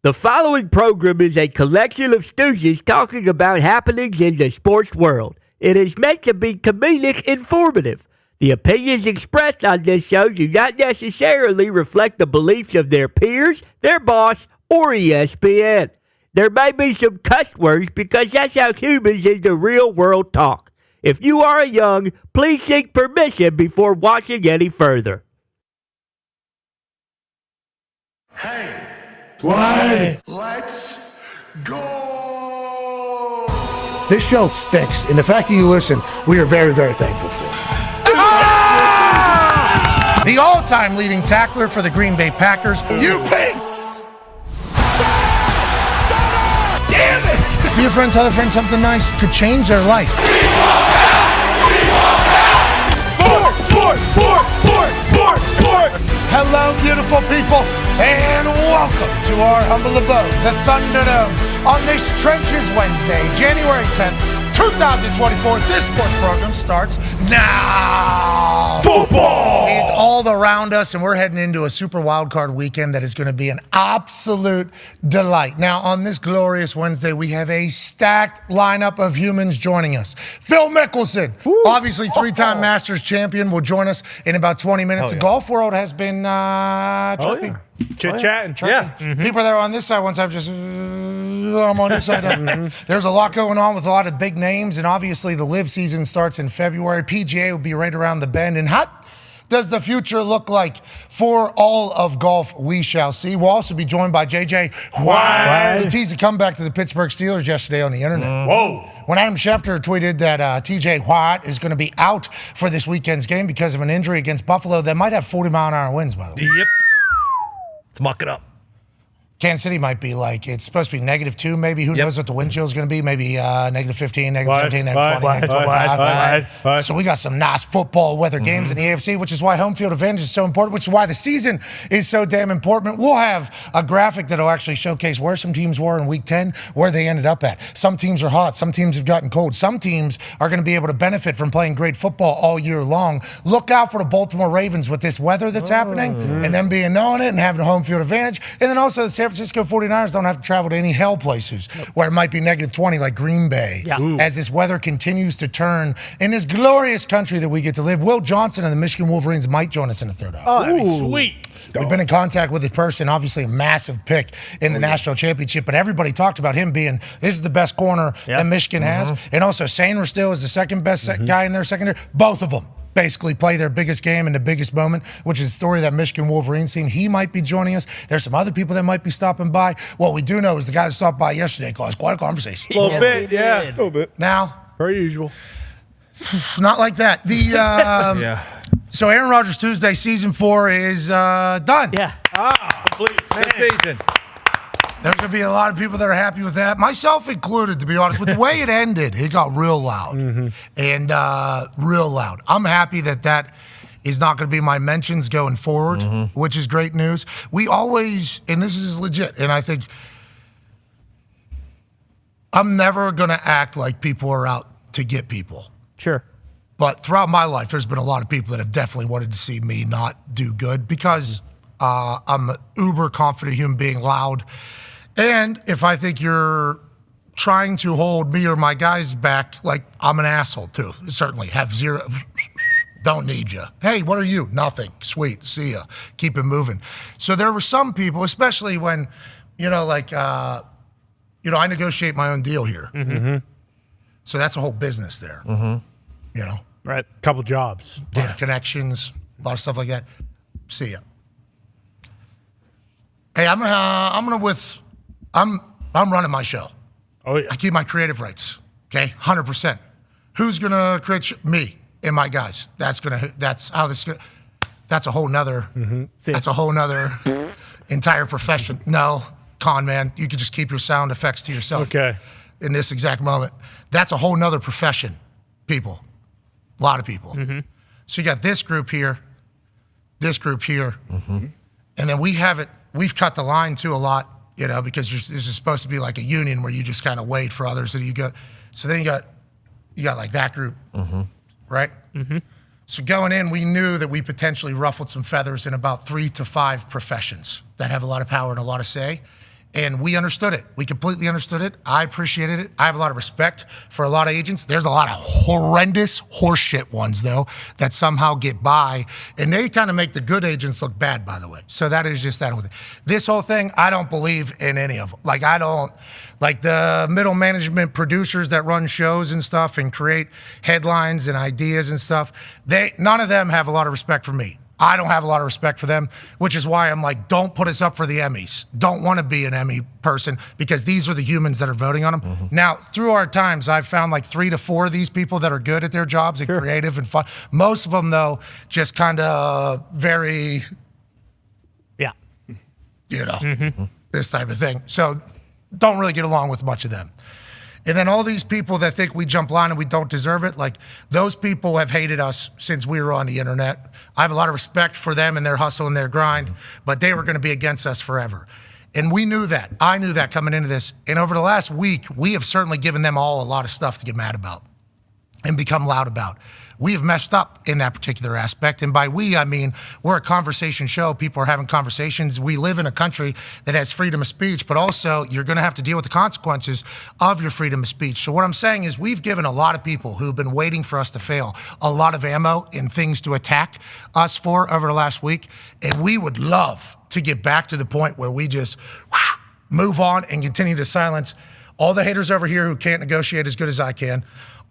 The following program is a collection of stooges talking about happenings in the sports world. It is meant to be comedic informative. The opinions expressed on this show do not necessarily reflect the beliefs of their peers, their boss, or ESPN. There may be some cuss words because that's how humans in the real world talk. If you are young, please seek permission before watching any further. Hey. Why? Let's go! This show stinks, and the fact that you listen, we are very, very thankful for. Ah! The all-time leading tackler for the Green Bay Packers, you pig! Stop! Damn it! Be a friend, tell a friend something nice could change their life. Sport! Hello, beautiful people, and welcome to our humble abode, the Thunderdome, on this Trenches Wednesday, January 10th, 2024. This sports program starts now. Football is all around us, and we're heading into a super wild card weekend that is going to be an absolute delight. Now, on this glorious Wednesday, we have a stacked lineup of humans joining us. Phil Mickelson, obviously three-time Masters champion, will join us in about 20 minutes. The golf world has been chirping. Chit-chatting. Yeah. Mm-hmm. People that are on this side, once I'm just, I'm on this side. There's a lot going on with a lot of big names, and obviously the live season starts in February. PGA will be right around the bend, and what does the future look like for all of golf? We shall see. We'll also be joined by JJ Watt, who teased a comeback to the Pittsburgh Steelers yesterday on the internet. Whoa. When Adam Schefter tweeted that TJ Watt is going to be out for this weekend's game because of an injury against Buffalo, that might have 40-mile-an-hour winds, by the way. Yep. Let's muck it up. Kansas City might be like, it's supposed to be -2 maybe. Who knows what the wind chill is going to be? Maybe -15, -17, -20, -25. So we got some nice football weather games in the AFC, which is why home field advantage is so important, which is why the season is so damn important. We'll have a graphic that will actually showcase where some teams were in Week 10, where they ended up at. Some teams are hot. Some teams have gotten cold. Some teams are going to be able to benefit from playing great football all year long. Look out for the Baltimore Ravens with this weather that's happening and them being knowing it and having a home field advantage. And then also the San Francisco 49ers don't have to travel to any hell places where it might be -20 like Green Bay. As this weather continues to turn in this glorious country that we get to live. Will Johnson and the Michigan Wolverines might join us in the third hour. Oh, that'd be sweet. We've been in contact with this person, obviously a massive pick in the national championship, but everybody talked about him being, this is the best corner that Michigan has. And also Sainer still is the second best guy in their secondary. Both of them basically play their biggest game in the biggest moment, which is the story of that Michigan Wolverines team. He might be joining us. There's some other people that might be stopping by. What we do know is the guy that stopped by yesterday caused quite a conversation. A little bit, yeah. A little bit. Now, per usual. not like that. So Aaron Rodgers Tuesday, season 4 is done. Yeah. Complete. Good season. There's going to be a lot of people that are happy with that, myself included, to be honest. With the way it ended, it got real loud. And real loud. I'm happy that is not going to be my mentions going forward, which is great news. We always, and this is legit, and I think I'm never going to act like people are out to get people. Sure. But throughout my life, there's been a lot of people that have definitely wanted to see me not do good because I'm an uber confident human being, loud. And if I think you're trying to hold me or my guys back, like, I'm an asshole too. Certainly have zero, don't need you. Hey, what are you? Nothing. Sweet. See ya. Keep it moving. So there were some people, especially when, I negotiate my own deal here. So that's a whole business there. Right. Couple jobs. Yeah. Connections, a lot of stuff like that. See ya. Hey, I'm running my show. Oh, yeah. I keep my creative rights. Okay, 100%. Who's gonna create me and my guys? That's how this. That's a whole nother. That's a whole nother entire profession. No, con man, you could just keep your sound effects to yourself. Okay. In this exact moment, that's a whole nother profession. People, a lot of people. So you got this group here, and then we've cut the line too a lot, because this is supposed to be like a union where you just kind of wait for others. So then you got like that group, right? So going in, we knew that we potentially ruffled some feathers in about 3 to 5 professions that have a lot of power and a lot of say. And we understood it. We completely understood it. I appreciated it. I have a lot of respect for a lot of agents. There's a lot of horrendous horseshit ones, though, that somehow get by. And they kind of make the good agents look bad, by the way. So that is just that whole thing. This whole thing, I don't believe in any of them. Like, I don't, like the middle management producers that run shows and stuff and create headlines and ideas and stuff, none of them have a lot of respect for me. I don't have a lot of respect for them, which is why I'm like, don't put us up for the Emmys. Don't want to be an Emmy person because these are the humans that are voting on them. Mm-hmm. Now, through our times, I've found like 3 to 4 of these people that are good at their jobs and creative and fun. Most of them, though, just kind of very, this type of thing. So don't really get along with much of them. And then all these people that think we jump line and we don't deserve it, like those people have hated us since we were on the internet. I have a lot of respect for them and their hustle and their grind, but they were going to be against us forever. And we knew that. I knew that coming into this. And over the last week, we have certainly given them all a lot of stuff to get mad about and become loud about. We have messed up in that particular aspect. And by we, I mean, we're a conversation show. People are having conversations. We live in a country that has freedom of speech, but also you're going to have to deal with the consequences of your freedom of speech. So what I'm saying is we've given a lot of people who've been waiting for us to fail a lot of ammo and things to attack us for over the last week. And we would love to get back to the point where we just move on and continue to silence all the haters over here who can't negotiate as good as I can,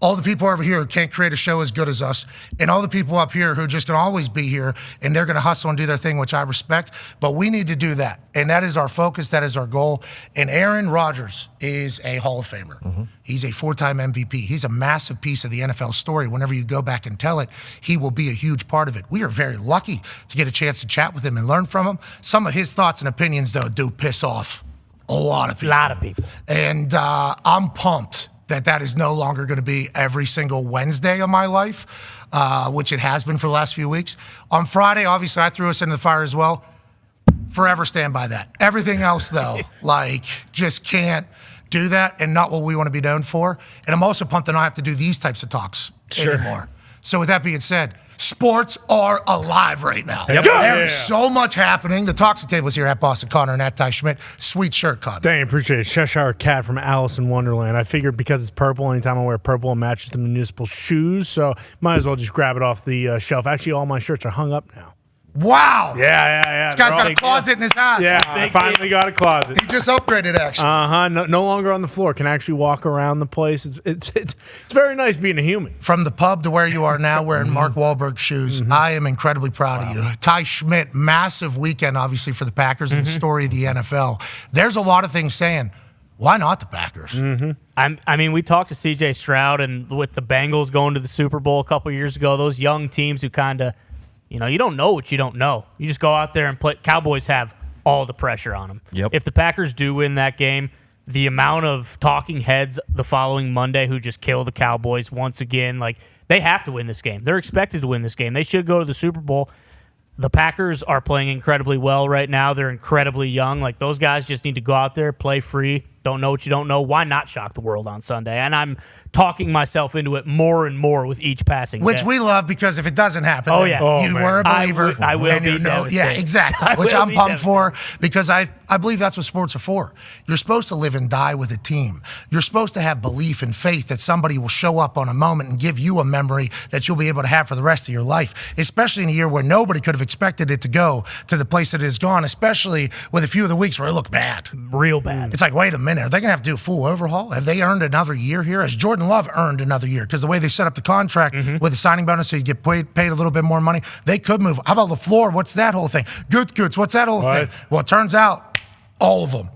all the people over here who can't create a show as good as us, and all the people up here who are just going to always be here, and they're going to hustle and do their thing, which I respect. But we need to do that, and that is our focus. That is our goal. And Aaron Rodgers is a Hall of Famer. Mm-hmm. He's a 4-time MVP. He's a massive piece of the NFL story. Whenever you go back and tell it, he will be a huge part of it. We are very lucky to get a chance to chat with him and learn from him. Some of his thoughts and opinions, though, do piss off a lot of people. And I'm pumped that is no longer going to be every single Wednesday of my life, which it has been for the last few weeks. On Friday, obviously, I threw us into the fire as well. Forever stand by that. Everything else, though, like, just can't do that and not what we want to be known for. And I'm also pumped that I don't have to do these types of talks anymore. So with that being said, sports are alive right now. Yep. There's so much happening. The Talks Table is here at Boston Connor and at Ty Schmidt. Sweet shirt, Connor. Dang, appreciate it. Cheshire Cat from Alice in Wonderland. I figured because it's purple, anytime I wear purple, it matches the municipal shoes, so might as well just grab it off the shelf. Actually, all my shirts are hung up now. Wow. Yeah. This guy's got a closet in his house. Yeah, I finally got a closet. He just upgraded, actually. No longer on the floor. Can actually walk around the place. It's very nice being a human. From the pub to where you are now wearing Mark Wahlberg shoes, I am incredibly proud of you. Ty Schmidt, massive weekend, obviously, for the Packers and the story of the NFL. There's a lot of things saying, why not the Packers? I mean, we talked to C.J. Stroud, and with the Bengals going to the Super Bowl a couple years ago, those young teams who kind of, you don't know what you don't know. You just go out there and play. Cowboys have all the pressure on them. Yep. If the Packers do win that game, the amount of talking heads the following Monday who just kill the Cowboys once again, like, they have to win this game. They're expected to win this game. They should go to the Super Bowl. The Packers are playing incredibly well right now. They're incredibly young. Like, those guys just need to go out there, play free. Don't know what you don't know. Why not shock the world on Sunday? And I'm talking myself into it more and more with each passing Which day. we love, because if it doesn't happen, you were a believer. I will be devastated. Yeah, exactly. Which I'm pumped for, because I believe that's what sports are for. You're supposed to live and die with a team. You're supposed to have belief and faith that somebody will show up on a moment and give you a memory that you'll be able to have for the rest of your life, especially in a year where nobody could have expected it to go to the place that it has gone, especially with a few of the weeks where it looked bad. Real bad. It's like, wait a minute, are they going to have to do a full overhaul? Have they earned another year here? Has Jordan Love earned another year? Because the way they set up the contract with the signing bonus, so you get paid a little bit more money, they could move. How about LaFleur? What's that whole thing? Goods, what's that whole thing? Well, it turns out all of them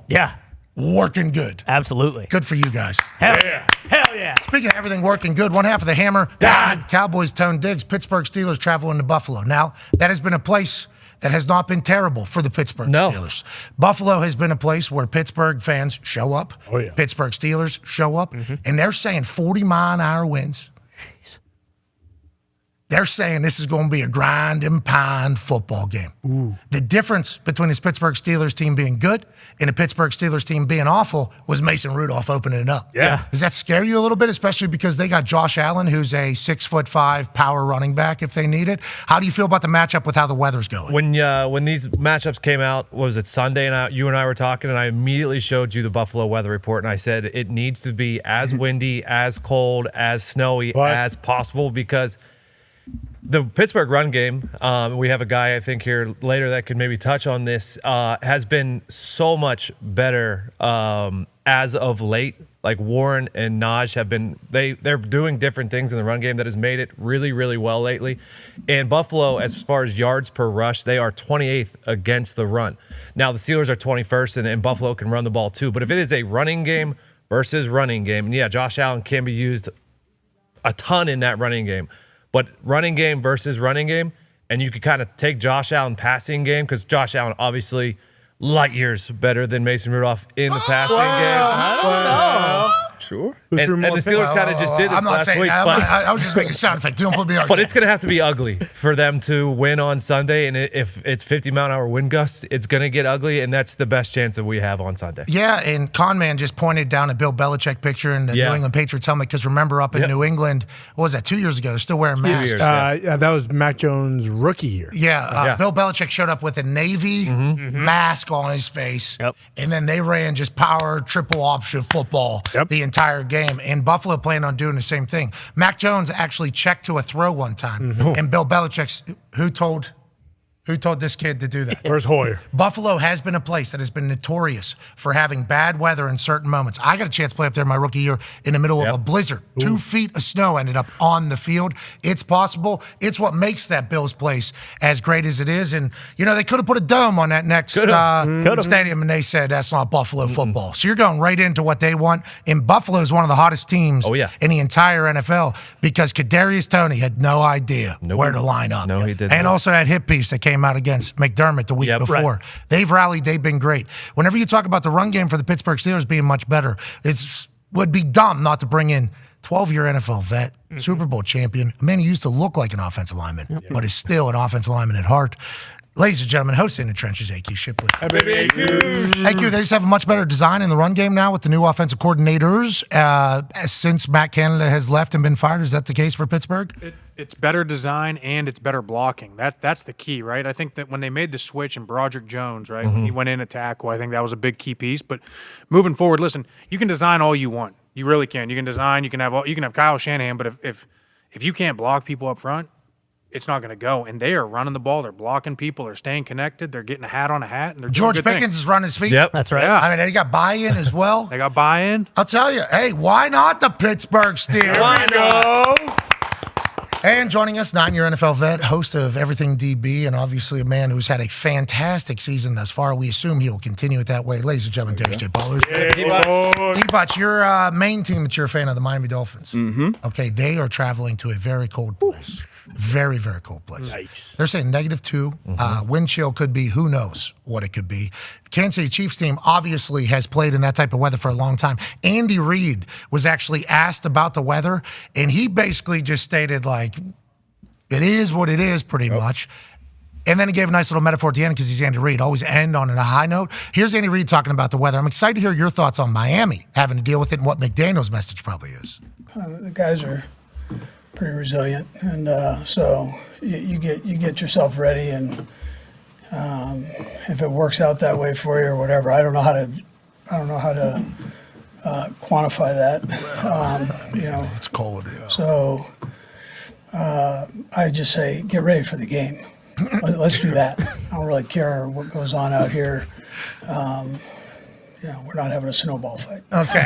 working good. Absolutely. Good for you guys. Hell yeah. Speaking of everything working good, one half of the hammer, Dahn. Cowboys, Tone Diggs, Pittsburgh Steelers traveling to Buffalo. Now, that has been a place that has not been terrible for the Pittsburgh Steelers. Buffalo has been a place where Pittsburgh fans show up. Pittsburgh Steelers show up. And they're saying 40-mile-an-hour winds. They're saying this is going to be a grind and pound football game. Ooh. The difference between this Pittsburgh Steelers team being good and the Pittsburgh Steelers team being awful was Mason Rudolph opening it up. Yeah. Does that scare you a little bit, especially because they got Josh Allen, who's a 6'5" power running back if they need it? How do you feel about the matchup with how the weather's going? When these matchups came out, what was it, Sunday, and you and I were talking, and I immediately showed you the Buffalo weather report, and I said it needs to be as windy, as cold, as snowy as possible, because the Pittsburgh run game, we have a guy I think here later that could maybe touch on this, has been so much better as of late. Like Warren and Naj have been, they're doing different things in the run game that has made it really, really well lately. And Buffalo, as far as yards per rush, they are 28th against the run. Now the Steelers are 21st, and Buffalo can run the ball too. But if it is a running game versus running game, and yeah, Josh Allen can be used a ton in that running game. But running game versus running game, and you could kind of take Josh Allen passing game, because Josh Allen obviously light years better than Mason Rudolph in the passing game. I don't know. Sure. And the Steelers kind of just did this I'm not last saying week. that. But, I was just making a sound effect. Don't put me on. but it's going to have to be ugly for them to win on Sunday. And if it's 50-mile-an-hour wind gusts, it's going to get ugly, and that's the best chance that we have on Sunday. Yeah, and Conman just pointed down a Bill Belichick picture in the New England Patriots helmet, because remember up in New England, what was that, 2 years ago, they're still wearing masks. Yeah, that was Mac Jones' rookie year. Yeah, Bill Belichick showed up with a Navy mask on his face, and then they ran just power triple option football the entire game. And Buffalo planned on doing the same thing. Mac Jones actually checked to a throw one time, and Bill Belichick's who told this kid to do that? Where's Hoyer? Buffalo has been a place that has been notorious for having bad weather in certain moments. I got a chance to play up there my rookie year in the middle of a blizzard. 2 feet of snow ended up on the field. It's possible. It's what makes that Bills place as great as it is. And, they could have put a dome on that next stadium, and they said that's not Buffalo football. So you're going right into what they want. And Buffalo is one of the hottest teams in the entire NFL, because Kadarius Toney had no idea where to line up. No, he didn't. And also that hit piece that came out against McDermott the week before. Right. They've rallied. They've been great. Whenever you talk about the run game for the Pittsburgh Steelers being much better, it would be dumb not to bring in 12-year NFL vet, Super Bowl champion, a man who used to look like an offensive lineman, but is still an offensive lineman at heart. Ladies and gentlemen, hosting the trenches, AQ Shipley. Hey, baby, AQ, they just have a much better design in the run game now with the new offensive coordinators since Matt Canada has left and been fired. Is that the case for Pittsburgh? It's better design and it's better blocking. That's the key, right? I think that when they made the switch and Broderick Jones, right, when he went in at tackle, I think that was a big key piece. But moving forward, listen, you can design all you want. You really can. You can design. You can have Kyle Shanahan. But if you can't block people up front, it's not going to go. And they are running the ball. They're blocking people. They're staying connected. They're getting a hat on a hat. And they're doing George good Pickens things. is running his feet. Yep, that's right. Yeah. I mean, they got buy-in as well. They got buy-in. I'll tell you. Hey, why not the Pittsburgh Steelers? Why not? And joining us, 9-year NFL vet, host of Everything DB, and obviously a man who's had a fantastic season thus far. We assume he will continue it that way. Ladies and gentlemen, Dave J. Ballers. D-Butch, your main team that you're a fan of, the Miami Dolphins. Okay, they are traveling to a very cold place. Very, very cold place. Yikes. They're saying -2. Wind chill could be, who knows what it could be. Kansas City Chiefs team obviously has played in that type of weather for a long time. Andy Reid was actually asked about the weather, and he basically just stated, like, it is what it is pretty much. And then he gave a nice little metaphor at the end because he's Andy Reid. Always end on a high note. Here's Andy Reid talking about the weather. I'm excited to hear your thoughts on Miami having to deal with it and what McDaniel's message probably is. The guys are pretty resilient, and so you get yourself ready, and if it works out that way for you or whatever, I don't know how to quantify that. It's cold. Yeah. So I just say get ready for the game. Let's do that. I don't really care what goes on out here. We're not having a snowball fight. Okay.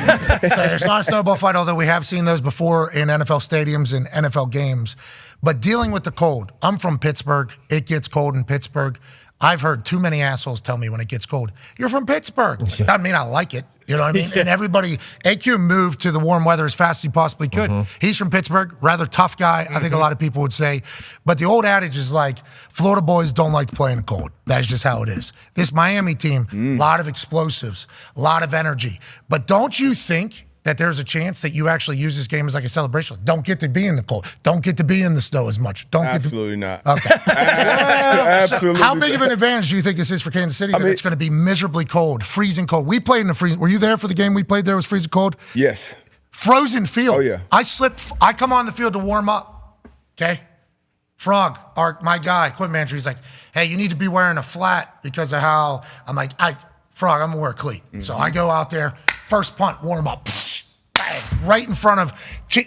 So there's not a snowball fight, although we have seen those before in NFL stadiums and NFL games. But dealing with the cold, I'm from Pittsburgh. It gets cold in Pittsburgh. I've heard too many assholes tell me when it gets cold, you're from Pittsburgh. Doesn't mean I like it. You know what I mean? And everybody, AQ moved to the warm weather as fast as he possibly could. He's from Pittsburgh, rather tough guy, I think a lot of people would say. But the old adage is like, Florida boys don't like to play in the cold. That is just how it is. This Miami team, a lot of explosives, a lot of energy. But don't you think that there's a chance that you actually use this game as like a celebration? Don't get to be in the cold. Don't get to be in the snow as much. Absolutely not. Okay. Absolutely. How big of an advantage do you think this is for Kansas City? It's going to be miserably cold, freezing cold. We played in the freezing. Were you there for the game we played there? It was freezing cold? Yes. Frozen field. Oh, yeah. I come on the field to warm up. Okay? Frog, my guy, equipment manager, he's like, hey, you need to be wearing a flat because of how. I'm like, Frog, I'm going to wear a cleat. Mm-hmm. So I go out there, first punt, warm up. Bang, right in front of,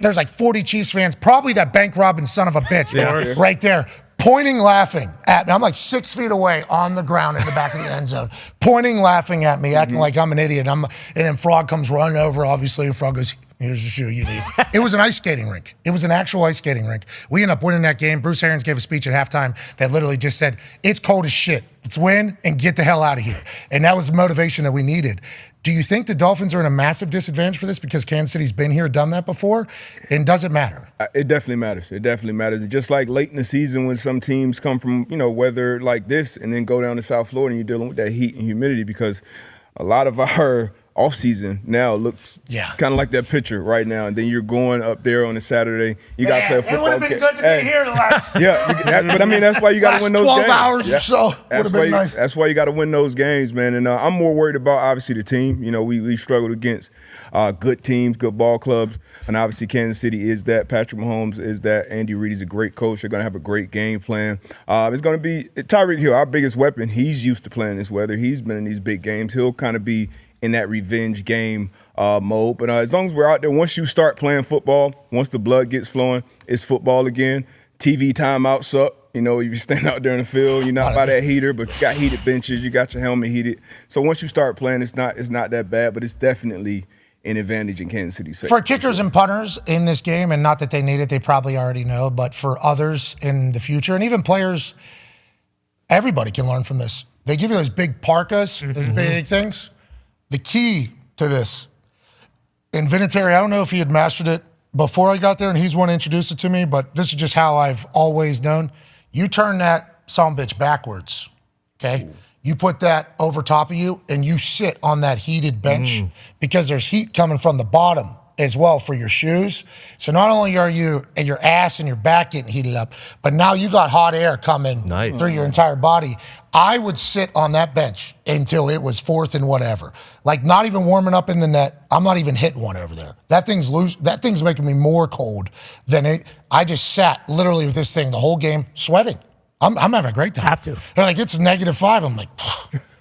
there's like 40 Chiefs fans, probably that bank robbing son of a bitch right there, pointing, laughing at me. I'm like 6 feet away on the ground in the back of the end zone, pointing, laughing at me, acting like I'm an idiot. And then Frog comes running over, obviously, and Frog goes, here's the shoe you need. It was an ice skating rink. It was an actual ice skating rink. We ended up winning that game. Bruce Arians gave a speech at halftime that literally just said, it's cold as shit. Let's win and get the hell out of here. And that was the motivation that we needed. Do you think the Dolphins are in a massive disadvantage for this because Kansas City's been here, done that before? And does it matter? It definitely matters. It definitely matters. And just like late in the season when some teams come from, weather like this and then go down to South Florida and you're dealing with that heat and humidity because a lot of our off-season now looks kind of like that picture right now. And then you're going up there on a Saturday. You got to play a football game. It would have been good to be here the last but I mean, that's why you got to win those 12 games. 12 hours or so would have been nice. That's why you got to win those games, man. And I'm more worried about, obviously, the team. We struggled against good teams, good ball clubs. And obviously, Kansas City is that. Patrick Mahomes is that. Andy Reid is a great coach. They're going to have a great game plan. It's going to be Tyreek Hill, our biggest weapon. He's used to playing this weather. He's been in these big games. He'll kind of be in that revenge game mode. But as long as we're out there, once you start playing football, once the blood gets flowing, it's football again. TV timeouts up. You stand out there in the field, you're not by that heater, but you got heated benches, you got your helmet heated. So once you start playing, it's not that bad, but it's definitely an advantage in Kansas City. For kickers and punters in this game, and not that they need it, they probably already know, but for others in the future, and even players, everybody can learn from this. They give you those big parkas, those big things. The key to this, and Vinatieri, I don't know if he had mastered it before I got there, and he's the one to introduce it to me, but this is just how I've always known. You turn that sumbitch backwards, okay? You put that over top of you, and you sit on that heated bench because there's heat coming from the bottom as well for your shoes. So not only are you and your ass and your back getting heated up, but now you got hot air coming through your entire body. I would sit on that bench until it was fourth and whatever. Like not even warming up in the net. I'm not even hitting one over there. That thing's loose. That thing's making me more cold than it. I just sat literally with this thing the whole game sweating. I'm having a great time. Have to. They're like, it's -5. I'm like,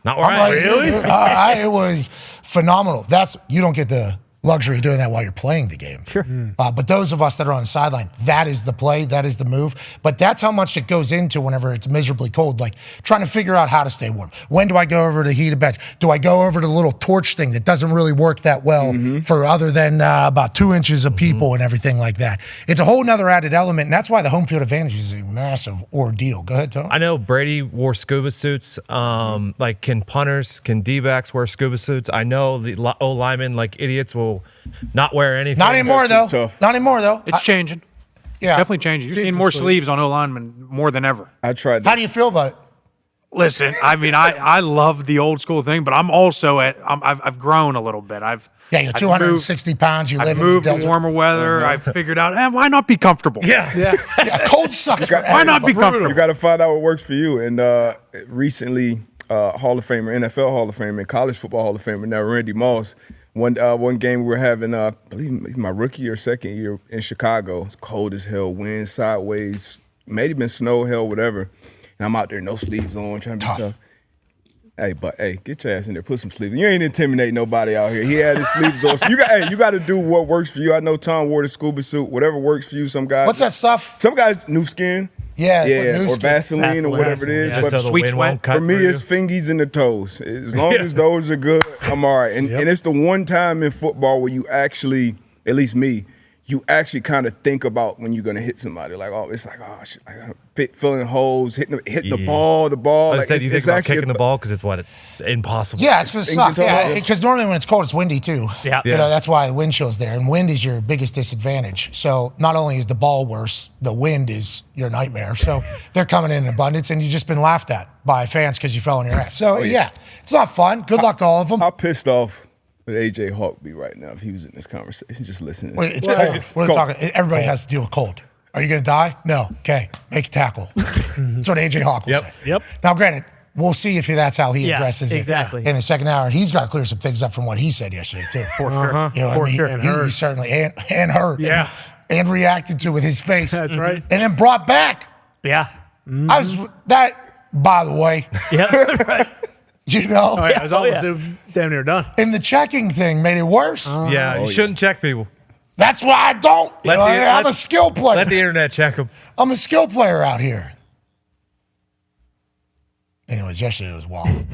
not right. Really? It was phenomenal. You don't get the luxury of doing that while you're playing the game. Sure. But those of us that are on the sideline, that is the play, that is the move. But that's how much it goes into whenever it's miserably cold, like trying to figure out how to stay warm. When do I go over to heated bench? Do I go over to the little torch thing that doesn't really work that well for other than about 2 inches of people and everything like that? It's a whole nother added element, and that's why the home field advantage is a massive ordeal. Go ahead, Tom. I know Brady wore scuba suits. Like, can punters, can D-backs wear scuba suits? I know the O-linemen, like idiots, will not wear anything. Not anymore, though. Tough. Not anymore, though. It's changing. Yeah. Definitely changing. You're seeing more sleeves on O-linemen more than ever. I tried that. How do you feel about it? Listen, I mean, I love the old school thing, but I'm also I've grown a little bit. You're 260 pounds. You live I've in moved the to desert. warmer weather. I've figured out, why not be comfortable? Yeah, cold sucks. Why not be comfortable? You got to find out what works for you. And recently, Hall of Famer, NFL Hall of Famer, and College Football Hall of Famer, now Randy Moss, one game we were having, I believe my rookie or second year in Chicago. It's cold as hell, wind sideways, maybe been snow, hell, whatever. And I'm out there, no sleeves on, trying to be tough. Hey, get your ass in there, put some sleeves on. You ain't intimidating nobody out here. He had his sleeves on. So you got to do what works for you. I know Tom wore the scuba suit, whatever works for you. Some guys. What's that stuff? Some guys, new skin. Yeah, or Vaseline or whatever it is. Just so the wind won't cut for me, through it's fingies and the toes. As long as those are good, I'm all right. And it's the one time in football where you actually, at least me, you actually kind of think about when you're going to hit somebody. Like, it's like, shit, filling holes, hitting the ball. I Like, said you think about kicking the ball because it's impossible. Yeah, it's going to suck. Yeah, because normally when it's cold, it's windy too. Yeah. That's why the wind chill's there. And wind is your biggest disadvantage. So not only is the ball worse, the wind is your nightmare. So they're coming in abundance, and you've just been laughed at by fans because you fell on your ass. So, it's not fun. Good luck to all of them. How pissed off would AJ Hawk be right now if he was in this conversation, just listening? Wait, it's cold. We're talking. Everybody has to deal with cold. Are you going to die? No. Okay, make a tackle. That's what AJ Hawk will say. Yep. Now, granted, we'll see if that's how he addresses exactly. it in the second hour. And he's got to clear some things up from what he said yesterday, too. For sure. You know what I mean? sure. And He hurt. certainly, and hurt. Yeah. And reacted to with his face. That's right. And then brought back. Yeah. I was, that, by the way, Yeah. Right. you know, Oh, yeah, it was almost damn near done. and the checking thing made it worse. Yeah, you shouldn't check people. That's why I don't. You know, I'm a skill player. Let the internet check them. I'm a skill player out here. Anyways, yesterday was wild.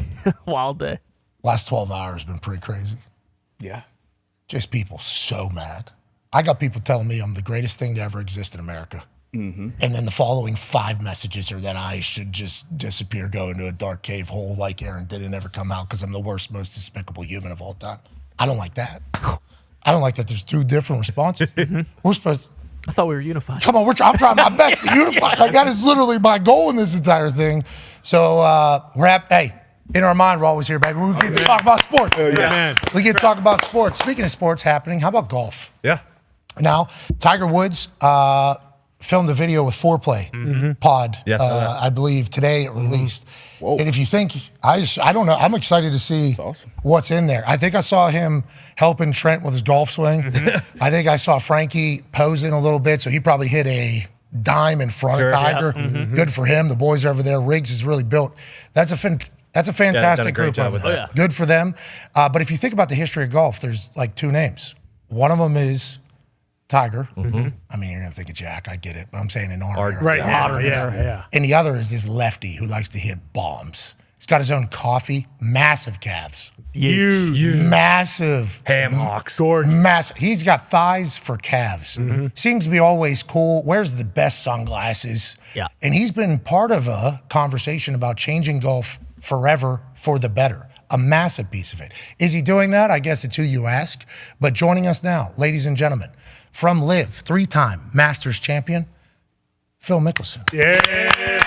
Wild day. Last 12 hours has been pretty crazy. Yeah. Just people so mad. I got people telling me I'm the greatest thing to ever exist in America. Mm-hmm. And then the following 5 messages are that I should just disappear, go into a dark cave hole like Aaron did and never come out because I'm the worst, most despicable human of all time. I don't like that. I don't like that there's 2 different responses. We're supposed to, I thought we were unified. come on, I'm trying my best to unify. Like, that is literally my goal in this entire thing. So hey, in our mind, we're always here, baby. We get to talk about sports. Man. We get to talk about sports. Speaking of sports happening, how about golf? Yeah. Now, Tiger Woods filmed a video with Foreplay Pod. Yes, I saw that. I believe today it released. And if you think, I don't know, I'm excited to see what's in there. I think I saw him helping Trent with his golf swing. I think I saw Frankie posing a little bit, so he probably hit a dime in front of Tiger. Good for him. The boys over there. Riggs is really built. That's a fantastic great group job over with there. that. Good for them. But if you think about the history of golf, there's like 2 names. One of them is Tiger. I mean, you're going to think of Jack. I get it. But I'm saying in our era. Right. Yeah. And the other is this lefty who likes to hit bombs. He's got his own coffee, massive calves. Huge. Massive. Ham hocks. Massive. He's got thighs for calves. Seems to be always cool. Wears the best sunglasses. Yeah. And he's been part of a conversation about changing golf forever for the better. A massive piece of it. Is he doing that? I guess it's who you ask. But joining us now, ladies and gentlemen, from Live, 3-time Masters champion, Phil Mickelson. Yeah,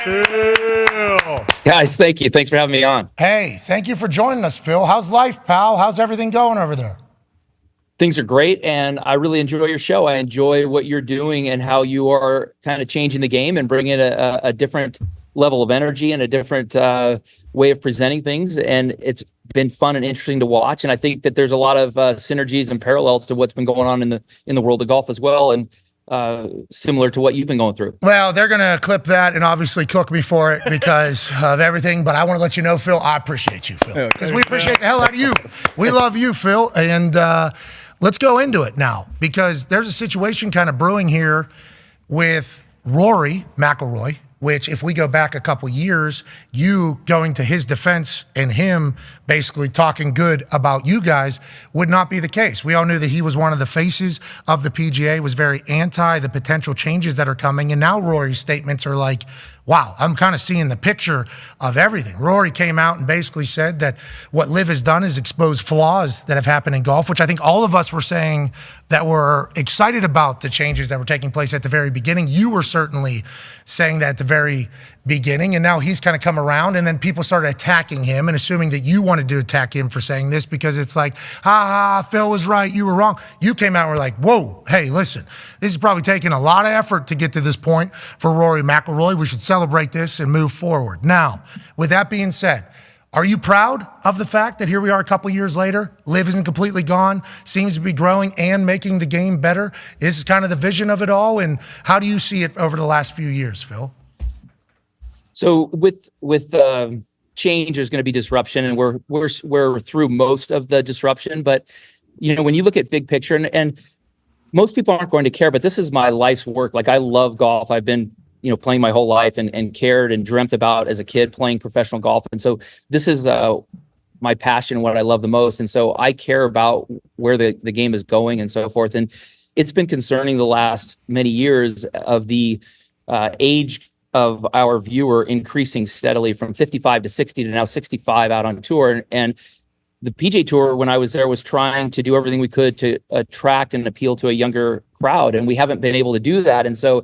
Phil. Guys, thank you. Thanks for having me on. Hey, thank you for joining us, Phil. How's life, pal? How's everything going over there? Things are great, and I really enjoy your show. I enjoy what you're doing and how you are kind of changing the game and bringing a different level of energy and a different way of presenting things. And it's been fun and interesting to watch. And I think that there's a lot of synergies and parallels to what's been going on in the world of golf as well. And similar to what you've been going through. Well, they're going to clip that and obviously cook me for it because of everything. But I want to let you know, Phil, I appreciate you, Phil, because we appreciate the hell out of you. We love you, Phil. And let's go into it now because there's a situation kind of brewing here with Rory McIlroy, which if we go back a couple years, you going to his defense and him basically talking good about you guys would not be the case. We all knew that he was one of the faces of the PGA, was very anti the potential changes that are coming. And now Rory's statements are like, wow, I'm kind of seeing the picture of everything. Rory came out and basically said that what Liv has done is expose flaws that have happened in golf, which I think all of us were saying that were excited about the changes that were taking place at the very beginning. You were certainly saying that at the very beginning, and now he's kind of come around, and then people started attacking him and assuming that you wanted to attack him for saying this because it's like, Phil was right, you were wrong. You came out and were like, whoa, hey, listen, this is probably taking a lot of effort to get to this point for Rory McIlroy. We should celebrate this and move forward. Now, with that being said, are you proud of the fact that here we are a couple years later, Liv isn't completely gone, seems to be growing and making the game better? This is kind of the vision of it all, and how do you see it over the last few years, Phil? So with change, there's going to be disruption, and we're through most of the disruption. But when you look at big picture, and most people aren't going to care, but this is my life's work. Like, I love golf. I've been playing my whole life and cared and dreamt about as a kid playing professional golf, and so this is my passion, what I love the most, and so I care about where the game is going and so forth. And it's been concerning the last many years of the age of our viewer increasing steadily from 55 to 60 to now 65 out on tour. And the PGA Tour, when I was there, was trying to do everything we could to attract and appeal to a younger crowd, and we haven't been able to do that. And so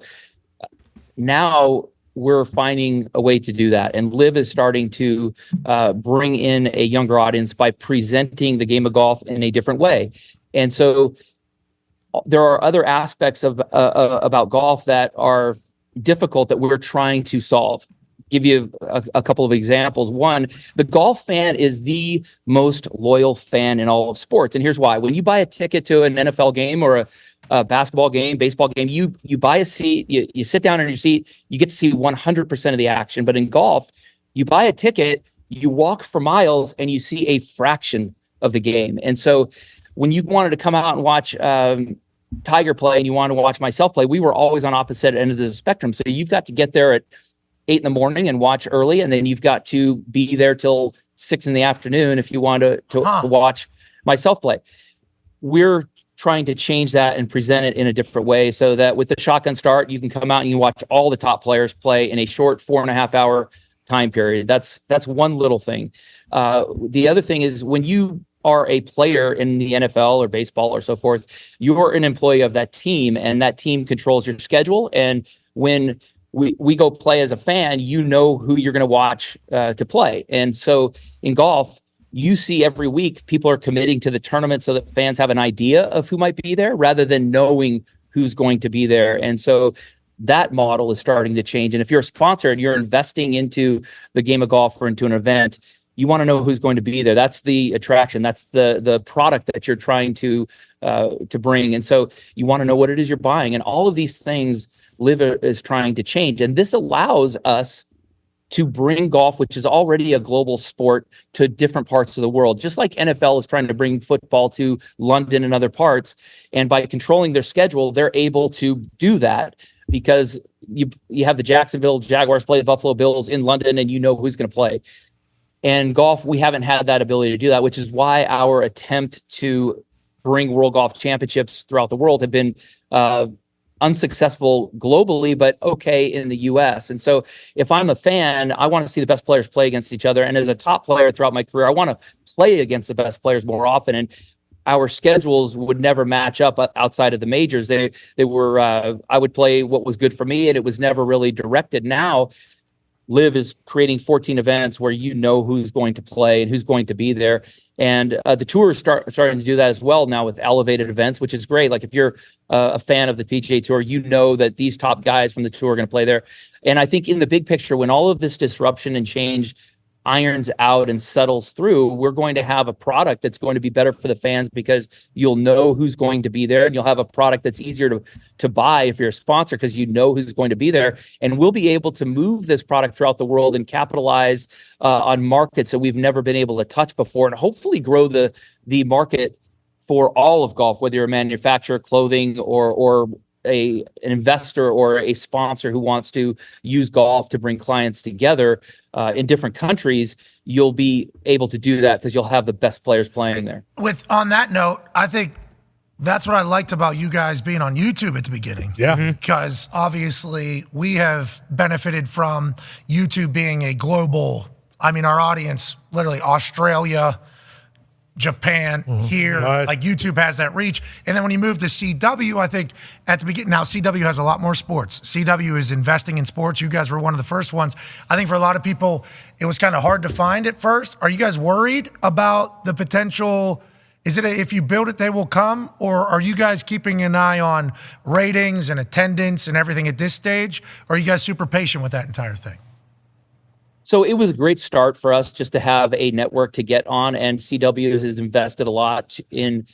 now we're finding a way to do that. And Live is starting to bring in a younger audience by presenting the game of golf in a different way. And so there are other aspects of about golf that are difficult that we're trying to solve. Give you a couple of examples. One, the golf fan is the most loyal fan in all of sports. And here's why. When you buy a ticket to an NFL game or a basketball game, baseball game, you buy a seat, you sit down in your seat, you get to see 100% of the action. But in golf, you buy a ticket, you walk for miles, and you see a fraction of the game. And so when you wanted to come out and watch Tiger play and you wanted to watch myself play, we were always on opposite end of the spectrum. So you've got to get there at 8 a.m. and watch early, and then you've got to be there till 6 p.m. if you want to watch myself play. We're trying to change that and present it in a different way so that with the shotgun start, you can come out and you watch all the top players play in a short 4.5 hour time period. That's one little thing. The other thing is when you are a player in the NFL or baseball or so forth, you're an employee of that team, and that team controls your schedule. And when we go play as a fan, you know who you're going to watch to play. And so in golf, you see every week people are committing to the tournament so that fans have an idea of who might be there rather than knowing who's going to be there. And so that model is starting to change. And if you're a sponsor and you're investing into the game of golf or into an event, you want to know who's going to be there. That's the attraction. That's the product that you're trying to bring. And so you want to know what it is you're buying. And all of these things Live is trying to change. And this allows us to bring golf, which is already a global sport, to different parts of the world, just like NFL is trying to bring football to London and other parts. And by controlling their schedule, they're able to do that because you have the Jacksonville Jaguars play the Buffalo Bills in London, and you know who's going to play. And golf, we haven't had that ability to do that, which is why our attempt to bring World Golf Championships throughout the world have been unsuccessful globally, but okay in the US. And so if I'm a fan, I want to see the best players play against each other. And as a top player throughout my career, I want to play against the best players more often. And our schedules would never match up outside of the majors. They were, I would play what was good for me, and it was never really directed. Now, Live is creating 14 events where you know who's going to play and who's going to be there. And the tour is starting to do that as well now with elevated events, which is great. Like if you're a fan of the PGA Tour, you know that these top guys from the tour are going to play there. And I think in the big picture, when all of this disruption and change irons out and settles through, we're going to have a product that's going to be better for the fans because you'll know who's going to be there, and you'll have a product that's easier to buy if you're a sponsor because you know who's going to be there. And we'll be able to move this product throughout the world and capitalize on markets that we've never been able to touch before, and hopefully grow the market for all of golf, whether you're a manufacturer, clothing, or an investor or a sponsor who wants to use golf to bring clients together in different countries. You'll be able to do that because you'll have the best players playing there. On that note, I think that's what I liked about you guys being on YouTube at the beginning. Yeah. Because obviously we have benefited from YouTube being a global, our audience, literally Australia, Japan, here, Right. like YouTube has that reach. And then when you move to CW, I think at the beginning, now CW has a lot more sports. CW is investing in sports. You guys were one of the first ones. I think for a lot of people, it was kind of hard to find at first. Are you guys worried about the potential? Is it if you build it, they will come? Or are you guys keeping an eye on ratings and attendance and everything at this stage? Or are you guys super patient with that entire thing? So it was a great start for us just to have a network to get on, and CW has invested a lot in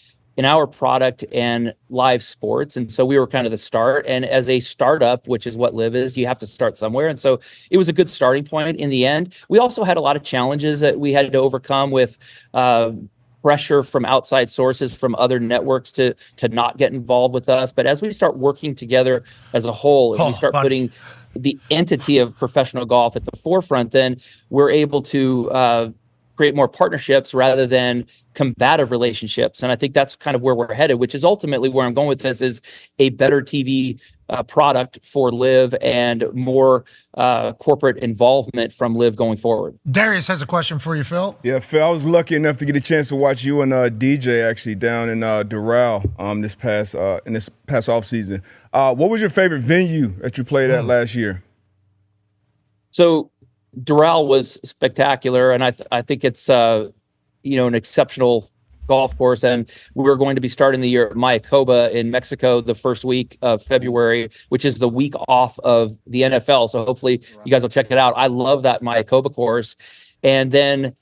our product and live sports. And so we were kind of the start. And as a startup, which is what Live is, you have to start somewhere. And so it was a good starting point in the end. We also had a lot of challenges that we had to overcome with pressure from outside sources, from other networks to not get involved with us. But as we start working together as a whole, and we start putting the entity of professional golf at the forefront, then we're able to create more partnerships rather than combative relationships. And I think that's kind of where we're headed, which is ultimately where I'm going with this, is a better TV product for Live and more corporate involvement from Live going forward. Darius has a question for you, Phil. Yeah, Phil, I was lucky enough to get a chance to watch you and DJ actually down in Doral this past off season. What was your favorite venue that you played at last year? So Doral was spectacular, and I think it's an exceptional golf course. And we're going to be starting the year at Mayakoba in Mexico the first week of February, which is the week off of the NFL. So hopefully you guys will check it out. I love that Mayakoba course. And then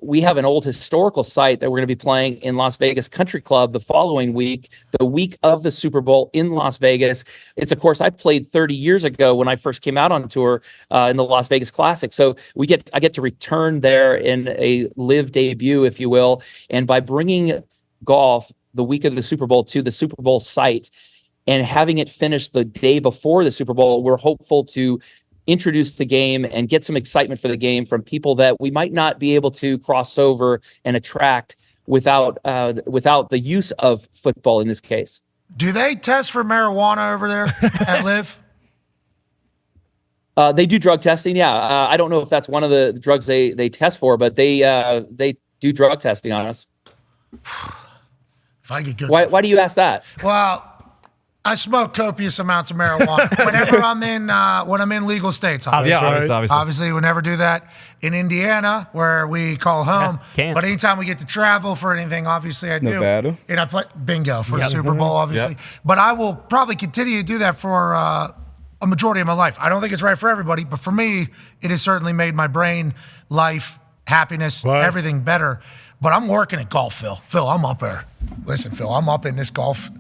we have an old historical site that we're going to be playing in Las Vegas Country Club the following week, the week of the Super Bowl in Las Vegas. It's a course I played 30 years ago when I first came out on tour in the Las Vegas Classic. So I get to return there in a live debut, if you will. And by bringing golf the week of the Super Bowl to the Super Bowl site and having it finish the day before the Super Bowl, we're hopeful to introduce the game and get some excitement for the game from people that we might not be able to cross over and attract without the use of football in this case. Do they test for marijuana over there at Live? They do drug testing. Yeah. I don't know if that's one of the drugs they test for, but they do drug testing on us. If I get good. Why do you ask that? Well, I smoke copious amounts of marijuana whenever when I'm in legal states. Obviously, we never do that in Indiana, where we call home. But anytime we get to travel for anything, obviously I do. Nevada. And I play bingo for the Super Bowl, obviously. Yep. But I will probably continue to do that for a majority of my life. I don't think it's right for everybody, but for me, it has certainly made my brain, life, happiness, everything better. But I'm working at golf, Phil. Phil, I'm up there. Listen, Phil, I'm up in this golf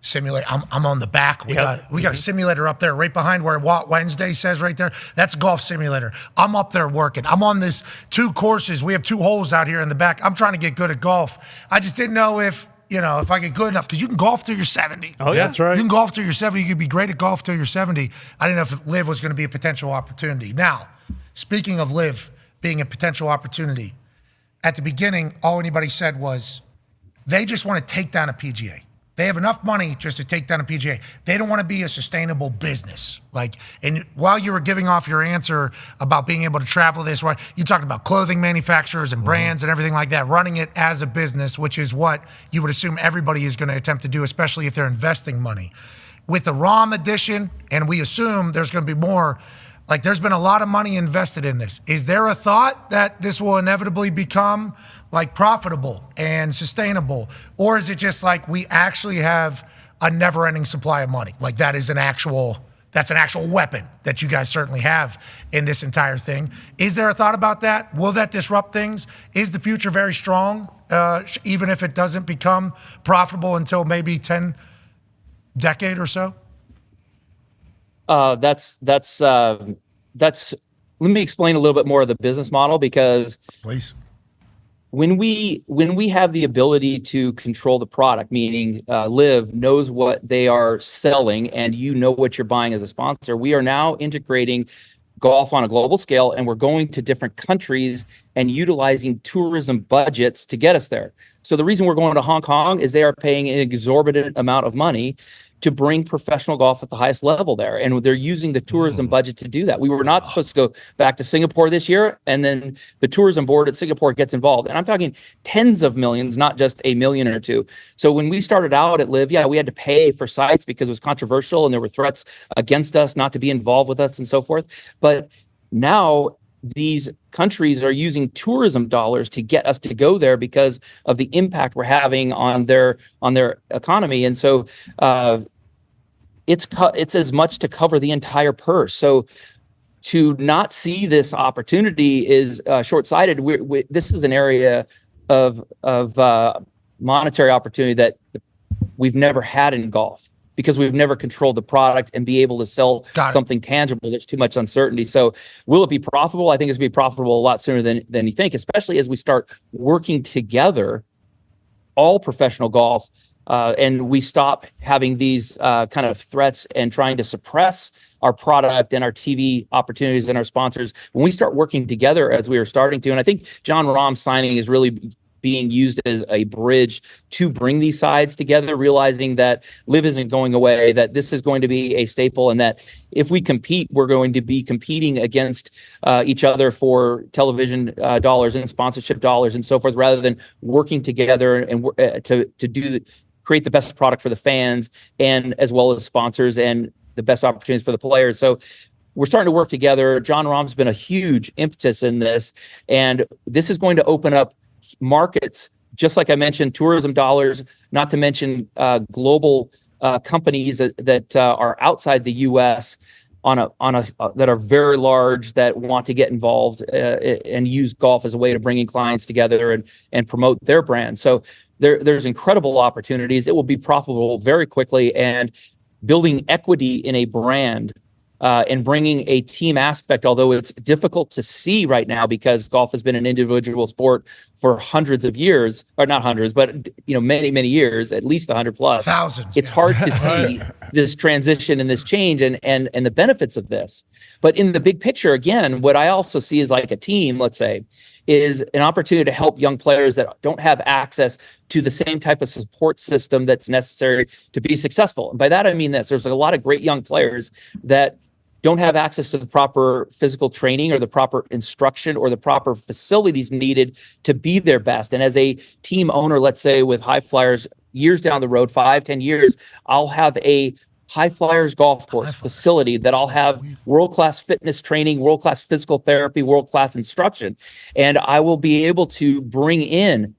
simulator. I'm on the back. We got a simulator up there right behind where Watt Wednesday says right there. That's a golf simulator. I'm up there working. I'm on this 2 courses. We have 2 holes out here in the back. I'm trying to get good at golf. I just didn't know if I get good enough, because you can golf till you're 70. Oh, yeah, that's right. You can golf till you're 70. You could be great at golf till you're 70. I didn't know if Live was going to be a potential opportunity. Now, speaking of Live being a potential opportunity, at the beginning, all anybody said was they just want to take down a PGA. They have enough money just to take down a PGA. They don't want to be a sustainable business. And while you were giving off your answer about being able to travel this way, you talked about clothing manufacturers and brands and everything like that, running it as a business, which is what you would assume everybody is going to attempt to do, especially if they're investing money. With the ROM edition, and we assume there's going to be more, there's been a lot of money invested in this. Is there a thought that this will inevitably become profitable and sustainable? Or is it just we actually have a never-ending supply of money? That's an actual weapon that you guys certainly have in this entire thing. Is there a thought about that? Will that disrupt things? Is the future very strong, even if it doesn't become profitable until maybe 10 decade or so? That's let me explain a little bit more of the business model, because please. When we have the ability to control the product, meaning Live knows what they are selling and you know what you're buying as a sponsor, we are now integrating golf on a global scale, and we're going to different countries and utilizing tourism budgets to get us there. So the reason we're going to Hong Kong is they are paying an exorbitant amount of money to bring professional golf at the highest level there. And they're using the tourism budget to do that. We were not supposed to go back to Singapore this year, and then the tourism board at Singapore gets involved. And I'm talking tens of millions, not just a million or two. So when we started out at Live, we had to pay for sites because it was controversial and there were threats against us not to be involved with us and so forth. But now these countries are using tourism dollars to get us to go there because of the impact we're having on their economy. And so it's as much to cover the entire purse. So to not see this opportunity is short-sighted. This is an area of monetary opportunity that we've never had in golf, because we've never controlled the product and be able to sell something tangible. There's too much uncertainty. So will it be profitable? I think it's going to be profitable a lot sooner than you think, especially as we start working together, all professional golf, and we stop having these kind of threats and trying to suppress our product and our TV opportunities and our sponsors. When we start working together as we are starting to, and I think John Rahm's signing is really being used as a bridge to bring these sides together, realizing that Live isn't going away, that this is going to be a staple, and that if we compete, we're going to be competing against each other for television dollars and sponsorship dollars and so forth, rather than working together and create the best product for the fans and as well as sponsors and the best opportunities for the players. So we're starting to work together. John Rahm's been a huge impetus in this, and this is going to open up markets, just like I mentioned, tourism dollars, not to mention global companies that are outside the U.S. that are very large, that want to get involved and use golf as a way to bring in clients together and promote their brand. So there's incredible opportunities. It will be profitable very quickly, and building equity in a brand and bringing a team aspect, although it's difficult to see right now because golf has been an individual sport for hundreds of years, or not hundreds, but many, many years, at least 100 plus. Thousands. It's hard to see this transition and this change and the benefits of this. But in the big picture, again, what I also see is like a team, let's say, is an opportunity to help young players that don't have access to the same type of support system that's necessary to be successful. And by that, I mean this. There's a lot of great young players that don't have access to the proper physical training or the proper instruction or the proper facilities needed to be their best. And as a team owner, let's say with High Flyers, years down the road, 5-10 years, I'll have a High Flyers golf course facility that I'll have world-class fitness training, world-class physical therapy, world-class instruction. And I will be able to bring in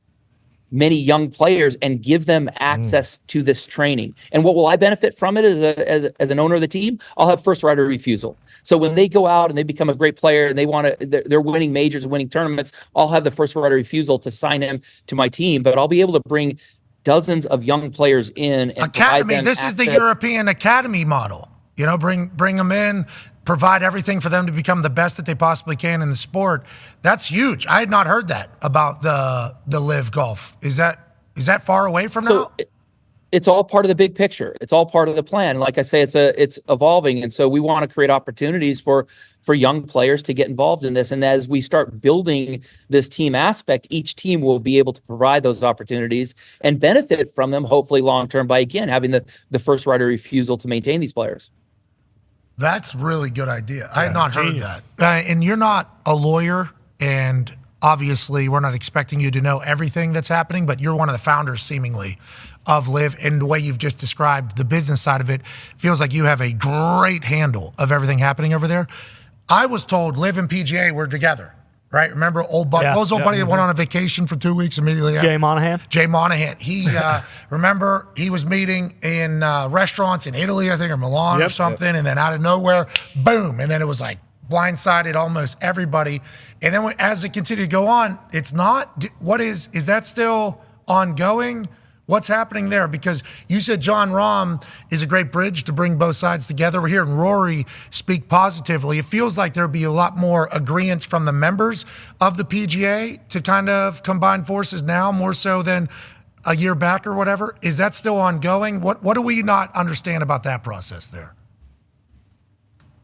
many young players and give them access to this training. And what will I benefit from it as an owner of the team? I'll have first right of refusal. So when they go out and they become a great player and they're winning majors and winning tournaments, I'll have the first right of refusal to sign him to my team. But I'll be able to bring dozens of young players in and academy. This is the European academy model. Bring them in, provide everything for them to become the best that they possibly can in the sport. That's huge. I had not heard that about the Live Golf. Is that far away from now? It's all part of the big picture. It's all part of the plan. Like I say, it's evolving, and so we want to create opportunities for young players to get involved in this. And as we start building this team aspect, each team will be able to provide those opportunities and benefit from them, hopefully long term, by again having the first right of refusal to maintain these players. That's really good idea. I had not heard that. And you're not a lawyer, and obviously we're not expecting you to know everything that's happening, but you're one of the founders, seemingly, of Live, and the way you've just described the business side of it feels like you have a great handle of everything happening over there. I was told Live and PGA were together, right? Remember old buddy? What was old buddy that went on a vacation for 2 weeks immediately after? Jay Monahan. Jay Monahan. He, remember, he was meeting in restaurants in Italy, I think, or Milan or something, and then out of nowhere, boom, and then it was like blindsided almost everybody. And then as it continued to go on, it's not. Is that still ongoing? What's happening there? Because you said John Rahm is a great bridge to bring both sides together. We're hearing Rory speak positively. It feels like there'd be a lot more agreements from the members of the PGA to kind of combine forces now, more so than a year back or whatever. Is that still ongoing? What do we not understand about that process there?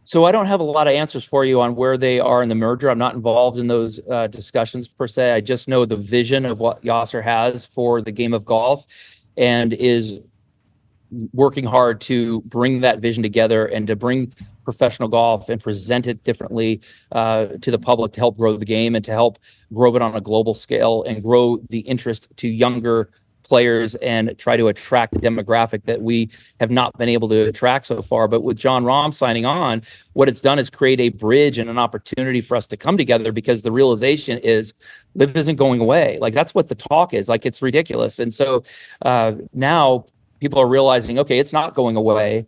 So I don't have a lot of answers for you on where they are in the merger. I'm not involved in those discussions per se. I just know the vision of what Yasser has for the game of golf and is working hard to bring that vision together and to bring professional golf and present it differently to the public to help grow the game and to help grow it on a global scale and grow the interest to younger players and try to attract the demographic that we have not been able to attract so far. But with John Rahm signing on, what it's done is create a bridge and an opportunity for us to come together, because the realization is Live isn't going away. Like, that's what the talk is. Like, it's ridiculous. And so now people are realizing, okay, it's not going away.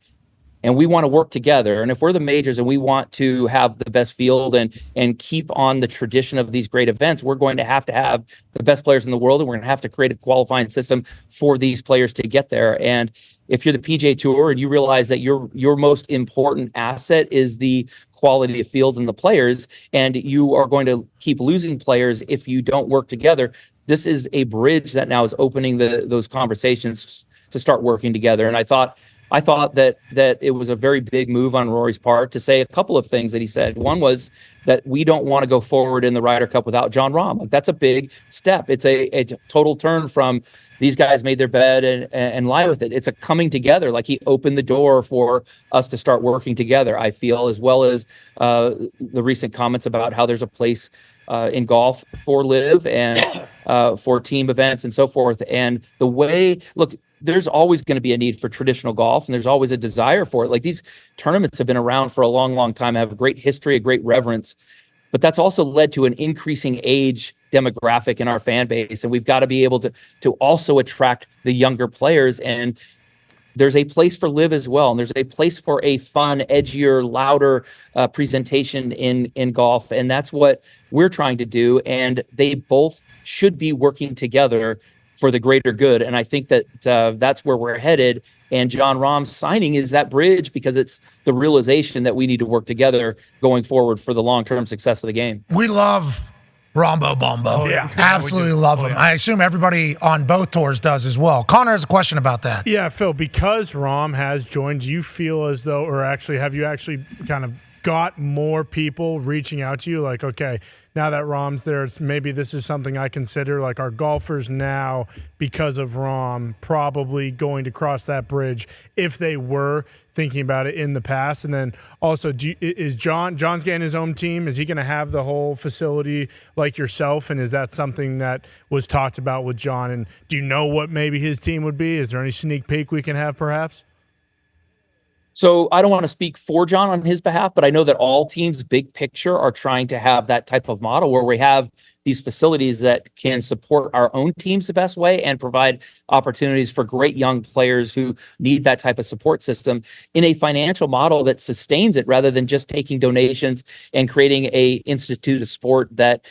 And we want to work together. And if we're the majors and we want to have the best field and keep on the tradition of these great events, we're going to have the best players in the world, and we're going to have to create a qualifying system for these players to get there. And if you're the PGA Tour and you realize that your most important asset is the quality of field and the players, and you are going to keep losing players if you don't work together, this is a bridge that now is opening those conversations to start working together. And I thought that it was a very big move on Rory's part to say a couple of things that he said. One was that we don't want to go forward in the Ryder Cup without John Rahm. Like, that's a big step. It's a total turn from these guys made their bed and lie with it. It's a coming together. Like, he opened the door for us to start working together, I feel, as well as the recent comments about how there's a place in golf for Live and for team events and so forth. And the way, look, there's always going to be a need for traditional golf, and there's always a desire for it. Like, these tournaments have been around for a long, long time, have a great history, a great reverence, but that's also led to an increasing age demographic in our fan base. And we've got to be able to also attract the younger players. And there's a place for live as well. And there's a place for a fun, edgier, louder presentation in golf. And that's what we're trying to do. And they both should be working together for the greater good. And I think that that's where we're headed. And John Rahm's signing is that bridge, because it's the realization that we need to work together going forward for the long-term success of the game. We love Rombo Bombo. Oh, yeah. Absolutely love him. yeah. I assume everybody on both tours does as well. Connor has a question about that. Yeah, Phil, because Rahm has joined, do you feel as though, or actually, have you actually kind of got more people reaching out to you? Like, okay, now that Rahm's there, maybe this is something I consider. Like, our golfers now, because of Rahm, probably going to cross that bridge if they were thinking about it in the past. And then also, is John's getting his own team? Is he going to have the whole facility like yourself? And is that something that was talked about with John? And do you know what maybe his team would be? Is there any sneak peek we can have, perhaps? So I don't want to speak for John on his behalf, but I know that all teams, big picture, are trying to have that type of model where we have these facilities that can support our own teams the best way and provide opportunities for great young players who need that type of support system in a financial model that sustains it, rather than just taking donations and creating a institute of sport that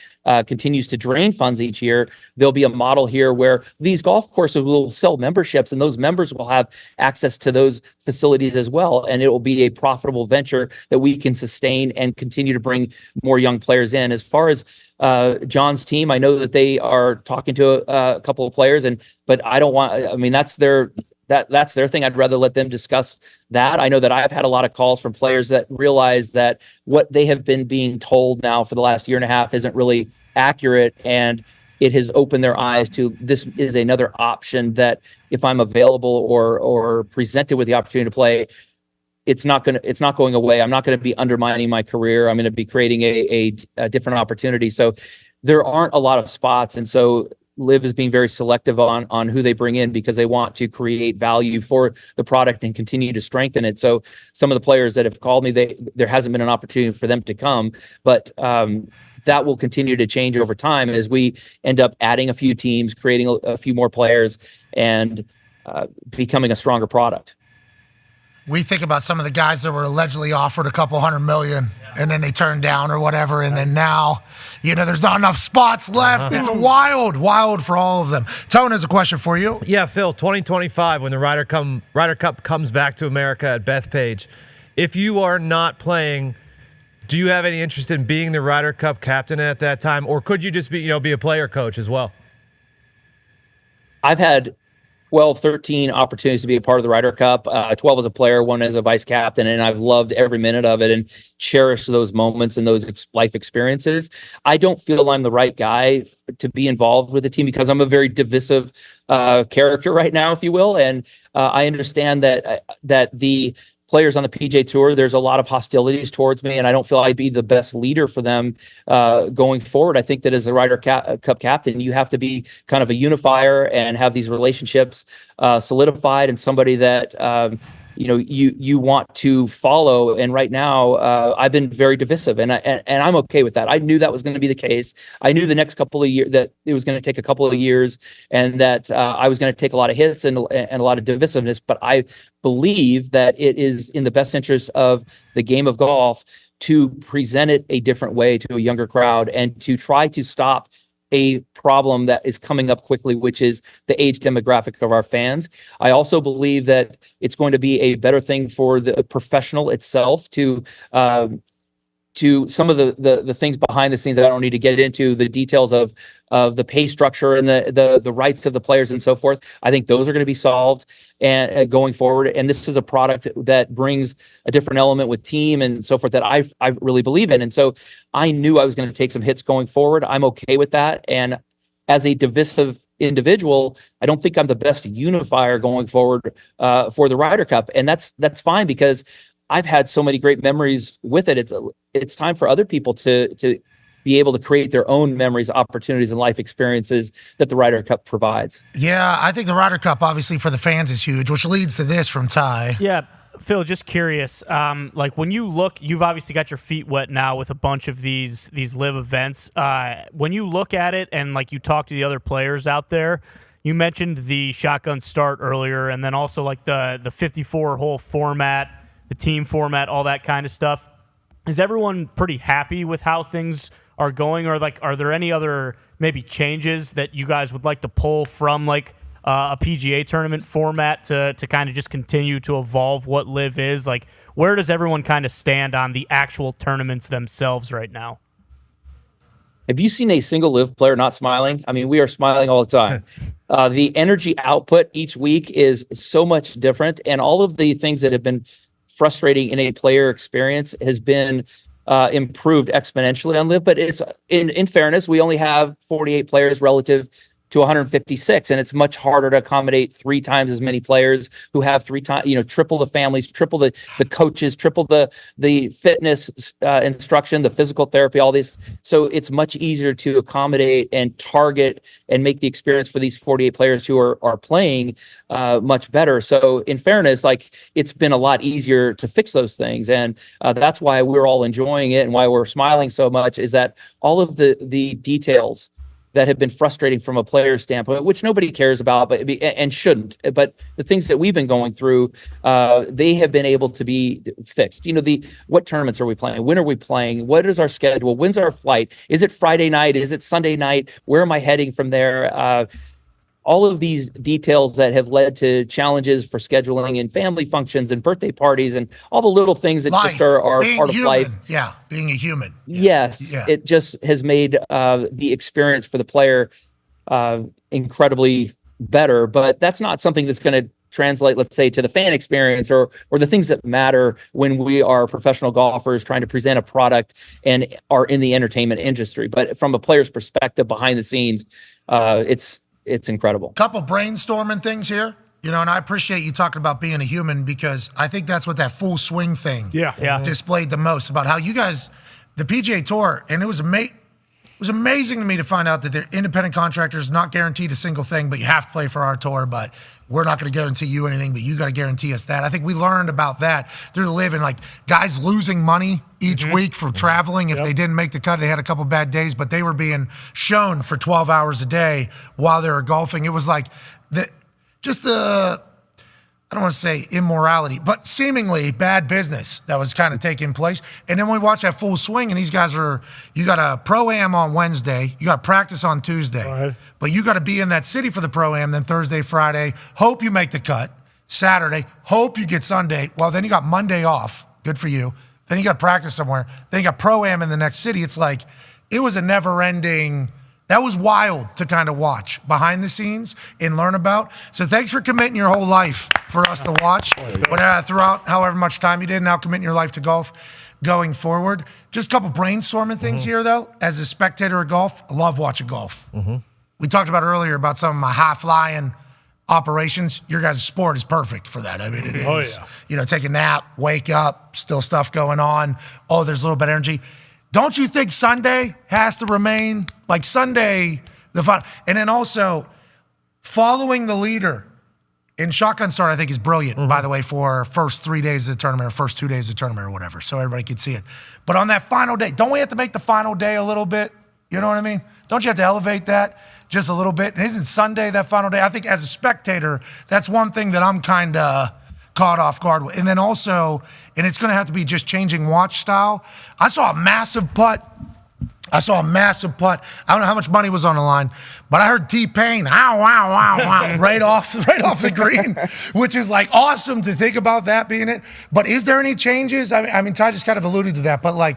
continues to drain funds each year. There'll be a model here where these golf courses will sell memberships, and those members will have access to those facilities as well. And it will be a profitable venture that we can sustain and continue to bring more young players in. As far as John's team, I know that they are talking to a couple of players, but I don't want, I mean, that's their thing. I'd rather let them discuss that. I know that I've had a lot of calls from players that realize that what they have been being told now for the last year and a half isn't really accurate, and it has opened their eyes to this is another option that if I'm available or presented with the opportunity to play, it's not going away. I'm not going to be undermining my career. I'm going to be creating a different opportunity. So there aren't a lot of spots, and so Liv is being very selective on who they bring in, because they want to create value for the product and continue to strengthen it. So some of the players that have called me, there hasn't been an opportunity for them to come, but that will continue to change over time as we end up adding a few teams, creating a few more players, and becoming a stronger product. We think about some of the guys that were allegedly offered a couple $100 million and then they turned down or whatever. And then now, there's not enough spots left. It's wild for all of them. Tone has a question for you. Yeah, Phil, 2025, when the Ryder Cup comes back to America at Bethpage, if you are not playing, do you have any interest in being the Ryder Cup captain at that time? Or could you just be a player coach as well? I've had 12, 13 opportunities to be a part of the Ryder Cup, 12 as a player, 1 as a vice captain, and I've loved every minute of it and cherished those moments and those life experiences. I don't feel I'm the right guy to be involved with the team because I'm a very divisive character right now, if you will, and I understand that the players on the PGA Tour, there's a lot of hostilities towards me, and I don't feel I'd be the best leader for them going forward. I think that as a Ryder Cup captain, you have to be kind of a unifier and have these relationships solidified, and somebody that you want to follow. And right now, I've been very divisive, and I'm okay with that. I knew that was going to be the case. I knew the next couple of years that it was going to take a couple of years, and that I was going to take a lot of hits and a lot of divisiveness. But I believe that it is in the best interest of the game of golf to present it a different way to a younger crowd and to try to stop a problem that is coming up quickly, which is the age demographic of our fans. I also believe that it's going to be a better thing for the professional itself to some of the things behind the scenes that I don't need to get into, the details of the pay structure and the rights of the players and so forth. I think those are going to be solved and going forward. And this is a product that brings a different element with team and so forth that I really believe in. And so I knew I was going to take some hits going forward. I'm okay with that. And as a divisive individual, I don't think I'm the best unifier going forward for the Ryder Cup. And that's fine, because I've had so many great memories with it. It's time for other people to be able to create their own memories, opportunities, and life experiences that the Ryder Cup provides. Yeah, I think the Ryder Cup, obviously, for the fans is huge, which leads to this from Ty. Yeah, Phil, just curious. Like when you look, you've obviously got your feet wet now with a bunch of these live events. When you look at it and like you talk to the other players out there, you mentioned the shotgun start earlier, and then also like the 54-hole format, the team format, all that kind of stuff. Is everyone pretty happy with how things are going, or like are there any other maybe changes that you guys would like to pull from like a PGA tournament format to kind of just continue to evolve what live is? Like, where does everyone kind of stand on the actual tournaments themselves right now? Have you seen a single live player not smiling? I mean, we are smiling all the time. The energy output each week is so much different, and all of the things that have been frustrating in a player experience has been improved exponentially on live. But it's in fairness, we only have 48 players relative to 156, and it's much harder to accommodate 3 times as many players who have 3 times, triple the families, triple the coaches, triple the fitness instruction, the physical therapy, all this. So it's much easier to accommodate and target and make the experience for these 48 players who are playing much better. So in fairness, like, it's been a lot easier to fix those things, and that's why we're all enjoying it and why we're smiling so much, is that all of the details that have been frustrating from a player standpoint, which nobody cares about, but and shouldn't. But the things that we've been going through, they have been able to be fixed. What tournaments are we playing? When are we playing? What is our schedule? When's our flight? Is it Friday night? Is it Sunday night? Where am I heading from there? All of these details that have led to challenges for scheduling and family functions and birthday parties and all the little things that just are part of life. Yeah, being a human. Yes, yeah. It just has made the experience for the player incredibly better. But that's not something that's going to translate, let's say, to the fan experience or the things that matter when we are professional golfers trying to present a product and are in the entertainment industry. But from a player's perspective, behind the scenes, it's incredible. Couple brainstorming things here, and I appreciate you talking about being a human, because I think that's what that full swing thing displayed the most, about how you guys, the PGA Tour, and it was amazing to me to find out that they're independent contractors, not guaranteed a single thing, but you have to play for our tour, but we're not going to guarantee you anything, but you got to guarantee us that. I think we learned about that through the live, and like guys losing money each week for traveling. If they didn't make the cut, they had a couple bad days, but they were being shown for 12 hours a day while they were golfing. It was like I don't want to say immorality, but seemingly bad business that was kind of taking place. And then we watch that full swing, and these guys you got a Pro-Am on Wednesday, you got practice on Tuesday, but you got to be in that city for the Pro-Am, then Thursday, Friday, hope you make the cut, Saturday, hope you get Sunday. Well, then you got Monday off, good for you. Then you got practice somewhere, then you got Pro-Am in the next city. It's like, it was a never-ending. That was wild to kind of watch behind the scenes and learn about. So thanks for committing your whole life for us to watch. But throughout however much time you did, now committing your life to golf going forward. Just a couple brainstorming things here, though. As a spectator of golf, I love watching golf. We talked about earlier about some of my high-flying operations. Your guys' sport is perfect for that. I mean, it is. Take a nap, wake up, still stuff going on. Oh, there's a little bit of energy. Don't you think Sunday has to remain like Sunday, the fun? And then also following the leader in shotgun start, I think is brilliant, by the way, for first 3 days of the tournament or first 2 days of the tournament or whatever, so everybody could see it. But on that final day, don't we have to make the final day a little bit? You know what I mean? Don't you have to elevate that just a little bit? And isn't Sunday that final day? I think as a spectator, that's one thing that I'm kind of caught off guard with. And then also, and it's going to have to be just changing watch style. I saw a massive putt. I don't know how much money was on the line, but I heard T-Pain, ow, right off the green, which is like awesome to think about that being it. But is there any changes? I mean, Ty just kind of alluded to that, but like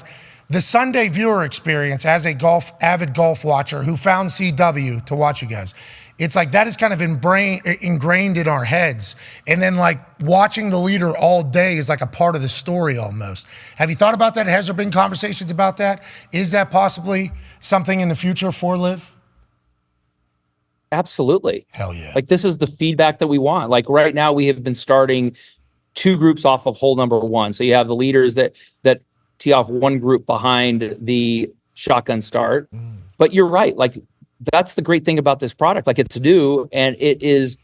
the Sunday viewer experience as a avid golf watcher who found CW to watch you guys, it's like that is kind of ingrained in our heads. And then like watching the leader all day is like a part of the story almost. Have you thought about that? Has there been conversations about that? Is that possibly something in the future for Liv? Absolutely. Hell yeah. Like, this is the feedback that we want. Like, right now we have been starting 2 groups off of hole number 1. So you have the leaders that tee off one group behind the shotgun start. But you're right. Like, that's the great thing about this product. Like, it's new and it is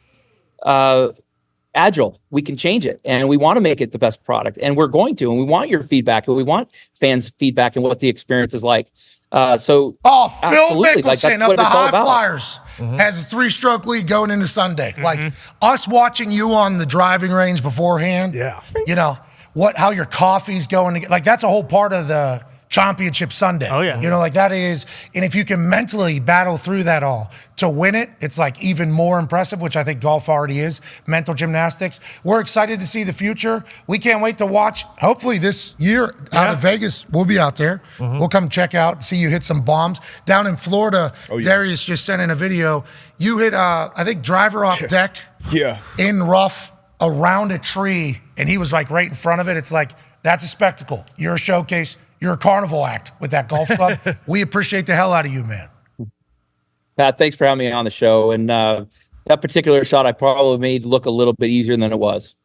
agile. We can change it, and we want to make it the best product, and we're going to, and we want your feedback, and we want fans' feedback and what the experience is like. Phil absolutely. Mickelson Like, that's of what the it's all High about. Flyers has a 3-stroke lead going into Sunday. Like, us watching you on the driving range beforehand, you know, how your coffee's going to like, that's a whole part of the championship Sunday. Oh, yeah. You know, like that is, and if you can mentally battle through that all to win it, it's like even more impressive, which I think golf already is, mental gymnastics. We're excited to see the future. We can't wait to watch, hopefully this year out of Vegas, we'll be out there. We'll come check out, see you hit some bombs. Down in Florida, Darius just sent in a video. You hit, I think, driver off deck in rough around a tree, and he was like right in front of it. It's like, that's a spectacle. You're a showcase. You're a carnival act with that golf club. We appreciate the hell out of you, man. Pat, thanks for having me on the show. And that particular shot I probably made look a little bit easier than it was.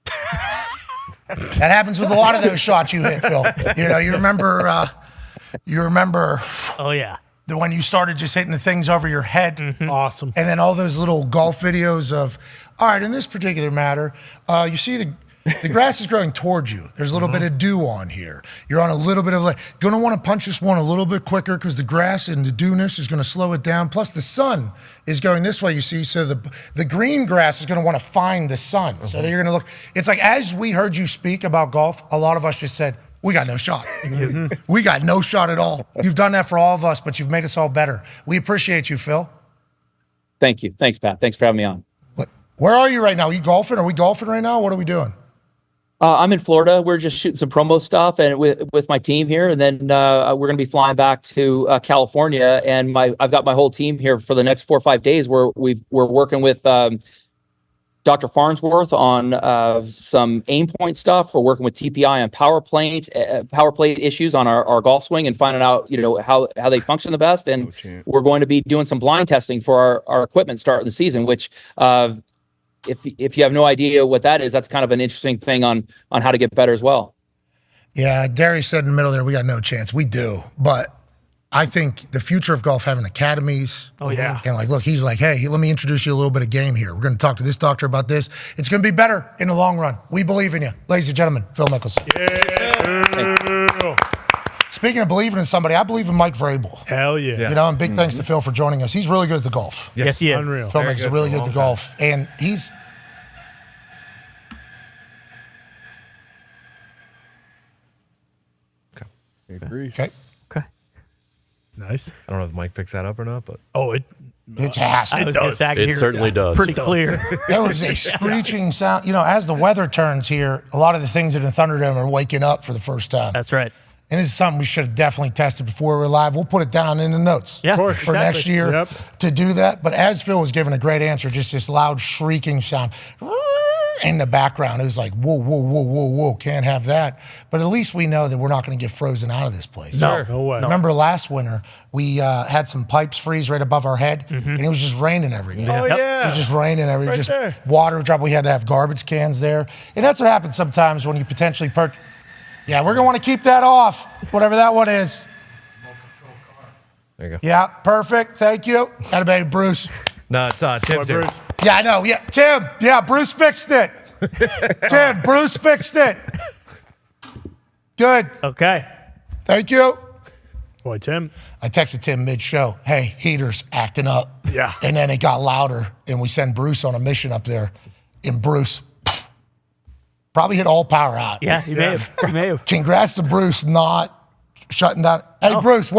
That happens with a lot of those shots you hit, Phil. You know, you remember. Oh yeah. When you started just hitting the things over your head. Awesome. And then all those little golf videos of, all right, in this particular matter, you see the grass is growing towards you. There's a little bit of dew on here. You're on a little bit of like, going to want to punch this one a little bit quicker because the grass and the dewness is going to slow it down. Plus the sun is going this way, you see. So the green grass is going to want to find the sun. So you're going to look. It's like, as we heard you speak about golf, a lot of us just said, we got no shot. We got no shot at all. You've done that for all of us, but you've made us all better. We appreciate you, Phil. Thank you. Thanks, Pat. Thanks for having me on. Where are you right now? Are you golfing? Are we golfing right now? What are we doing? I'm in Florida. We're just shooting some promo stuff and with my team here, and then we're going to be flying back to California. And I've got my whole team here for the next 4 or 5 days. Where we're working with Dr. Farnsworth on some aim point stuff. We're working with TPI on power plate issues on our golf swing and finding out how they function the best. And we're going to be doing some blind testing for our equipment starting the season, which. If you have no idea what that is, that's kind of an interesting thing on how to get better as well. Yeah, Darius said in the middle there, we got no chance. We do, but I think the future of golf having academies. Oh yeah. And like, look, he's like, hey, let me introduce you a little bit of game here. We're going to talk to this doctor about this. It's going to be better in the long run. We believe in you, ladies and gentlemen. Phil Mickelson. Yeah. Speaking of believing in somebody, I believe in Mike Vrabel. Hell yeah. You know, and big thanks to Phil for joining us. He's really good at the golf. Yes, he is. Unreal. Phil makes it really good at the golf. And he's... Okay. Nice. I don't know if Mike picks that up or not, but it has to. It certainly does. Pretty clear. There was a screeching sound. You know, as the weather turns here, a lot of the things in the Thunderdome are waking up for the first time. That's right. And this is something we should have definitely tested before we were live. We'll put it down in the notes for next year to do that. But as Phil was giving a great answer, just this loud shrieking sound in the background, it was like, whoa, whoa, whoa, whoa, whoa, can't have that. But at least we know that we're not going to get frozen out of this place. No way. Remember last winter, we had some pipes freeze right above our head, and it was just raining every day. Oh yeah. It was just raining every day. Right Just there. water drop. We had to have garbage cans there. And that's what happens sometimes when you potentially purchase. Yeah, we're going to want to keep that off, whatever that one is. there you go. Yeah, perfect. Thank you. Atta baby, Bruce. No, it's Tim's here. Bruce. Yeah, I know. Yeah, Tim. Yeah, Bruce fixed it. Tim, Bruce fixed it. Good. Okay. Thank you. Boy, Tim. I texted Tim mid-show, hey, heater's acting up. Yeah. And then it got louder, and we send Bruce on a mission up there. And Bruce probably hit all power out. Yeah, you may have. You may have. Congrats to Bruce not shutting down. Hey, Bruce,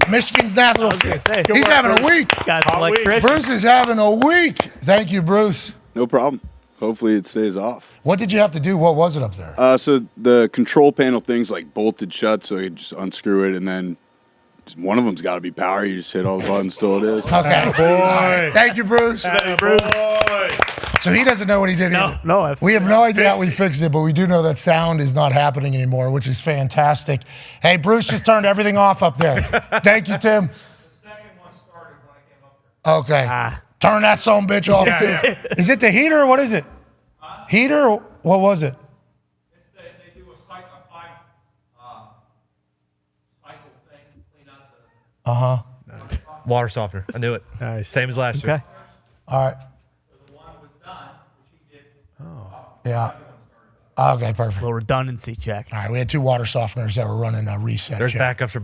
Michigan's natural. I was gonna say. He's having a week. Guy's an electrician. Bruce is having a week. Thank you, Bruce. No problem. Hopefully it stays off. What did you have to do? What was it up there? So the control panel thing's like bolted shut, so you just unscrew it, and then one of them's got to be power. You just hit all the buttons till it is. Okay. Boy. All right. Thank you, Bruce. Boy. So he doesn't know what he did either. No. We have no idea how we fixed it, but we do know that sound is not happening anymore, which is fantastic. Hey, Bruce just turned everything off up there. Thank you, Tim. The second one started when I came up there. Okay. Turn that son of a bitch off, too. Yeah. Is it the heater or what is it? Heater or what was it? They do a cycle thing, clean out Water softener. I knew it. Nice. Same as last year. Okay. All right. Yeah. Okay, perfect. Little redundancy check. All right, we had 2 water softeners that were running a reset. There's check. backups for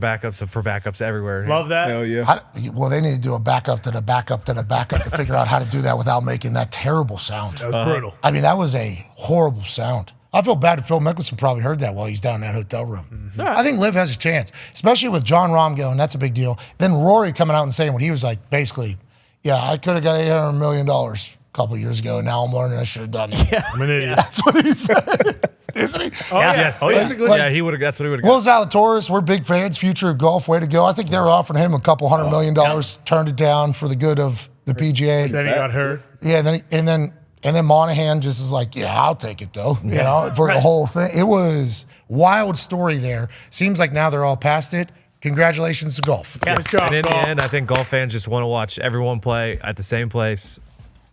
backups everywhere. Love that. Hell yeah. Well, they need to do a backup to the backup to the backup to figure out how to do that without making that terrible sound. That was brutal. I mean, that was a horrible sound. I feel bad that Phil Mickelson probably heard that while he's down in that hotel room. I think Liv has a chance, especially with John Rahm going. That's a big deal. Then Rory coming out and saying what he was like, basically, yeah, I could have got $800 million a couple of years ago, and now I'm learning I should have done it. I'm an idiot. That's what he said. Isn't he? Oh, yeah. Yes. Oh, yeah. Yeah, he would have. That's what he would have. Will Zalatoris, we're big fans. Future of golf, way to go. I think they were offering him a couple $100 million. Turned it down for the good of the PGA. Then he got hurt. Yeah, and then Monahan just is like, yeah, I'll take it though. You know, for the whole thing. It was wild story there. Seems like now they're all past it. Congratulations to golf. Good job, And in golf. the end, I think golf fans just want to watch everyone play at the same place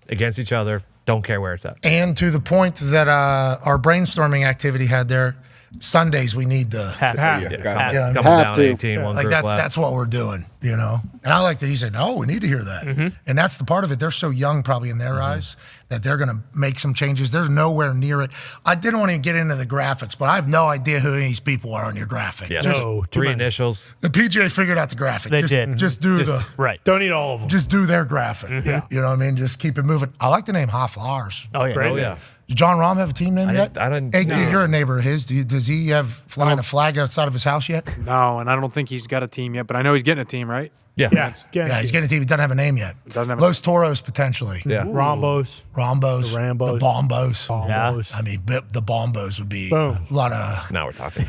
against each other. Don't care where it's at. And to the point that our brainstorming activity had there, Sundays we need the Have to. Come to. down 18, one like group left. that's what we're doing, you know. And I like that he said, no, we need to hear that. And that's the part of it. They're so young, probably in their eyes, that they're going to make some changes. They're nowhere near it. I didn't want to get into the graphics, but I have no idea who any of these people are on your graphic. Yeah, Just- No, too three many. initials. the PGA figured out the graphic. They just, did. Just do the. Right. Don't need all of them. Just do their graphic. Yeah. You know what I mean? Just keep it moving. I like the name Hot Flowers. Oh, yeah. Great. Oh yeah. Does John Rahm have a team name yet? I didn't. Hey, No. you're a neighbor of his. Does he have flying a flag outside of his house yet? No, and I don't think he's got a team yet, but I know he's getting a team, right? Yeah. Yeah. Yeah, he's getting a team. He doesn't have a name yet. Doesn't have a- Los Toros potentially. Yeah. Rombos. Rombos. The Rambos. The Bombos. Bombos. I mean, the Bombos would be Boom. a lot of Now we're talking.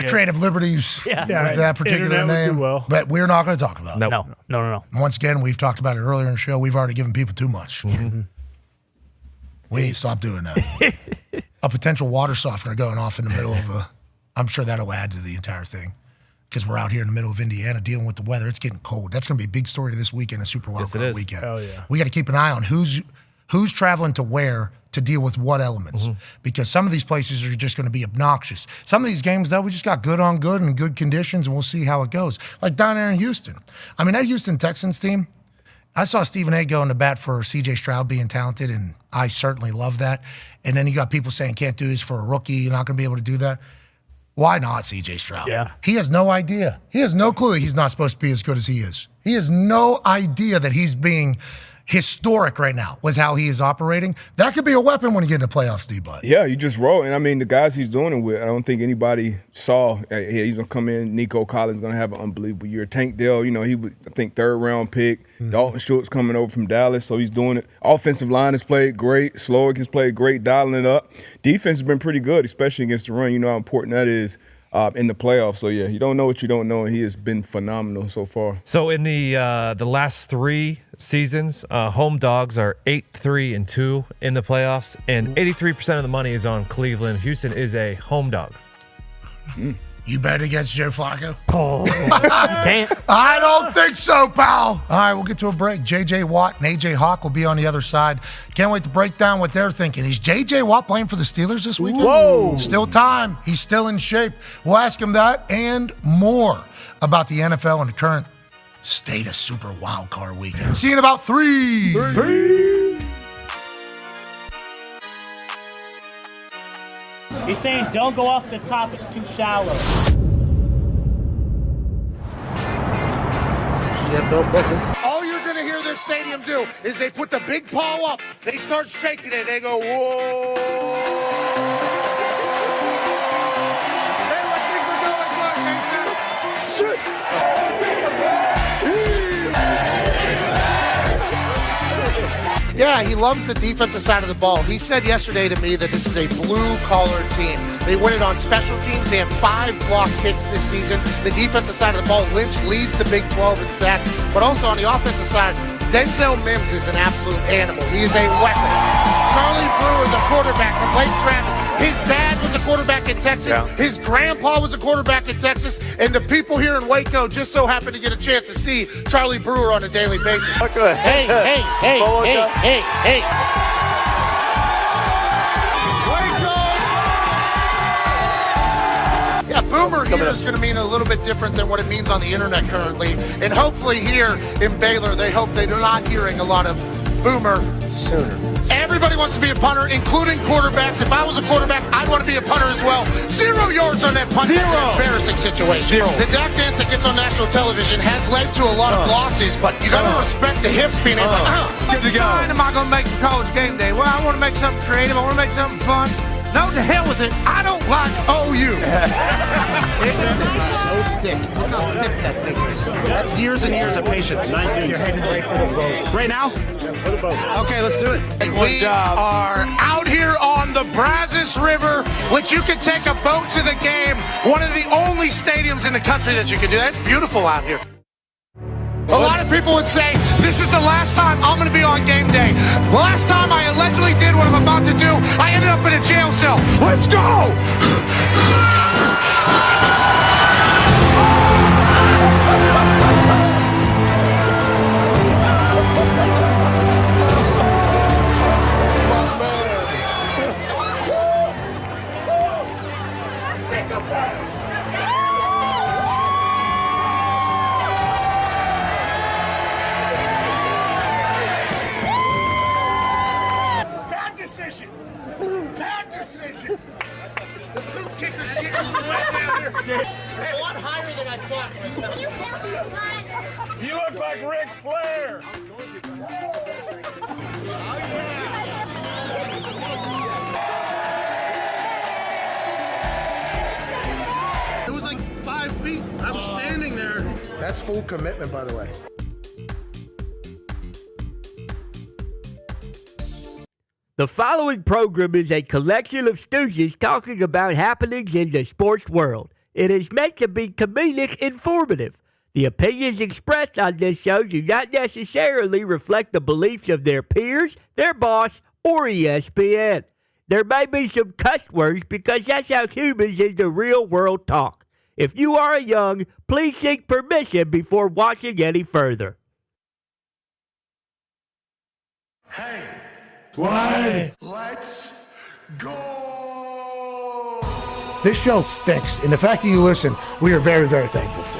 creative liberties Yeah, with right. that particular Internet would do name. well. But we're not going to talk about it. Nope. No. Once again, we've talked about it earlier in the show. We've already given people too much. We need to stop doing that. A potential water softener going off in the middle of I'm sure that'll add to the entire thing. Because we're out here in the middle of Indiana dealing with the weather. It's getting cold. That's going to be a big story this weekend, a Super Wild Yes, it Card is. weekend. Hell yeah. We got to keep an eye on who's traveling to where to deal with what elements. Because some of these places are just going to be obnoxious. Some of these games, though, we just got good on good and good conditions, and we'll see how it goes. Like down there in Houston. I mean, that Houston Texans team, I saw Stephen A. go into bat for C.J. Stroud being talented, and I certainly love that. And then you got people saying, can't do this for a rookie. You're not going to be able to do that. Why not C.J. Stroud? Yeah. He has no idea. He has no clue he's not supposed to be as good as he is. He has no idea that he's being historic right now with how he is operating. That could be a weapon when you get into playoffs, D-Bud. Yeah, you just roll. And I mean, the guys he's doing it with, I don't think anybody saw, hey, he's going to come in. Nico Collins going to have an unbelievable year. Tank Dell, you know, he was, I think, 3rd round pick. Dalton Schultz coming over from Dallas, so he's doing it. Offensive line has played great. Slowick has played great, dialing it up. Defense has been pretty good, especially against the run. You know how important that is in the playoffs. So, yeah, you don't know what you don't know, and he has been phenomenal so far. So in the last 3 seasons, home dogs are 8-3-2 in the playoffs, and 83% of the money is on Cleveland. Houston is a home dog. You bet against Joe Flacco? Can't. I don't think so, pal. All right, we'll get to a break. J.J. Watt and A.J. Hawk will be on the other side. Can't wait to break down what they're thinking. Is J.J. Watt playing for the Steelers this weekend? Whoa. Still time. He's still in shape. We'll ask him that and more about the NFL and the current state of Super Wild Card Weekend. See you in about 3. He's saying don't go off the top, it's too shallow. All you're going to hear this stadium do is they put the big paw up, they start shaking it, they go, whoa. Hey, look, things are going good, Yeah, he loves the defensive side of the ball. He said yesterday to me that this is a blue-collar team. They win it on special teams. They have 5 block kicks this season. The defensive side of the ball, Lynch leads the Big 12 in sacks. But also on the offensive side, Denzel Mims is an absolute animal. He is a weapon. Charlie Brewer, the quarterback from Lake Travis. His dad was a quarterback in Texas. Yeah. His grandpa was a quarterback in Texas. And the people here in Waco just so happen to get a chance to see Charlie Brewer on a daily basis. Okay. Hey. Yeah, Boo Boomer here is going to mean a little bit different than what it means on the internet currently. And hopefully here in Baylor, they hope they're not hearing a lot of Boomer sooner. Everybody wants to be a punter, including quarterbacks. If I was a quarterback, I'd want to be a punter as well. 0 yards on that punt. That's an embarrassing situation. The Dak dance that gets on national television has led to a lot of losses, but you got to respect the hips being able What sign am I going to make for college game day? Well, I want to make something creative. I want to make something fun. No, to hell with it. I don't like OU. It's so thick. Look how thick that thing is. That's years and years of patience. 19. You're headed right for the boat. Right now? Okay, let's do it. We are out here on the Brazos River, which you can take a boat to the game. One of the only stadiums in the country that you can do that. It's beautiful out here. A lot of people would say, this is the last time I'm going to be on game day. The last time I allegedly did what I'm about to do, I ended up in a jail cell. Let's go! A lot higher than I thought. You look like Ric Flair. It was like 5 feet. I was standing there. That's full commitment, by the way. The following program is a collection of stooges talking about happenings in the sports world. It is meant to be comedic informative. The opinions expressed on this show do not necessarily reflect the beliefs of their peers, their boss, or ESPN. There may be some cuss words because that's how humans in the real world talk. If you are young, please seek permission before watching any further. Hey. Why? Let's go! This show stinks, and the fact that you listen, we are very, very thankful for.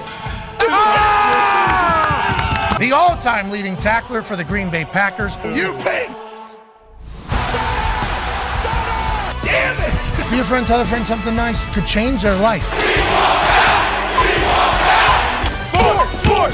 Ah! The all-time leading tackler for the Green Bay Packers, you pig! Damn it! Be a friend, tell a friend something nice could change their life. Sport!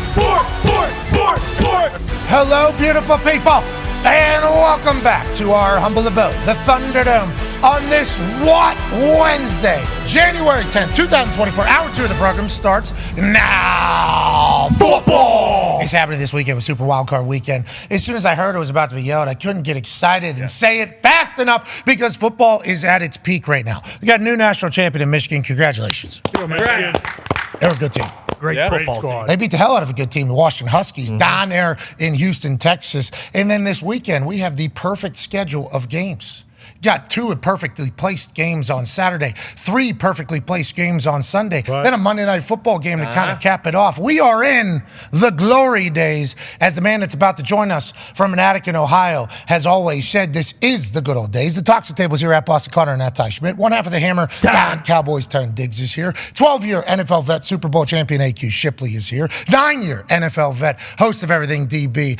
Hello, beautiful people! And welcome back to our humble abode, the Thunderdome, on this Wednesday, January 10th, 2024. Hour 2 of the program starts now. Football is happening this weekend with Super Wildcard Weekend. As soon as I heard it was about to be yelled, I couldn't get excited and say it fast enough because football is at its peak right now. We got a new national champion in Michigan. Congratulations. They're a good team. Great football team. They beat the hell out of a good team, the Washington Huskies, down there in Houston, Texas. And then this weekend, we have the perfect schedule of games. Got 2 perfectly placed games on Saturday, 3 perfectly placed games on Sunday, then a Monday Night Football game to kind of cap it off. We are in the glory days, as the man that's about to join us from Manhattan, Ohio, has always said this is the good old days. The Toxic Tables here at Boston Connor and at Ty Schmidt. One half of the hammer, Dahn Cowboys turn Diggs is here. 12-year NFL vet, Super Bowl champion AQ Shipley is here. 9-year NFL vet, host of Everything DB,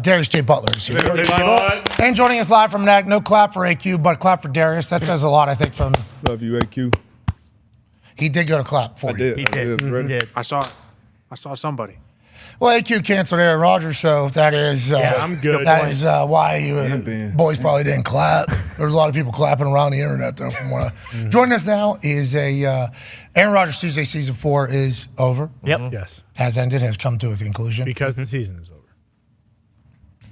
Darius J. Butler is here. And joining us live from Manhattan, no clap for AQ, but clap for Darius. That says a lot, I think, from... Love you, AQ. He did go to clap for you. He did. I saw somebody. Well, AQ canceled Aaron Rodgers, so that is... I'm good. That is why you boys probably didn't clap. There's a lot of people clapping around the internet, though, from what I... Joining us now is Aaron Rodgers Tuesday Season 4 is over. Yep. Yes. Has ended, has come to a conclusion. Because the season is over.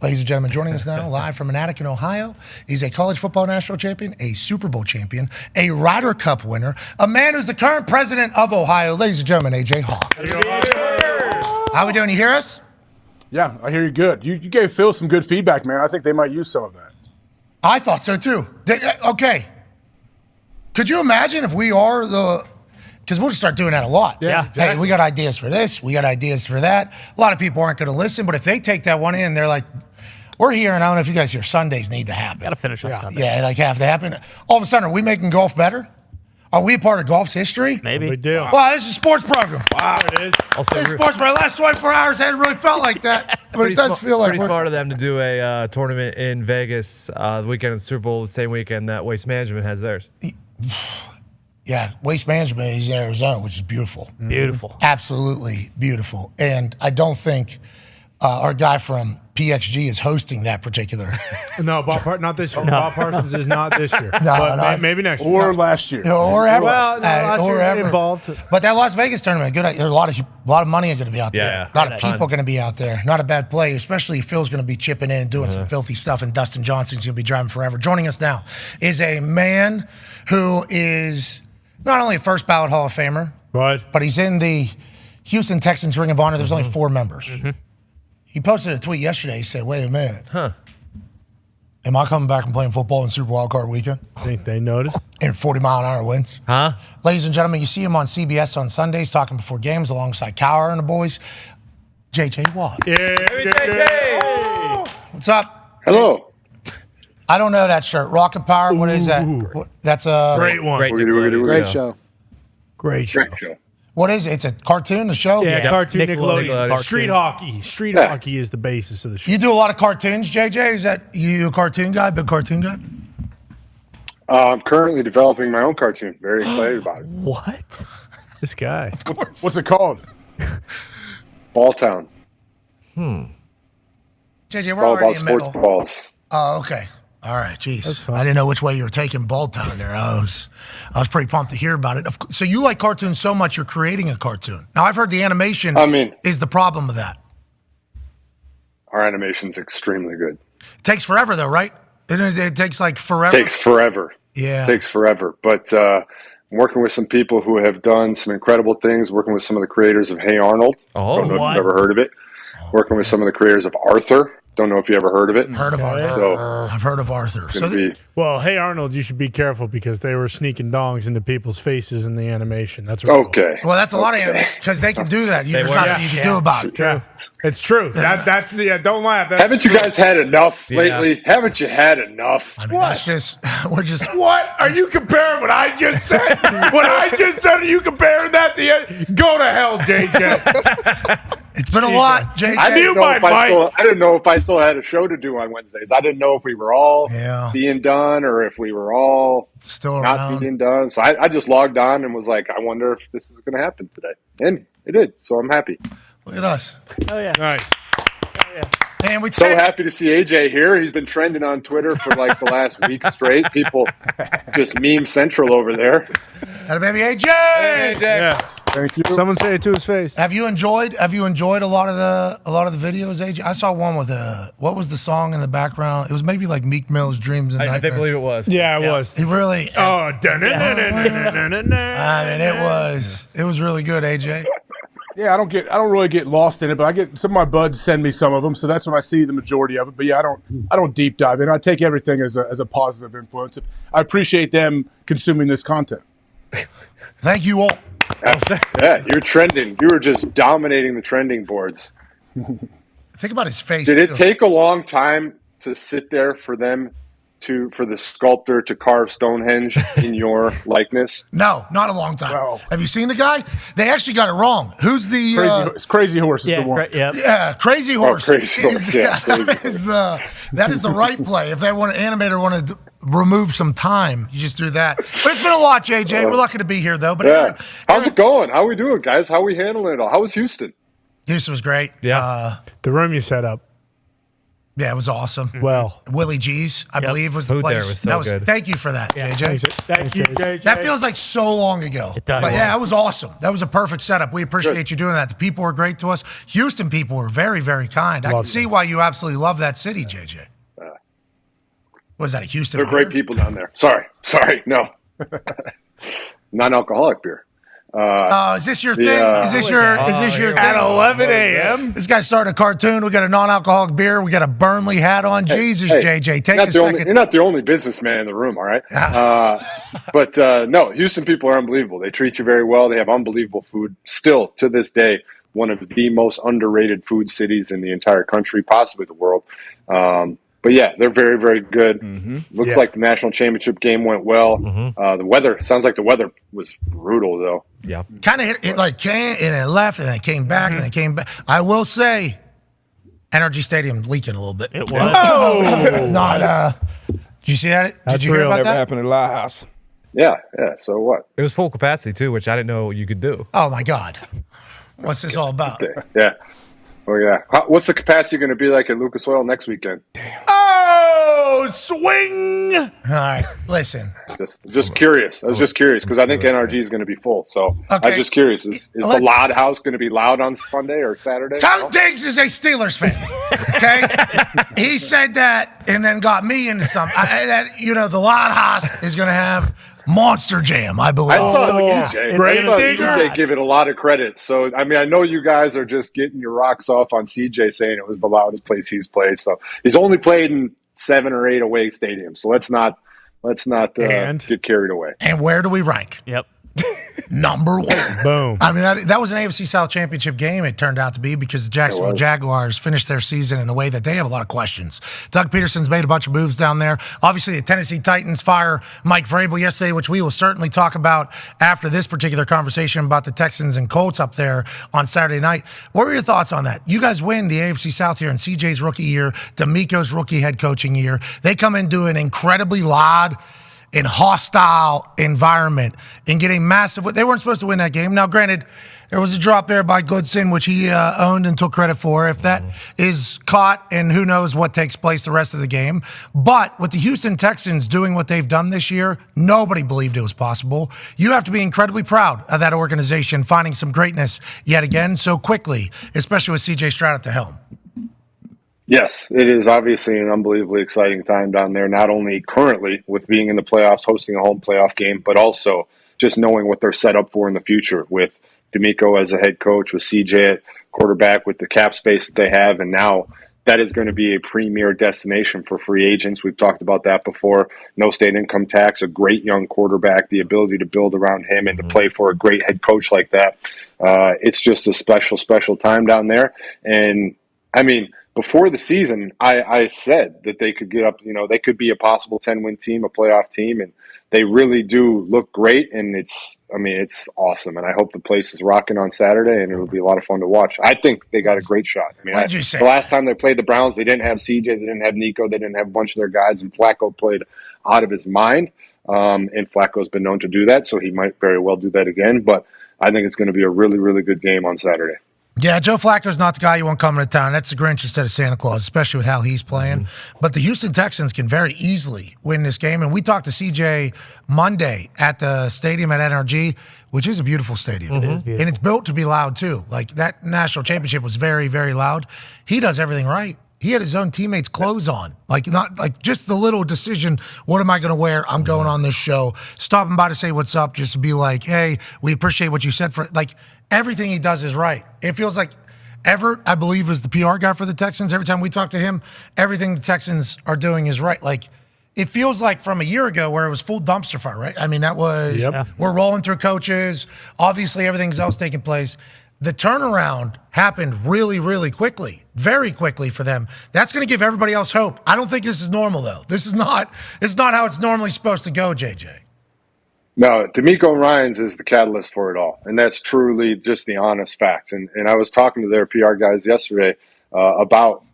Ladies and gentlemen, joining us now live from Manhattan, Ohio, is a college football national champion, a Super Bowl champion, a Ryder Cup winner, a man who's the current president of Ohio. Ladies and gentlemen, AJ Hawk. How we doing? You hear us? Yeah, I hear you good. You gave Phil some good feedback, man. I think they might use some of that. I thought so, too. Okay. Could you imagine if we are the... Because we'll just start doing that a lot. Yeah. Exactly. Hey, we got ideas for this. We got ideas for that. A lot of people aren't going to listen, but if they take that one in and they're like, we're here, and I don't know if you guys hear, Sundays need to happen. Got to finish on Sunday. Yeah, like have to happen. All of a sudden, are we making golf better? Are we a part of golf's history? Maybe. We do. Wow, this is a sports program. Wow, it is. This is sports program. Last 24 hours hasn't really felt like that, but it does feel like pretty smart of them to do a tournament in Vegas the weekend of the Super Bowl, the same weekend that Waste Management has theirs. Yeah, Waste Management is in Arizona, which is beautiful. Beautiful. Absolutely beautiful. And I don't think our guy from PXG is hosting that particular. No, not this year. Bob Parsons is not this year. Maybe next year. Or last year. Or ever. Well, no, last or year ever. involved. But that Las Vegas tournament, there's a lot of money going to be out there. Yeah, a lot of people going to be out there. Not a bad play, especially if Phil's going to be chipping in and doing some filthy stuff, and Dustin Johnson's going to be driving forever. Joining us now is a man who is not only a first ballot Hall of Famer, but he's in the Houston Texans Ring of Honor. There's only 4 members. He posted a tweet yesterday. He said, wait a minute. Am I coming back and playing football in Super Wildcard Weekend? I think they noticed. And 40-mile-an-hour winds. Ladies and gentlemen, you see him on CBS on Sundays talking before games alongside Cowher and the boys. J.J. Watt. Yeah. What's up? Hello. I don't know that shirt. Rocket Power, what is that? That's a... Great one. Great show. Great show. What is it? It's a cartoon, a show? Yeah, cartoon Nickelodeon. Cartoon. Street hockey. Street hockey is the basis of the show. You do a lot of cartoons, JJ? Is that you a cartoon guy, big cartoon guy? I'm currently developing my own cartoon. Very excited about it. What? This guy. What's it called? Balltown. JJ, It's we're all already about in sports middle. balls. Oh, okay. All right, jeez. I didn't know which way you were taking Balltown there. I was pretty pumped to hear about it. So you like cartoons so much you're creating a cartoon. Now, I've heard the animation is the problem with that. Our animation's extremely good. It takes forever, though, right? It takes like forever. Takes forever. Yeah. Takes forever. But I'm working with some people who have done some incredible things, working with some of the creators of Hey Arnold. Don't know if you've ever heard of it. Working with some of the creators of Arthur. Don't know if you ever heard of it. Heard of Arthur. So, I've heard of Arthur. Well, Hey Arnold, you should be careful because they were sneaking dongs into people's faces in the animation. That's okay. Well, that's a lot of animation because they can do that. There's nothing you can do about it. Yeah. It's true. That's the don't laugh. Haven't you guys had enough lately? Haven't you had enough? I mean, that's just we're just. What are you comparing? What I just said? What I just said? Are you comparing that to? Go to hell, JJ. It's been a lot, JJ. I didn't know if I still had a show to do on Wednesdays. I didn't know if we were all being done or if we were all still not being done. So I just logged on and was like, I wonder if this is going to happen today. And it did. So I'm happy. Look at us. Oh, yeah. Nice. And we so happy to see AJ here. He's been trending on Twitter for like the last week straight. People just meme central over there. That baby AJ. Hey, AJ. Yeah. Thank you. Someone say it to his face. Have you enjoyed a lot of the videos, AJ? I saw one with what was the song in the background? It was maybe like Meek Mill's Dreams and Nightmares. I believe it was. Yeah, it was. It really. Oh, I mean, it was really good, AJ. Yeah, I don't really get lost in it, but I get some of my buds send me some of them, so that's when I see the majority of it. But yeah, I don't deep dive in. I take everything as a positive influence. I appreciate them consuming this content. Thank you all. Yeah, you're trending. You were just dominating the trending boards. Think about his face. Did it take a long time to sit there for the sculptor to carve Stonehenge in your likeness? No, not a long time. Wow. Have you seen the guy? They actually got it wrong. Who's the Crazy Horse is the one. Crazy Horse. Crazy Horse. That is the right play. If they want an animator want to remove some time, you just do that. But it's been a lot, JJ. We're lucky to be here, though. But yeah. How's it going? How are we doing, guys? How are we handling it all? How was Houston? Houston was great. Yeah. The room you set up. Yeah, it was awesome. Well, Willie G's, I believe, was the Food place. there was so good. Thank you for that, JJ. Thank you, JJ. That feels like so long ago. It does. But yeah, that was awesome. That was a perfect setup. We appreciate you doing that. The people were great to us. Houston people were very, very kind. I can see why you absolutely love that city, JJ. Was that a Houston? They're great people down there. Sorry, no, non-alcoholic beer. Is this your thing? Is this your thing? At 11 a.m.? This guy started a cartoon. We got a non-alcoholic beer. We got a Burnley hat on. Jesus, JJ, take a second. You're not the only businessman in the room, all right? But no, Houston people are unbelievable. They treat you very well. They have unbelievable food. Still, to this day, one of the most underrated food cities in the entire country, possibly the world. But yeah, they're very, very good. Looks like the national championship game went well. The weather sounds like the weather was brutal though. Yeah, kind of it like came and it left and it came back and it came back. I will say, Energy Stadium leaking a little bit. It was. Not. Did you see that? Did you hear about Never that? happened at La House. Yeah. So what? it was full capacity too, which I didn't know you could do. Oh my God, what's this all about? Yeah. Oh yeah. What's the capacity going to be like at Lucas Oil next weekend? Oh, swing! All right, listen. Just curious. I was just curious because I think NRG is going to be full. So I was just curious. Is the Loud House going to be loud on Sunday or Saturday? Tom Diggs is a Steelers fan. Okay, he said that and then got me into something. The Loud House is going to have Monster Jam, I believe. I thought CJ give it a lot of credit. So, I mean, I know you guys are just getting your rocks off on CJ saying it was the loudest place he's played. So he's only played in 7 or 8 away stadiums. So let's not get carried away. And where do we rank? Yep. Number 1. Boom. I mean, that was an AFC South championship game, it turned out to be, because the Jacksonville Jaguars finished their season in the way that they have a lot of questions. Doug Peterson's made a bunch of moves down there. Obviously, the Tennessee Titans fire Mike Vrabel yesterday, which we will certainly talk about after this particular conversation about the Texans and Colts up there on Saturday night. What were your thoughts on that? You guys win the AFC South here in CJ's rookie year, D'Amico's rookie head coaching year. They come into an incredibly loud and hostile environment and get a massive. They weren't supposed to win that game. Now, granted, there was a drop there by Goodson, which he owned and took credit for. If that is caught, and who knows what takes place the rest of the game. But with the Houston Texans doing what they've done this year, nobody believed it was possible. You have to be incredibly proud of that organization finding some greatness yet again so quickly, especially with CJ Stroud at the helm. Yes, it is obviously an unbelievably exciting time down there, not only currently with being in the playoffs, hosting a home playoff game, but also just knowing what they're set up for in the future with D'Amico as a head coach, with CJ at quarterback, with the cap space that they have. And now that is going to be a premier destination for free agents. We've talked about that before. No state income tax, a great young quarterback, the ability to build around him and to play for a great head coach like that. It's just a special, special time down there. And I mean, before the season, I said that they could get up, they could be a possible 10-win team, a playoff team, and they really do look great, and it's awesome. And I hope the place is rocking on Saturday, and it'll be a lot of fun to watch. I think they got a great shot. I mean, the last time they played the Browns, they didn't have CJ, they didn't have Nico, they didn't have a bunch of their guys, and Flacco played out of his mind. And Flacco's been known to do that, so he might very well do that again. But I think it's going to be a really, really good game on Saturday. Yeah, Joe Flacco's not the guy you want coming to town. That's the Grinch instead of Santa Claus, especially with how he's playing. But the Houston Texans can very easily win this game. And we talked to CJ Monday at the stadium at NRG, which is a beautiful stadium. It is beautiful. And it's built to be loud, too. Like, that national championship was very, very loud. He does everything right. He had his own teammates' clothes on. Not just the little decision, what am I going to wear? I'm going on this show. Stopping by to say what's up, just to be like, hey, we appreciate what you said. Everything he does is right. It feels like Everett, I believe, is the PR guy for the Texans. Every time we talk to him, everything the Texans are doing is right. It feels like from a year ago where it was full dumpster fire, right? I mean, that was, we're rolling through coaches. Obviously, everything's else taking place. The turnaround happened really, really quickly, very quickly for them. That's going to give everybody else hope. I don't think this is normal, though. This is not how it's normally supposed to go, JJ. No, D'Amico Ryans is the catalyst for it all, and that's truly just the honest fact. And I was talking to their PR guys yesterday about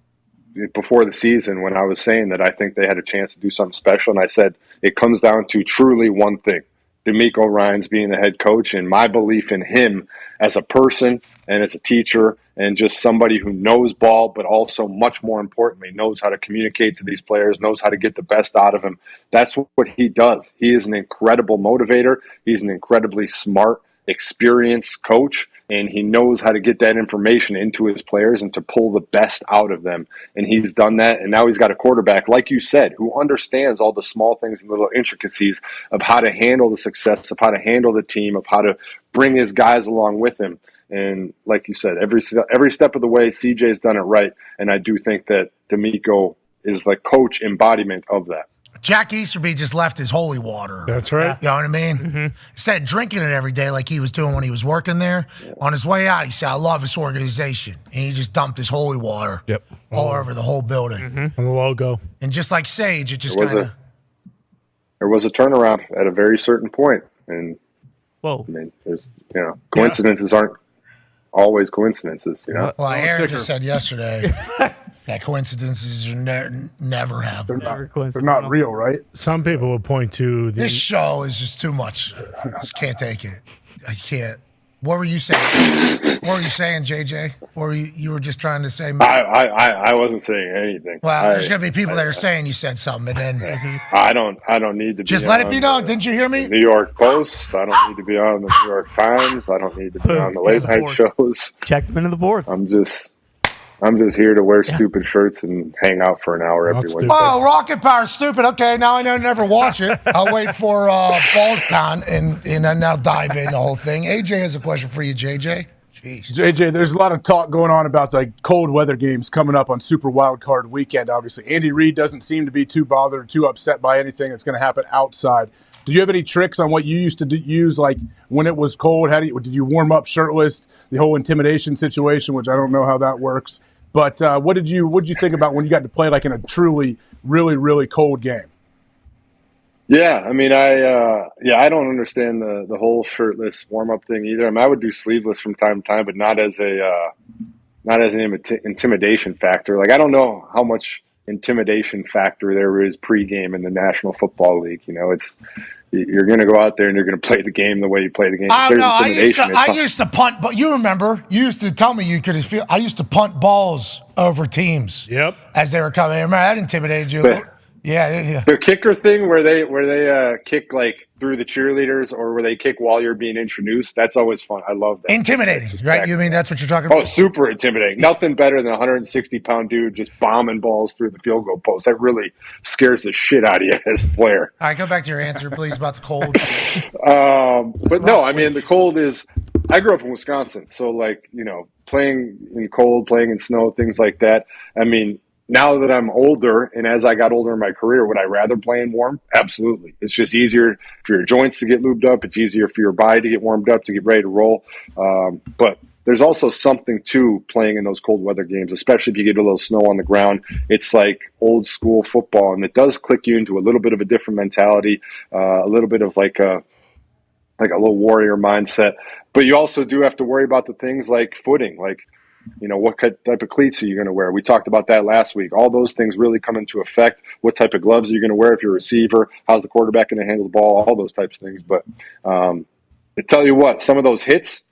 before the season when I was saying that I think they had a chance to do something special, and I said it comes down to truly one thing. D'Amico Ryans being the head coach and my belief in him as a person and as a teacher and just somebody who knows ball, but also much more importantly, knows how to communicate to these players, knows how to get the best out of them. That's what he does. He is an incredible motivator. He's an incredibly smart, experienced coach, and he knows how to get that information into his players and to pull the best out of them. And he's done that, and now he's got a quarterback, like you said, who understands all the small things and little intricacies of how to handle the success, of how to handle the team, of how to bring his guys along with him. And like you said, every step of the way, CJ's done it right, and I do think that D'Amico is the coach embodiment of that. Jack Easterby just left his holy water. That's right. You know what I mean? Instead of drinking it every day like he was doing when he was working there, on his way out, he said, I love this organization. And he just dumped his holy water all over the whole building. On the logo. And just like Sage, it just kind of. There was a turnaround at a very certain point, and whoa, I mean, there's coincidences aren't always coincidences. Well, Aaron just said yesterday that coincidences never happen. They're not real, right? Some people would point to This show is just too much. I just can't take it. I can't. What were you saying? What were you saying, JJ? Or you were just trying to say? I wasn't saying anything. Well, there's going to be people that are saying you said something, and then I don't need to. Just be let it be known. Didn't you hear me? New York Post. I don't need to be on the New York Times. I don't need to be on the late night shows. Check them into the boards. I'm just here to wear stupid shirts and hang out for an hour every Wednesday. Oh, Rocket Power, stupid. Okay, now I know never watch it. I'll wait for Balls Con and then I'll dive in the whole thing. AJ has a question for you, JJ. Jeez. JJ, there's a lot of talk going on about like cold weather games coming up on Super Wild Card Weekend. Obviously, Andy Reid doesn't seem to be too bothered or too upset by anything that's going to happen outside. Do you have any tricks on what you used to use, like when it was cold? Did you warm up shirtless? The whole intimidation situation, which I don't know how that works. But what did you think about when you got to play like in a truly, really, really cold game? Yeah, I mean, I don't understand the whole shirtless warm up thing either. I mean, I would do sleeveless from time to time, but not as an intimidation factor. Like, I don't know how much intimidation factor there is pregame in the National Football League. You're going to go out there and you're going to play the game the way you play the game. I don't know. I used to punt, but you remember, you used to tell me you could feel. I used to punt balls over teams. Yep. As they were coming. Remember, that intimidated you. Yeah. The kicker thing where they kick like through the cheerleaders or where they kick while you're being introduced, that's always fun. I love that. Intimidating, right? You mean that's what you're talking about? Oh, super intimidating. Nothing better than a 160-pound dude just bombing balls through the field goal post. That really scares the shit out of you as a player. All right, go back to your answer, please, about the cold. But no, I mean, the cold is – I grew up in Wisconsin, so playing in cold, playing in snow, things like that. I mean – now that I'm older, and as I got older in my career, would I rather play in warm? Absolutely. It's just easier for your joints to get lubed up. It's easier for your body to get warmed up, to get ready to roll. But there's also something to playing in those cold weather games, especially if you get a little snow on the ground. It's like old school football, and it does click you into a little bit of a different mentality, a little bit of like a little warrior mindset. But you also do have to worry about the things like footing, like what type of cleats are you going to wear? We talked about that last week. All those things really come into effect. What type of gloves are you going to wear if you're a receiver? How's the quarterback going to handle the ball? All those types of things. But I tell you what, some of those hits,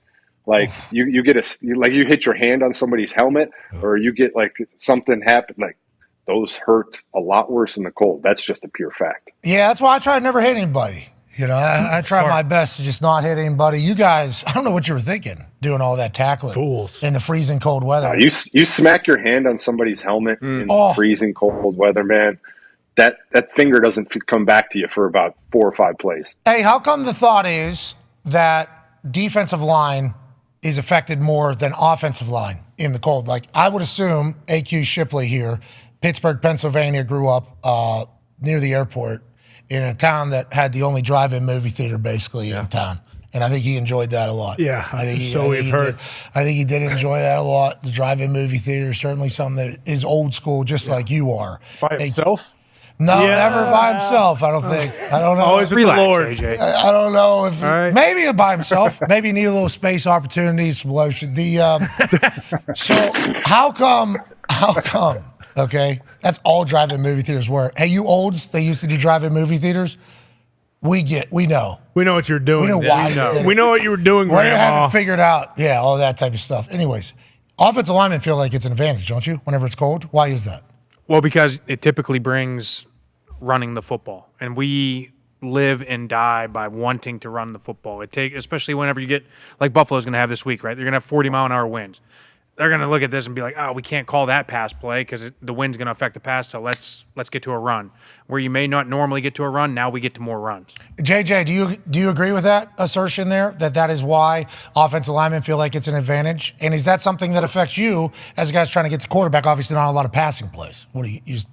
like you hit your hand on somebody's helmet, or you get like something happen, like those hurt a lot worse in the cold. That's just a pure fact. Yeah, that's why I try to never hit anybody. I try my best to just not hit anybody. You guys, I don't know what you were thinking doing all that tackling in the freezing cold weather. You smack your hand on somebody's helmet in freezing cold weather, man. That finger doesn't come back to you for about 4 or 5 plays. Hey, how come the thought is that defensive line is affected more than offensive line in the cold? Like, I would assume AQ Shipley here, Pittsburgh, Pennsylvania, grew up near the airport, in a town that had the only drive-in movie theater basically in town. And I think he enjoyed that a lot. Yeah, we've heard. I think he did enjoy that a lot. The drive-in movie theater is certainly something that is old school, just like you are. By himself? No, never by himself, I don't think. I don't know. Always with the Lord. AJ. I don't know if maybe by himself. Maybe he needed a little space opportunities, some lotion. So how come, okay? That's all drive-in movie theaters were. Hey, you olds, they used to do drive-in movie theaters. We know. We know what you're doing. We know why. We know what you were doing, We Grandma. haven't figured out, all that type of stuff. Anyways, offensive linemen feel like it's an advantage, don't you, whenever it's cold? Why is that? Well, because it typically brings running the football. And we live and die by wanting to run the football. Especially whenever you get, like Buffalo's going to have this week, right? They're going to have 40-mile-an-hour winds. They're going to look at this and be like, we can't call that pass play because the wind's going to affect the pass, so let's get to a run. Where you may not normally get to a run, now we get to more runs. JJ, do you agree with that assertion there, that is why offensive linemen feel like it's an advantage? And is that something that affects you as a guy trying to get to quarterback? Obviously not a lot of passing plays. What do you just...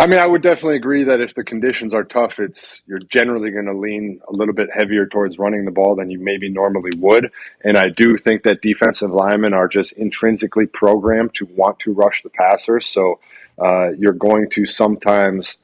I mean, I would definitely agree that if the conditions are tough, you're generally going to lean a little bit heavier towards running the ball than you maybe normally would. And I do think that defensive linemen are just intrinsically programmed to want to rush the passer. So you're going to sometimes,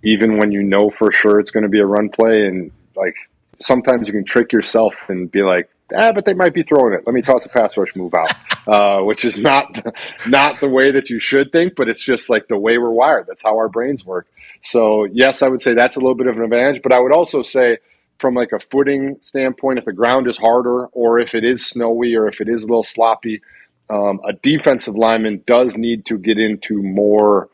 even when you know for sure it's going to be a run play, and like sometimes you can trick yourself and be like, but they might be throwing it. Let me toss a pass rush move out, which is not the way that you should think, but it's just like the way we're wired. That's how our brains work. So yes, I would say that's a little bit of an advantage, but I would also say from like a footing standpoint, if the ground is harder or if it is snowy or if it is a little sloppy, a defensive lineman does need to get into more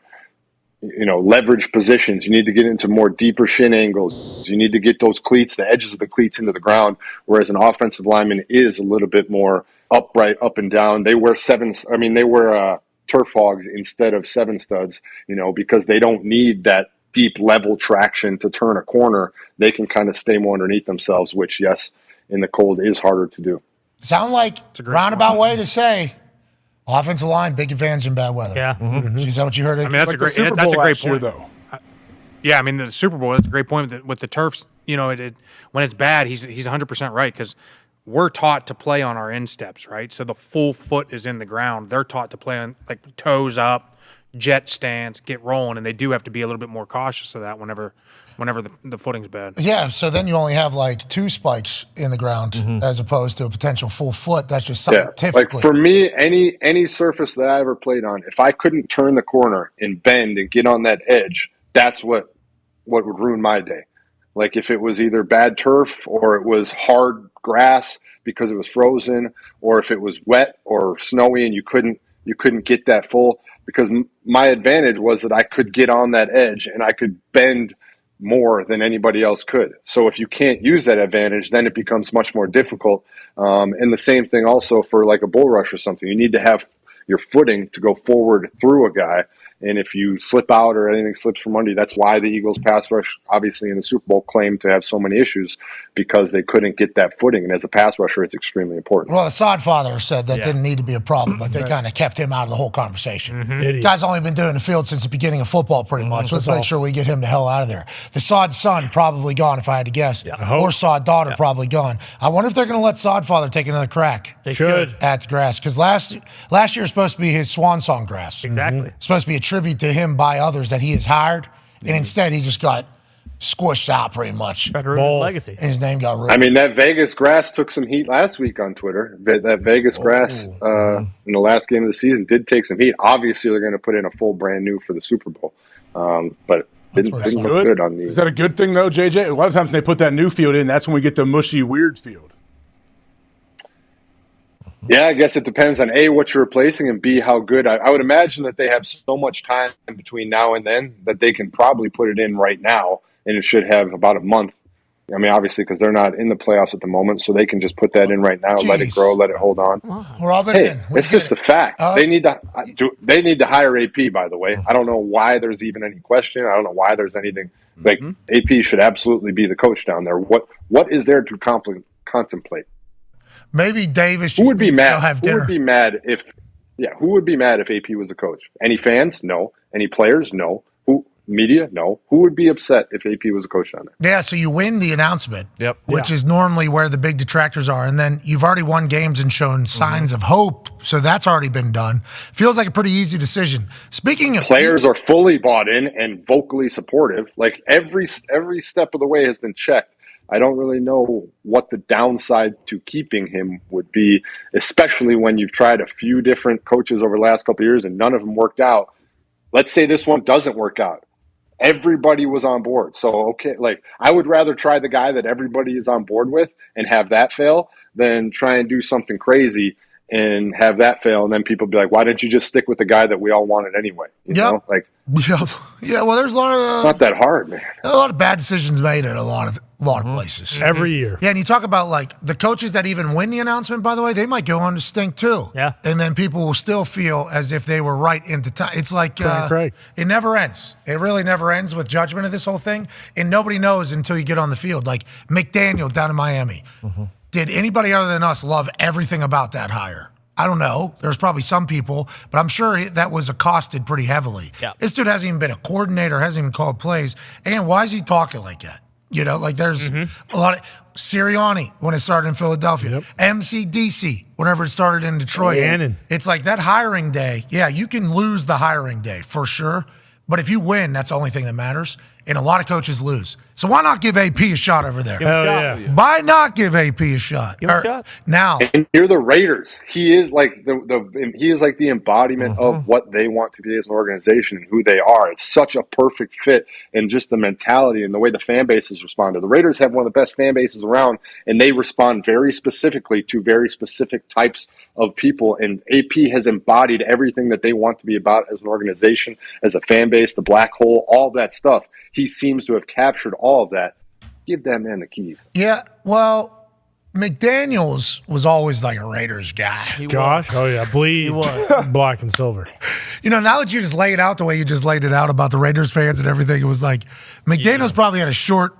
leverage positions. You need to get into more deeper shin angles. You need to get those cleats, the edges of the cleats into the ground, whereas an offensive lineman is a little bit more upright, up and down. They wear turf hogs instead of 7 studs, because they don't need that deep level traction to turn a corner. They can kind of stay more underneath themselves, which, yes, in the cold is harder to do. Sound like a roundabout way to say offensive line, big advantage in bad weather. Yeah. Mm-hmm. Is that what you heard? I mean, that's a great point. Though. Yeah, I mean, the Super Bowl, that's a great point with the turfs. When it's bad, he's 100% right, because we're taught to play on our insteps, right? So the full foot is in the ground. They're taught to play on like toes up, jet stance, get rolling, and they do have to be a little bit more cautious of that whenever the footing's bad. Yeah, so then you only have like 2 spikes in the ground as opposed to a potential full foot. That's just something typically. Like for me, any surface that I ever played on, if I couldn't turn the corner and bend and get on that edge, that's what would ruin my day. Like if it was either bad turf or it was hard grass because it was frozen, or if it was wet or snowy and you couldn't get that full, because my advantage was that I could get on that edge and I could bend more than anybody else could. So if you can't use that advantage, then it becomes much more difficult. And the same thing also for like a bull rush or something. You need to have your footing to go forward through a guy. And if you slip out or anything slips from under you, that's why the Eagles pass rush, obviously in the Super Bowl, claimed to have so many issues, because they couldn't get that footing. And as a pass rusher, it's extremely important. Well, the sod father said that didn't need to be a problem, but they kind of kept him out of the whole conversation. Guy's only been doing the field since the beginning of football pretty much. Let's make sure we get him the hell out of there. The sod son probably gone, if I had to guess. Or sod daughter probably gone. I wonder if they're going to let sod father take another crack. They should. At the grass. Because last year is supposed to be his swan song grass. Exactly. It's supposed to be a tribute to him by others that he has hired, and instead he just got squished out pretty much. Tried to ruin his legacy. And his name got ruined. I mean, that Vegas grass took some heat last week on Twitter. That Vegas grass in the last game of the season did take some heat. Obviously, they're going to put in a full brand new for the Super Bowl, but didn't look good on the. Is that a good thing though, JJ? A lot of times when they put that new field in, that's when we get the mushy, weird field. Yeah, I guess it depends on A, what you're replacing, and B, how good. I would imagine that they have so much time between now and then that they can probably put it in right now, and it should have about a month. I mean, obviously, because they're not in the playoffs at the moment, so they can just put that in right now, let it grow, let it hold on. Rub it in. It's just a fact. They need to hire AP, by the way. I don't know why there's even any question. I don't know why there's anything. Like, AP should absolutely be the coach down there. What is there to contemplate? Maybe Davis Who would be mad? have dinner. Who would be mad if AP was the coach? Any fans? No. Any players? No. Media? No. Who would be upset if AP was a coach down there? Yeah, so you win the announcement, which is normally where the big detractors are, and then you've already won games and shown signs of hope, so that's already been done. Feels like a pretty easy decision. Speaking of players are fully bought in and vocally supportive. Like every step of the way has been checked. I don't really know what the downside to keeping him would be, especially when you've tried a few different coaches over the last couple of years and none of them worked out. Let's say this one doesn't work out. Everybody was on board. So, okay, like I would rather try the guy that everybody is on board with and have that fail than try and do something crazy and have that fail. And then people be like, why didn't you just stick with the guy that we all wanted anyway? You know? Like, yeah, well, there's a lot of... It's not that hard, man. A lot of bad decisions made at a lot of places. Every year. Yeah, and you talk about, like, the coaches that even win the announcement, by the way, they might go on to stink, too. Yeah. And then people will still feel as if they were right into time. It's like, it never ends. It really never ends with judgment of this whole thing. And nobody knows until you get on the field. Like, McDaniel down in Miami. Did anybody other than us love everything about that hire? I don't know. There's probably some people, but I'm sure that was accosted pretty heavily. Yeah. This dude hasn't even been a coordinator, hasn't even called plays. And why is he talking like that? You know, like there's a lot of Sirianni when it started in Philadelphia, MCDC whenever it started in Detroit. Gannon. It's like that hiring day. Yeah, you can lose the hiring day for sure, but if you win, that's the only thing that matters. And a lot of coaches lose. So why not give AP a shot over there? Why not give AP a shot? Give him a shot. Now, and you're the Raiders. He is like the embodiment of what they want to be as an organization and who they are. It's such a perfect fit, and just the mentality and the way the fan bases responded. The Raiders have one of the best fan bases around, and they respond very specifically to very specific types of people. And AP has embodied everything that they want to be about as an organization, as a fan base, the black hole, all that stuff. He seems to have captured all of that. Give that man the keys. Yeah, well, McDaniels was always like a Raiders guy. Josh? Oh, yeah. Bleed black and silver. You know, now that you just lay it out the way you just laid it out about the Raiders fans and everything, it was like McDaniels probably had a short,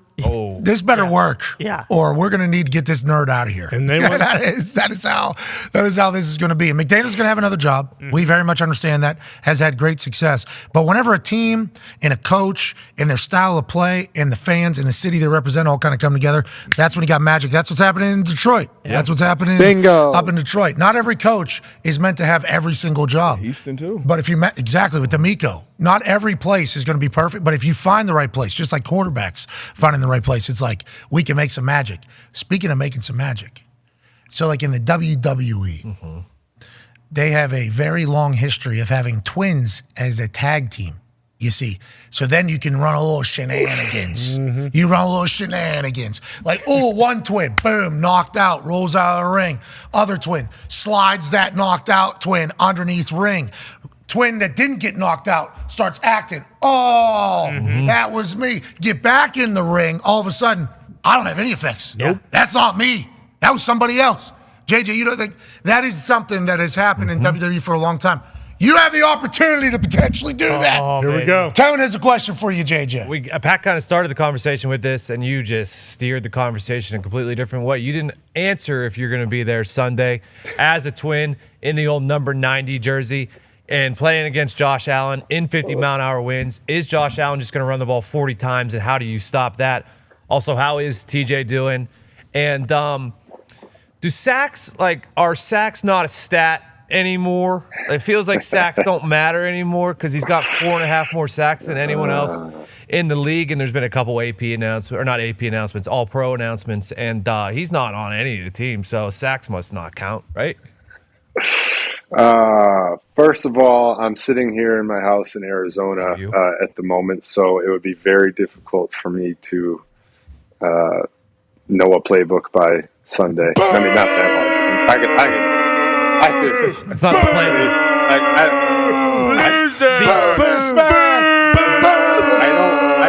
this better work. Yeah. Or we're going to need to get this nerd out of here. And they went, that is how this is going to be. And McDaniels is going to have another job. We very much understand that. Has had great success. But whenever a team and a coach and their style of play and the fans and the city they represent all kind of come together, that's when you got magic. That's what's happening in Detroit. Yeah. That's what's happening up in Detroit. Not every coach is meant to have every single job. Houston too. But if you exactly with D'Amico, not every place is going to be perfect. But if you find the right place, just like quarterbacks finding the right place, it's like we can make some magic. Speaking of making some magic, so like in the WWE, they have a very long history of having twins as a tag team. You see, so then you can run a little shenanigans. You run a little shenanigans. Like, one twin, boom, knocked out, rolls out of the ring. Other twin slides that knocked out twin underneath ring. Twin that didn't get knocked out starts acting. That was me. Get back in the ring. All of a sudden, I don't have any effects. Nope. That's not me. That was somebody else. JJ, you know, that is something that has happened in WWE for a long time. You have the opportunity to potentially do that. Here we go. Tone has a question for you, JJ. Pat kind of started the conversation with this, and you just steered the conversation in a completely different way. You didn't answer if you're going to be there Sunday as a twin in the old number 90 jersey and playing against Josh Allen in 50-mile-an-hour winds. Is Josh Allen just going to run the ball 40 times, and how do you stop that? Also, how is TJ doing? And do sacks, are sacks not a stat anymore? It feels like sacks don't matter anymore because he's got 4.5 more sacks than anyone else in the league, and there's been a couple AP announcements, or not AP announcements, all-pro announcements, and he's not on any of the teams, so sacks must not count, right? First of all, I'm sitting here in my house in Arizona at the moment, so it would be very difficult for me to know a playbook by Sunday. I mean, not that hard. It's not the playbook.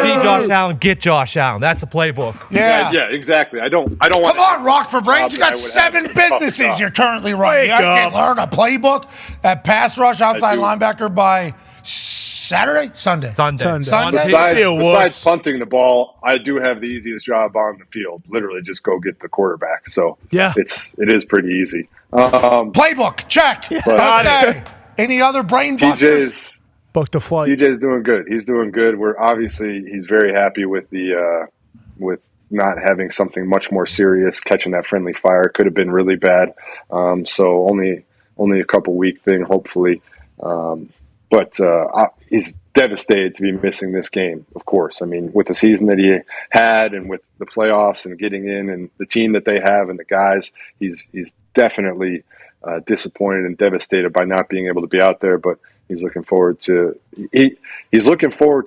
See Josh Allen, get Josh Allen. That's the playbook. Yeah, exactly. I don't want. Come on, Rock for Brains. You got 7 businesses you're currently running. You can't learn a playbook at pass rush outside linebacker by Saturday? Sunday. Besides punting the ball, I do have the easiest job on the field. Literally just go get the quarterback. So it is pretty easy. Playbook, check. Okay. Any other brain busters? Booked a flight. DJ's doing good. He's doing good. He's very happy with with not having something much more serious, catching that friendly fire. Could have been really bad. So only a couple week thing, hopefully. But he's devastated to be missing this game, of course. I mean, with the season that he had and with the playoffs and getting in and the team that they have and the guys, he's definitely disappointed and devastated by not being able to be out there. But he's looking forward to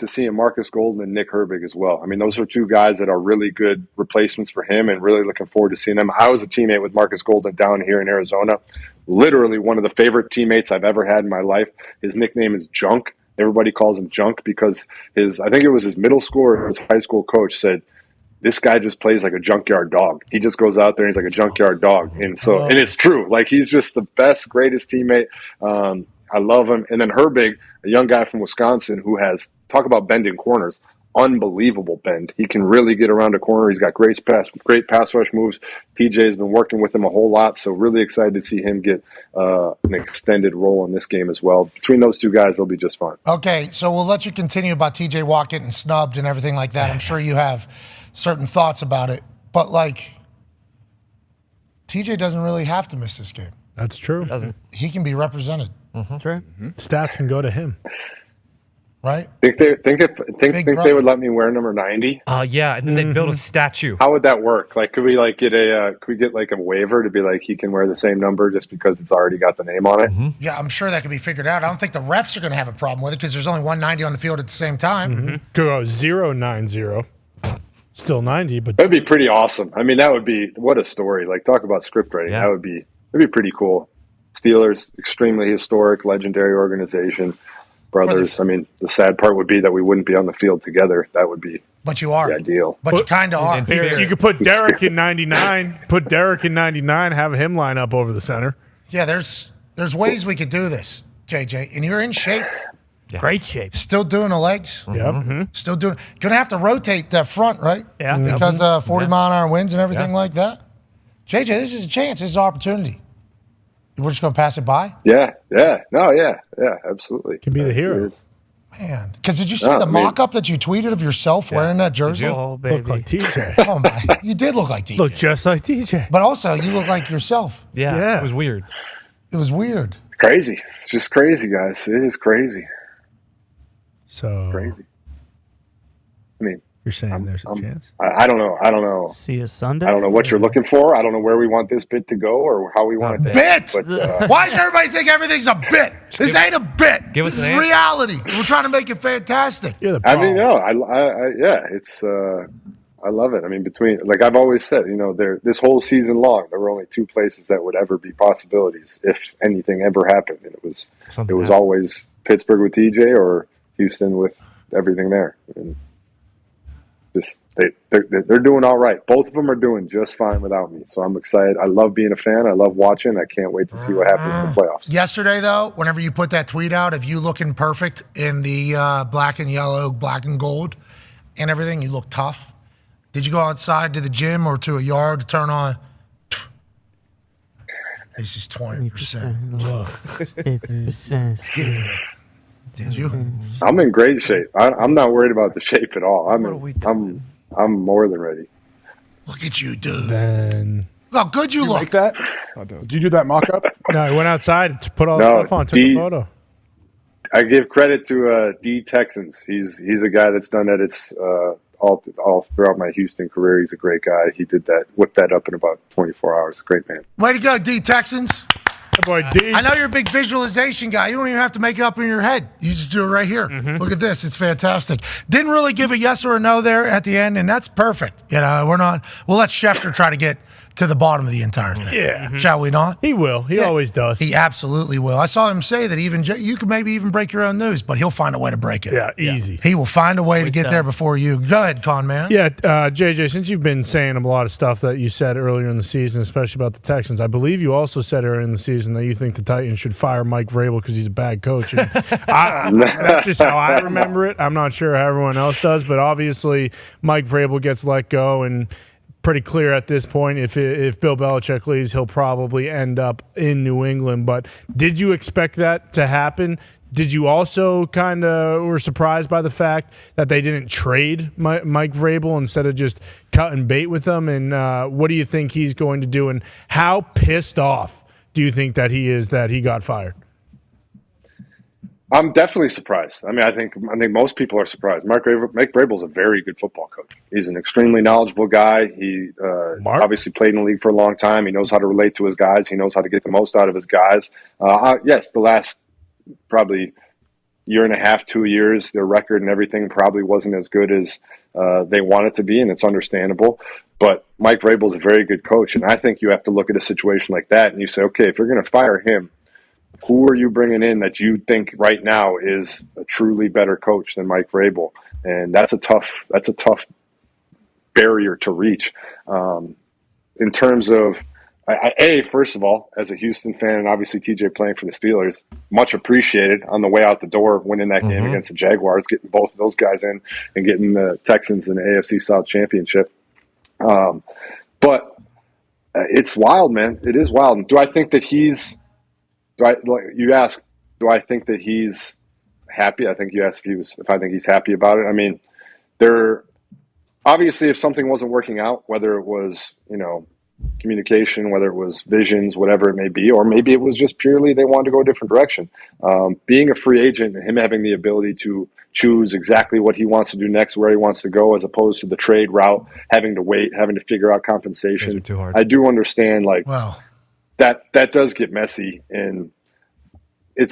seeing Marcus Golden and Nick Herbig as well. I mean, those are two guys that are really good replacements for him, and really looking forward to seeing them. I was a teammate with Marcus Golden down here in Arizona. Literally one of the favorite teammates I've ever had in my life. His nickname is Junk. Everybody calls him Junk because I think it was his middle school or his high school coach said, this guy just plays like a junkyard dog. He just goes out there and he's like a junkyard dog. And so, and it's true. Like, he's just the best, greatest teammate. I love him. And then Herbig, a young guy from Wisconsin who has, talk about bending corners, unbelievable bend. He can really get around a corner. He's got great pass rush moves. TJ's been working with him a whole lot, so really excited to see him get an extended role in this game as well. Between those two guys, they'll be just fine. Okay, so we'll let you continue about TJ Watt getting snubbed and everything like that. I'm sure you have certain thoughts about it. But like, TJ doesn't really have to miss this game. That's true. He can be represented. That's right. Stats can go to him. Right? Think they would let me wear number 90? Yeah, and then they'd build a statue. How would that work? Like, could we get a waiver to be like he can wear the same number just because it's already got the name on it? Yeah, I'm sure that could be figured out. I don't think the refs are going to have a problem with it because there's only 190 on the field at the same time. Could go 090. Still 90, but that'd be pretty awesome. I mean, that would be what a story. Like, talk about script writing. That'd be pretty cool. Steelers, extremely historic, legendary organization. Brothers. I mean, the sad part would be that we wouldn't be on the field together. That would be But you are. the ideal. But you kind of are. You could put Derek in 99. Put Derek in 99. Have him line up over the center. Yeah, there's ways we could do this, JJ. And you're in shape. Great shape. Still doing the legs. Yep. Still doing. Gonna have to rotate that front, right? Yeah. Because 40-mile-an-hour winds and everything like that. JJ, this is a chance. This is an opportunity. We're just gonna pass it by. Yeah, absolutely. Can be the hero. Man, because did you see the mock-up that you tweeted of yourself wearing that jersey? Oh, baby. Look like TJ. Oh my, you did look like TJ. Look just like TJ. But also, you look like yourself. Yeah, it was weird. It was weird. Crazy. It's just crazy, guys. It is crazy. So crazy. I mean, you're saying there's a chance? I don't know. See you Sunday. I don't know what you're looking for. I don't know where we want this bit to go or how we want it to Bit. end, but, Why does everybody think everything's a bit? This ain't a bit. Give us This an is answer. reality. We're trying to make it fantastic. You're the I mean, no, it's I love it. I mean, between, like I've always said, this whole season long, there were only two places that would ever be possibilities if anything ever happened, and it was always Pittsburgh with TJ or Houston with everything there, and just they're doing all right. Both of them are doing just fine without me, so I'm excited. I love being a fan. I love watching. I can't wait to see what happens in the playoffs. Yesterday, though, whenever you put that tweet out of you looking perfect in the black and yellow, black and gold, and everything, you look tough. Did you go outside to the gym or to a yard to turn on? This is 20%. 50% skill. Did you? I'm in great shape. I'm not worried about the shape at all. I'm more than ready. Look at you, dude. Then Look how good you look. Like that? Did you do that mock-up? no, he went outside to put all the stuff on, took a photo. I give credit to D Texans. He's a guy that's done edits all throughout my Houston career. He's a great guy. He did that, whipped that up in about 24 hours. Great man. Way to go, D Texans. Good boy, D. I know you're a big visualization guy. You don't even have to make it up in your head. You just do it right here. Look at this. It's fantastic. Didn't really give a yes or a no there at the end, and that's perfect. We'll let Schefter try to get to the bottom of the entire thing. Yeah. Shall we not? He will. He always does. He absolutely will. I saw him say that you could maybe even break your own news, but he'll find a way to break it. Yeah, easy. He will find a way to get there before you. Go ahead, Con Man. Yeah, JJ, since you've been saying a lot of stuff that you said earlier in the season, especially about the Texans, I believe you also said earlier in the season that you think the Titans should fire Mike Vrabel because he's a bad coach. And that's just how I remember it. I'm not sure how everyone else does, but obviously Mike Vrabel gets let go, and pretty clear at this point if Bill Belichick leaves, he'll probably end up in New England. But did you expect that to happen? Did you also kind of were surprised by the fact that they didn't trade Mike Vrabel instead of just cutting bait with him? And what do you think he's going to do? And how pissed off do you think that he is that he got fired? I'm definitely surprised. I mean, I think most people are surprised. Mike Vrabel's a very good football coach. He's an extremely knowledgeable guy. He obviously played in the league for a long time. He knows how to relate to his guys. He knows how to get the most out of his guys. Yes, the last probably year and a half, 2 years, their record and everything probably wasn't as good as they want it to be, and it's understandable. But Mike Vrabel's a very good coach, and I think you have to look at a situation like that and you say, okay, if you're going to fire him, who are you bringing in that you think right now is a truly better coach than Mike Vrabel? And that's a tough barrier to reach. In terms of, first of all, as a Houston fan, and obviously TJ playing for the Steelers, much appreciated on the way out the door, winning that game against the Jaguars, getting both of those guys in and getting the Texans in the AFC South Championship. But it's wild, man. It is wild. Do I think that you ask, do I think that he's happy? I think you asked if I think he's happy about it. I mean, obviously, if something wasn't working out, whether it was, communication, whether it was visions, whatever it may be, or maybe it was just purely they wanted to go a different direction. Being a free agent and him having the ability to choose exactly what he wants to do next, where he wants to go, as opposed to the trade route, having to wait, having to figure out compensation. Too hard. I do understand, that does get messy, and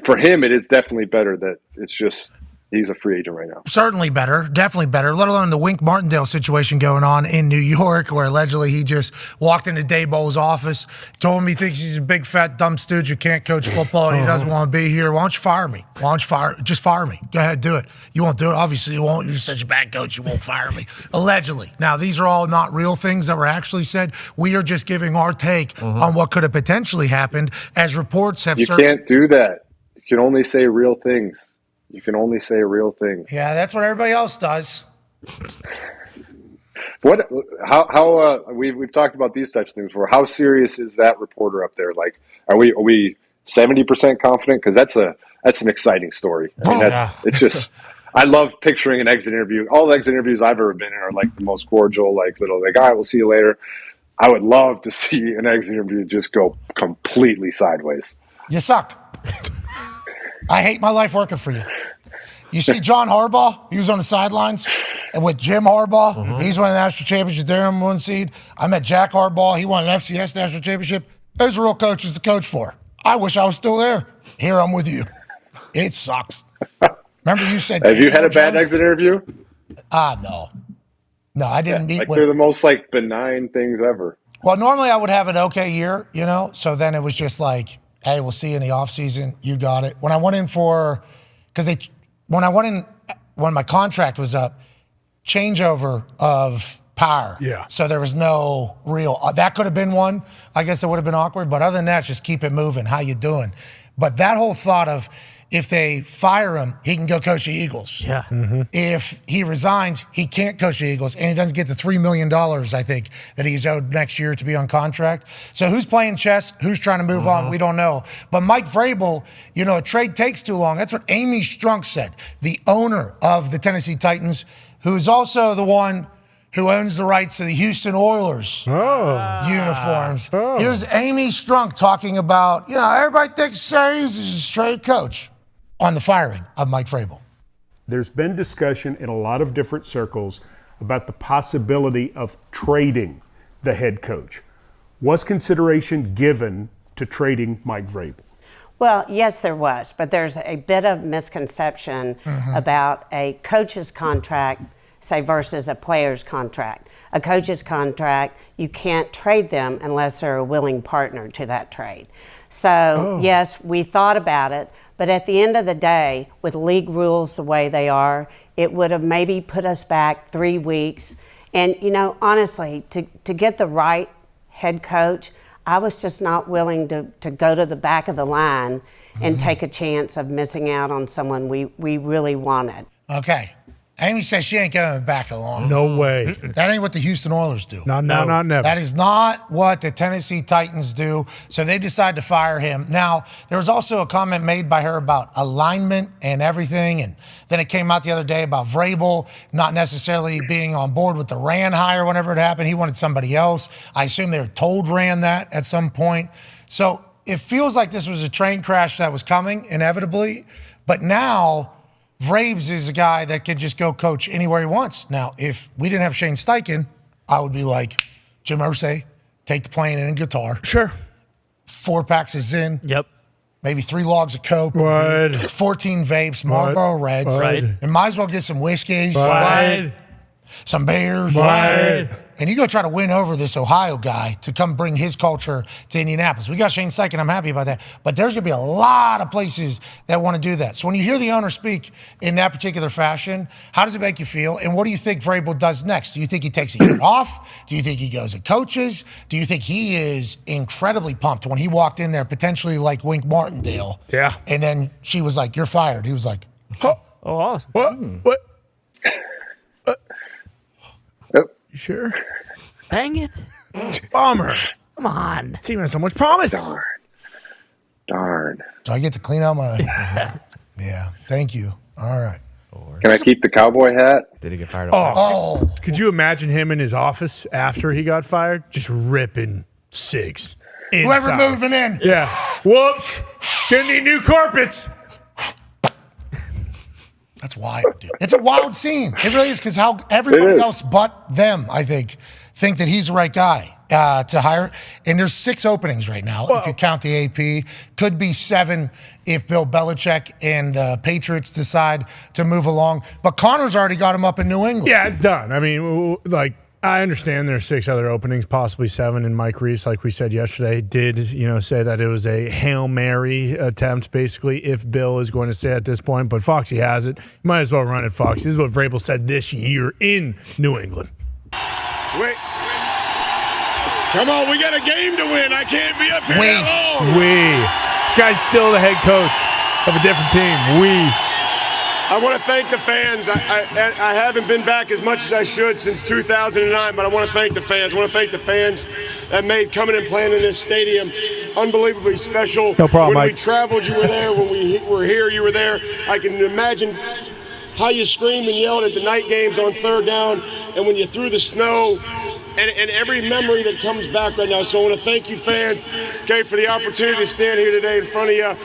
for him, it is definitely better that it's just he's a free agent right now. Certainly better, definitely better, let alone the Wink Martindale situation going on in New York, where allegedly he just walked into Daboll's office, told him he thinks he's a big, fat, dumb stooge who can't coach football and he doesn't want to be here. Why don't you fire me? Just fire me. Go ahead, do it. You won't do it. Obviously, you won't. You're such a bad coach. You won't fire me. Allegedly. Now, these are all not real things that were actually said. We are just giving our take on what could have potentially happened, as reports have. You can't do that. You can only say real things. You can only say real things. Yeah, that's what everybody else does. We've talked about these types of things before. How serious is that reporter up there? Like, are we 70% confident? Because that's an exciting story. I mean, it's just. I love picturing an exit interview. All the exit interviews I've ever been in are like the most cordial, all right, we'll see you later. I would love to see an exit interview just go completely sideways. You suck. I hate my life working for you. You see John Harbaugh? He was on the sidelines with Jim Harbaugh. He's won the national championship there in one seed. I met Jack Harbaugh. He won an FCS national championship. Those are real coaches to coach for. I wish I was still there. Here I'm with you. It sucks. Remember you said... Have you had a bad exit interview? No. No, I didn't meet with... They're the most benign things ever. Well, normally I would have an okay year, so then it was just like, hey, we'll see you in the offseason. You got it. When I went in when my contract was up, changeover of power. Yeah. So there was no real, that could have been one. I guess it would have been awkward, but other than that, just keep it moving. How you doing? But that whole thought of, if they fire him, he can go coach the Eagles. Yeah. Mm-hmm. If he resigns, he can't coach the Eagles, and he doesn't get the $3 million, I think, that he's owed next year to be on contract. So who's playing chess? Who's trying to move on? We don't know. But Mike Vrabel, a trade takes too long. That's what Amy Strunk said, the owner of the Tennessee Titans, who is also the one who owns the rights to the Houston Oilers uniforms. Here's Amy Strunk talking about, everybody thinks he's a straight coach on the firing of Mike Vrabel. There's been discussion in a lot of different circles about the possibility of trading the head coach. Was consideration given to trading Mike Vrabel? Well, yes, there was, but there's a bit of misconception about a coach's contract, say, versus a player's contract. A coach's contract, you can't trade them unless they're a willing partner to that trade. So, yes, we thought about it, but at the end of the day, with league rules the way they are, it would have maybe put us back 3 weeks. And, honestly, to get the right head coach, I was just not willing to go to the back of the line and take a chance of missing out on someone we really wanted. Okay. Amy says she ain't going back along. No way. That ain't what the Houston Oilers do. Not now, not never. That is not what the Tennessee Titans do. So they decide to fire him. Now, there was also a comment made by her about alignment and everything. And then it came out the other day about Vrabel not necessarily being on board with the Rand hire whenever it happened. He wanted somebody else. I assume they were told Rand that at some point. So it feels like this was a train crash that was coming, inevitably. But now Vrabes is a guy that could just go coach anywhere he wants. Now, if we didn't have Shane Steichen, I would be like, Jim Irsay, take the plane and guitar. Sure. 4 packs of Zyn. Yep. Maybe 3 logs of Coke. Right. 14 vapes, Marlboro Reds. Right. And might as well get some whiskeys. Right. Some beers. Right. And you go try to win over this Ohio guy to come bring his culture to Indianapolis. We got Shane Steichen. I'm happy about that. But there's going to be a lot of places that want to do that. So when you hear the owner speak in that particular fashion, how does it make you feel? And what do you think Vrabel does next? Do you think he takes a year off? Do you think he goes and coaches? Do you think he is incredibly pumped when he walked in there, potentially like Wink Martindale? Yeah. And then she was like, "You're fired." He was like, "Oh, awesome. What? You sure? Dang it. Bummer. Come on. Team has so much promise. Darn. Do I get to clean out my... Yeah, thank you. All right. Can I keep the cowboy hat? Did he get fired? Could you imagine him in his office after he got fired, just ripping cigs? Whoever inside. moving in. Yeah. Whoops. Gonna need new carpets. That's wild, dude. It's a wild scene. It really is, because how everybody else but them, I think that he's the right guy to hire. And there's 6 openings right now, if you count the AP. Could be 7 if Bill Belichick and the Patriots decide to move along. But Connor's already got him up in New England. Yeah, it's done. I mean, like, I understand there's 6 other openings, possibly 7, and Mike Reese, like we said yesterday, did say that it was a Hail Mary attempt, basically, if Bill is going to stay at this point. But Foxy has it. You might as well run it, Foxy. This is what Vrabel said this year in New England. Wait. Come on, we got a game to win. I can't be up here that long. This guy's still the head coach of a different team. I want to thank the fans. I haven't been back as much as I should since 2009, but I want to thank the fans. I want to thank the fans that made coming and playing in this stadium unbelievably special. No problem, When Mike. we traveled, you were there. When we were here, you were there. I can imagine how you screamed and yelled at the night games on 3rd down, and when you threw the snow, and every memory that comes back right now. So I want to thank you, fans, okay, for the opportunity to stand here today in front of you.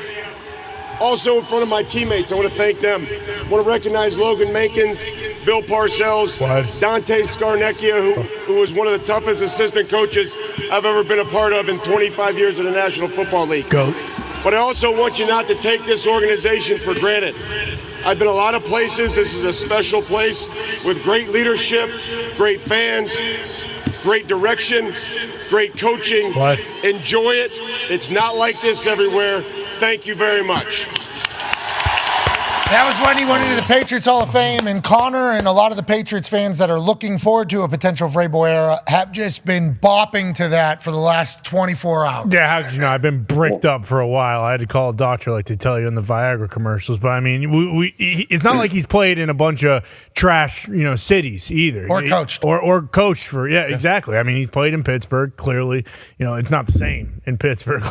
Also in front of my teammates, I want to thank them. I want to recognize Logan Makins, Bill Parcells, Dante Scarnecchia, who was one of the toughest assistant coaches I've ever been a part of in 25 years in the National Football League. But I also want you not to take this organization for granted. I've been a lot of places. This is a special place with great leadership, great fans, great direction, great coaching. Enjoy it. It's not like this everywhere. Thank you very much. That was when he went into the Patriots Hall of Fame, and Connor and a lot of the Patriots fans that are looking forward to a potential Vrabel era have just been bopping to that for the last 24 hours. Yeah, how could you know? I've been bricked up for a while. I had to call a doctor, like to tell you in the Viagra commercials. But I mean, it's not like he's played in a bunch of trash, cities either, or coached, or coached for. Yeah, exactly. I mean, he's played in Pittsburgh. Clearly, it's not the same in Pittsburgh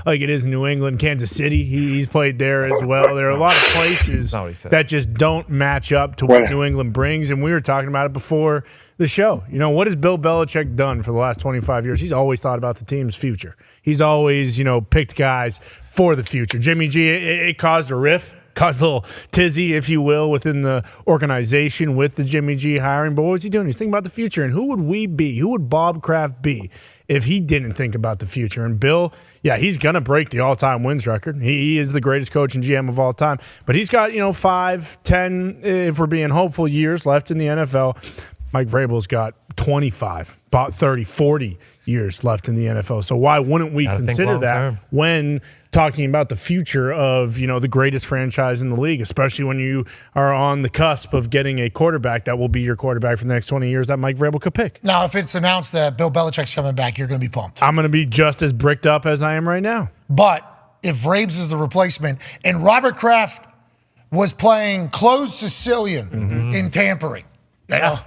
like it is in New England, Kansas City. He's played there as well. There are a lot of places that just don't match up to what New England brings. And we were talking about it before the show. What has Bill Belichick done for the last 25 years? He's always thought about the team's future. He's always, picked guys for the future. Jimmy G, it caused a rift, caused a little tizzy, if you will, within the organization with the Jimmy G hiring. But what was he doing? He's thinking about the future. And who would we be? Who would Bob Kraft be if he didn't think about the future? And Bill, yeah, he's going to break the all-time wins record. He is the greatest coach and GM of all time. But he's got, 5, 10, if we're being hopeful, years left in the NFL. Mike Vrabel's got 25, about 30, 40 years left in the NFL. So why wouldn't we consider that when talking about the future of, the greatest franchise in the league, especially when you are on the cusp of getting a quarterback that will be your quarterback for the next 20 years that Mike Vrabel could pick? Now, if it's announced that Bill Belichick's coming back, you're going to be pumped. I'm going to be just as bricked up as I am right now. But if Vrabes is the replacement, and Robert Kraft was playing closed Sicilian in tampering, Yeah,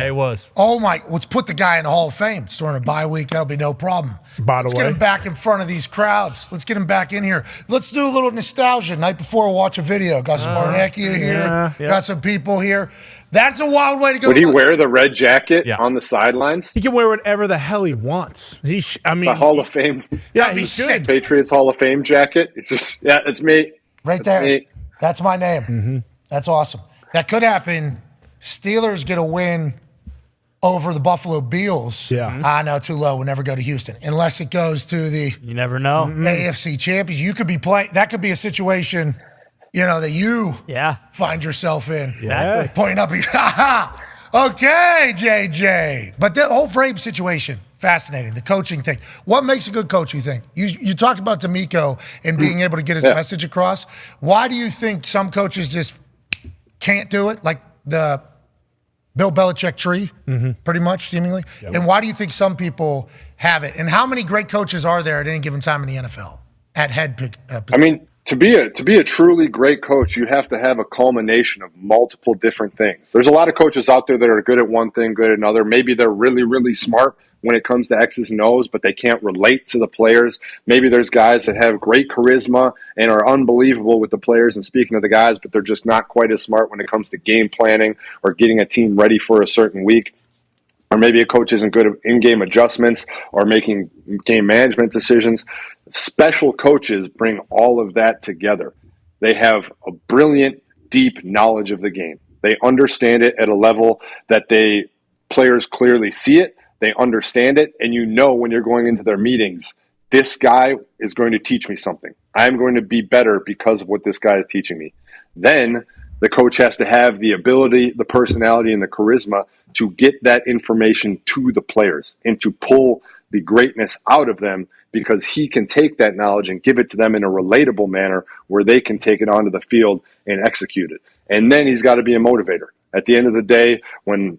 he was. Oh my! Let's put the guy in the Hall of Fame. It's during a bye week. That'll be no problem. Let's get him back in front of these crowds. Let's get him back in here. Let's do a little nostalgia. Night before, we'll watch a video. Got some Barnecchia here. Got some people here. That's a wild way to go. Would he wear the red jacket on the sidelines? He can wear whatever the hell he wants. The Hall of Fame. Yeah, he should. Patriots Hall of Fame jacket. It's just, it's me. Right there. Me. That's my name. Mm-hmm. That's awesome. That could happen. Steelers get a win over the Buffalo Bills. Yeah. No, too low. We'll never go to Houston. Unless it goes to the You never know. AFC champions. You could be playing. That could be a situation, that you find yourself in. Exactly. Pointing up. Okay, JJ. But the whole Vrabel situation, fascinating. The coaching thing. What makes a good coach, you think? You talked about D'Amico and being able to get his message across. Why do you think some coaches just can't do it? Like the Bill Belichick tree, pretty much, seemingly. Yep. And why do you think some people have it? And how many great coaches are there at any given time in the NFL at head pick? to be a truly great coach, you have to have a culmination of multiple different things. There's a lot of coaches out there that are good at one thing, good at another. Maybe they're really, really smart when it comes to X's and O's, but they can't relate to the players. Maybe there's guys that have great charisma and are unbelievable with the players and speaking to the guys, but they're just not quite as smart when it comes to game planning or getting a team ready for a certain week. Or maybe a coach isn't good at in-game adjustments or making game management decisions. Special coaches bring all of that together. They have a brilliant, deep knowledge of the game. They understand it at a level that players clearly see it. They understand it, and you know when you're going into their meetings, this guy is going to teach me something. I'm going to be better because of what this guy is teaching me. Then the coach has to have the ability, the personality, and the charisma to get that information to the players and to pull the greatness out of them, because he can take that knowledge and give it to them in a relatable manner where they can take it onto the field and execute it. And then he's got to be a motivator. At the end of the day, when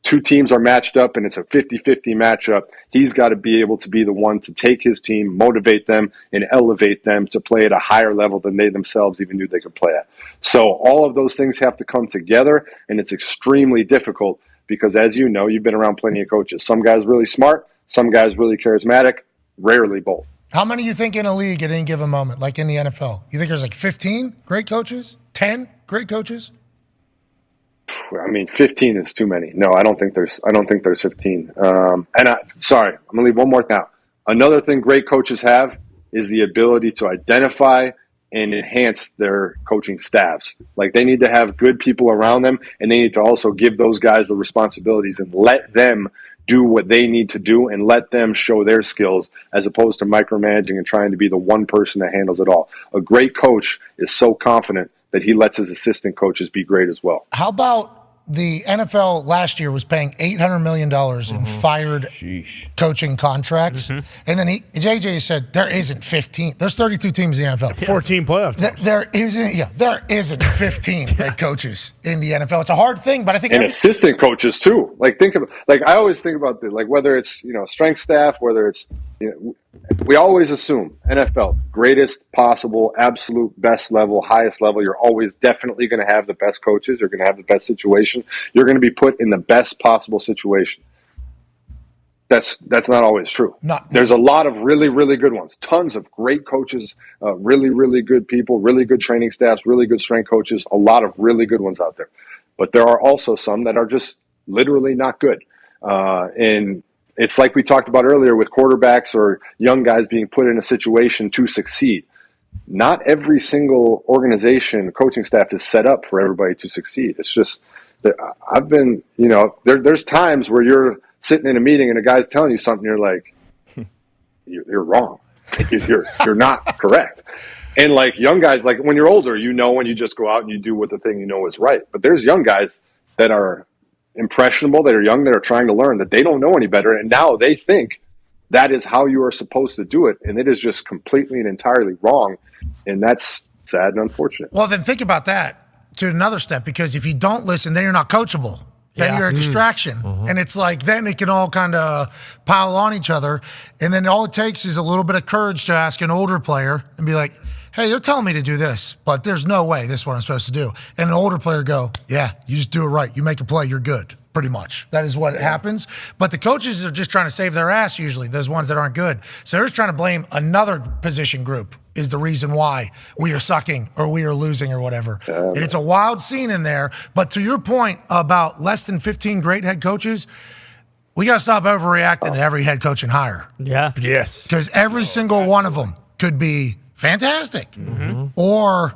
two teams are matched up and it's a 50-50 matchup, he's got to be able to be the one to take his team, motivate them, and elevate them to play at a higher level than they themselves even knew they could play at. So all of those things have to come together, and it's extremely difficult because, as you know, you've been around plenty of coaches. Some guys really smart, some guys really charismatic, rarely both. How many you think in a league at any given moment, like in the NFL? You think there's like 15 great coaches? 10 great coaches? I mean, 15 is too many. No, I don't think there's 15. Sorry, I'm gonna leave one more thing out. Another thing great coaches have is the ability to identify and enhance their coaching staffs. Like, they need to have good people around them, and they need to also give those guys the responsibilities and let them do what they need to do and let them show their skills, as opposed to micromanaging and trying to be the one person that handles it all. A great coach is so confident that he lets his assistant coaches be great as well. How about the NFL last year was paying $800 million in fired coaching contracts? And then JJ said there isn't 15. There's 32 teams in the NFL. 14 playoff teams. There isn't 15 great coaches in the NFL. It's a hard thing, but I think assistant coaches too. I always think about whether it's strength staff, whether it's we always assume NFL, greatest possible, absolute best level, highest level. You're always definitely going to have the best coaches. You're going to have the best situation. You're going to be put in the best possible situation. That's not always true. There's a lot of really, really good ones. Tons of great coaches, really, really good people, really good training staffs, really good strength coaches. A lot of really good ones out there. But there are also some that are just literally not good. And it's like we talked about earlier with quarterbacks or young guys being put in a situation to succeed. Not every single organization, coaching staff is set up for everybody to succeed. It's just that I've been, there's times where you're sitting in a meeting and a guy's telling you something, you're like, you're wrong. You're not correct. And young guys, when you're older, when you just go out and you do what the thing is right. But there's young guys that are impressionable, that are young, that are trying to learn, that they don't know any better, and now they think that is how you are supposed to do it, and it is just completely and entirely wrong, and that's sad and unfortunate. Well, then think about that to another step, because if you don't listen, then you're not coachable. Then you're a distraction. And it's then it can all kind of pile on each other, and then all it takes is a little bit of courage to ask an older player and be like, hey, they're telling me to do this, but there's no way this is what I'm supposed to do. And an older player go, yeah, you just do it right. You make a play, you're good, pretty much. That is what happens. But the coaches are just trying to save their ass usually, those ones that aren't good. So they're just trying to blame another position group is the reason why we are sucking or we are losing or whatever. And it's a wild scene in there. But to your point about less than 15 great head coaches, we got to stop overreacting to every head coaching hire. Yeah. Yes. Because every single one of them could be fantastic or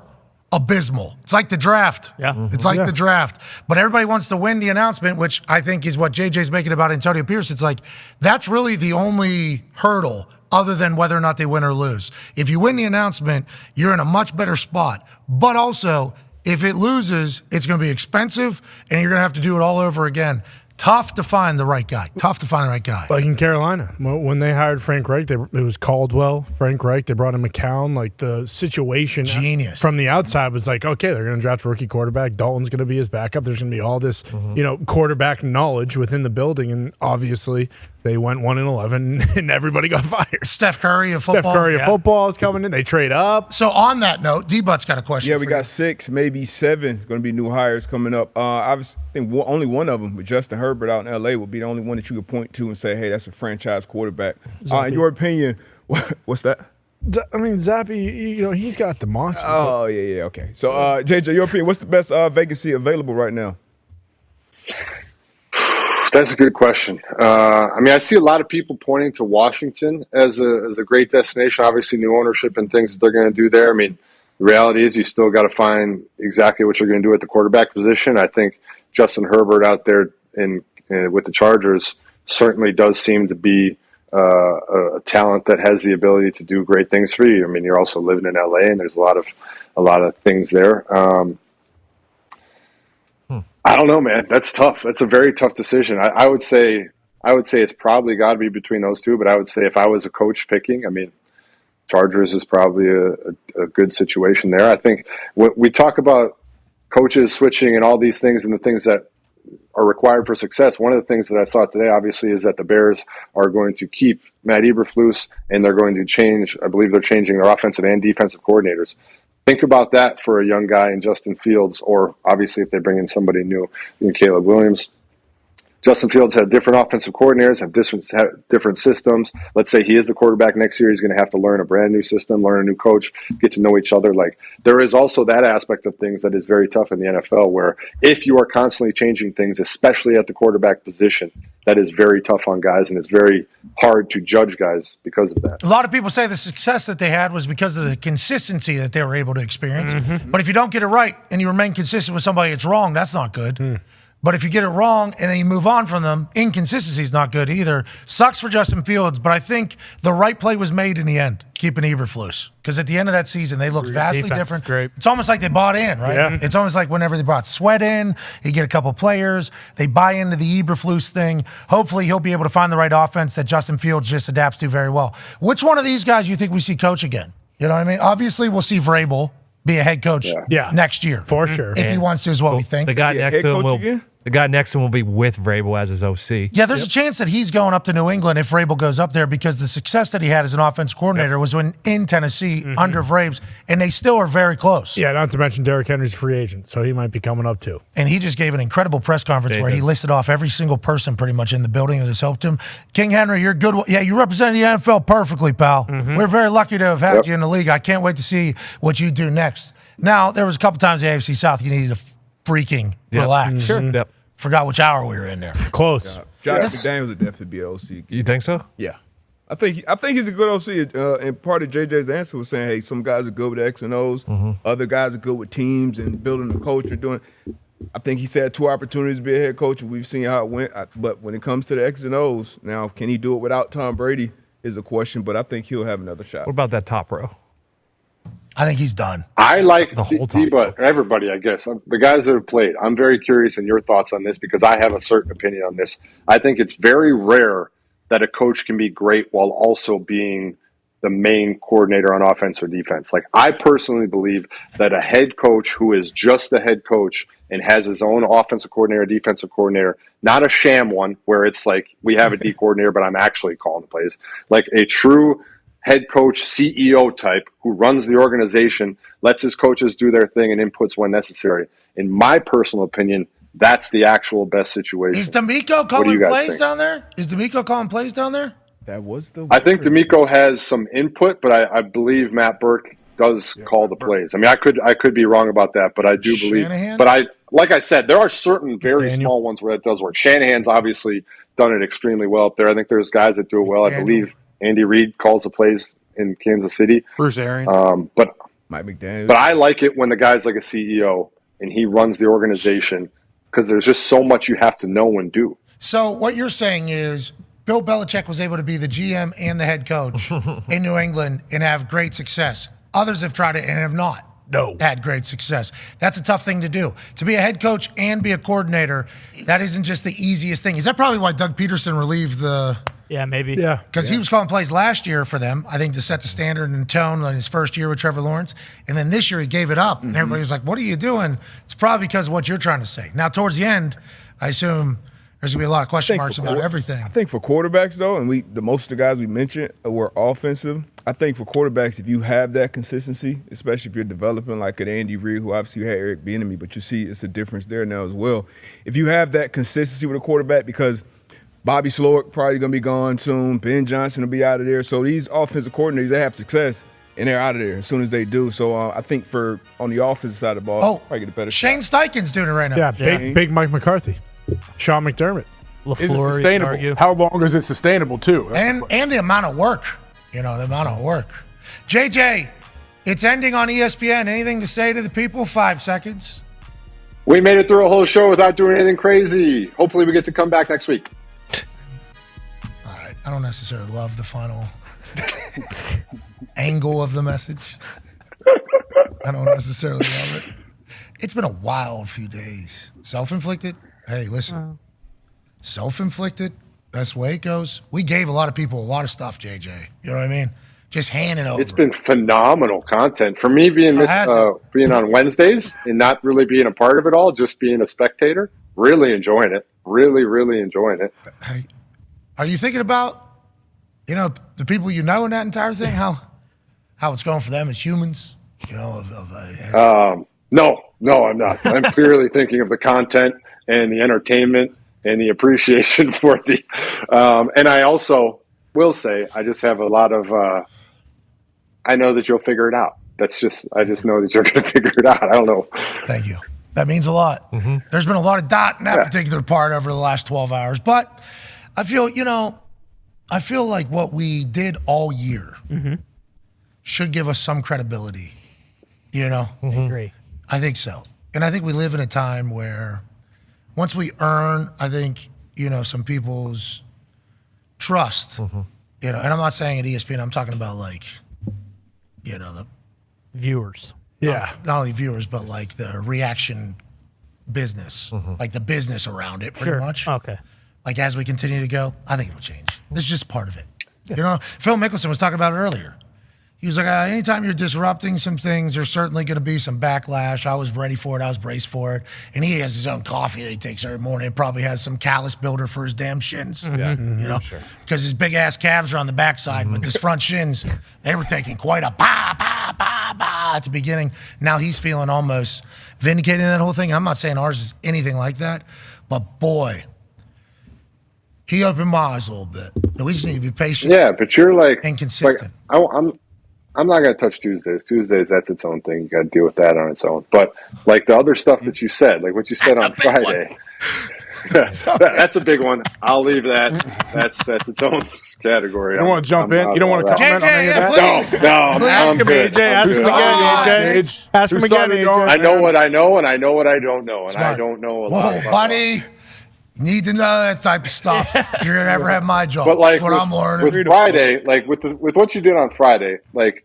abysmal. It's like the draft. Yeah. It's like the draft. But everybody wants to win the announcement, which I think is what JJ's making about Antonio Pierce. It's that's really the only hurdle other than whether or not they win or lose. If you win the announcement, you're in a much better spot. But also, if it loses, it's going to be expensive and you're going to have to do it all over again. Tough to find the right guy. Like in Carolina, when they hired Frank Reich, it was Caldwell, Frank Reich. They brought in McCown. Like the situation Genius. from the outside was like, okay, they're going to draft a rookie quarterback. Dalton's going to be his backup. There's going to be all this, quarterback knowledge within the building, and obviously they went 1-11, and everybody got fired. Steph Curry of football. Football is coming in. They trade up. So on that note, D-Butt's got a question. Yeah, we got 6, maybe 7 going to be new hires coming up. Obviously, I think only one of them, but Justin Herbert out in L.A. will be the only one that you could point to and say, hey, that's a franchise quarterback. In your opinion, what's that? I mean, Zappy, he's got the monster. Oh, yeah, okay. So, JJ, your opinion, what's the best vacancy available right now? That's a good question. I see a lot of people pointing to Washington as a great destination. Obviously, new ownership and things that they're going to do there. I mean, the reality is you still got to find exactly what you're going to do at the quarterback position. I think Justin Herbert out there with the Chargers certainly does seem to be a talent that has the ability to do great things for you. I mean, you're also living in LA, and there's a lot of things there. I don't know, man. That's tough. That's a very tough decision. I would say it's probably got to be between those two. But I would say if I was a coach picking, I mean, Chargers is probably a good situation there. I think when we talk about coaches switching and all these things and the things that are required for success, one of the things that I saw today, obviously, is that the Bears are going to keep Matt Eberflus, and they're going to change. I believe they're changing their offensive and defensive coordinators. Think about that for a young guy in Justin Fields, or obviously if they bring in somebody new in Caleb Williams. Justin Fields had different offensive coordinators, have different systems. Let's say he is the quarterback next year. He's going to have to learn a brand new system, learn a new coach, get to know each other. Like, there is also that aspect of things that is very tough in the NFL, where if you are constantly changing things, especially at the quarterback position, that is very tough on guys, and it's very hard to judge guys because of that. A lot of people say the success that they had was because of the consistency that they were able to experience. Mm-hmm. But if you don't get it right and you remain consistent with somebody that's wrong, that's not good. But if you get it wrong and then you move on from them, inconsistency is not good either. Sucks for Justin Fields, but I think the right play was made in the end, keeping Eberflus. Because at the end of that season, they looked vastly different. Great. It's almost like they bought in, right? Yeah. It's almost like whenever they brought Sweat in, you get a couple players, they buy into the Eberflus thing. Hopefully he'll be able to find the right offense that Justin Fields just adapts to very well. Which one of these guys do you think we see coach again? You know what I mean? Obviously, we'll see Vrabel be a head coach next year. For sure. If he wants to, is what we think. The guy next to him will be with Vrabel as his OC. Yeah, there's a chance that he's going up to New England if Vrabel goes up there, because the success that he had as an offense coordinator was in Tennessee under Vrabes, and they still are very close. Yeah, not to mention Derrick Henry's a free agent, so he might be coming up too. And he just gave an incredible press conference where he listed off every single person pretty much in the building that has helped him. King Henry, you're good. Yeah, you represent the NFL perfectly, pal. We're very lucky to have had you in the league. I can't wait to see what you do next. Now, there was a couple times in the AFC South you needed to freaking relax. Sure. Forgot which hour we were in there. Close. Josh McDaniels would definitely be an OC. You think so? Yeah. I think he's a good OC. And part of JJ's answer was saying, hey, some guys are good with X and O's. Other guys are good with teams and building a culture. I think he's had 2 opportunities to be a head coach, and we've seen how it went. But when it comes to the X and O's, now, can he do it without Tom Brady is a question, but I think he'll have another shot. What about that top row? I think he's done. I like the whole time. But everybody, I guess, the guys that have played. I'm very curious in your thoughts on this, because I have a certain opinion on this. I think it's very rare that a coach can be great while also being the main coordinator on offense or defense. Like, I personally believe that a head coach who is just the head coach and has his own offensive coordinator, defensive coordinator, not a sham one where it's like we have a D coordinator, but I'm actually calling the plays, like a true head coach, CEO type who runs the organization, lets his coaches do their thing and inputs when necessary. In my personal opinion, that's the actual best situation. Is D'Amico calling plays down there? Is D'Amico calling plays down there? That was the. I think D'Amico has some input, but I believe Matt Burke does call the plays. I mean, I could be wrong about that, but I do believe. But like I said, there are certain very small ones where that does work. Shanahan's obviously done it extremely well up there. I think there's guys that do it well. I believe Andy Reid calls the plays in Kansas City. Bruce Arians. But Mike McDaniel. But I like it when the guy's like a CEO and he runs the organization, because there's just so much you have to know and do. So what you're saying is Bill Belichick was able to be the GM and the head coach in New England and have great success. Others have tried it and have not. had great success. That's a tough thing to do. To be a head coach and be a coordinator, that isn't just the easiest thing. Is that probably why Doug Peterson relieved the... Yeah, maybe. Yeah. Because he was calling plays last year for them, I think, to set the standard and tone in his first year with Trevor Lawrence. And then this year he gave it up. And everybody was like, what are you doing? It's probably because of what you're trying to say. Now, towards the end, I assume there's going to be a lot of question marks about everything. I think for quarterbacks, though, and most of the guys we mentioned were offensive. I think for quarterbacks, if you have that consistency, especially if you're developing like an Andy Reid, who obviously had Eric Bieniemy, but you see it's a difference there now as well. If you have that consistency with a quarterback, because Bobby Slowick probably going to be gone soon, Ben Johnson will be out of there. So these offensive coordinators, they have success, and they're out of there as soon as they do. So I think on the offensive side of the ball, probably get a better Shane Steichen's doing it right now. Yeah, big Mike McCarthy. Sean McDermott. Is it sustainable? How long is it sustainable, too? And the amount of work. The amount of work. JJ, it's ending on ESPN. Anything to say to the people? 5 seconds. We made it through a whole show without doing anything crazy. Hopefully we get to come back next week. All right. I don't necessarily love the final angle of the message. I don't necessarily love it. It's been a wild few days. Self-inflicted? Hey, listen. Self-inflicted. That's the way it goes. We gave a lot of people a lot of stuff, JJ. You know what I mean? Just hand it over. It's been phenomenal content. For me being being on Wednesdays and not really being a part of it all, just being a spectator, really enjoying it. Really, really enjoying it. Hey, are you thinking about, the people in that entire thing? How it's going for them as humans? No, I'm not. I'm purely thinking of the content and the entertainment and the appreciation for the, and I also will say, I just have a lot of, I know that you'll figure it out. I just know that you're going to figure it out. I don't know. Thank you. That means a lot. Mm-hmm. There's been a lot of dot in that particular part over the last 12 hours, but I feel, like what we did all year should give us some credibility, I agree. I think so. And I think we live in a time where once we earn, I think, some people's trust, and I'm not saying at ESPN, I'm talking about the viewers. Yeah. Not only viewers, but like the reaction business, like the business around it pretty much. Okay. Like as we continue to go, I think it'll change. This is just part of it. Phil Mickelson was talking about it earlier. He was like, anytime you're disrupting some things, there's certainly going to be some backlash. I was ready for it. I was braced for it. And he has his own coffee that he takes every morning. It probably has some callus builder for his damn shins. Because his big ass calves are on the backside, but his front shins, they were taking quite a bah, bah, bah, bah at the beginning. Now he's feeling almost vindicated in that whole thing. I'm not saying ours is anything like that, but boy, he opened my eyes a little bit. We just need to be patient. Yeah, but you're and consistent. I'm not going to touch Tuesdays. Tuesdays, that's its own thing. You got to deal with that on its own. But like the other stuff that you said, like what you said on Friday, that's a big one. I'll leave that. That's its own category. You don't want to jump in? You don't want to comment on any of that? No, I'm good. Ask him again, AJ. I know what I know, and I know what I don't know, and I don't know a lot about buddy. You need to know that type of stuff if you're going to ever have my job. But that's what I'm learning. With Friday, like with what you did on Friday, like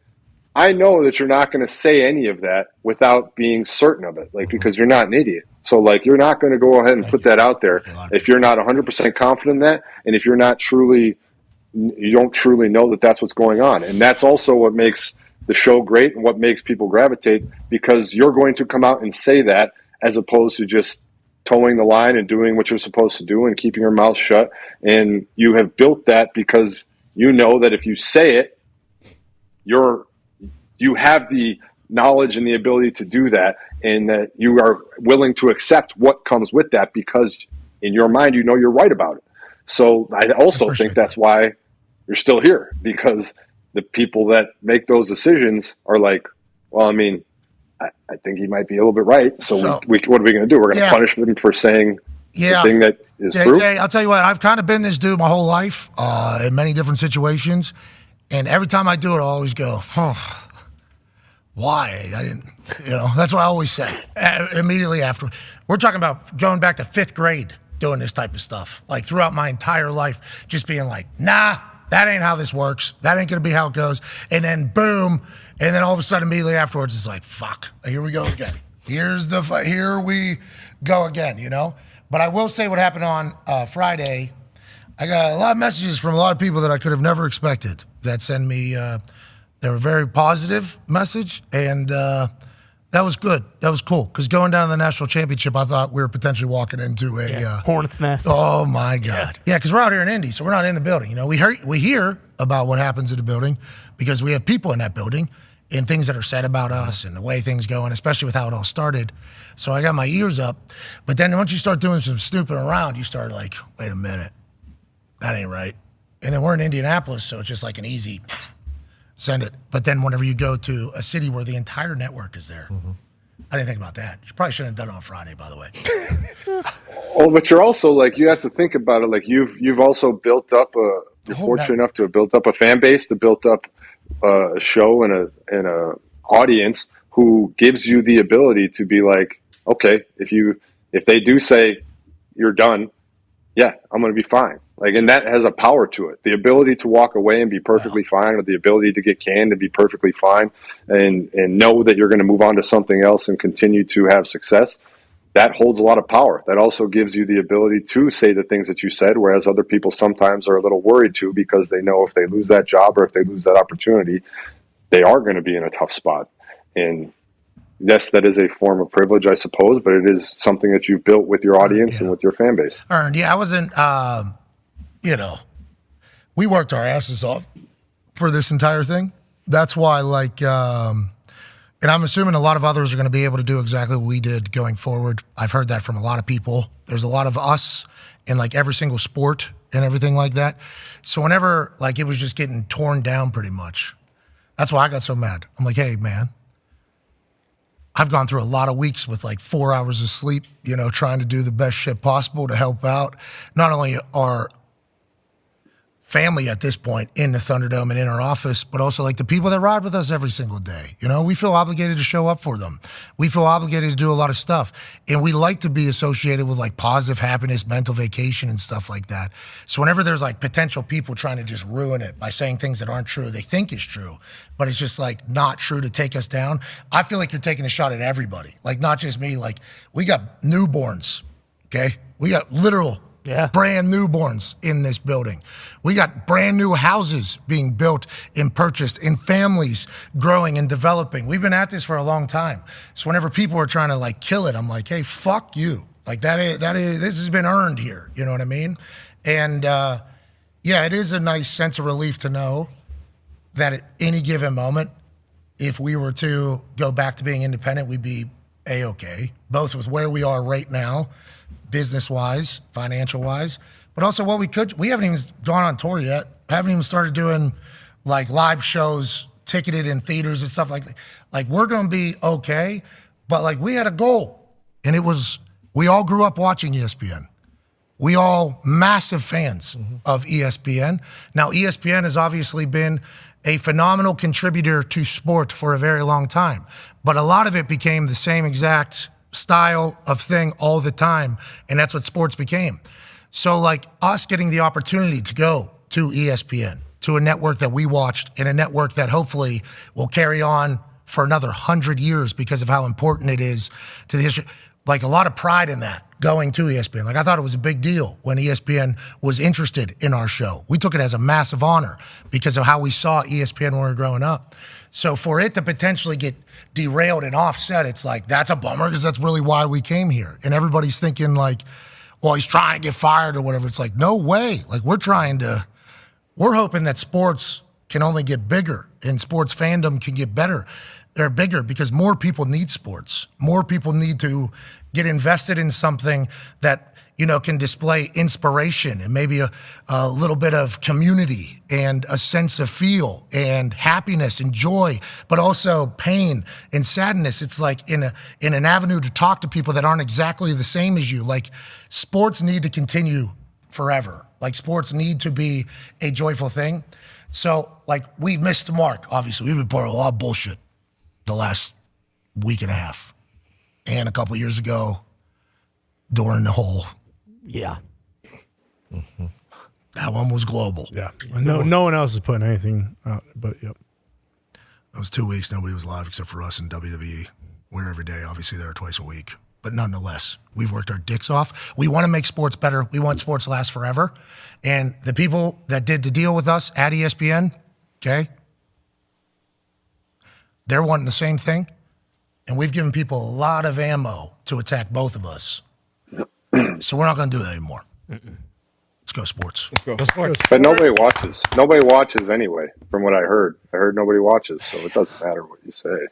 I know that you're not going to say any of that without being certain of it, like because you're not an idiot. So like you're not going to go ahead and put that out there if you're not 100% confident in that, and if you don't truly know that that's what's going on. And that's also what makes the show great and what makes people gravitate, because you're going to come out and say that as opposed to just towing the line and doing what you're supposed to do and keeping your mouth shut. And you have built that because you know that if you say it, you have the knowledge and the ability to do that, and that you are willing to accept what comes with that because in your mind, you know you're right about it. So I also think that's why you're still here, because the people that make those decisions are like, well, I mean, I think he might be a little bit right. So what are we going to do? We're going to punish them for saying the thing that is true? I'll tell you what, I've kind of been this dude my whole life in many different situations. And every time I do it, I always go, why? I didn't, that's what I always say immediately after. We're talking about going back to 5th grade doing this type of stuff. Like throughout my entire life, just being like, nah, That ain't how this works. That ain't going to be how it goes. And then boom, and then all of a sudden immediately afterwards it's like, fuck, here we go again. Here we go again, you know? But I will say what happened on Friday. I got a lot of messages from a lot of people that I could have never expected that send me, they were very positive message, and that was good. That was cool. Because going down to the national championship, I thought we were potentially walking into a hornet's nest. Oh my God! Yeah, because we're out here in Indy, so we're not in the building. You know, we hear about what happens in the building because we have people in that building and things that are said about us and the way things go, and especially with how it all started. So I got my ears up. But then once you start doing some snooping around, you start like, wait a minute, that ain't right. And then we're in Indianapolis, so it's just like an easy send it. But then whenever you go to a city where the entire network is there, I didn't think about that. You probably shouldn't have done it on Friday, by the way. Oh, but you're also like, you have to think about it. Like you've also built up you're fortunate enough to have built up a fan base, to built up a show and a audience who gives you the ability to be like, okay, if they do say you're done, yeah, I'm going to be fine. Like, and that has a power to it. The ability to walk away and be perfectly fine, or the ability to get canned and be perfectly fine, and know that you're going to move on to something else and continue to have success. That holds a lot of power. That also gives you the ability to say the things that you said, whereas other people sometimes are a little worried too, because they know if they lose that job or if they lose that opportunity, they are going to be in a tough spot. And yes, that is a form of privilege, I suppose, but it is something that you've built with your audience and with your fan base. Earned. Yeah, I wasn't, we worked our asses off for this entire thing. That's why, and I'm assuming a lot of others are going to be able to do exactly what we did going forward. I've heard that from a lot of people. There's a lot of us in like every single sport and everything like that. So whenever like it was just getting torn down pretty much, that's why I got so mad. I'm like, hey, man, I've gone through a lot of weeks with like 4 hours of sleep, trying to do the best shit possible to help out not only our family at this point in the Thunderdome and in our office, but also like the people that ride with us every single day. We feel obligated to show up for them. We feel obligated to do a lot of stuff. And we like to be associated with like positive happiness, mental vacation and stuff like that. So whenever there's like potential people trying to just ruin it by saying things that aren't true, they think is true, but it's just like not true to take us down, I feel like you're taking a shot at everybody. Like not just me, like we got newborns, okay? We got literal brand newborns in this building. We got brand new houses being built and purchased and families growing and developing. We've been at this for a long time. So whenever people are trying to like kill it, I'm like, hey, fuck you. Like this has been earned here. You know what I mean? And it is a nice sense of relief to know that at any given moment, if we were to go back to being independent, we'd be A-okay, both with where we are right now, business-wise, financial-wise, but also what we haven't even gone on tour yet. Haven't even started doing like live shows, ticketed in theaters and stuff like that. Like we're going to be okay, but like we had a goal, and it was, we all grew up watching ESPN. We all massive fans of ESPN. Now ESPN has obviously been a phenomenal contributor to sport for a very long time, but a lot of it became the same exact style of thing all the time, and that's what sports became. So like us getting the opportunity to go to ESPN, to a network that we watched and a network that hopefully will carry on for another 100 years because of how important it is to the history. Like a lot of pride in that, going to ESPN. Like I thought it was a big deal when ESPN was interested in our show. We took it as a massive honor because of how we saw ESPN when we were growing up. So for it to potentially get derailed and offset, it's like, that's a bummer because that's really why we came here. And everybody's thinking like, well, he's trying to get fired or whatever. It's like, no way. Like we're hoping that sports can only get bigger and sports fandom can get better. They're bigger because more people need sports. More people need to get invested in something that, can display inspiration and maybe a little bit of community and a sense of feel and happiness and joy, but also pain and sadness. It's like in an avenue to talk to people that aren't exactly the same as you. Like sports need to continue forever. Like sports need to be a joyful thing. So like we've missed the mark, obviously. We've been part of a lot of bullshit the last week and a half. And a couple of years ago during the whole That one was global. Yeah. No one else is putting anything out, but yep. It was 2 weeks. Nobody was live except for us in WWE. We're every day, obviously, there twice a week. But nonetheless, we've worked our dicks off. We want to make sports better. We want sports to last forever. And the people that did the deal with us at ESPN, okay, they're wanting the same thing. And we've given people a lot of ammo to attack both of us. So we're not going to do that anymore. Let's go sports. Let's go sports. But nobody watches. Nobody watches anyway, from what I heard. I heard nobody watches, so it doesn't matter what you say.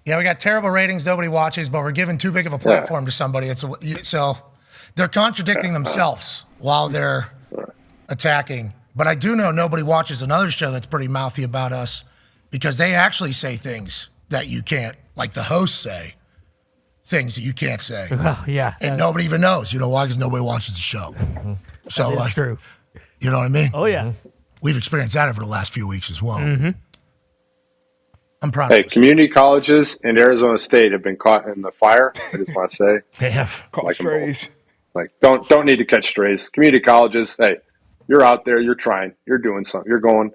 Yeah, we got terrible ratings. Nobody watches, but we're giving too big of a platform to somebody. So they're contradicting themselves while they're attacking. But I do know nobody watches another show that's pretty mouthy about us because they actually say things that you can't, like the hosts say, things that you can't say. Oh, yeah. And nobody even knows. You know why? Because nobody watches the show. So, That is true. You know what I mean? Oh, yeah. We've experienced that over the last few weeks as well. Mm-hmm. I'm proud Hey, of us. community colleges and Arizona State have been caught in the fire. I just want to say. They have caught strays. Like, don't need to catch strays. Community colleges, hey, you're out there, you're trying, you're doing something. You're going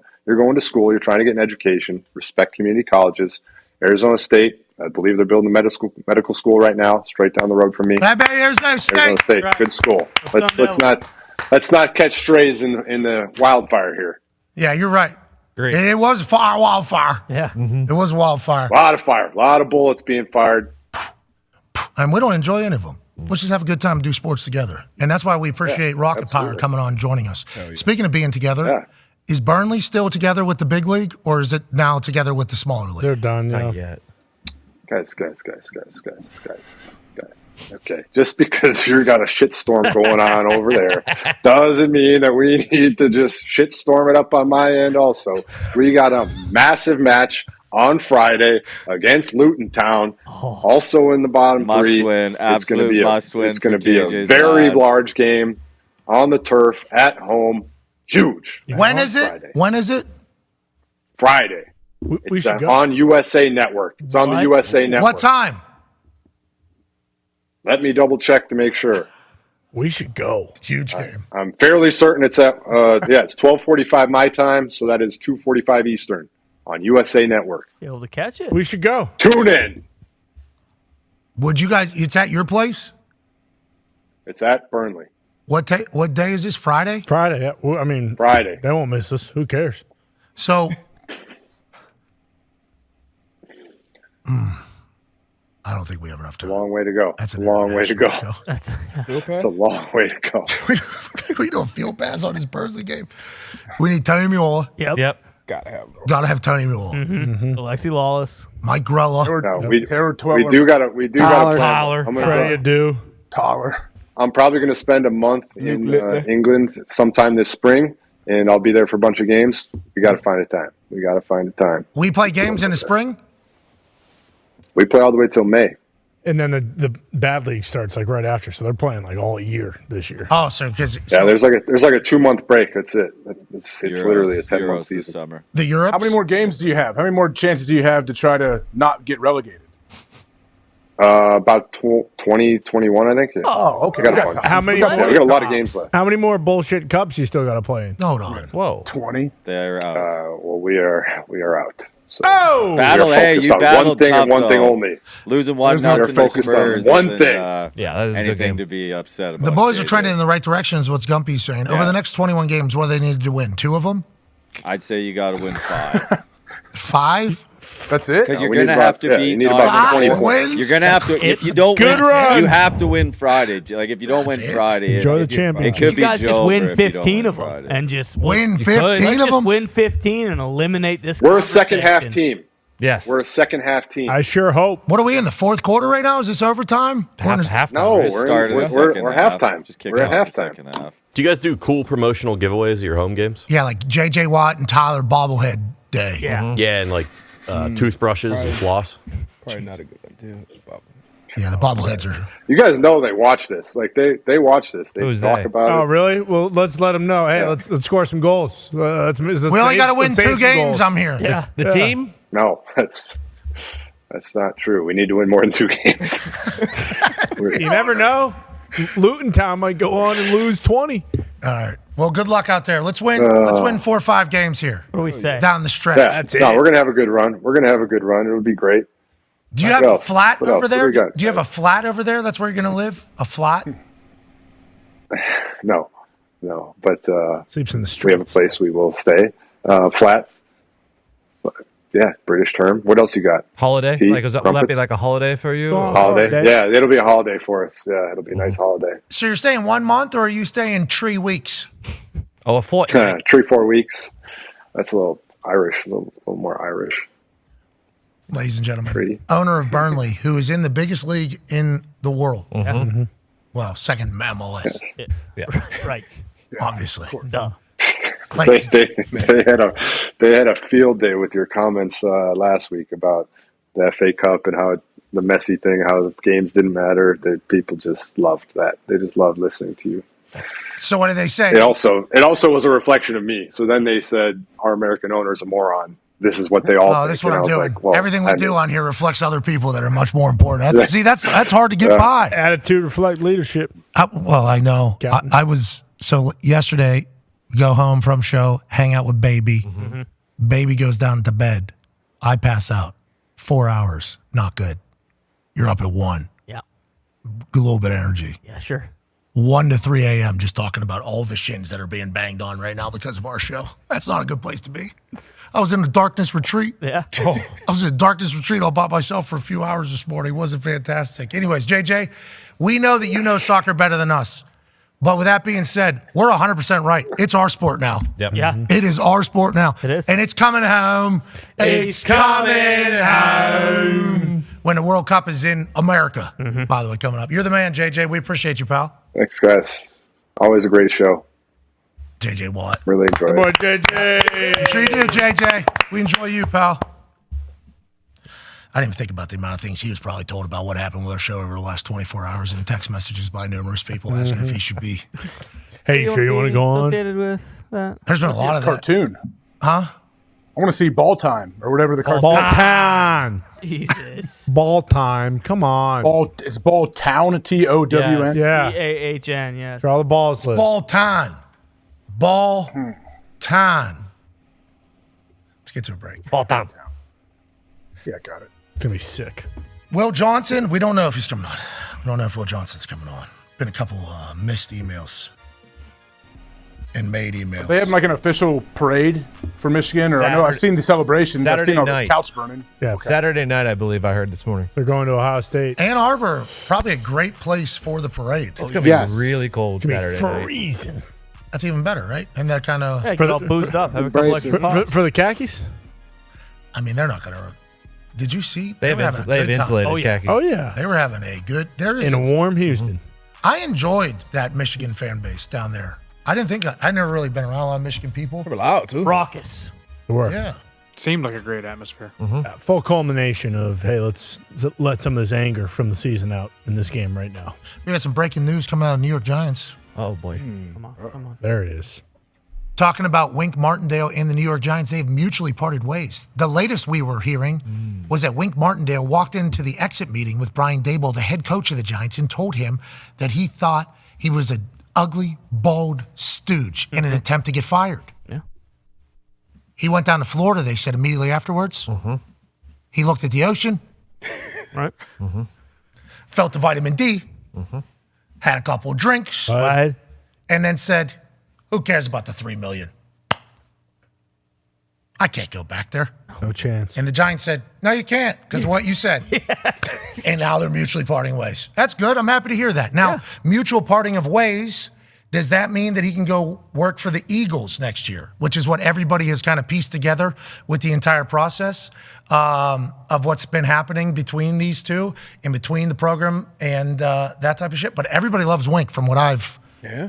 to school, you're trying to get an education. Respect community colleges. Arizona State, I believe they're building a medical school right now, straight down the road from me. I bet Arizona State. Arizona State, Right. good school. Let's not catch strays in the wildfire here. Yeah, you're right. Great. It was a wildfire. Yeah. It was a wildfire. A lot of fire, a lot of bullets being fired. And we don't enjoy any of them. Let's just have a good time and do sports together. And that's why we appreciate Rocket Power coming on and joining us. Speaking of being together, is Burnley still together with the big league, or is it now together with the smaller league? They're done, yeah. Not yet. Guys. Okay, just because you got a shitstorm going on over there doesn't mean that we need to just shitstorm it up on my end also. We got a massive match on Friday against Luton Town, also in the bottom Must three. win, It's going to be must win It's going to for be a JJ's very lads. large game on the turf at home. Huge. When is it? Friday. When is it? Friday. We It's should go. on USA Network. It's on the USA Network. What time? Let me double check to make sure. We should go. Huge game. I'm fairly certain it's at it's 12:45 my time, so that is 2:45 Eastern on USA Network. Be able to catch it. We should go. Tune in. Would you guys? It's at your place. It's at Burnley. What day is this? Friday. Friday. Yeah. Well, I mean, Friday. They won't miss us. Who cares? So. I don't think we have enough time. A long way to go. That's a long way to go. That's It's a long way to go. We don't feel pass on this Burnley game. We need Tony Miola. Yep. Gotta have. Gotta have Tony Miola. Alexi Lawless. Mike Grella. No, we do got Tyler. Freya do. Tyler. I'm probably going to spend a month in England sometime this spring, and I'll be there for a bunch of games. We got to find a time. We play games in the spring. We play all the way till May. And then the bad league starts like right after, so they're playing like all year this year. Oh, so because there's like a 2-month break. That's it. It's literally a 10-month season. Summer. The Europe. How many more games do you have? How many more chances do you have to try to not get relegated? About 20, 21, I think. Yeah. Oh, okay. We got a bunch. How many? We got a lot of games left. How many more bullshit cups you still got to play in? Hold on. Whoa. 20. They're out. Well, we are out. So Oh! Battle, we are hey, focused you on battled one thing tough, and one thing though. only. Losing We're 1-0 to focused on Spurs one isn't, thing. Yeah, that is a good anything game. to be upset about. The boys are JJ. trending in the right direction, is what Gumpy's saying. Over the next 21 games, what do they need to win? 2 of them? I'd say you got to win 5. 5? That's it? Because you're we going need to have about- to yeah, beat. you need about 20 5 points. wins? You're going to have to. If you don't Good win, run. you have to win Friday. Like if you don't win That's it. Friday, Enjoy the it championship. could You be guys just Joe win if you don't 15 win of them Friday. and just Win you 15 could. Let's of just them? win 15 and eliminate this. We're a second half conversation. team. Yes. We're a second half team. I sure hope. What are we in the fourth quarter right now? Is this overtime? We're in the- Halftime. No, We we're started the we're second half. halftime. Just kick We're at off the halftime. second half. Do you guys do cool promotional giveaways at your home games? Yeah, like J.J. Watt and Tyler bobblehead day. Yeah. Yeah, and like toothbrushes and floss. Probably not a good idea. Yeah, the bobbleheads are. You guys know they watch this. Like they watch this. They Who's talk they? about Oh, it. really? Well, let's let them know. Hey, let's score some goals. We only got to win 2 games. I'm here. Yeah. The team? No, that's not true. We need to win more than 2 games. You never know. Luton Town might go on and lose 20. All right. Well, good luck out there. Let's win. Let's win 4 or 5 games here. What do we say? Down the stretch. Yeah. No, we're gonna have a good run. We're gonna have a good run. It'll be great. Do you have a flat What over else? there? What do we got? Do you have a flat over there? That's where you're going to live? A flat? No. But sleeps in the we have a place we will stay. Flat. Yeah, British term. What else you got? Holiday? Tea, Like, will that crumpet? be like a holiday for you? Holiday? Yeah, it'll be a holiday for us. Yeah, it'll be a nice holiday. So you're staying 1 month or are you staying 3 weeks? Oh, a fortnight. 3-4 weeks. That's a little Irish, a little more Irish. Ladies and gentlemen, owner of Burnley, who is in the biggest league in the world. Mm-hmm. Well, second MLS. Yeah. Right. Obviously. Duh. They had a field day with your comments last week about the FA Cup and how the messy thing, how the games didn't matter. People just loved that. They just loved listening to you. So what did they say? It also was a reflection of me. So then they said our American owner is a moron. This is what they all. Oh, this is what think. I'm And I doing. was like, well, Everything we I do mean- on here reflects other people that are much more important. That's hard to get by. Attitude reflect leadership. I know. I was yesterday. Go home from show, hang out with baby. Mm-hmm. Baby goes down to bed. I pass out. 4 hours. Not good. You're up at 1. Yeah. A little bit of energy. Yeah, sure. 1 to 3 a.m. just talking about all the shins that are being banged on right now because of our show. That's not a good place to be. I was in a darkness retreat. Yeah. I was in a darkness retreat all by myself for a few hours this morning. It wasn't fantastic. Anyways, JJ, we know that you know soccer better than us. But with that being said, we're 100% right. It's our sport now. Yep. Yeah. It is our sport now. It is. And it's coming home. It's coming home. When the World Cup is in America, by the way, coming up. You're the man, JJ. We appreciate you, pal. Thanks, guys. Always a great show. JJ Watt. Really enjoy it. Boy, JJ. I'm sure you do, JJ. We enjoy you, pal. I didn't even think about the amount of things he was probably told about what happened with our show over the last 24 hours in text messages by numerous people asking if he should be. Hey, you sure you want to go on? Associated with that? There's been a lot of that. Cartoon. Huh? I want to see Ball Time or whatever the cartoon. Ball time. Jesus. Ball time. Come on. It's Ball Town, TOWN. Yeah. CAHN, yes. For all the balls live. Ball time. Ball time. Let's get to a break. Ball time. Yeah, got it. It's going to be sick. Will Johnson, we don't know if he's coming on. We don't know if Will Johnson's coming on. Been a couple missed emails and made emails. They have like an official parade for Michigan, or I know I've seen the celebrations. I've Saturday seen all the night. couch burning. Yeah. Okay. Saturday night, I believe I heard this morning. They're going to Ohio State. Ann Arbor, probably a great place for the parade. It's going to be really cold It's going to be Saturday night. freezing. That's even better, right? And that kind of. Yeah, get all boozed up. Have a couple extra pops. For the khakis? I mean, they're not going to. Did you see? They have were having a they have good time. insulated khakis. Oh, yeah. They were having a good. There is In a warm Houston. I enjoyed that Michigan fan base down there. I didn't think I never really been around a lot of Michigan people. They were loud too. Raucous. They were. Yeah. Seemed like a great atmosphere. Full culmination of, hey, let's let some of this anger from the season out in this game right now. We got some breaking news coming out of New York Giants. Oh, boy. Come on. There it is. Talking about Wink Martindale and the New York Giants, they've mutually parted ways. The latest we were hearing was that Wink Martindale walked into the exit meeting with Brian Daboll, the head coach of the Giants, and told him that he thought he was an ugly, bald stooge in an attempt to get fired. Yeah. He went down to Florida, they said, immediately afterwards. He looked at the ocean. Right. Felt the vitamin D. Had a couple of drinks. Right. And then said, who cares about the $3 million? I can't go back there. No chance. And the Giants said, no, you can't, because of what you said. And now they're mutually parting ways. That's good. I'm happy to hear that. Now, mutual parting of ways, does that mean that he can go work for the Eagles next year, which is what everybody has kind of pieced together with the entire process of what's been happening between these two, in between the program and that type of shit? But everybody loves Wink from what I've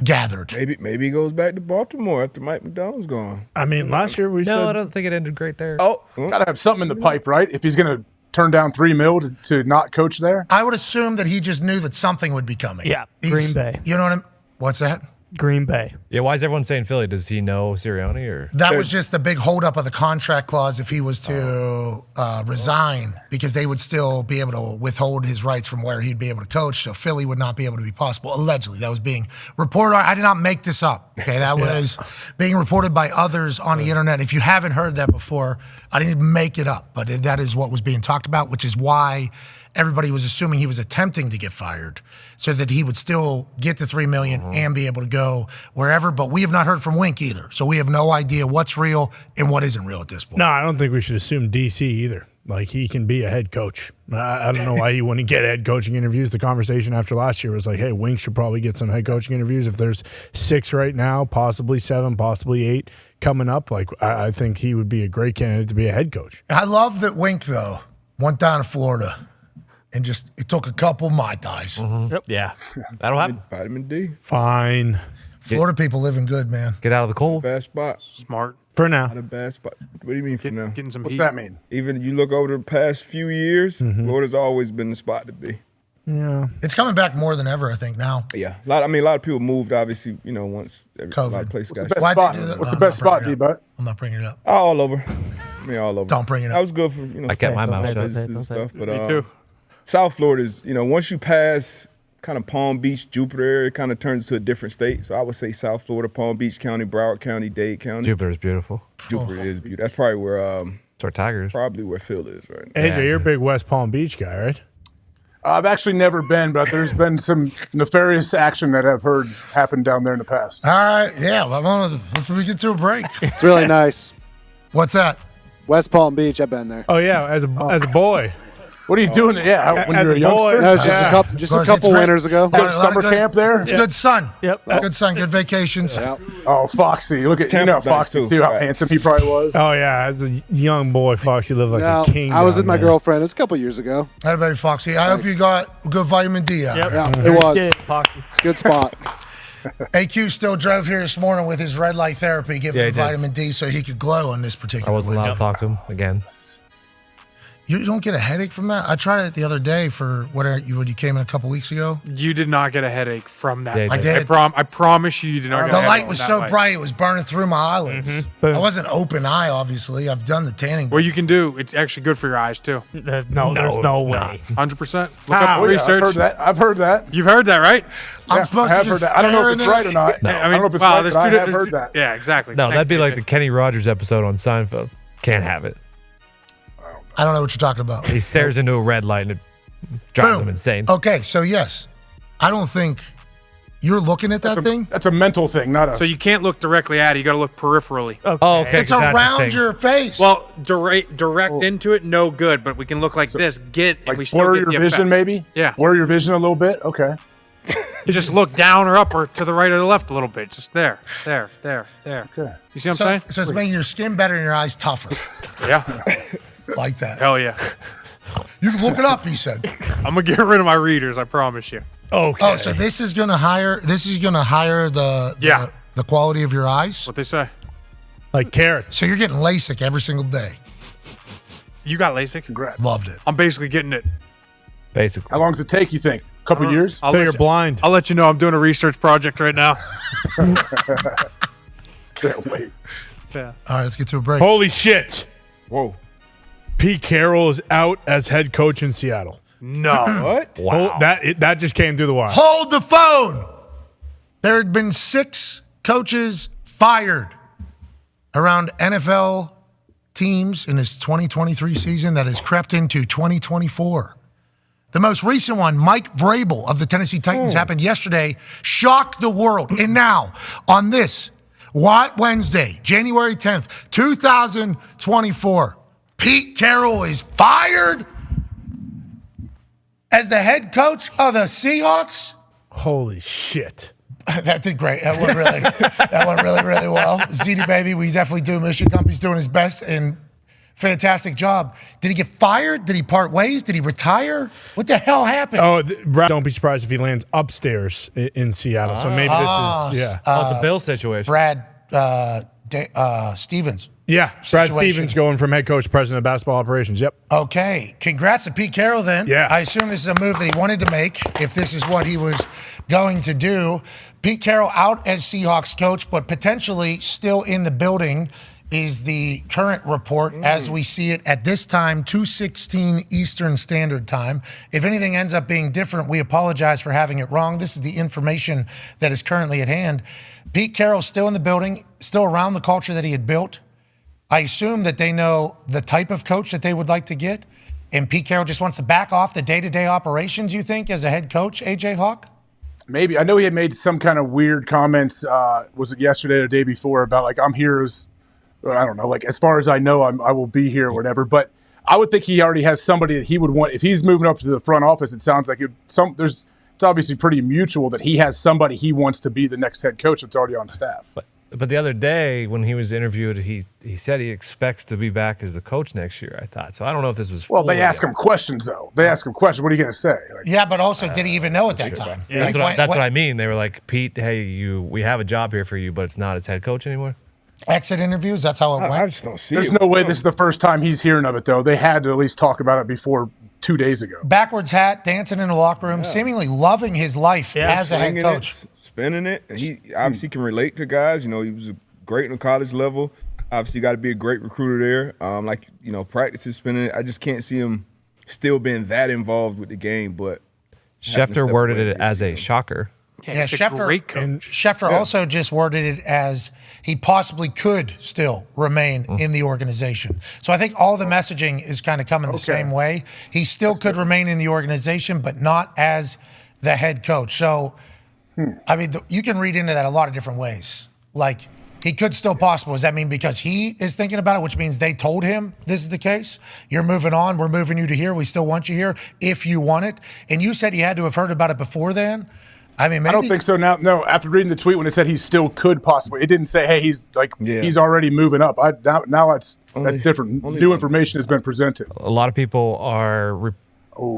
gathered. Maybe he goes back to Baltimore after Mike McDonald's gone. I mean, last year we said. No, I don't think it ended great there. Oh, Got to have something in the pipe, right? If he's going to turn down $3 million to not coach there. I would assume that he just knew that something would be coming. Yeah, Green Bay. You know what I'm? What's that? Green Bay. Yeah, why is everyone saying Philly? Does he know Sirianni or That was just the big holdup of the contract clause if he was to resign, because they would still be able to withhold his rights from where he'd be able to coach. So Philly would not be able to be possible. Allegedly, that was being reported. I did not make this up. Okay, that was being reported by others on the internet. If you haven't heard that before, I didn't make it up, but that is what was being talked about, which is why everybody was assuming he was attempting to get fired so that he would still get the $3 million and be able to go wherever. But we have not heard from Wink either. So we have no idea what's real and what isn't real at this point. No, I don't think we should assume DC either. Like, he can be a head coach. I don't know why he wouldn't get head coaching interviews. The conversation after last year was like, hey, Wink should probably get some head coaching interviews. If there's 6 right now, possibly 7, possibly 8 coming up, like, I think he would be a great candidate to be a head coach. I love that Wink, though, went down to Florida and just it took a couple Mai Tais. Yep. Yeah, that'll happen. Vitamin D. Fine. Florida people living good, man. Get out of the cold. Bad spot. Smart. For now. Not a bad spot. What do you mean for now? Getting some What's heat. that mean? Even you look over the past few years, Florida's always been the spot to be. Yeah. It's coming back more than ever, I think, now. Yeah. A lot of people moved, obviously, once a lot of places got Best Why'd spot. they do that? What's the I'm best not spot, bringing it up. D-Butt? I'm not bringing it up. all over. All over. Don't bring it up. That was good for, I kept my mouth shut. and stuff. But Me too. South Florida is, once you pass kind of Palm Beach, Jupiter area, it kind of turns to a different state. So I would say South Florida, Palm Beach County, Broward County, Dade County. Jupiter is beautiful. Jupiter is beautiful. That's probably where It's our Tigers. probably where Phil is right now. AJ, you're a big West Palm Beach guy, right? I've actually never been, but there's been some nefarious action that I've heard happen down there in the past. All right, yeah. Well, let's get to a break. It's really nice. What's that? West Palm Beach. I've been there. Oh, yeah, as a boy. What are you doing? Yeah, when As you're a a youngster? boy. That was just a couple, Of course, it's couple great. winters ago. Lot of Summer good- camp there? It's good sun. Yep. Good sun, good vacations. Oh, Foxy. Look at Tampa's nice, Foxy, too. how Right. handsome he probably was. Oh, yeah, as a young boy, Foxy lived like No, a king. I was down with my there. girlfriend. It was a couple years ago. Hey, baby Foxy. I hope you got good vitamin D out. Yep. Yeah, it was. Did, Pocky. It's a good spot. AQ still drove here this morning with his red light therapy, giving Yeah, him he did. vitamin D so he could glow on this particular I wasn't allowed window. to talk to him again. You don't get a headache from that? I tried it the other day for when you came in a couple weeks ago. You did not get a headache from that. Yeah, light. I did. I promise you did not get The a headache light from was that so light. bright, it was burning through my eyelids. Boom. I wasn't open eye, obviously. I've done the tanning. Well, you can do. It's actually good for your eyes too. No, there's no way. 100%. Look Oh, up yeah, research. I've heard that. You've heard that, right? I'm Yeah, supposed I to have heard just that. I don't know stare if it's in right it? or not. I I don't know if it's wow, right, there's but I two have different- heard that. Yeah, exactly. No, Thanks, that'd be like AJ. the Kenny Rogers episode on Seinfeld. Can't have it. I don't know what you're talking about. He stares into a red light and it drives Boom. him insane. Okay, so yes, I don't think you're looking at that thing. That's a mental thing, not a. So you can't look directly at it. You got to look peripherally. Oh, okay. It's 'cause that's the around thing. your face. Well, direct into it, no good. But we can look like this. And like we still blur get your the vision, effect. maybe. Yeah. Blur your vision a little bit. Okay. You just look down or up or to the right or the left a little bit. Just there. Okay. You see what I'm saying? So it's making your skin better and your eyes tougher, Yeah. like that. Hell yeah. You can look it up. He said. I'm gonna get rid of my readers. I promise you. Okay. Oh, so this is gonna hire. This is gonna hire the quality of your eyes. What they say? Like carrots. So you're getting LASIK every single day. You got LASIK? Congrats. Loved it. I'm basically getting it. Basically. How long does it take, you think? A couple years? I'll So let you're you- blind. I'll let you know. I'm doing a research project right now. Can't wait. Yeah. All right, let's get to a break. Holy shit. Whoa. Pete Carroll is out as head coach in Seattle. No. What? Wow. That just came through the wire. Hold the phone. There had been 6 coaches fired around NFL teams in this 2023 season that has crept into 2024. The most recent one, Mike Vrabel of the Tennessee Titans, happened yesterday, shocked the world. And now, on this Wednesday, January 10th, 2024, Pete Carroll is fired as the head coach of the Seahawks. Holy shit. That did great. That went really, really well. ZD baby, we definitely do miss you. Company's doing his best and fantastic job. Did he get fired? Did he part ways? Did he retire? What the hell happened? Oh, Brad, don't be surprised if he lands upstairs in Seattle. So maybe this is, yeah. It's a Bill situation. Brad Stevens. Yeah, Brad situation. Stevens going from head coach to president of basketball operations. Yep. Okay. Congrats to Pete Carroll then. Yeah. I assume this is a move that he wanted to make if this is what he was going to do. Pete Carroll out as Seahawks coach, but potentially still in the building is the current report as we see it at this time, 2:16 Eastern Standard Time. If anything ends up being different, we apologize for having it wrong. This is the information that is currently at hand. Pete Carroll's still in the building, still around the culture that he had built. I assume that they know the type of coach that they would like to get. And Pete Carroll just wants to back off the day-to-day operations, you think, as a head coach, AJ Hawk? Maybe. I know he had made some kind of weird comments, was it yesterday or the day before, about like, I'm here as, I don't know, like as far as I know, I will be here or whatever. But I would think he already has somebody that he would want. If he's moving up to the front office, it sounds like it's obviously pretty mutual that he has somebody he wants to be the next head coach that's already on staff. But the other day when he was interviewed, he said he expects to be back as the coach next year, I thought. So I don't know if this was Well, they ask him questions, though. They ask him questions. What are you going to say? Like, yeah, but also, did he even know at that time? Yeah, that's what I mean. They were like, Pete, hey, we have a job here for you, but it's not as head coach anymore. Exit interviews, that's how it went? I just don't see There's it. no way this is the first time he's hearing of it, though. They had to at least talk about it before 2 days ago. Backwards hat, dancing in the locker room, seemingly loving his life as a head Swinging coach. it, spinning it. And he obviously can relate to guys. You know, he was great on the college level. Obviously, got to be a great recruiter there. Practices, spinning it. I just can't see him still being that involved with the game. But Schefter worded it as a shocker. Yeah, Schefter also just worded it as he possibly could still remain in the organization. So I think all the messaging is kind of coming the same way. He still could remain in the organization, but not as the head coach. So, I mean, you can read into that a lot of different ways. Like, he could still possible. Does that mean because he is thinking about it, which means they told him this is the case? You're moving on. We're moving you to here. We still want you here if you want it. And you said he had to have heard about it before then. I mean, maybe. I don't think so now. No, after reading the tweet when it said he still could possibly, it didn't say, hey, he's already moving up. Now that's different. New information has been presented. A lot of people are.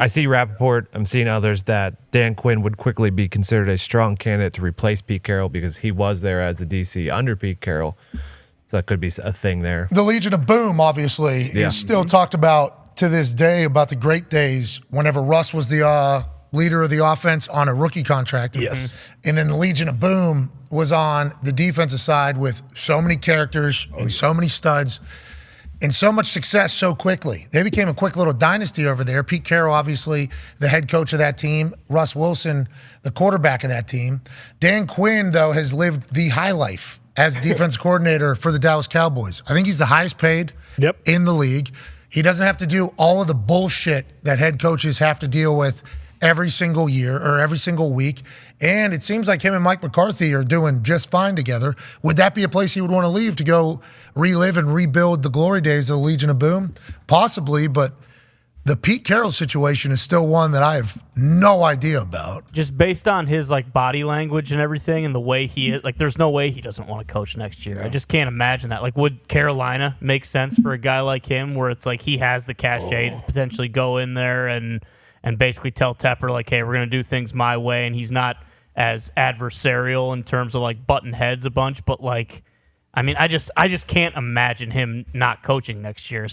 I see Rappaport. I'm seeing others that Dan Quinn would quickly be considered a strong candidate to replace Pete Carroll because he was there as the DC under Pete Carroll. So that could be a thing there. The Legion of Boom, obviously, is still talked about to this day about the great days whenever Russ was the leader of the offense on a rookie contract. Yes. And then the Legion of Boom was on the defensive side with so many characters and so many studs and so much success so quickly. They became a quick little dynasty over there. Pete Carroll, obviously, the head coach of that team. Russ Wilson, the quarterback of that team. Dan Quinn, though, has lived the high life as defense coordinator for the Dallas Cowboys. I think he's the highest paid in the league. He doesn't have to do all of the bullshit that head coaches have to deal with every single year or every single week. And it seems like him and Mike McCarthy are doing just fine together. Would that be a place he would want to leave to go relive and rebuild the glory days of the Legion of Boom? Possibly, but the Pete Carroll situation is still one that I have no idea about. Just based on his body language and everything and the way he is, there's no way he doesn't want to coach next year. I just can't imagine that. Would Carolina make sense for a guy like him where it's he has the cachet to potentially go in there and basically tell Tepper, hey, we're going to do things my way, and he's not as adversarial in terms of, button heads a bunch, but, I just can't imagine him not coaching next year.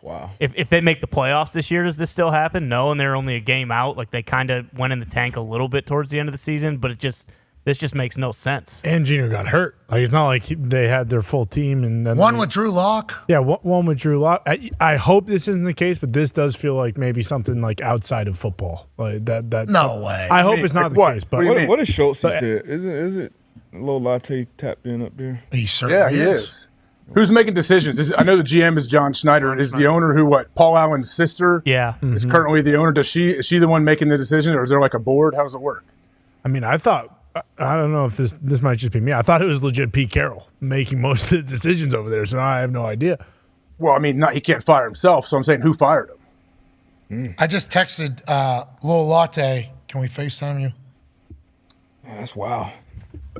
Wow. If they make the playoffs this year, does this still happen? No, and they're only a game out. They kind of went in the tank a little bit towards the end of the season, but this just makes no sense. And Junior got hurt. It's not like they had their full team. And then one with Drew Lock. Yeah, one with Drew Lock. I hope this isn't the case, but this does feel like maybe something outside of football. That no way. I hope it's not the case. But what is Schultz said? Is it a little latte tapped in up there? He certainly is. Who's making decisions? I know the GM is John Schneider. Is the owner Paul Allen's sister? Yeah. Is currently the owner. Is she the one making the decision, or is there a board? How does it work? I thought. I don't know if this might just be me. I thought it was legit Pete Carroll making most of the decisions over there, so now I have no idea. Well, he can't fire himself, so I'm saying who fired him? I just texted Lil Latte. Can we FaceTime you? Oh, that's wow.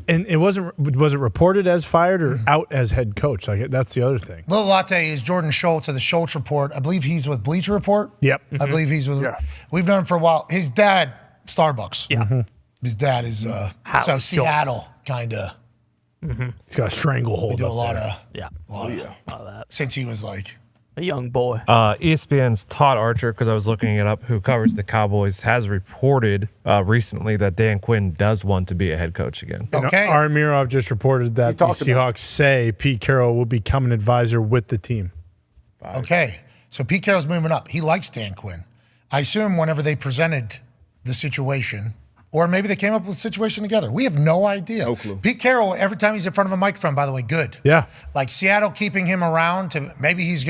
And was it reported as fired or out as head coach? That's the other thing. Lil Latte is Jordan Schultz of the Schultz Report. I believe he's with Bleacher Report. Yep. I believe he's with. Yeah. We've known him for a while. His dad, Starbucks. Yeah. His dad is Seattle kind of. He's got a stranglehold. We do a up lot there. of Yeah. a lot of that since he was like a young boy. ESPN's Todd Archer, because I was looking it up, who covers the Cowboys, has reported recently that Dan Quinn does want to be a head coach again. Okay. Armirov just reported that the talked about Seahawks say Pete Carroll will become an advisor with the team. Okay, so Pete Carroll's moving up. He likes Dan Quinn. I assume whenever they presented the situation, or maybe they came up with a situation together. We have no idea. No clue. Pete Carroll, every time he's in front of a microphone, by the way, good. Yeah. Like Seattle keeping him around to maybe he's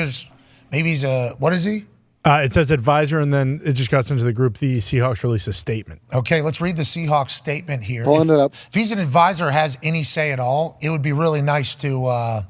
a, what is he? It says advisor, and then it just got sent to the group. The Seahawks released a statement. Okay, let's read the Seahawks statement here. Pulling it up. If he's an advisor, has any say at all, it would be really nice to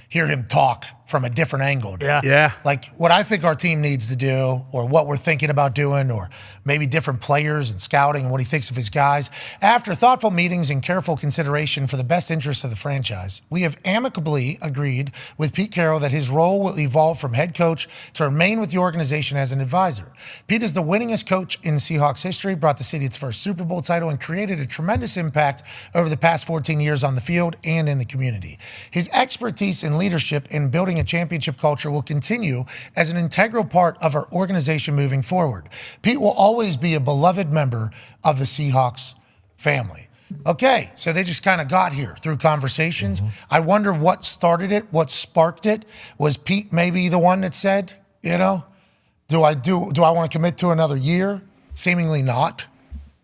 hear him talk from a different angle. Yeah. Like what I think our team needs to do, or what we're thinking about doing, or maybe different players and scouting and what he thinks of his guys. After thoughtful meetings and careful consideration for the best interests of the franchise, we have amicably agreed with Pete Carroll that his role will evolve from head coach to remain with the organization as an advisor. Pete is the winningest coach in Seahawks history, brought the city its first Super Bowl title, and created a tremendous impact over the past 14 years on the field and in the community. His expertise in leadership and building a championship culture will continue as an integral part of our organization moving forward. Pete will always be a beloved member of the Seahawks family. Okay, so they just kind of got here through conversations. I wonder what started it, what sparked it. Was Pete maybe the one that said, do I want to commit to another year? Seemingly not.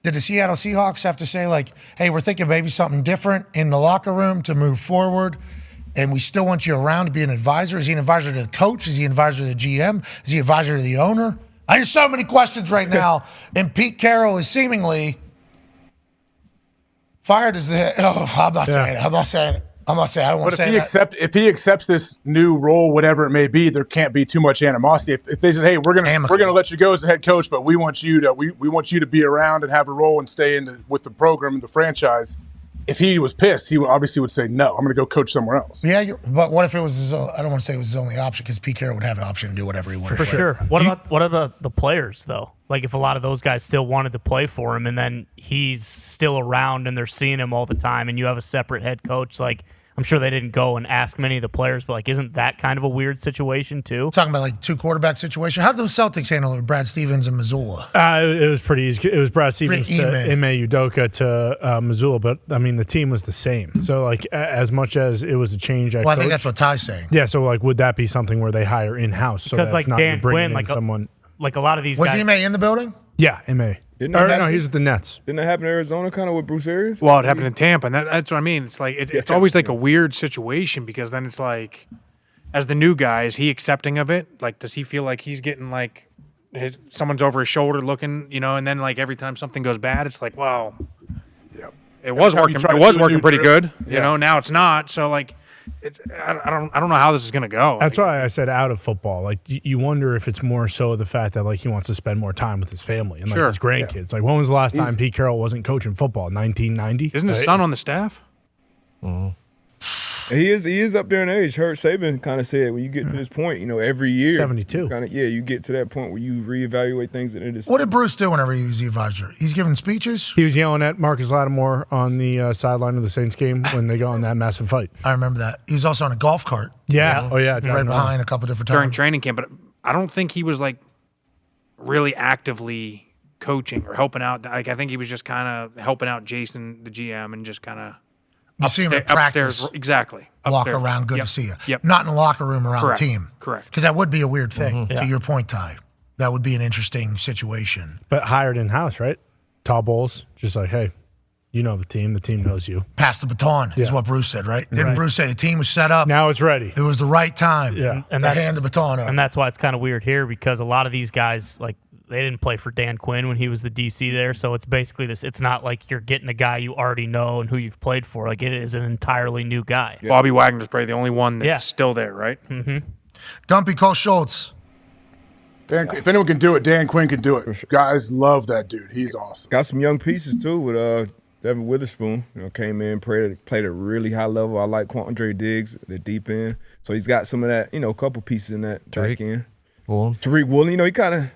Did the Seattle Seahawks have to say like, hey, we're thinking maybe something different in the locker room to move forward? And we still want you around to be an advisor? Is he an advisor to the coach? Is he an advisor to the GM? Is he an advisor to the owner? There's so many questions right now. And Pete Carroll is seemingly fired as the head. Oh, I'm not saying it. I'm not saying it. I don't want to say that. If he accepts this new role, whatever it may be, there can't be too much animosity. If they said, "Hey, we're gonna let you go as the head coach, but we want you to be around and have a role and stay with the program and the franchise," if he was pissed, he obviously would say, "No, I'm going to go coach somewhere else." Yeah, but what if it was I don't want to say it was his only option, because Pete Carroll would have an option to do whatever he wanted. For sure. What about the players though? Like if a lot of those guys still wanted to play for him, and then he's still around and they're seeing him all the time, and you have a separate head coach, like. I'm sure they didn't go and ask many of the players, but like, isn't that kind of a weird situation too? Talking about like two quarterback situation. How did the Celtics handle it with Brad Stevens and Missoula? It was pretty easy. It was Brad Stevens to Ime Udoka to Missoula, but I mean the team was the same. So like as much as it was a change, I think that's what Ty's saying. Yeah. So like, would that be something where they hire in house? So because like not Dan Quinn, like someone like a lot of these was guys. Ime in the building? Yeah, Ime. No, he was with the Nets. Didn't that happen in Arizona kind of with Bruce Arians? Well, it happened in Tampa, and that's what I mean. It's like it's always like a weird situation, because then it's like, as the new guy, is he accepting of it? Like, does he feel like he's getting like someone's over his shoulder looking, and then like every time something goes bad, it's like, wow, it was working. It was working pretty good, Now it's not. So like, I don't know how this is gonna go. That's why I said out of football. Like you wonder if it's more so the fact that like he wants to spend more time with his family and like his grandkids. Like when was the last time Pete Carroll wasn't coaching football? 1990. Isn't his son on the staff? He is up there in age. Hurt Saban kind of said when you get to this point, every year 72. You get to that point where you reevaluate things. What did Bruce do whenever he was the advisor? He's giving speeches. He was yelling at Marcus Lattimore on the sideline of the Saints game when they got in that massive fight. I remember that. He was also on a golf cart. Yeah. Oh yeah. Right behind a couple different times during training camp. But I don't think he was like really actively coaching or helping out. Like I think he was just kind of helping out Jason, the GM, and just kind of. You see him at practice. Upstairs, exactly. Walk Upstairs. around, good to see you. Yep. Not in the locker room around Correct. the team. Correct. Because that would be a weird thing, Yeah. to your point, Ty. That would be an interesting situation. But hired in-house, right? Todd Bowles, just like, hey, you know the team knows you. Pass the baton is what Bruce said, right? Didn't Bruce say the team was set up? Now it's ready. It was the right time and to hand the baton over. And that's why it's kind of weird here, because a lot of these guys, like, they didn't play for Dan Quinn when he was the DC there, so it's basically this. It's not like you're getting a guy you already know and who you've played for. Like, it is an entirely new guy. Yeah. Bobby Wagner's probably the only one that's still there, right? Mm-hmm. Dumpy Cole Schultz. If anyone can do it, Dan Quinn can do it. Guys love that dude. He's awesome. Got some young pieces too with Devin Witherspoon. Came in, played at a really high level. I like Quandre Diggs at the deep end, so he's got some of that. A couple pieces in that back end. Tariq Woolen, he kind of.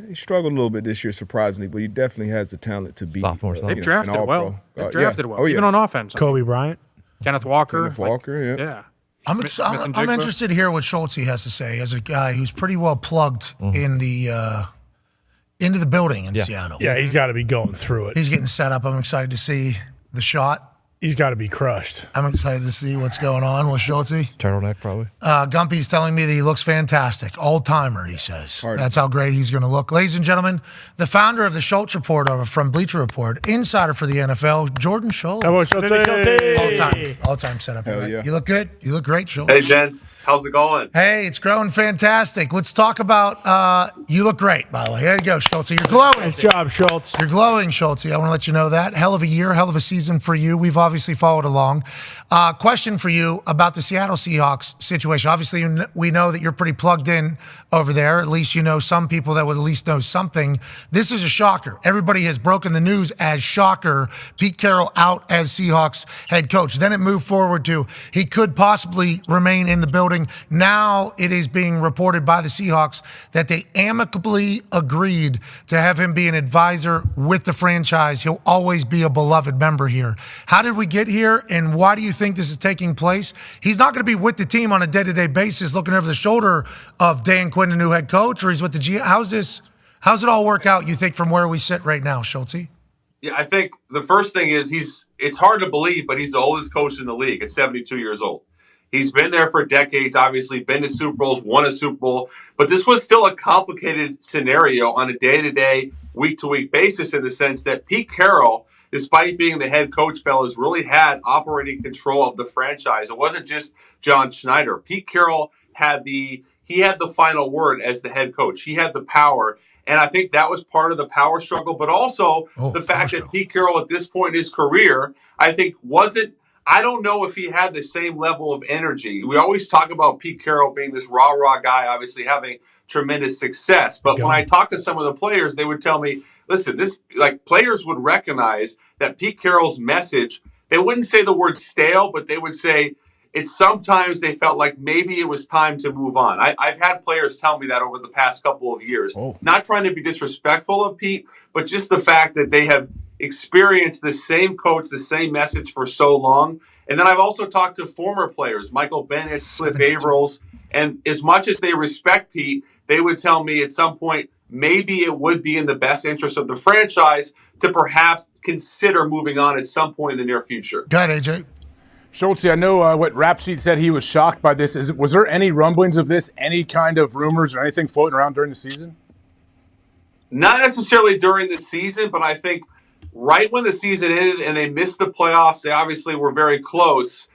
He struggled a little bit this year, surprisingly, but he definitely has the talent to be sophomore. They've drafted well. They've drafted well, Oh, yeah. even on offense. Kobe Bryant. Kenneth Walker. Kenneth Walker, Yeah. I'm interested to hear what Schultz has to say as a guy who's pretty well plugged in the into the building in Seattle. Yeah, he's got to be going through it. He's getting set up. I'm excited to see the shot. He's got to be crushed. I'm excited to see what's going on with Schultz. Turtleneck, probably. Gumpy's telling me that he looks fantastic. All-timer, he says. That's how great he's going to look. Ladies and gentlemen, the founder of the Schultz Report from Bleacher Report, insider for the NFL, Jordan Schultz. All-time setup. Hell yeah. You look good. You look great, Schultz. Hey, gents. How's it going? Hey, it's growing fantastic. Let's talk about, you look great, by the way. There you go, Schultz. You're glowing. Nice job, Schultz. You're glowing, Schultz. I want to let you know that. Hell of a year, hell of a season for you. We've obviously followed along. Question for you about the Seattle Seahawks situation. Obviously, we know that you're pretty plugged in over there. At least you know some people that would at least know something. This is a shocker. Everybody has broken the news as shocker. Pete Carroll out as Seahawks head coach. Then it moved forward to he could possibly remain in the building. Now it is being reported by the Seahawks that they amicably agreed to have him be an advisor with the franchise. He'll always be a beloved member here. How did we get here, and why do you think this is taking place? He's not going to be with the team on a day-to-day basis looking over the shoulder of Dan Quinn, the new head coach, or he's with the GM. How's it all work out, you think, from where we sit right now, Schultz? Yeah, I think the first thing is it's hard to believe, but he's the oldest coach in the league at 72 years old. He's been there for decades, obviously, been to Super Bowls, won a Super Bowl, but this was still a complicated scenario on a day-to-day, week-to-week basis in the sense that Pete Carroll, despite being the head coach, fellas, really had operating control of the franchise. It wasn't just John Schneider. Pete Carroll had the final word as the head coach. He had the power. And I think that was part of the power struggle, but also the fact that Pete Carroll at this point in his career, I think I don't know if he had the same level of energy. We always talk about Pete Carroll being this rah-rah guy, obviously having tremendous success. But when I talk to some of the players, they would tell me, listen, players would recognize that Pete Carroll's message, they wouldn't say the word stale, but they would say sometimes they felt like maybe it was time to move on. I've had players tell me that over the past couple of years. Not trying to be disrespectful of Pete, but just the fact that they have experienced the same coach, the same message for so long. And then I've also talked to former players, Michael Bennett, Cliff Avrils, and as much as they respect Pete, they would tell me at some point, maybe it would be in the best interest of the franchise to perhaps consider moving on at some point in the near future. Go ahead, AJ. Schultz, I know what Rap Sheet said he was shocked by this. Was there any rumblings of this, any kind of rumors or anything floating around during the season? Not necessarily during the season, but I think right when the season ended and they missed the playoffs, they obviously were very close.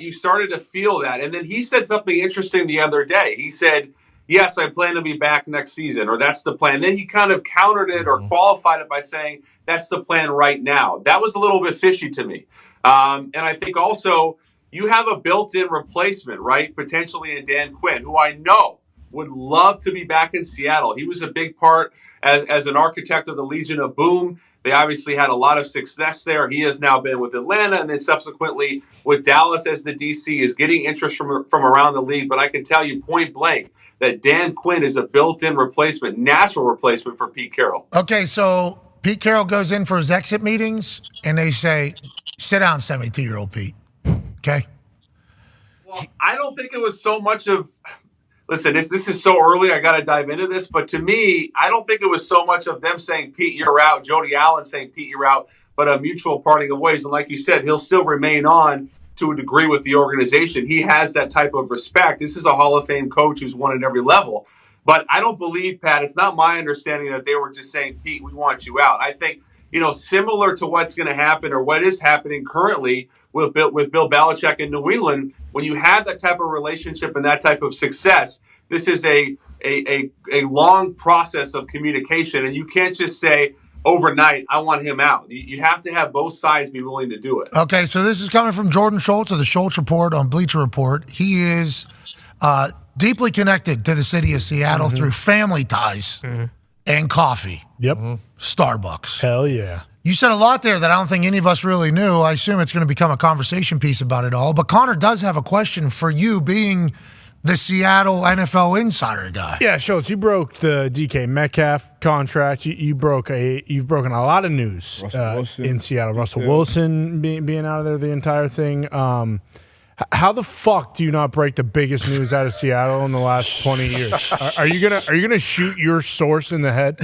You started to feel that. And then he said something interesting the other day. He said, yes, I plan to be back next season, or that's the plan. Then he kind of countered it or qualified it by saying, that's the plan right now. That was a little bit fishy to me. And I think also you have a built-in replacement, right, potentially in Dan Quinn, who I know would love to be back in Seattle. He was a big part as an architect of the Legion of Boom. They obviously had a lot of success there. He has now been with Atlanta and then subsequently with Dallas as the DC, is getting interest from around the league. But I can tell you point blank that Dan Quinn is a built-in replacement, natural replacement for Pete Carroll. Okay, so Pete Carroll goes in for his exit meetings and they say, sit down, 72-year-old Pete. Okay? Well, I don't think it was so much of... Listen, this is so early. I got to dive into this. But to me, I don't think it was so much of them saying, Pete, you're out, Jody Allen saying, Pete, you're out, but a mutual parting of ways. And like you said, he'll still remain on to a degree with the organization. He has that type of respect. This is a Hall of Fame coach who's won at every level. But I don't believe, Pat, it's not my understanding that they were just saying, Pete, we want you out. I think, similar to what's going to happen or what is happening currently with Bill Belichick in New England, when you have that type of relationship and that type of success, this is a long process of communication. And you can't just say overnight, I want him out. You have to have both sides be willing to do it. Okay, so this is coming from Jordan Schultz of the Schultz Report on Bleacher Report. He is deeply connected to the city of Seattle through family ties and coffee. Yep. Starbucks. Hell yeah. You said a lot there that I don't think any of us really knew. I assume it's going to become a conversation piece about it all. But Connor does have a question for you, being the Seattle NFL insider guy. Yeah, Schultz, you broke the DK Metcalf contract. You've broken a lot of news in Seattle. Russell Wilson being out of there the entire thing. How the fuck do you not break the biggest news out of Seattle in the last 20 years? Are you gonna shoot your source in the head?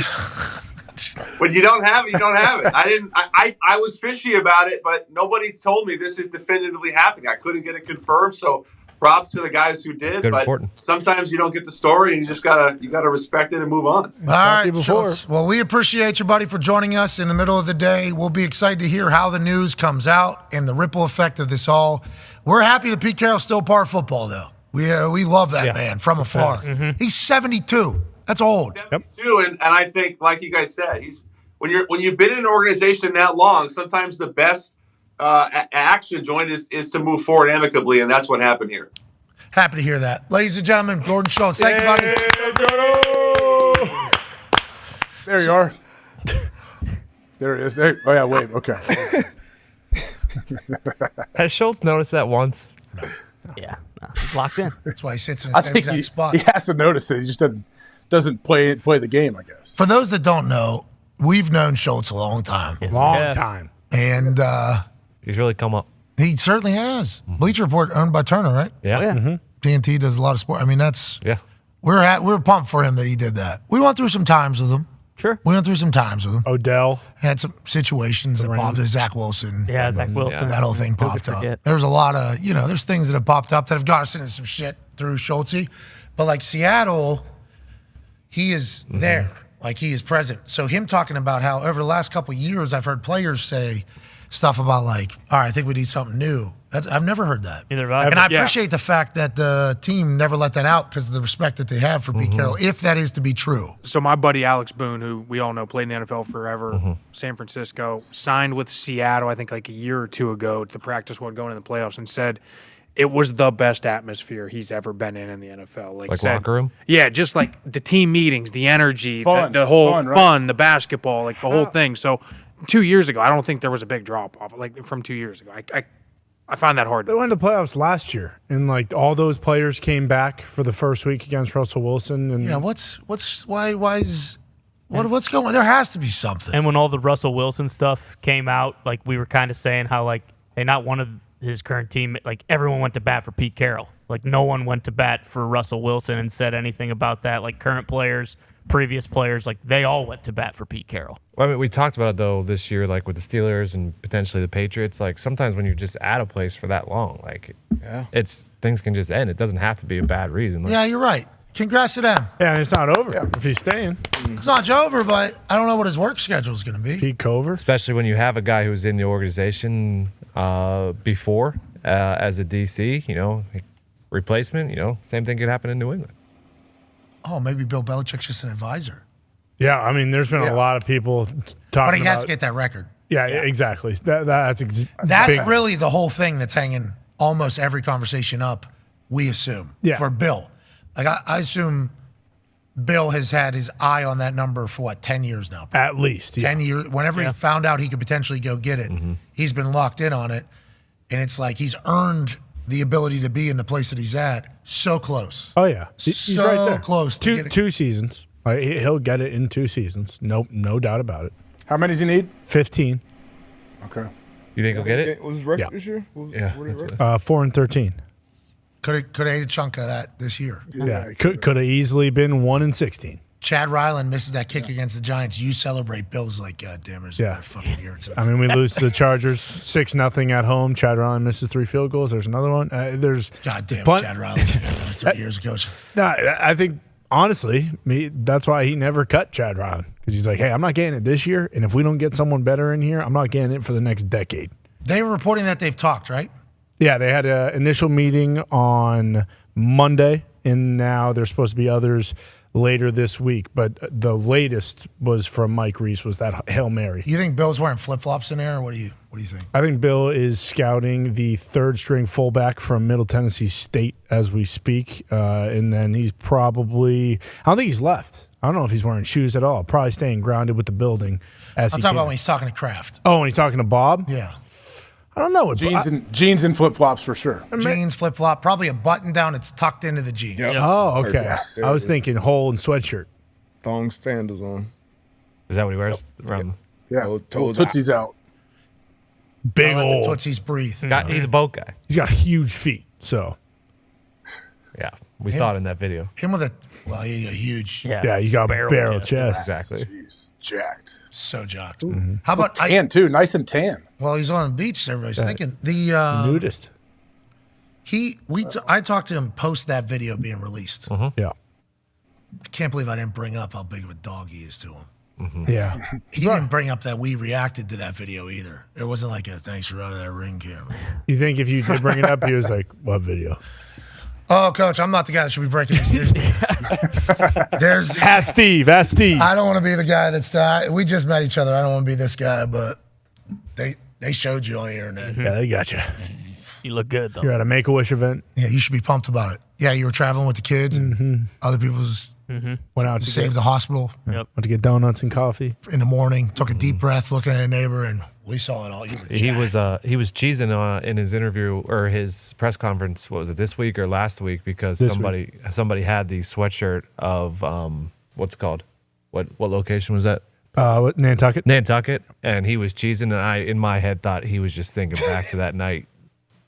When you don't have it, you don't have it. I was fishy about it, but nobody told me this is definitively happening. I couldn't get it confirmed, so props to the guys who did. But reporting. sometimes you don't get the story, and you just gotta respect it and move on. All right, Schultz. Well, we appreciate you, buddy, for joining us in the middle of the day. We'll be excited to hear how the news comes out and the ripple effect of this all. We're happy that Pete Carroll's still part of football, though. We love that man from afar. Mm-hmm. He's 72. That's old. Too, and I think, like you guys said, when you've been in an organization that long, sometimes the best action joint is to move forward amicably, and that's what happened here. Happy to hear that. Ladies and gentlemen, Gordon Schultz. Thank you, buddy. There you are. There it is. There. Oh, yeah, wait. Okay. Has Schultz noticed that once? No. Yeah. No, he's locked in. That's why he sits in I the same think exact spot. he has to notice it. He just doesn't play the game, I guess. For those that don't know, we've known Schultz a long time. Long time. And he's really come up. He certainly has. Bleacher Report owned by Turner, right? Yeah. Mm-hmm. TNT does a lot of sport. I mean, that's yeah. We're pumped for him that he did that. We went through some times with him. Sure. We went through some times with him. Odell had some situations that popped. Zach Wilson. Yeah, Zach Wilson. That whole thing popped up. There was a lot of there's things that have popped up that have got us into some shit through Schultzy, but like Seattle, he is there. Like he is present. So him talking about how over the last couple of years, I've heard players say stuff about like, all right, I think we need something new. I've never heard that. Either have I. And I appreciate the fact that the team never let that out because of the respect that they have for Pete Carroll, if that is to be true. So my buddy Alex Boone, who we all know played in the NFL forever, San Francisco, signed with Seattle, I think like a year or two ago to practice what going in the playoffs, and said it was the best atmosphere he's ever been in the NFL. Like locker room? Yeah, just like the team meetings, the energy, Fun. the whole Fun, the basketball, like the whole thing. So 2 years ago, I don't think there was a big drop off like from 2 years ago. I find that hard. They went to playoffs last year, and like all those players came back for the first week against Russell Wilson. And yeah, what's going on? There has to be something. And when all the Russell Wilson stuff came out, like we were kind of saying how like, hey, not one of his current team, like everyone went to bat for Pete Carroll. Like no one went to bat for Russell Wilson and said anything about that. Like current players, previous players, like they all went to bat for Pete Carroll. Well, I mean, we talked about it though this year, like with the Steelers and potentially the Patriots. Like sometimes when you're just at a place for that long, like it's things can just end. It doesn't have to be a bad reason. Like, Yeah, you're right. Congrats to them. Yeah, and it's not over if he's staying. It's not over, but I don't know what his work schedule is going to be. Pete Cover. especially when you have a guy who's in the organization before as a DC, replacement. Same thing could happen in New England. Oh, maybe Bill Belichick's just an advisor. Yeah, I mean, there's been a lot of people talking But he has about- to get that record. Yeah, exactly. That's big. Really the whole thing that's hanging almost every conversation up, we assume, for Bill. Like, I assume Bill has had his eye on that number for, 10 years now? At least. 10 years. Whenever he found out he could potentially go get it, he's been locked in on it. And it's like he's earned the ability to be in the place that he's at so close. Oh, yeah. He's so right there. close to getting Two seasons. He'll get it in 2 seasons. No doubt about it. How many does he need? 15. Okay. You think he'll get it? Was his record this year? Yeah. 4-13. Could have ate a chunk of that this year. Yeah, could have easily been 1-16. Chad Ryland misses that kick against the Giants. You celebrate. Bill's like, God damn, there's a fucking year. I mean, we lose to the Chargers 6-0 at home. Chad Ryland misses 3 field goals. There's another one. There's God damn, Chad Ryland, 3 years ago. No, I think honestly, that's why he never cut Chad Ryland, because he's like, hey, I'm not getting it this year, and if we don't get someone better in here, I'm not getting it for the next decade. They were reporting that they've talked, right? Yeah, they had an initial meeting on Monday, and now there's supposed to be others later this week. But the latest was from Mike Reese, was that Hail Mary. You think Bill's wearing flip-flops in there, or what do you think? I think Bill is scouting the third-string fullback from Middle Tennessee State as we speak, and then he's probably – I don't think he's left. I don't know if he's wearing shoes at all. Probably staying grounded with the building. I'm talking about when he's talking to Kraft. Oh, when he's talking to Bob? Yeah. I don't know. Jeans and flip flops for sure. Jeans, flip flop, probably a button down. It's tucked into the jeans. Oh, okay. I was thinking hole and sweatshirt. Thong sandals on. Is that what he wears around? Yeah, toes tootsies out. Big I let the old. Tootsies breathe. He's a boat guy. He's got huge feet. So Yeah, we saw it in that video. Him with he's a huge. yeah, he's got a barrel chest. Exactly. Jeez, jacked. So jacked. How about tan too? Nice and tan. Well, he's on the beach. Everybody's thinking the Nudist. I talked to him post that video being released. Yeah. I can't believe I didn't bring up how big of a dog he is to him. Yeah. He didn't bring up that we reacted to that video either. It wasn't like a thanks for running that ring camera. You think if you did bring it up, he was like, "What video?" Oh, Coach, I'm not the guy that should be breaking this news. There's Ask Steve. I don't want to be the guy that's. We just met each other. I don't want to be this guy, but they showed you on the internet. Yeah, they got you. You look good though. You're at a Make-A-Wish event. Yeah, you should be pumped about it. Yeah, you were traveling with the kids and other people's. Went out to Saved the hospital. Went to get donuts and coffee in the morning. Took a deep breath, looking at a neighbor, and we saw it all. You were He was cheesing in his interview or his press conference. What was it, this week or last week? Because somebody had the sweatshirt of what's it called? What location was that? Nantucket. Nantucket, and he was cheesing, and I in my head thought he was just thinking back to that night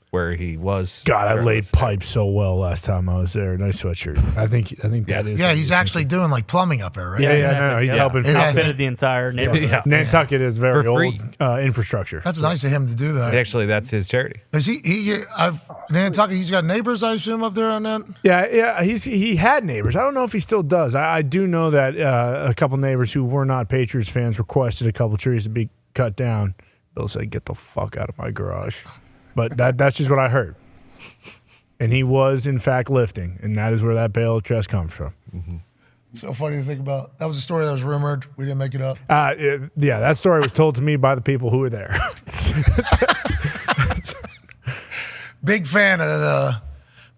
where he was. God, I laid pipe so well last time I was there. Nice sweatshirt. I think that is. Yeah, he's actually doing like plumbing up there, right? Yeah, he's helping. Outfitted the entire neighborhood. Nantucket is very For free. old infrastructure. That's nice of him to do that. Actually, that's his charity. Is Nantucket? He's got neighbors, I assume, up there on that. Yeah. He had neighbors. I don't know if he still does. I do know that a couple neighbors who were not Patriots fans requested a couple trees to be cut down. Bill said, "Get the fuck out of my garage." But that's just what I heard. And he was, in fact, lifting. And that is where that bale of chest comes from. So funny to think about. That was a story that was rumored. We didn't make it up. Yeah, that story was told to me by the people who were there. Big fan of the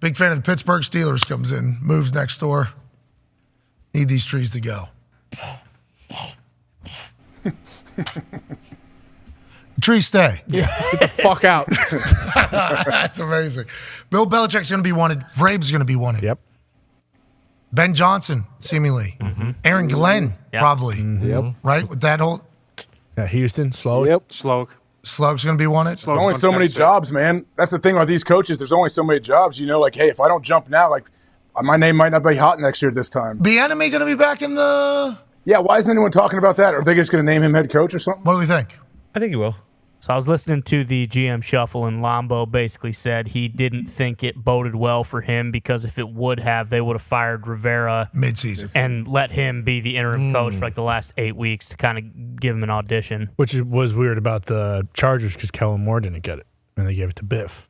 Pittsburgh Steelers comes in, moves next door. Need these trees to go. Trees stay. Yeah. Get the fuck out. That's amazing. Bill Belichick's going to be wanted. Vrabe's going to be wanted. Yep. Ben Johnson, seemingly. Aaron Glenn, probably. Yep. Right? With that whole. Houston, Sloak. Yep. Slug's going to be wanted. There's only so many jobs, man. That's the thing with these coaches. There's only so many jobs. You know, like, hey, if I don't jump now, like, my name might not be hot next year this time. Bieniemy going to be back in the. Yeah, why isn't anyone talking about that? Are they just going to name him head coach or something? What do we think? I think he will. So I was listening to the GM shuffle, and Lombo basically said he didn't think it boded well for him because if it would have, they would have fired Rivera mid-season and let him be the interim coach for like the last 8 weeks to kind of give him an audition. Which was weird about the Chargers because Kellen Moore didn't get it, and they gave it to Biff.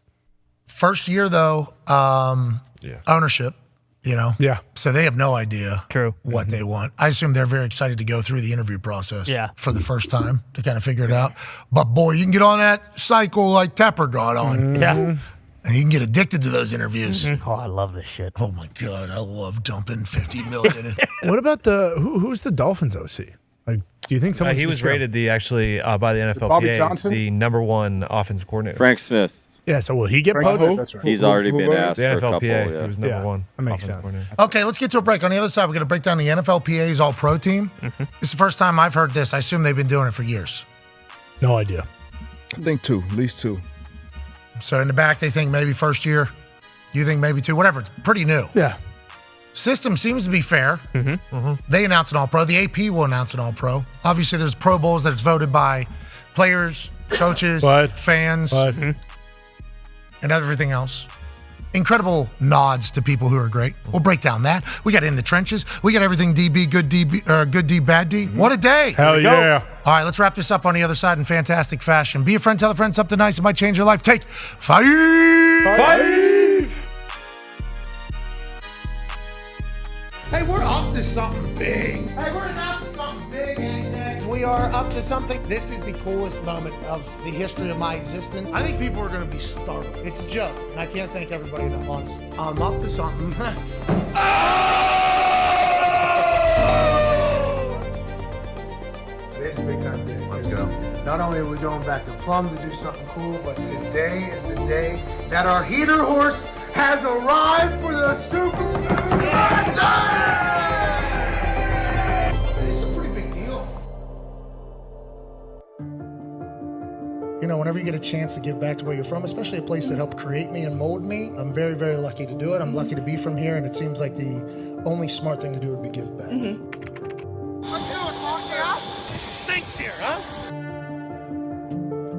First year, though, ownership, you know? Yeah. So they have no idea what they want. I assume they're very excited to go through the interview process for the first time to kind of figure it out. But, boy, you can get on that cycle like Tepper got on. Yeah. And you can get addicted to those interviews. Oh, I love this shit. Oh, my God. I love dumping $50 million. What about who's the Dolphins OC? Like, do you think someone he was rated by the NFLPA Bobby Johnson? the #1 offensive coordinator. Frank Smith. Yeah, so will he get poached? That's right. He's already been asked The for a couple. NFLPA. Yeah. He was #1. That makes offensive sense. coordinator. Okay, let's get to a break. On the other side, we're going to break down the NFLPA's All-Pro team. This is the first time I've heard this. I assume they've been doing it for years. No idea. I think at least two. So in the back, they think maybe first year. You think maybe two. Whatever. It's pretty new. Yeah. System seems to be fair. They announce an All-Pro. The AP will announce an All-Pro. Obviously, there's Pro Bowls that it's voted by players, coaches, fans, and everything else. Incredible nods to people who are great. We'll break down that. We got In the Trenches. We got everything DB, good D, bad D. What a day. Hell yeah. All right, let's wrap this up on the other side in fantastic fashion. Be a friend, tell a friend something nice. It might change your life. Take 5. Hey, we're up to something big. Hey, we're up to something big, AJ. We are up to something. This is the coolest moment of the history of my existence. I think people are going to be startled. It's a joke, and I can't thank everybody enough, honestly. I'm up to something. It is a big time day. Let's go. Not only are we going back to Plum to do something cool, but today is the day that our heater horse has arrived for the Super Bowl. It's a pretty big deal. You know, whenever you get a chance to give back to where you're from, especially a place that helped create me and mold me, I'm very, very lucky to do it. I'm lucky to be from here, and it seems like the only smart thing to do would be give back. It stinks here, huh?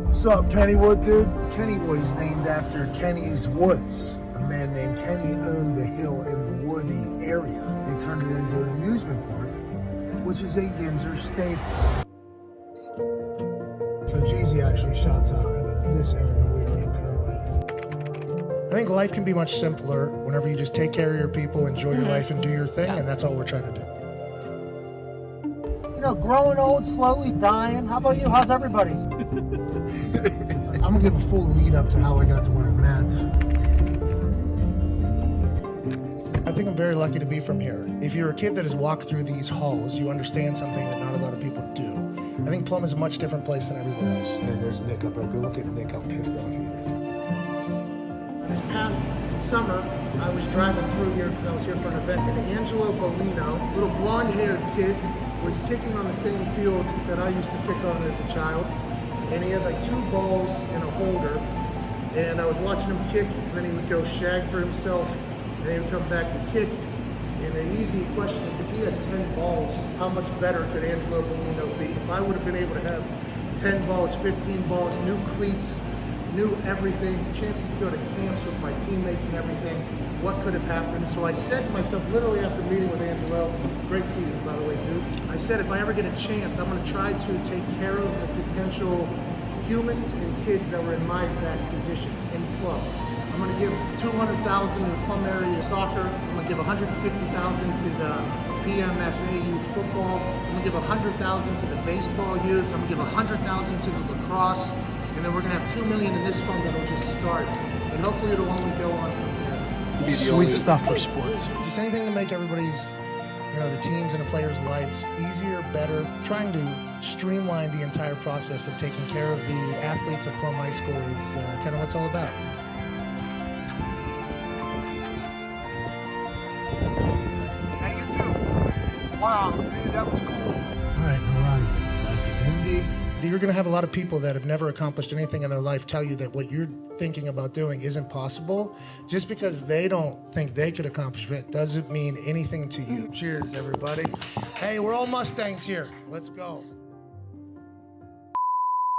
What's up, Kennywood, dude? Kennywood is named after Kenny's Woods. A man named Kenny owned the hill in the woody area. They turned it into an amusement park, which is a Yinzer staple. So Jeezy actually shouts out this area we are in currently. I think life can be much simpler whenever you just take care of your people, enjoy your life, and do your thing, and that's all we're trying to do. You know, growing old, slowly dying. How about you? How's everybody? I'm gonna give a full lead up to how I got to where I'm at. I think I'm very lucky to be from here. If you're a kid that has walked through these halls, you understand something that not a lot of people do. I think Plum is a much different place than everywhere else. And there's Nick up there. Go look at Nick, how pissed off he is. This past summer, I was driving through here because I was here for an event, and Angelo Bolino, little blonde-haired kid, was kicking on the same field that I used to kick on as a child. And he had like 2 balls in a holder. And I was watching him kick, and then he would go shag for himself, and then he would come back and kick. And the easy question is, if he had 10 balls, how much better could Angelo Bolino be? If I would have been able to have 10 balls, 15 balls, new cleats, new everything, chances to go to camps with my teammates and everything, what could have happened? So I said to myself, literally after meeting with Angelo, great season by the way, dude. I said, if I ever get a chance, I'm gonna try to take care of the potential humans and kids that were in my exact position in Plum. I'm gonna give $200,000 to the Plum area soccer. I'm gonna give $150,000 to the PMFA youth football. I'm gonna give $100,000 to the baseball youth. I'm gonna give $100,000 to the lacrosse. And then we're gonna have $2 million in this fund that'll just start. And hopefully it'll only go on from there. Sweet stuff for sports. Just anything to make everybody's, the teams and the players' lives easier, better. Trying to streamline the entire process of taking care of the athletes at Plum High School is kind of what it's all about. Hey, you too. Wow, dude, that was cool. All right, Narati, like the Indy. You're going to have a lot of people that have never accomplished anything in their life tell you that what you're thinking about doing isn't possible. Just because they don't think they could accomplish it doesn't mean anything to you. Cheers, everybody. Hey, we're all Mustangs here. Let's go.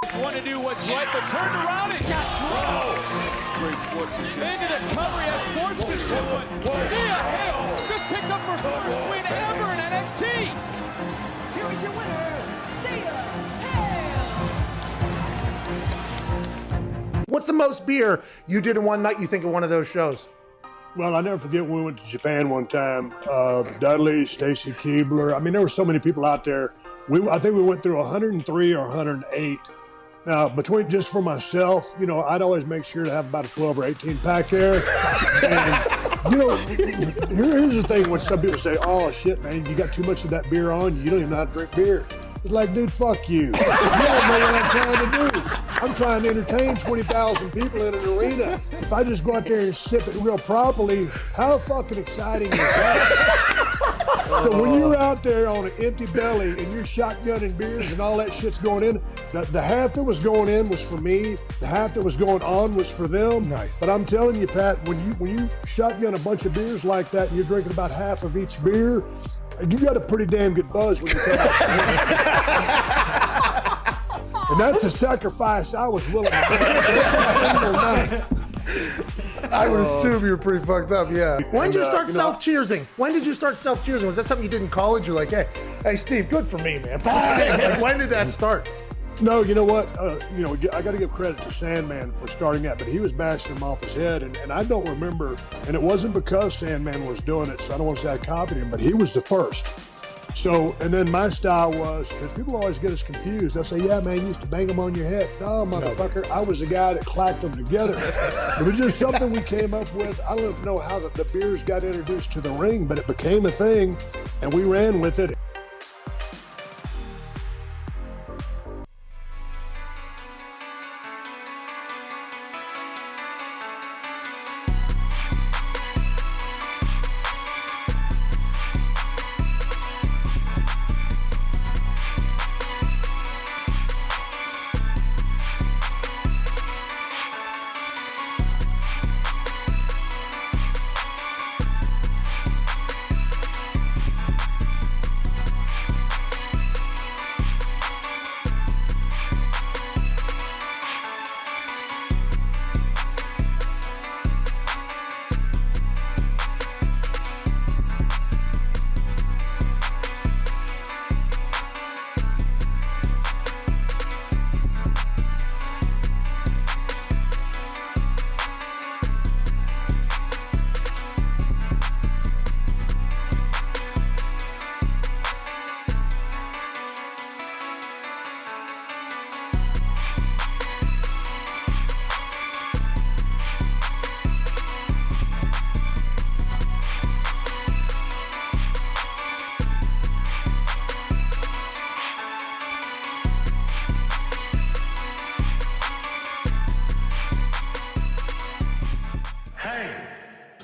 Just want to do what's right, but turned around and got dropped. Great sportsmanship. Into the cover, he has sportsmanship, but Mia Hill just picked up her first win ever in NXT. Here is your winner, Thea. What's the most beer you did in one night you think of one of those shows? Well, I never forget when we went to Japan one time. Dudley, Stacy Keebler. I mean, there were so many people out there. I think we went through 103 or 108. Now, between just for myself, I'd always make sure to have about a 12 or 18 pack there. And, here's the thing when some people say, oh, shit, man, you got too much of that beer on, you don't even know how to drink beer. It's like, dude, fuck you. You don't know what I'm trying to do. I'm trying to entertain 20,000 people in an arena. If I just go out there and sip it real properly, how fucking exciting is that? So when you're out there on an empty belly and you're shotgunning beers and all that shit's going in, the half that was going in was for me. The half that was going on was for them. Nice. But I'm telling you, Pat, when you shotgun a bunch of beers like that and you're drinking about half of each beer, you got a pretty damn good buzz when you come out. And that's a sacrifice I was willing to make every single night. I would assume you were pretty fucked up, yeah. When did you start self-cheersing? When did you start self-cheersing? Was that something you did in college? You're like, hey, Steve, good for me, man. Like, when did that start? No, you know what? I got to give credit to Sandman for starting that, but he was bashing him off his head, and I don't remember, and it wasn't because Sandman was doing it, so I don't want to say I copied him, but he was the first. So, and then my style was, because people always get us confused. They'll say, yeah, man, you used to bang them on your head. No, motherfucker, I was the guy that clacked them together. It was just something we came up with. I don't know how the beers got introduced to the ring, but it became a thing, and we ran with it.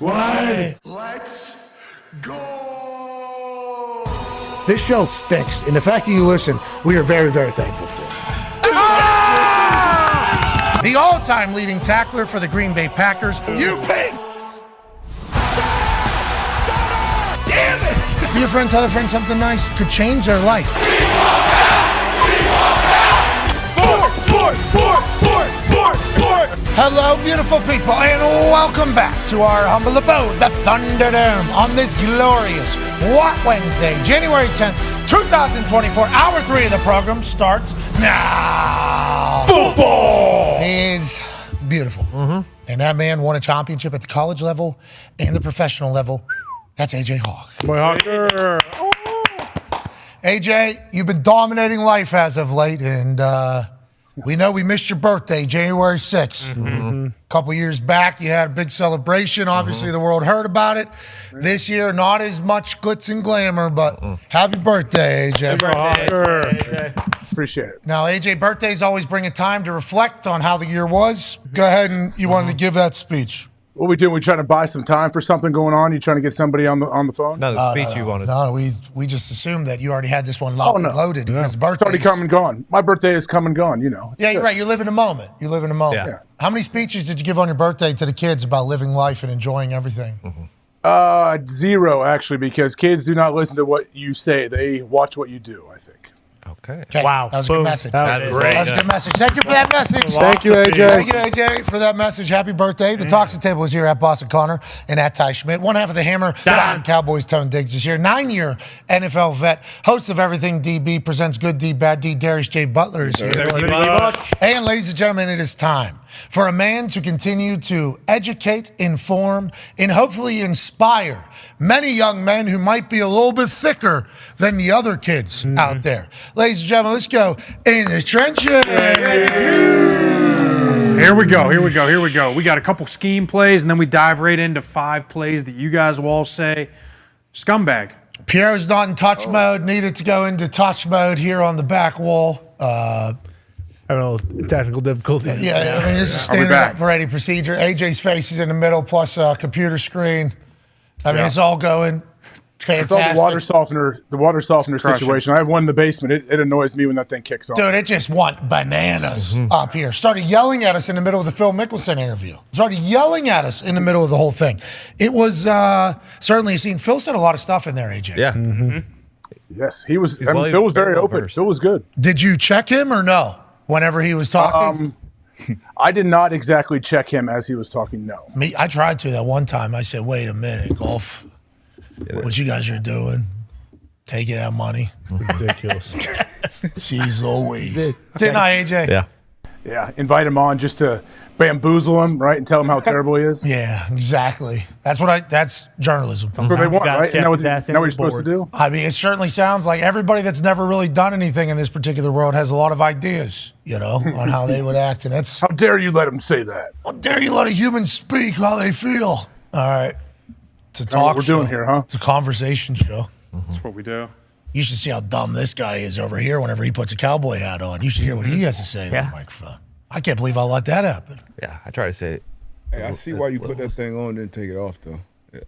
one. Let's go. This show stinks, and the fact that you listen, we are very, very thankful for it. The all-time leading tackler for the Green Bay Packers, you pig! Damn it! Be a friend, tell a friend something nice could change their life. Sport! Hello, beautiful people, and welcome back to our humble abode, the Thunderdome, on this glorious Wednesday, January 10th, 2024. Hour 3 of the program starts now. Football is beautiful. And that man won a championship at the college level and the professional level. That's AJ Hawk. AJ, you've been dominating life as of late, and we know we missed your birthday, January 6th. A couple years back, you had a big celebration. Obviously, the world heard about it. This year, not as much glitz and glamour, but happy birthday, AJ. Happy birthday. Appreciate it. Now, AJ, birthdays always bring a time to reflect on how the year was. Go ahead and you wanted to give that speech. What we doing? We trying to buy some time for something going on? You trying to get somebody on the phone? No, the speech you wanted. No, we just assumed that you already had this one locked and loaded. Because It's already come and gone. My birthday is come and gone, you know. Yeah, you're right. You live in a moment. You live in a moment. Yeah. How many speeches did you give on your birthday to the kids about living life and enjoying everything? Zero, actually, because kids do not listen to what you say. They watch what you do, I think. Okay. Wow. That was a good message. That was great. That was a good message. Thank you for that message. Thank you, AJ. Thank you, AJ, for that message. Happy birthday. The Toxic Table is here at Boston Connor and at Ty Schmidt. One half of the Hammer, Dahn Cowboys, Tone Diggs is here. 9-year NFL vet, host of Everything DB, presents Good D, Bad D. Darius J. Butler is here. And ladies and gentlemen, it is time for a man to continue to educate, inform, and hopefully inspire many young men who might be a little bit thicker than the other kids out there. Ladies and gentlemen, let's go in the trenches. Here we go. We got a couple scheme plays, and then we dive right into 5 plays that you guys will all say, scumbag. Pierre's not in touch mode, needed to go into touch mode here on the back wall. Having a little technical difficulty. Yeah, I mean, this is standard operating procedure. AJ's face is in the middle, plus a computer screen. I mean, it's all going fantastic. It's all the water softener situation. I have one in the basement. It annoys me when that thing kicks on. Dude, it just went bananas up here. Started yelling at us in the middle of the Phil Mickelson interview. Started yelling at us in the middle of the whole thing. It was certainly a scene. Phil said a lot of stuff in there, AJ. Yeah. Yes, he was. Phil was very open. Phil was good. Did you check him or no? Whenever he was talking? I did not exactly check him as he was talking, no. I tried to that one time. I said, wait a minute, golf, what you guys are doing, taking that money. Ridiculous. Jeez Louise. Didn't I, AJ? Yeah. Yeah, invite him on just to bamboozle him, right, and tell him how terrible he is. Yeah, exactly. That's journalism. That's what they want, right? And now what you're supposed to do? I mean, it certainly sounds like everybody that's never really done anything in this particular world has a lot of ideas, on how they would act. And that's... How dare you let him say that? How dare you let a human speak how they feel? All right. It's a talk we're show. doing here, huh? It's a conversation show. That's what we do. You should see how dumb this guy is over here whenever he puts a cowboy hat on. You should hear what he has to say on the microphone. I can't believe I let that happen. Yeah, I try to say it. Hey, I see why you put that thing on and then take it off, though. Yeah.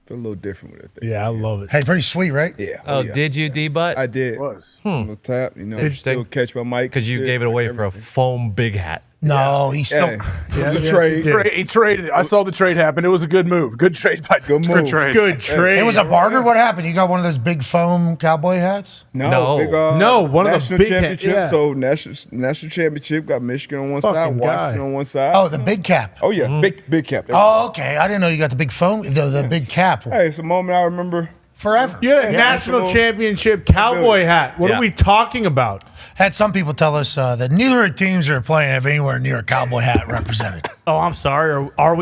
Feel a little different with that thing. Yeah, I love it. Hey, pretty sweet, right? Yeah. Oh, did you, D-Butt? I did. It was. Little tap, Interesting. Still catch my mic. Because you gave it away for a foam big hat. No, he's still... He traded. I saw the trade happen. It was a good move. Good trade by Good trade. It was a barter? What happened? You got one of those big foam cowboy hats? No. Big, one of the national big championship. yeah. So national championship got Michigan on one side, Fucking Washington guy. on one side. Oh, the big cap. Oh yeah, big cap. Oh, okay. I didn't know you got the big foam, the big cap. Hey, it's a moment I remember Forever. Yeah, national championship cowboy hat. What are we talking about? Had some people tell us that neither of the teams that are playing have anywhere near a cowboy hat represented. Oh, I'm sorry. Are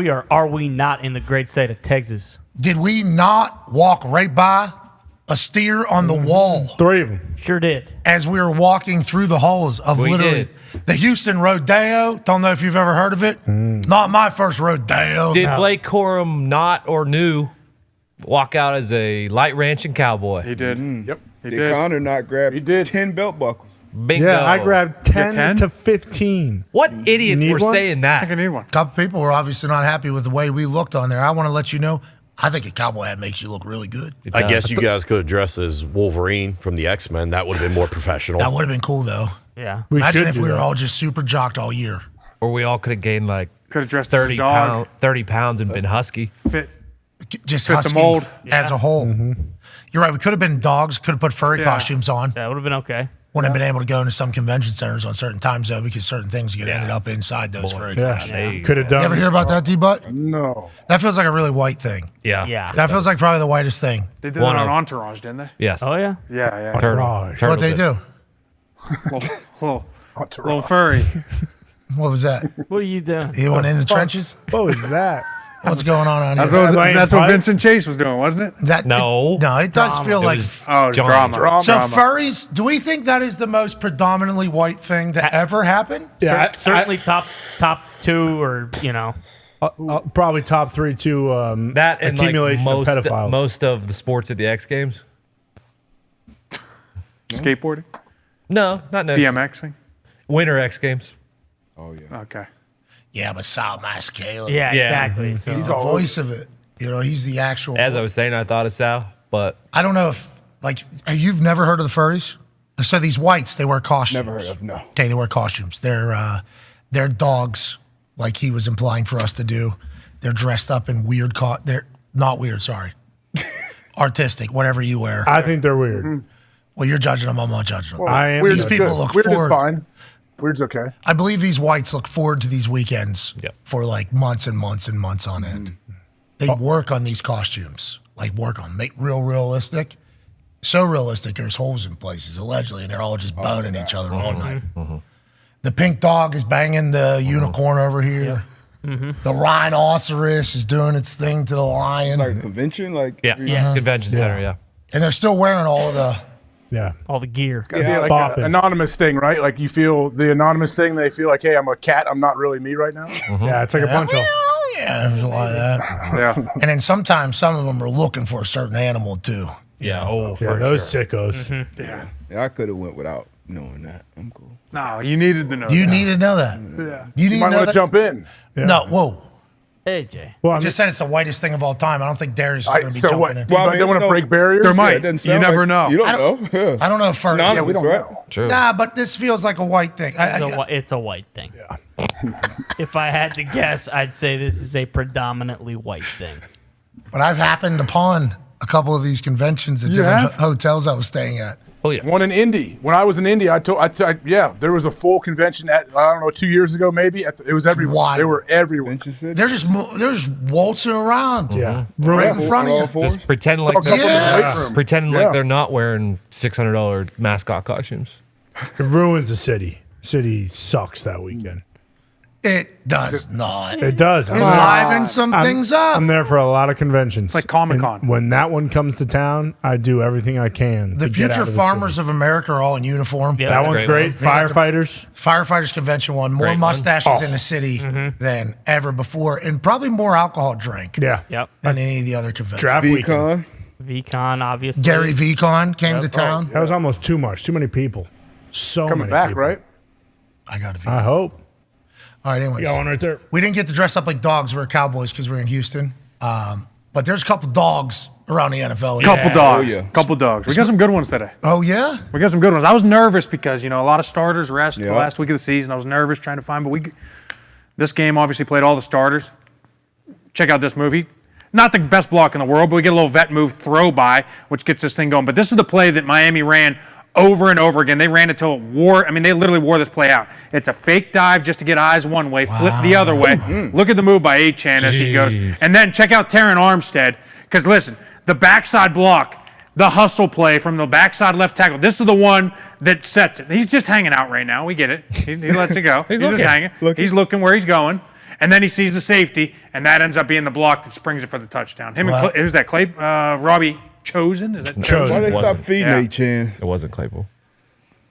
we not in the great state of Texas? Did we not walk right by a steer on the wall? 3 of them. Sure did. As we were walking through the halls of the Houston Rodeo. Don't know if you've ever heard of it. Not my first rodeo. Did Blake Corum not or knew walk out as a light ranching cowboy? He did. Yep. Did Connor not grab 10 belt buckles? Bingo. Yeah, I grabbed 10 to 15. What idiots were saying that? I think I need one. A couple people were obviously not happy with the way we looked on there. I want to let you know, I think a cowboy hat makes you look really good. I guess you guys could have dressed as Wolverine from the X-Men. That would have been more professional. That would have been cool, though. Yeah. Imagine if we were all just super jocked all year. Or we all could have gained like Could have dressed 30 as a dog. 30 pounds and been husky. Fit. Just Fit the husky mold. as a whole. You're right. We could have been dogs. Could have put furry Yeah. costumes on. That would have been okay. Wouldn't have been able to go into some convention centers on certain times though, because certain things get ended up inside those furry costumes. Could have done. You ever hear about that, D-Butt? No. That feels like a really white thing. Yeah. Yeah. That feels like probably the whitest thing. They did that on Entourage, didn't they? Yes. Oh, yeah? Yeah. Turtle. What'd they do? Little furry. What was that? What are you doing? You went in the trenches? What was that? What's going on That's here? what Vincent Chase was doing, wasn't it? That No. it does feel like drama. So furries, do we think that is the most predominantly white thing that ever happened? Yeah, Certainly top two, or probably top 3 to That and accumulation like of pedophiles. most of the sports at the X Games. Skateboarding? No, not necessarily. BMXing? Winter X Games. Oh yeah. Okay. Yeah, but Sal Mascala. Yeah, exactly. He's the voice of it. You know, he's the actual. As I was saying, I thought of Sal, but I don't know if, like, you've never heard of the furries? So these whites, they wear costumes. Never heard of, no. Okay, they wear costumes. They're dogs, like he was implying for us to do. They're dressed up in weird they're not weird, sorry. Artistic, whatever you wear. I think they're weird. Well, you're judging them. I'm not judging them. Well, I am. These people look Weird forward. is fine. Weird's okay. I believe these whites look forward to these weekends for like months and months and months on end. They work on these costumes, make real realistic. So realistic, there's holes in places, allegedly, and they're all just boning each other all night. The pink dog is banging the unicorn over here. The rhinoceros is doing its thing to the lion. Like a convention, like convention center, yeah. And they're still wearing all of the all the gear. It's gotta be like an anonymous thing, right? Like you feel the anonymous thing. They feel like, hey, I'm a cat. I'm not really me right now. Yeah, it's like a bunch of. Yeah, there's a lot of that. Yeah. And then sometimes some of them are looking for a certain animal too. Yeah. Oh, for those sickos. Yeah. I could have went without knowing that. I'm cool. No, you needed to know You that. need to know that. Yeah. You need might to know want that. to jump in. No, whoa. AJ. I just said it's the whitest thing of all time. I don't think Darius is going to be so jumping what? in. Well, they want to break barriers. There might. it doesn't You sound never like- know. You don't I know. Yeah. I don't know if first. It's Yeah, we don't anonymous, know. True. Nah, but this feels like a white thing. It's a white thing. Yeah. If I had to guess, I'd say this is a predominantly white thing. But I've happened upon a couple of these conventions at different hotels I was staying at. Oh yeah. One in Indy. When I was in Indy, there was a full convention at, I don't know, 2 years ago maybe. It was everywhere. Wild. They were everywhere. They're just waltzing around. Yeah. Right in front of you. Just pretend like pretending like they're not wearing $600 mascot costumes. It ruins the city. City sucks that weekend. It does not. It does. It livens some things up. I'm there for a lot of conventions. It's like Comic-Con. And when that one comes to town, I do everything I can. The to get out future of the farmers of America are all in uniform. Yeah, that one's great. They got the Firefighters. Firefighters convention one. More Great one. mustaches in the city than ever before, and probably more alcohol drank Yeah. Yep. than any of the other conventions. Draft weekend. VCon. VCon, obviously. Gary VCon came to town. That was almost too much. Too many people. So Coming many back, people. right? I got to. I hope. All right, anyways. Got one right there. We didn't get to dress up like dogs. We were Cowboys because we're in Houston. But there's a couple dogs around the NFL. Couple dogs. Oh, yeah. Couple dogs. We got some good ones today. Oh, yeah? We got some good ones. I was nervous because, a lot of starters rest the Yeah. last week of the season. I was nervous trying to find, but this game obviously played all the starters. Check out this movie. Not the best block in the world, but we get a little vet move throw by, which gets this thing going. But this is the play that Miami ran over and over again. They ran it till it wore. I mean, they literally wore this play out. It's a fake dive just to get eyes one way, flip the other way. Look at the move by Achane as he goes. And then check out Terran Armstead, because listen, the backside block, the hustle play from the backside left tackle. This is the one that sets it. He's just hanging out right now. We get it. He lets it go. He's looking. just hanging. He's looking where he's going. And then he sees the safety, and that ends up being the block that springs it for the touchdown. Who's that? Robbie Chosen? Is that Chosen? Why they stop feeding Yeah. Achane? It wasn't Claypool.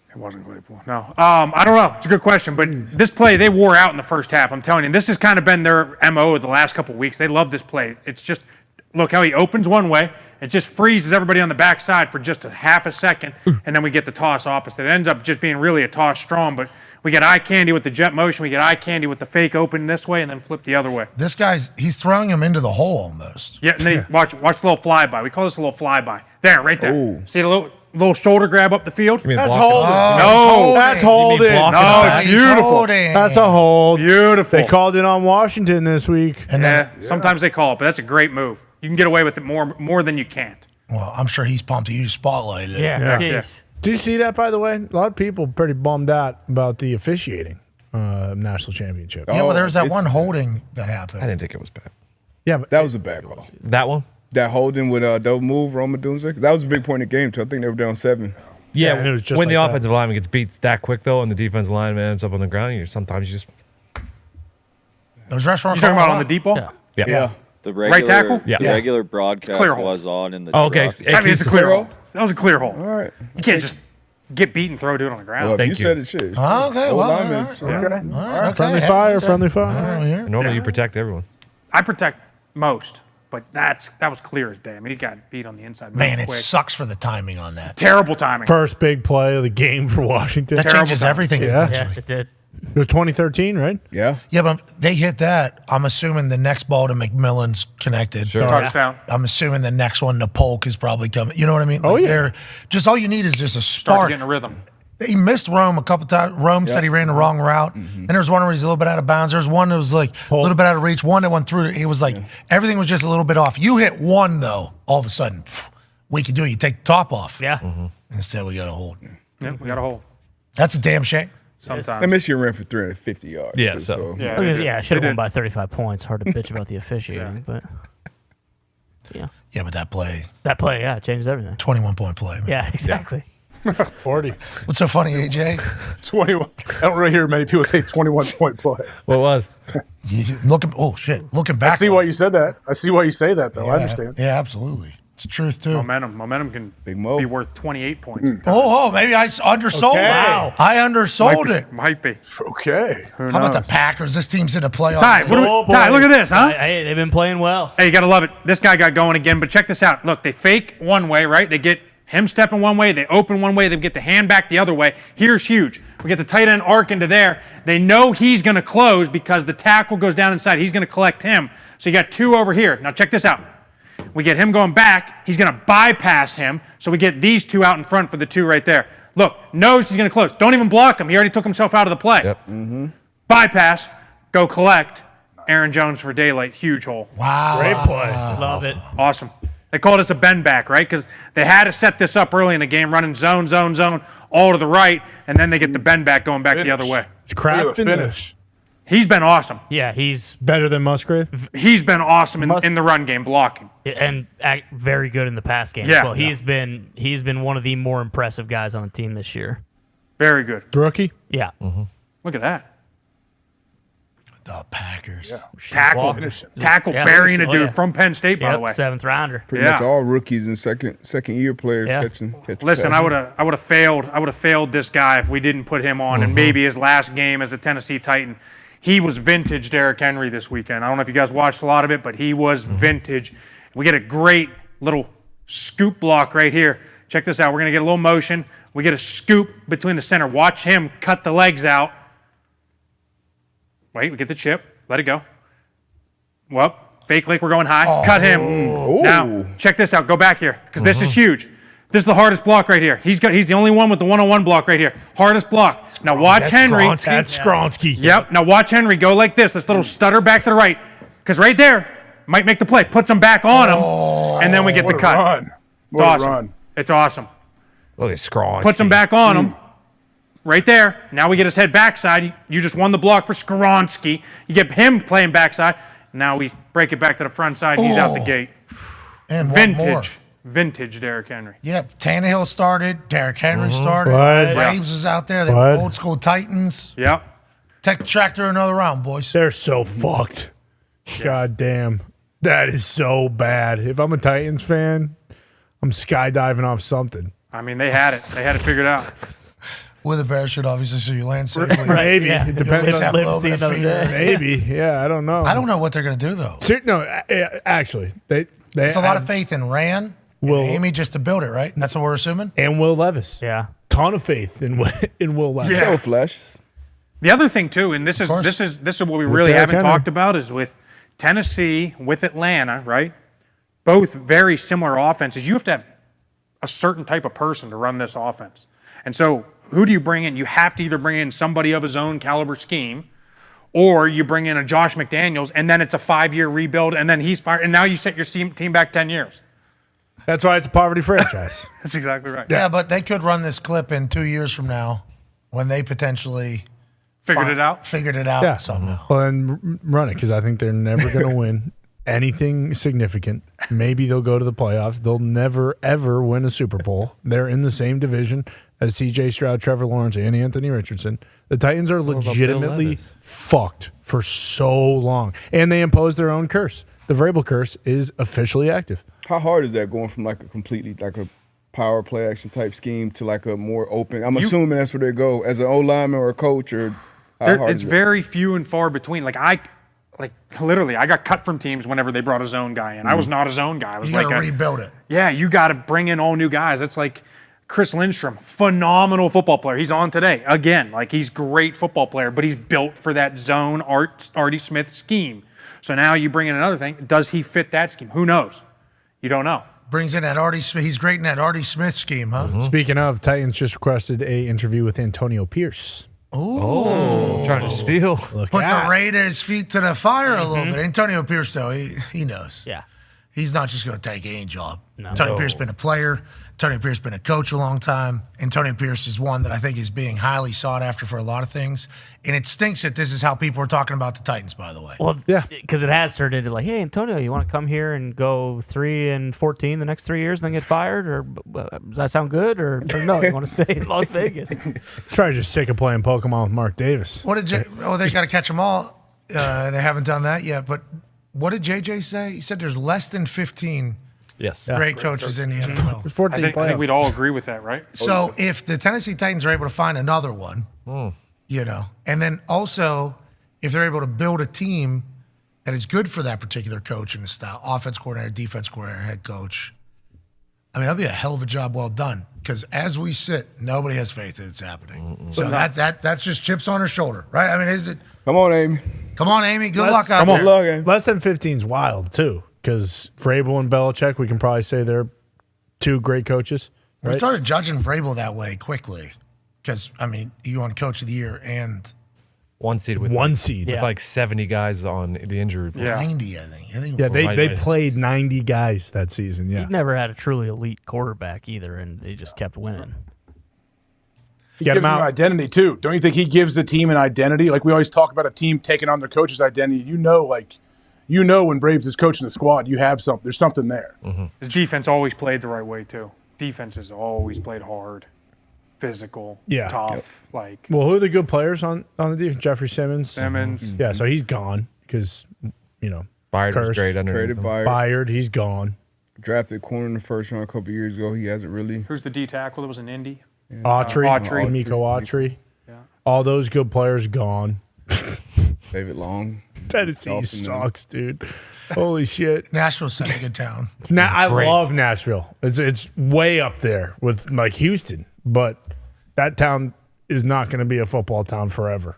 It wasn't Claypool. No. I don't know. It's a good question. But this play, they wore out in the first half. I'm telling you. This has kind of been their MO the last couple of weeks. They love this play. It's just, look how he opens one way, It just freezes everybody on the backside for just a half a second, and then we get the toss opposite. It ends up just being really a toss strong, but we get eye candy with the jet motion. We get eye candy with the fake open this way and then flip the other way. This guy's, he's throwing him into the hole almost. Yeah, and then watch the little flyby. We call this a little flyby. There, right there. Ooh. See the little shoulder grab up the field? That's holding. No, That's holding. No, it's beautiful. That's a hold. Beautiful. They called it on Washington this week. And sometimes they call it, but that's a great move. You can get away with it more than you can't. Well, I'm sure he's pumped that you spotlighted it. Yeah. Did you see that, by the way? A lot of people pretty bummed out about the officiating national championship. Yeah, but there was that one holding that happened. I didn't think it was bad. Yeah, but that was a bad call. That one? That holding with double move, Roma Dunze, because that was a big point in the game, too. I think they were down 7. Yeah, and it was just when like the that. offensive lineman gets beat that quick, though, and the defensive lineman ends up on the ground, sometimes you just... Those restaurants. You talking about on the deep ball? Yeah. The regular, Right tackle? The regular broadcast Clear hole. was on in the Oh, okay. truck. I mean, it's a clear hole. That was a clear hole. All right. You can't just get beat and throw a dude on the ground. Well, if Thank you you. said it, shit. Oh, okay, Old well, lineman, all right. so- Yeah. All right, okay. Friendly fire, friendly fire. Normally you protect everyone. I protect most, but that was clear as day. I mean, he got beat on the inside. Man, real it quick. sucks for the timing on that. Terrible timing. First big play of the game for Washington. That changes everything Yeah. potentially. It did. It was 2013, right? Yeah. Yeah, but they hit that. I'm assuming the next ball to McMillan's connected. Sure. Touchdown. I'm assuming the next one to Polk is probably coming. You know what I mean? Oh, yeah. they're- Just all you need is just a Start spark. getting a rhythm. He missed Rome a couple times. Rome said he ran the wrong route. And there's one where he's a little bit out of bounds. There's one that was like a little bit out of reach. One that went through. It was like everything was just a little bit off. You hit one, though, all of a sudden, we can do it. You take the top off. Yeah. Instead, we got to hold. Yep, we got a hole. That's a damn shame. Sometimes. They missed you ran for 350 yards. Yeah, so- Yeah, I they mean, did. I should have They won did. by 35 points. Hard to bitch about the officiating, but Yeah, but that play, that play, changes everything. 21-point play. Man. Yeah, exactly. 40. What's so funny, AJ? 21. I don't really hear many people say 21-point play. What was? Looking back. I see why you said that. I see why you say that, though. I understand. Yeah, absolutely. It's the truth, too. Momentum can Big Mo. be worth 28 points. Maybe I undersold Okay. it. Wow. I undersold it. Might be. Okay. Who How about the knows? Packers? This team's in the playoffs. Ty, Ty, look at this, huh? Hey, they've been playing well. Hey, you got to love it. This guy got going again, but check this out. Look, they fake one way, right? They get him stepping one way, they open one way, they get the hand back the other way. Here's huge. We get the tight end arc into there. They know he's going to close because the tackle goes down inside. He's going to collect him. So you got two over here. Now check this out. We get him going back. He's going to bypass him. So we get these two out in front for the two right there. Look, knows he's going to close. Don't even block him. He already took himself out of the play. Yep. Bypass, go collect. Aaron Jones for daylight, huge hole. Wow. Great play. Love it. Awesome. They called us a bend back, right? Because they had to set this up early in the game, running zone, all to the right, and then they get the bend back going back the other way. It's Kraft in finish. He's been awesome. Yeah, he's better than Musgrave. He's been awesome in the run game, blocking. and very good in the pass game. Yeah. as well. He's been one of the more impressive guys on the team this year. Very good. Rookie. Yeah. Look at that. The Packers. Tackle Yeah. burying a Oh, dude yeah. from Penn State, by the way. 7th rounder. Pretty much all rookies and second year players catching Listen, passes. I would have failed this guy if we didn't put him on, and maybe his last game as a Tennessee Titan. He was vintage Derrick Henry this weekend. I don't know if you guys watched a lot of it, but he was vintage. We get a great little scoop block right here. Check this out. We're going to get a little motion. We get a scoop between the center. Watch him cut the legs out. Wait, we get the chip. Let it go. Well, fake leg, we're going high. Cut him. Now, check this out. Go back here, because this is huge. This is the hardest block right here. He's the only one with the one-on-one block right here. Hardest block. Now watch Henry. That's Skronsky. Yep. Now watch Henry go like this. This little stutter back to the right. Because right there might make the play. Puts him back on him. And then we get the cut. Run. It's What a awesome. run. It's awesome. Look at Scrawny. Puts him back on him. Right there. Now we get his head backside. You just won the block for Skronsky. You get him playing backside. Now we break it back to the front side. He's out the gate. And one more. Vintage Derrick Henry. Yep. Tannehill started. Derrick Henry started. What? Braves was out there. They were What? old school Titans. Yep. Take the tractor another round, boys. They're so fucked. God damn. That is so bad. If I'm a Titans fan, I'm skydiving off something. I mean, they had it. They had it figured out. With a parachute, obviously, so you land safely. Maybe. Yeah. It You at least depends have on a little bit of fear. Maybe. Yeah, I don't know. I don't know what they're going to do, though. No, actually, they It's a lot of faith in Rand. Amy just to build it, right? That's what we're assuming. And Will Levis. Yeah. Ton of faith in Will Levis. Yeah. Show flashes. The other thing too, and this is what we really Derrick haven't Henry. talked about, is with Tennessee, with Atlanta, right? Both very similar offenses. You have to have a certain type of person to run this offense. And so who do you bring in? You have to either bring in somebody of his own caliber scheme, or you bring in a Josh McDaniels, and then it's a 5-year rebuild, and then he's fired, and now you set your team back 10 years. That's why it's a poverty franchise. That's exactly right. Yeah, but they could run this clip in 2 years from now when they potentially Figured it out Yeah. somehow. Well, then run it because I think they're never going to win anything significant. Maybe they'll go to the playoffs. They'll never, ever win a Super Bowl. They're in the same division as C.J. Stroud, Trevor Lawrence, and Anthony Richardson. The Titans are about Bill legitimately Levis? fucked for so long. And they imposed their own curse. The Vrabel curse is officially active. How hard is that going from like a completely like a power play action type scheme to like a more open? I'm assuming that's where they go as an O lineman or a coach or. How hard It's is it? very few and far between. Literally, I got cut from teams whenever they brought a zone guy in. I was not a zone guy. I was You got to rebuild it. Yeah, you got to bring in all new guys. It's like Chris Lindstrom, phenomenal football player. He's on today. Again, he's great football player, but he's built for that zone Artie Smith scheme. So now you bring in another thing. Does he fit that scheme? Who knows? You don't know. Brings in that Artie Smith. He's great in that Artie Smith scheme, huh? Speaking of, Titans just requested a interview with Antonio Pierce. Ooh. Trying to steal. Look Put out. the Raiders' feet to the fire a little bit. Antonio Pierce, though, he knows. Yeah. He's not just going to take any job. No. Antonio Pierce been a player. Antonio Pierce been a coach a long time. Antonio Pierce is one that I think is being highly sought after for a lot of things. And it stinks that this is how people are talking about the Titans, by the way. Well, yeah, because it has turned into hey, Antonio, you want to come here and go 3-14 the next 3 years, and then get fired, or does that sound good, or no? You want to stay in Las Vegas? Probably just sick of playing Pokemon with Mark Davis. What did they got to catch them all. They haven't done that yet. But what did JJ say? He said there's less than 15 great coaches in the NFL. 14 I think we'd all agree with that, right? So if the Tennessee Titans are able to find another one, and then also if they're able to build a team that is good for that particular coach and the style, offense coordinator, defense coordinator, head coach, I mean, that'll be a hell of a job well done. Because as we sit, nobody has faith that it's happening. So that's just chips on her shoulder, right? I mean, is it? Come on, Amy. Come on, Amy. Good luck out there. Less than 15 is wild, too. Because Vrabel and Belichick, we can probably say they're two great coaches. We Right? started judging Vrabel that way quickly. Because, I mean, you won Coach of the Year and One seed with like 70 guys on the injury report. 90, I think. Yeah, they Right. played 90 guys that season. Yeah. He'd never had a truly elite quarterback either, and they just kept winning. He gives them an identity too. Don't you think he gives the team an identity? Like we always talk about a team taking on their coach's identity. You know when Braves is coaching the squad, you have something. There's something there. His defense always played the right way too. Defense has always played hard, physical, tough. Well, who are the good players on the defense? Jeffrey Simmons. Yeah, so he's gone because, Byard was Curse. great under Traded him. Byard. He's gone. Drafted corner in the first round a couple years ago. He hasn't really. Who's the D tackle that was in Indy? Autry. D'Amico Autry. Yeah. All those good players gone. David Long. Tennessee Dolphin, sucks, dude. Holy shit. Nashville's such a good town. I love Nashville. It's way up there with like Houston, but that town is not going to be a football town forever.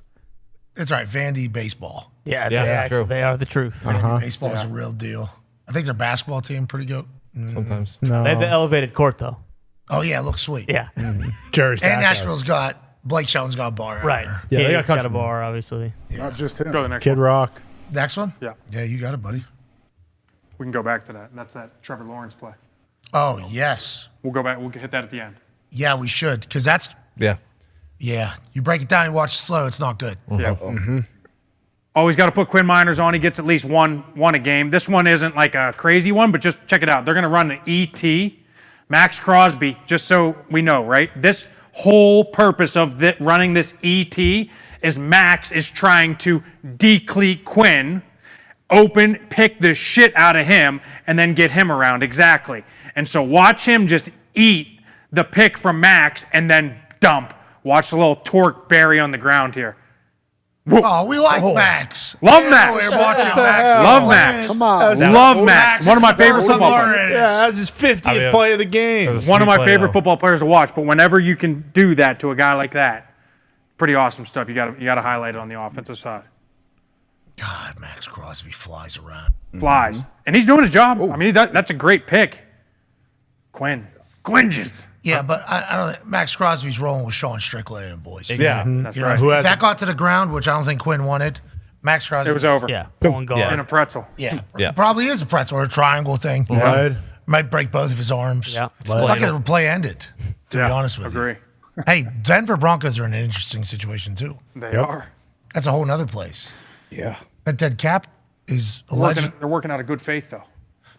That's right. Vandy baseball. Yeah, true. They are the truth. Vandy baseball is a real deal. I think their basketball team pretty good. Sometimes. No. They have the elevated court though. Oh yeah, it looks sweet. Yeah, Jerry And Stackhouse. Nashville's got Blake Shelton's got a bar. right. Yeah, they got he's got a country. bar, obviously. Not just him. Go to the next Kid one. Rock. Next one. Yeah. Yeah, you got it, buddy. We can go back to that. That's that Trevor Lawrence play. Oh yes. We'll go back. We'll hit that at the end. Yeah, we should because that's Yeah. You break it down and watch it slow. It's not good. Yeah. Always got to put Quinn Miners on. He gets at least one a game. This one isn't like a crazy one, but just check it out. They're going to run the ET, Max Crosby, just so we know, right? This whole purpose of running this ET is Max is trying to decleat Quinn, pick the shit out of him, and then get him around. Exactly. And so watch him just eat the pick from Max and then dump. Watch the little torque bury on the ground here. Oh, we like Max. Love Yeah, Max. We're watching Max. Love Max. Come on. Love Max. One of my favorite football players. Yeah, that's his 50th play of the game. One of my favorite football players to watch. But whenever you can do that to a guy like that, pretty awesome stuff. You got to highlight it on the offensive side. God, Max Crosby flies around. Flies, and he's doing his job. I mean, that's a great pick. Quinn just. Yeah, but I don't think Max Crosby's rolling with Sean Strickland and boys. Yeah, that's You know, right. if that got to the ground, which I don't think Quinn wanted, Max Crosby. It was over. Yeah, pulling guard. In a pretzel. Yeah. Probably is a pretzel or a triangle thing. Right. Might break both of his arms. Yeah. Lucky the play ended, to be honest with Agree. you. Hey, Denver Broncos are in an interesting situation, too. They are. That's a whole nother place. Yeah. That dead cap is alleged. They're working out of good faith, though.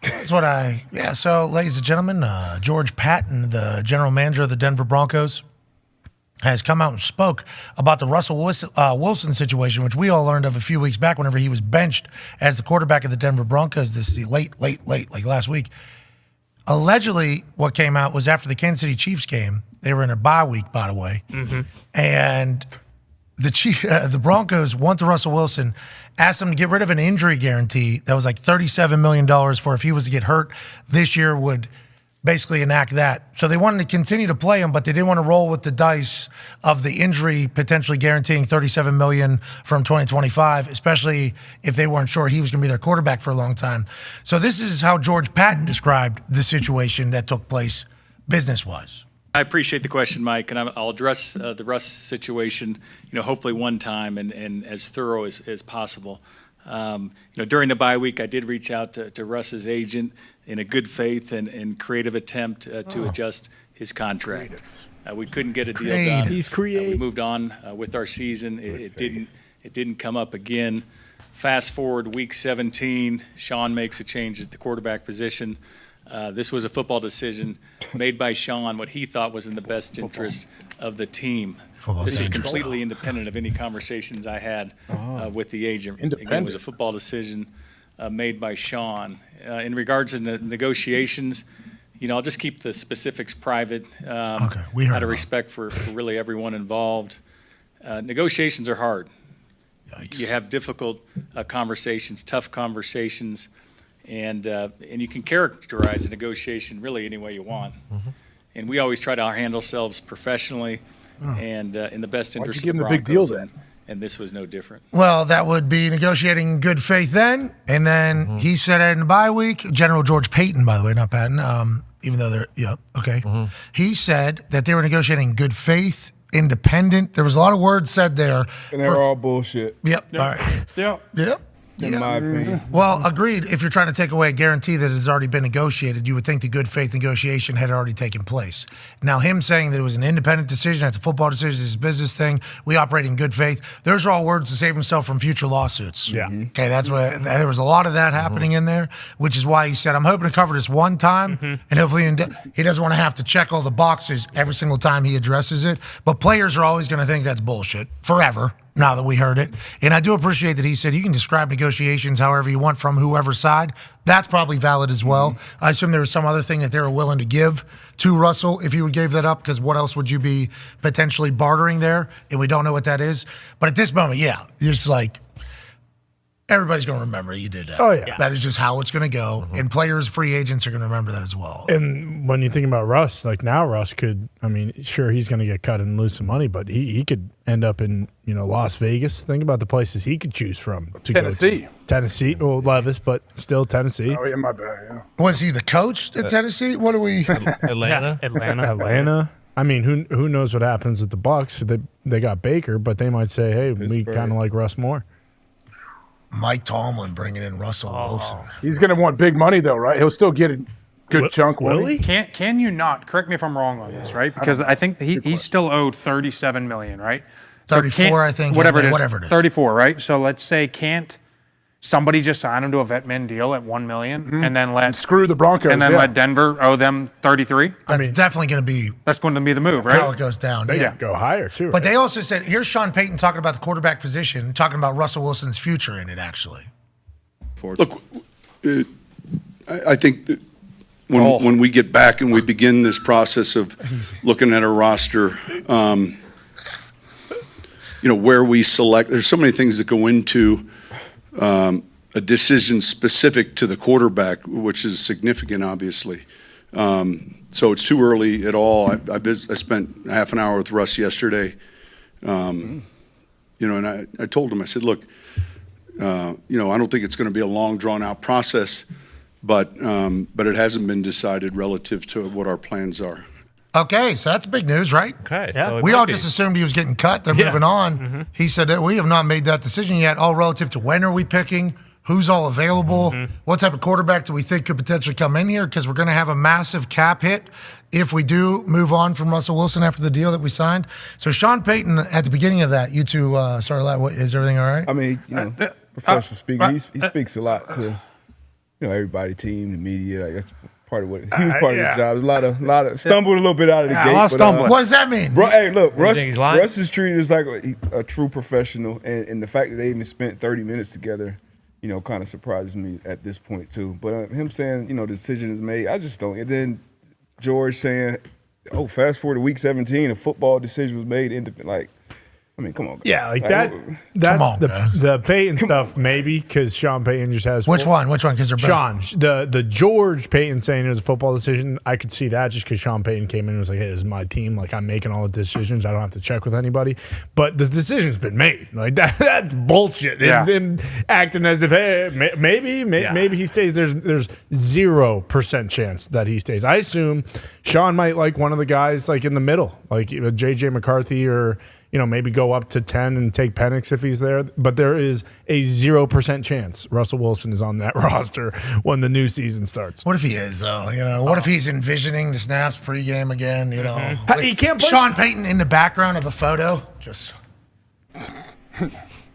That's what yeah. So, ladies and gentlemen, George Patton, the general manager of the Denver Broncos, has come out and spoke about the Russell Wilson situation, which we all learned of a few weeks back whenever he was benched as the quarterback of the Denver Broncos late, like last week. Allegedly, what came out was after the Kansas City Chiefs game, they were in a bye week, by the way, and the Broncos went to Russell Wilson, asked him to get rid of an injury guarantee that was like $37 million for if he was to get hurt this year would basically enact that. So they wanted to continue to play him, but they didn't want to roll with the dice of the injury potentially guaranteeing $37 million from 2025, especially if they weren't sure he was going to be their quarterback for a long time. So this is how George Patton described the situation that took place business-wise. I appreciate the question, Mike, and I'll address the Russ situation, hopefully one time and as thorough as possible. During the bye week, I did reach out to Russ's agent in a good faith and creative attempt to adjust his contract. We couldn't get a deal done. He's creative. We moved on with our season. It didn't come up again. Fast forward week 17, Sean makes a change at the quarterback position. This was a football decision made by Sean, what he thought was in the best interest of the team. This is completely independent of any conversations I had with the agent. Again, it was a football decision made by Sean. In regards to the negotiations, I'll just keep the specifics private out of respect for really everyone involved. Negotiations are hard. Yikes. You have difficult conversations, tough conversations. And you can characterize a negotiation really any way you want. And we always try to handle ourselves professionally and in the best interest of the Broncos. Why'd you give him the big deal then? And this was no different. Well, that would be negotiating in good faith then. And then he said it in the bye week. General George Payton, by the way, not Patton, even though they're, okay. He said that they were negotiating in good faith, independent. There was a lot of words said there. And they're all bullshit. Yep. All right. Yep. In my opinion. Well, agreed. If you're trying to take away a guarantee that has already been negotiated, you would think the good faith negotiation had already taken place. Now, him saying that it was an independent decision, that's a football decision, it's a business thing, we operate in good faith, those are all words to save himself from future lawsuits. Yeah. Okay, that's what, there was a lot of that happening in there, which is why he said, I'm hoping to cover this one time, and hopefully he doesn't want to have to check all the boxes every single time he addresses it. But players are always going to think that's bullshit forever. Now that we heard it. And I do appreciate that he said you can describe negotiations however you want from whoever's side. That's probably valid as well. I assume there was some other thing that they were willing to give to Russell if you would give that up, because what else would you be potentially bartering there? And we don't know what that is. But at this moment, yeah, it's like everybody's going to remember you did that. Oh, yeah. That is just how it's going to go. And players, free agents are going to remember that as well. And when you think about Russ, like now Russ could, sure, he's going to get cut and lose some money, but he could end up in, Las Vegas. Think about the places he could choose from to Tennessee. go to. Tennessee. Well, Levis, but still Tennessee. Oh, yeah, my bad, yeah. Was he the coach at Tennessee? What are we? Atlanta. Atlanta. Who knows what happens with the Bucks? They got Baker, but they might say, hey, we kind of like Russ more. Mike Tomlin bringing in Russell Wilson. He's going to want big money, though, right? He'll still get a good chunk, won't he? Can you not, correct me if I'm wrong on this, right? Because I think he's still owed $37 million, right? 34, I think. Whatever it is. 34, right? So let's say can't somebody just sign him to a vet min deal at $1 million and then let screw the Broncos and then let Denver owe them 33? That's definitely going to be. That's going to be the move, right? How it goes down. They Yeah. go higher too. But they also said, here's Sean Payton talking about the quarterback position, talking about Russell Wilson's future in it, actually. Look, I think that when we get back and we begin this process of looking at our roster, where we select. There's so many things that go into a decision specific to the quarterback, which is significant, obviously. So it's too early at all. I spent half an hour with Russ yesterday, and I told him, I said, look, I don't think it's going to be a long, drawn-out process, but it hasn't been decided relative to what our plans are. Okay, so that's big news, right? Okay. Yeah. So We all just assumed he was getting cut. They're moving on. Mm-hmm. He said that we have not made that decision yet, all relative to when are we picking, who's all available, what type of quarterback do we think could potentially come in here, because we're going to have a massive cap hit if we do move on from Russell Wilson after the deal that we signed. So Sean Payton, at the beginning of that, you two started that. Is everything all right? I mean, professional speaker, he speaks a lot to, everybody, team, the media. I guess part of what he was part of his job. There's a lot of stumbled a little bit out of the gate. What does that mean? Hey, look, Russ lying? is treated as like a true professional, and the fact that they even spent 30 minutes together, kind of surprises me at this point too. But him saying, the decision is made, I just don't. And then George saying, "Oh, fast forward to week 17, a football decision was made." Come on, guys. Yeah, that. Come on, the Peyton stuff, maybe, because Sean Payton just has. Which one? Because they're both. Sean, the George Payton saying it was a football decision, I could see that just because Sean Payton came in and was like, "Hey, this is my team. Like, I'm making all the decisions. I don't have to check with anybody." But the decision's been made. Like that's bullshit. Yeah. And acting as if, hey, maybe he stays. There's 0% chance that he stays. I assume Sean might like one of the guys like in the middle, like JJ McCarthy or. Maybe go up to 10 and take Penix if he's there. But there is a 0% chance Russell Wilson is on that roster when the new season starts. What if he is, though? What if he's envisioning the snaps pregame again? He can't play. Sean Payton in the background of a photo. Just.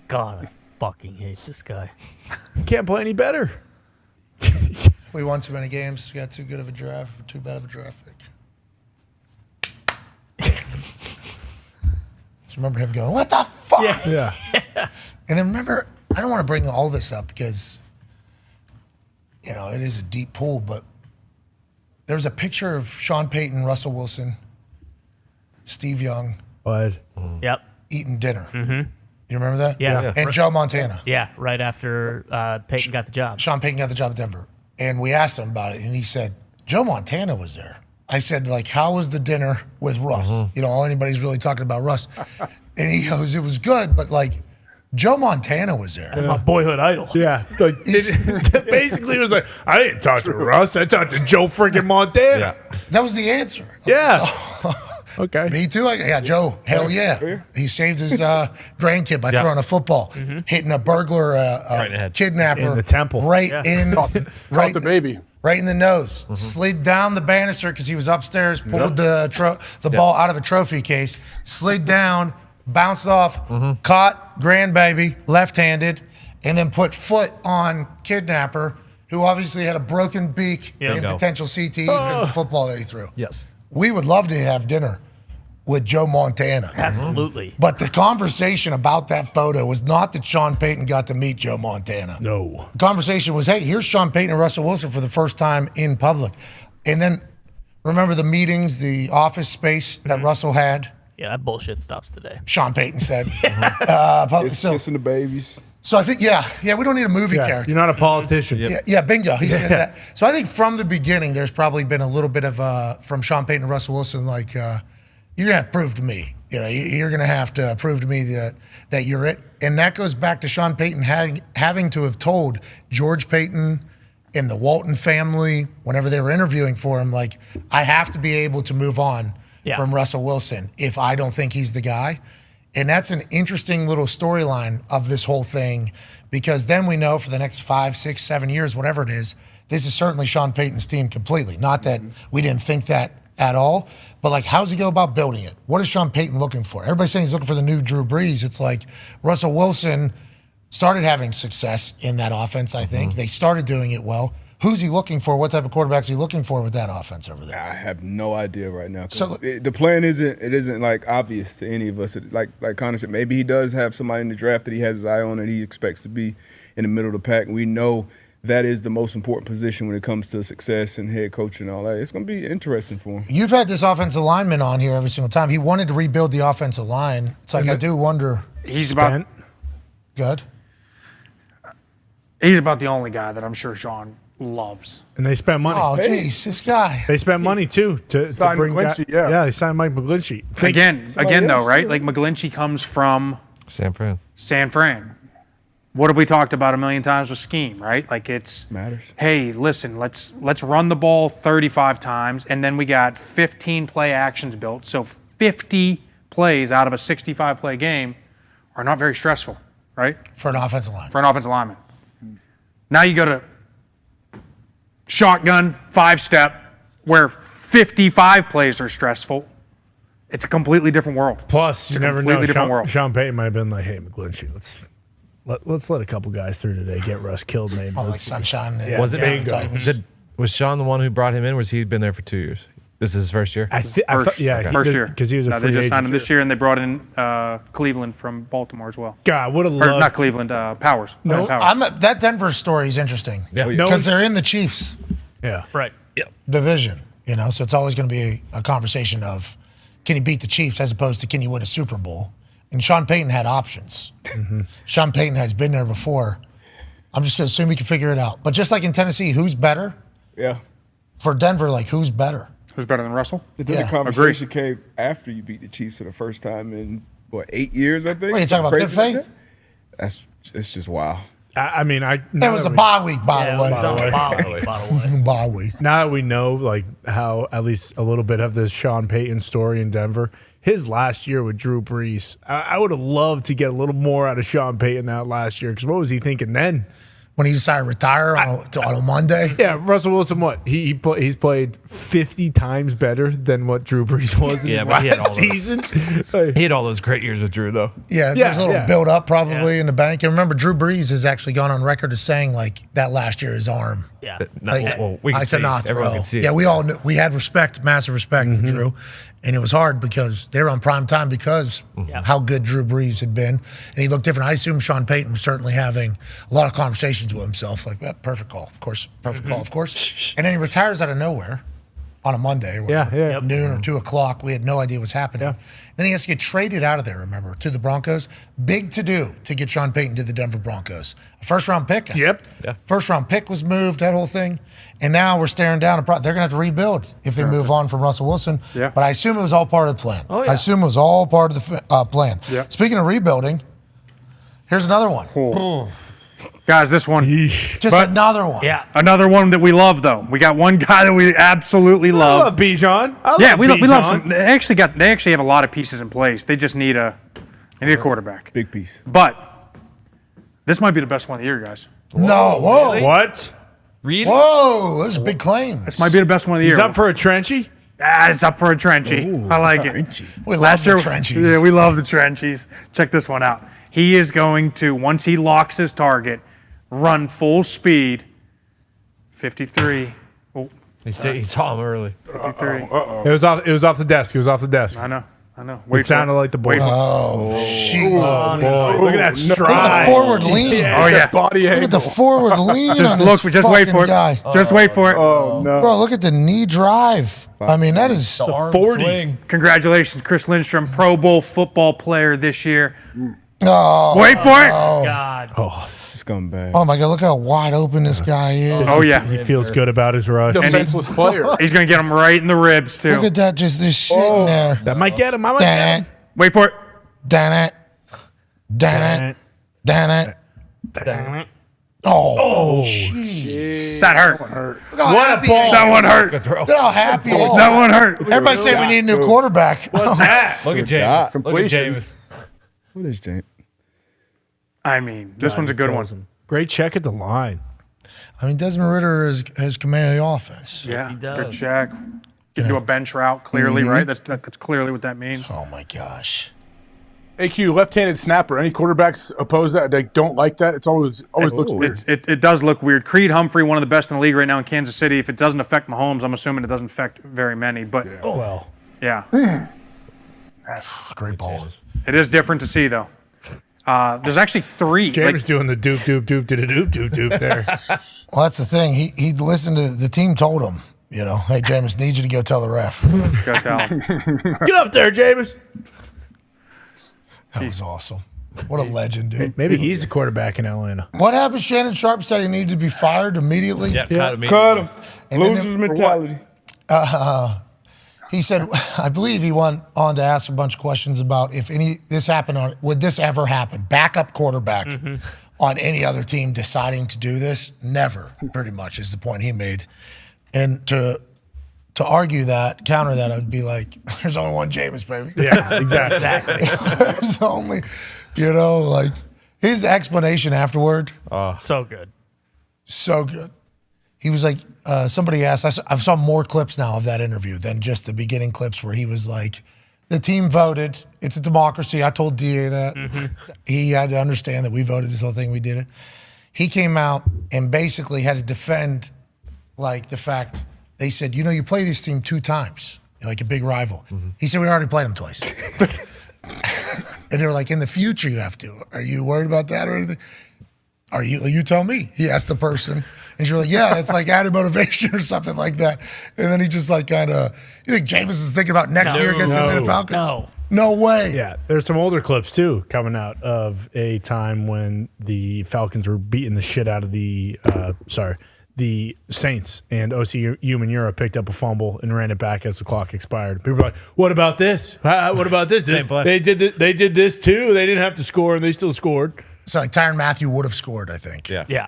God, I fucking hate this guy. He can't play any better. We won too many games. We got too good of a draft. Too bad of a draft pick. Just remember him going, "What the fuck?" Yeah. And then remember, I don't want to bring all this up because, it is a deep pool, but there's a picture of Sean Payton, Russell Wilson, Steve Young. What? Yep. Eating dinner. Mm-hmm. You remember that? Yeah. And Joe Montana. Yeah, right after Peyton got the job. Sean Payton got the job at Denver. And we asked him about it, and he said, Joe Montana was there. I said, how was the dinner with Russ? All anybody's really talking about Russ. And he goes, it was good, but Joe Montana was there. That's my boyhood idol. Yeah. Basically, it was like, I didn't talk to Russ. I talked to Joe freaking Montana. Yeah. That was the answer. Yeah. Okay. Me too. Joe, hell yeah. He saved his grandkid by throwing a football, hitting a burglar, kidnapper. In the temple. Right in. Caught the baby. Right in the nose. Slid down the banister because he was upstairs, pulled the ball out of a trophy case, slid down, bounced off, caught grandbaby left-handed, and then put foot on kidnapper, who obviously had a broken beak and potential CTE because of the football that he threw. Yes. We would love to have dinner with Joe Montana. Absolutely. But the conversation about that photo was not that Sean Payton got to meet Joe Montana. No. The conversation was, hey, here's Sean Payton and Russell Wilson for the first time in public. And then remember the meetings, the office space that Russell had? Yeah, that bullshit stops today. Sean Payton said. Kissing the babies. So I think, we don't need a movie character. You're not a politician. Bingo. He said that. So I think from the beginning, there's probably been a little bit of, from Sean Payton and Russell Wilson, you're going to have to prove to me. You're going to have to prove to me that you're it. And that goes back to Sean Payton having to have told George Payton and the Walton family, whenever they were interviewing for him, I have to be able to move on from Russell Wilson if I don't think he's the guy. And that's an interesting little storyline of this whole thing, because then we know for the next 5, 6, 7 years, whatever it is, this is certainly Sean Payton's team completely. Not that we didn't think that at all, but how does he go about building it? What is Sean Payton looking for? Everybody's saying he's looking for the new Drew Brees. It's like Russell Wilson started having success in that offense, I think. They started doing it well. Who's he looking for? What type of quarterbacks is he looking for with that offense over there? I have no idea right now. So the plan isn't obvious to any of us. Like Connor said, maybe he does have somebody in the draft that he has his eye on and he expects to be in the middle of the pack. We know that is the most important position when it comes to success and head coach and all that. It's going to be interesting for him. You've had this offensive lineman on here every single time. He wanted to rebuild the offensive line. It's I do wonder. He's about good. He's about the only guy that I'm sure Sean loves. And they spent money. Oh, jeez, this guy. They spent money too to Signed bring McGlinchey, guy- yeah. they signed Mike McGlinchey. Again though, right? Like McGlinchey comes from San Fran. San Fran. What have we talked about a million times with scheme, right? Like it's matters. Hey, listen, let's run the ball 35 times, and then we got 15 play actions built. So 50 plays out of a 65 play game are not very stressful, right? For an offensive line. For an offensive lineman. Now you go to shotgun 5-step where 55 plays are stressful. It's a completely different world. Plus, you It's a never know. completely different world. Sean Payton might have been like, "Hey, McGlinchey, let's let a couple guys through today. Get Russ killed, maybe." Oh, like Sunshine. Was it bingo. Was Sean the one who brought him in? Or was he been there for 2 years? This is his first year. First year because he was a no, free they just agent. signed him this year, and they brought in Cleveland from Baltimore as well. God, would have Or loved. not Cleveland, Powers. No, Powers. that Denver story is interesting. Yeah. Because they're in the Chiefs Yeah, right. division, so it's always going to be a conversation of can you beat the Chiefs as opposed to can you win a Super Bowl? And Sean Payton had options. Sean Payton has been there before. I'm just going to assume he can figure it out. But just like in Tennessee, who's better? Yeah. For Denver, like who's better? Who's better than Russell? But then Yeah. the conversation came after you beat the Chiefs for the first time in 8 years, I think. Wait, you talking about good Crazy like faith? that? It's just wow. I mean, It was a bye week, by the way. Bye week. Now that we know, like how at least a little bit of the Sean Payton story in Denver, his last year with Drew Brees, I would have loved to get a little more out of Sean Payton that last year. Because what was he thinking then? When he decided to retire on a Monday? Yeah, Russell Wilson, what? He's played 50 times better than what Drew Brees was in his but he had all last those- season. He had all those great years with Drew, though. Yeah, there's a little build up probably in the bank. And remember, Drew Brees has actually gone on record as saying like that last year his arm. Yeah. We I can see it. cannot Everyone throw. can see it. Yeah, we all knew, we had respect, massive respect for Drew. And it was hard because they were on prime time because how good Drew Brees had been. And he looked different. I assume Sean Payton was certainly having a lot of conversations with himself, like, perfect call, of course, perfect call, of course. And then he retires out of nowhere on a Monday or whatever, noon or 2 o'clock. We had no idea what's happening. Then he has to get traded out of there, remember, to the Broncos. Big to do to get Sean Payton to the Denver Broncos. A first-round pick. Yep. First-round pick was moved, that whole thing. And now we're staring down they're going to have to rebuild if they move on from Russell Wilson. Yeah. But I assume it was all part of the plan. Oh, yeah. I assume it was all part of the plan. Yeah. Speaking of rebuilding, here's another one. Guys, this one. Just another one. Yeah. Another one that we love, though. We got one guy that we absolutely I love. love Bijan. We love some. They actually have a lot of pieces in place. They just need a quarterback. Big piece. But this might be the best one of the year, guys. No, whoa. What? Reed? Whoa, those are big claims. This might be the best one of the year. He's up for a Trenchy? It's up for a Trenchy. I like it. We love the trenchies. Yeah, we love the Trenchies. Check this one out. He is going to, once he locks his target, run full speed. 53. Oh, He saw him early. 53. It was off the desk. It was off the desk. I know. It sounded like the boy. Oh, jeez. Oh, boy. Look at that Look stride. at the forward lean. Oh, yeah. Body Look at the forward lean Just on look. this Just wait fucking for it. guy. Just wait for it. Oh no. Bro, look at the knee drive. I mean, that is... The arm 40. swing. Congratulations, Chris Lindstrom, Pro Bowl football player this year. Oh, Wait for it. God. Oh, Scumbag. oh, my God, look how wide open this guy is. Oh, yeah. he feels good about his rush. Defenseless player. He's going to get him right in the ribs, too. Look at that, just this shit in there. That might get him. I might get Damn him. it. Wait for it. Damn it. Damn it. Damn it. Damn it. Oh, jeez. That hurt. Look how happy he is. That one hurt. Look how happy he is. That one hurt. Everybody say we need a new quarterback. What's that? Look at James. Look at James. What is James? I mean, this one's a good one. Great check at the line. I mean, Desmond Ritter has command of the offense. Yeah, he does. good check. Get to a bench route, clearly, right? That's clearly what that means. Oh, my gosh. AQ, left-handed snapper. Any quarterbacks oppose that? They don't like that. It's always looks weird. It does look weird. Creed Humphrey, one of the best in the league right now in Kansas City. If it doesn't affect Mahomes, I'm assuming it doesn't affect very many. But Well, yeah, That's great ball. it is different to see though. There's actually three. James doing the doop there. Well, that's the thing. He listened to the team told him, hey, James, need you to go tell the ref. Go tell him. Get up there, James. That was awesome. What a legend, dude. Maybe he's the quarterback in Atlanta. What happened? Shannon Sharp said he needed to be fired immediately. Yeah, Cut him. And then Losers mentality. He said, I believe he went on to ask a bunch of questions about if this happened would this ever happen? Backup quarterback on any other team deciding to do this? Never, pretty much, is the point he made. And to argue that, counter that, I would be like, there's only one Jameis, baby. Yeah, exactly. There's only, like his explanation afterward. So good. So good. He was like, somebody asked, I saw more clips now of that interview than just the beginning clips where he was like, the team voted. It's a democracy. I told DA that. He had to understand that we voted this whole thing. We did it. He came out and basically had to defend like the fact they said, you play this team 2 times, like a big rival. He said, we already played them twice. And they were like, in the future you have to. Are you worried about that or anything? You tell me. He asked the person. And she was like, yeah, it's like added motivation or something like that. And then he just like kind of, you think Jameis is thinking about next year against the Atlanta Falcons? No way. Yeah, there's some older clips too coming out of a time when the Falcons were beating the shit out of the Saints, and OC Umenyiora picked up a fumble and ran it back as the clock expired. People were like, what about this? What about this? They did this too. They didn't have to score, and they still scored. So like Tyrann Mathieu would have scored, I think. Yeah.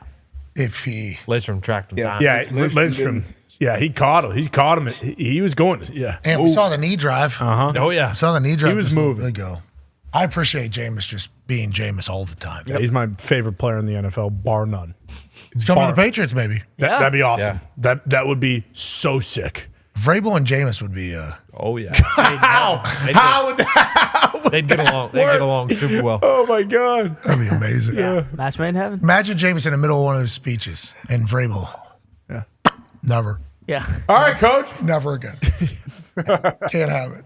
If he Lidstrom tracked him down. Yeah, Lidstrom. Yeah, he caught him. He caught him. He was going. Yeah. And we saw the knee drive. Oh yeah, saw the knee drive. He was moving. Go. I appreciate Jameis just being Jameis all the time. Yeah, he's my favorite player in the NFL, bar none. He's coming to the Patriots, maybe. That'd be awesome. Yeah. That would be so sick. Vrabel and Jameis would be. Oh yeah. How would that? They'd get along. They'd get along super well. Oh my god, that'd be amazing. Yeah. Match made in heaven. Imagine Jameis in the middle of one of his speeches and Vrabel. Yeah. Never. Yeah. All right, coach. Never again. Can't have it.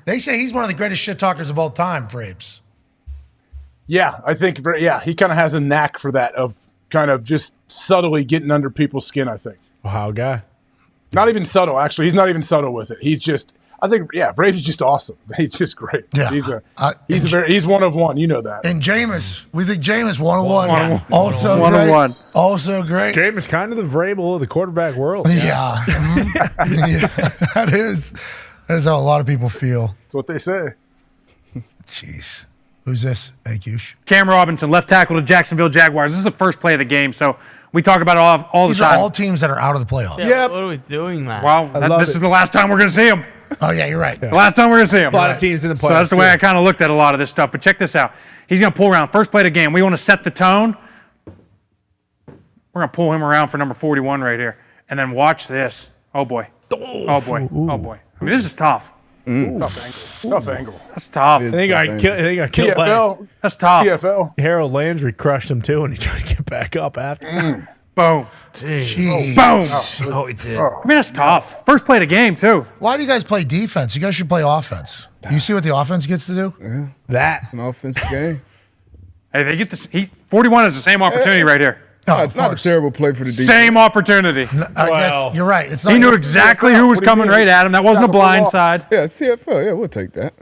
They say he's one of the greatest shit talkers of all time, Vrabes. Yeah, I think. Yeah, he kind of has a knack for that of kind of just subtly getting under people's skin. I think. Ohio guy. Not even subtle. Actually, he's not even subtle with it. He's just. I think. Yeah, Brady's just awesome. He's just great. Yeah. He's one of one. You know that. And Jameis, we think Jameis 101. Yeah. Also one great. One. Also great. Jameis kind of the Vrabel of the quarterback world. Yeah. That is how a lot of people feel. That's what they say. Jeez. Who's this? Hey, Cush. Cam Robinson, left tackle to Jacksonville Jaguars. This is the first play of the game, so we talk about it all These the time. These are all teams that are out of the playoffs. Yeah. What are we doing, man? Well, this is the last time we're going to see them. Oh, yeah, you're right. The last time we're going to see them. A lot of teams in the playoffs. So that's the way I kind of looked at a lot of this stuff. But check this out. He's going to pull around. First play of the game. We want to set the tone. We're going to pull him around for number 41 right here. And then watch this. Oh, boy. Oh, boy. Oh, boy. I mean, this is tough. Tough angle. That's tough. I think I killed PFL. That's tough. PFL. Harold Landry crushed him too, and he tried to get back up after. Boom. Jeez. Boom. Oh, he did. I mean, that's tough. First play of the game, too. Why do you guys play defense? You guys should play offense. You see what the offense gets to do? Yeah. That. An offensive game. Hey, they get this. 41 is the same opportunity right here. No, it's not a terrible play for the defense. Same opportunity. I guess you're right. It's not he knew exactly who was coming right at him. That wasn't a blind side. Yeah, CFL. Yeah, we'll take that.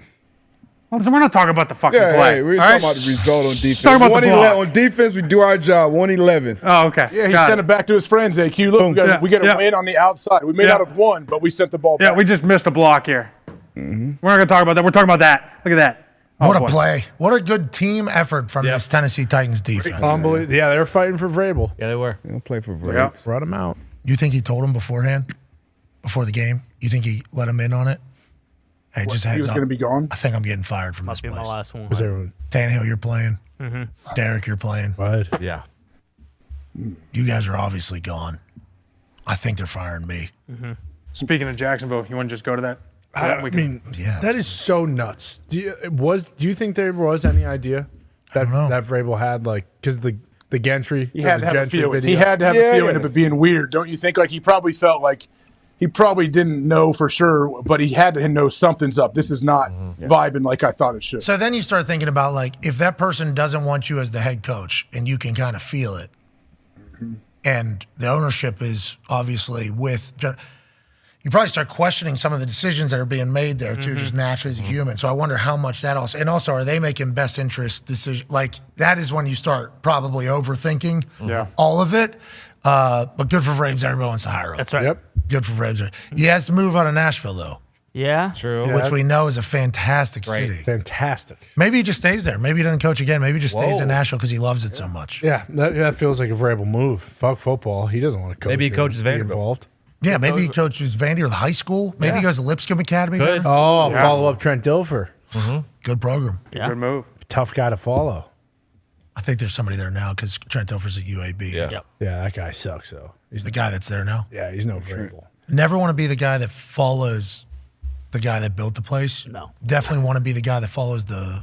Well, we're not talking about the fucking play. Hey, we're talking about the result on defense. Talking about the block. On defense, we do our job. 111. Oh, okay. Yeah, he sent it back to his friends. AQ, look, we got a win on the outside. We may not have won, but we sent the ball back. Yeah, we just missed a block here. We're not going to talk about that. We're talking about that. Look at that. What a play. What a good team effort from this Tennessee Titans defense. Unbelievable. Yeah, they were fighting for Vrabel. Yeah, they were. They'll play for Vrabel. Yep. Brought him out. You think he told him beforehand? Before the game? You think he let him in on it? Hey, just heads he was up. going to be gone? I think I'm getting fired from this Must be place. my last one. Was everyone? Tannehill, you're playing. Mm-hmm. Derek, you're playing. Right. Yeah. You guys are obviously gone. I think they're firing me. Mm-hmm. Speaking of Jacksonville, you want to just go to that? I mean, that is so nuts. Do you think there was any idea that Vrabel had, because the Gentry, he had to have a Gentry feeling. video? He had to have a feeling of it being weird, don't you think? Like he probably felt like he probably didn't know for sure, but he had to know something's up. This is not vibing like I thought it should. So then you start thinking about if that person doesn't want you as the head coach and you can kind of feel it, and the ownership is obviously with. you probably start questioning some of the decisions that are being made there too, just naturally as a human. So I wonder how much that also, and also, are they making best interest decisions? Like that is when you start probably overthinking all of it. But good for Vrabes. Everybody wants to hire him. That's right. Yep. Good for Vrabes. He has to move out of Nashville though. Yeah. True. Which we know is a fantastic Great. city. Fantastic. Maybe he just stays there. Maybe he doesn't coach again. Maybe he just stays in Nashville because he loves it so much. Yeah, that feels like a Vrabel move. Fuck football. He doesn't want to coach. Maybe he here. coaches Be Vanderbilt. Involved. Yeah, maybe he coaches Vandy or the high school. Maybe he goes to Lipscomb Academy. Good. There. Oh, follow up Trent Dilfer. Good program. Yeah. Good move. Tough guy to follow. I think there's somebody there now because Trent Dilfer's at UAB. Yeah. Yeah, that guy sucks though. He's The guy that's there now. yeah, he's no Vrabel. Never want to be the guy that follows the guy that built the place. No. Definitely want to be the guy that follows the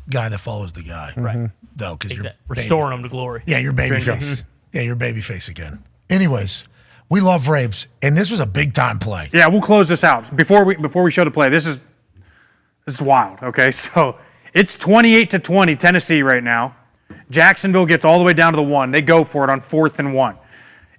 guy that follows the guy. Right. Though, because you're Restoring them to glory. Yeah, you're baby face. Yeah, you're baby face again. Anyways, we love Vrabes, and this was a big time play. Yeah, we'll close this out before we show the play. This is wild. Okay, so it's 28-20 Tennessee right now. Jacksonville gets all the way down to the 1. They go for it on 4th and 1.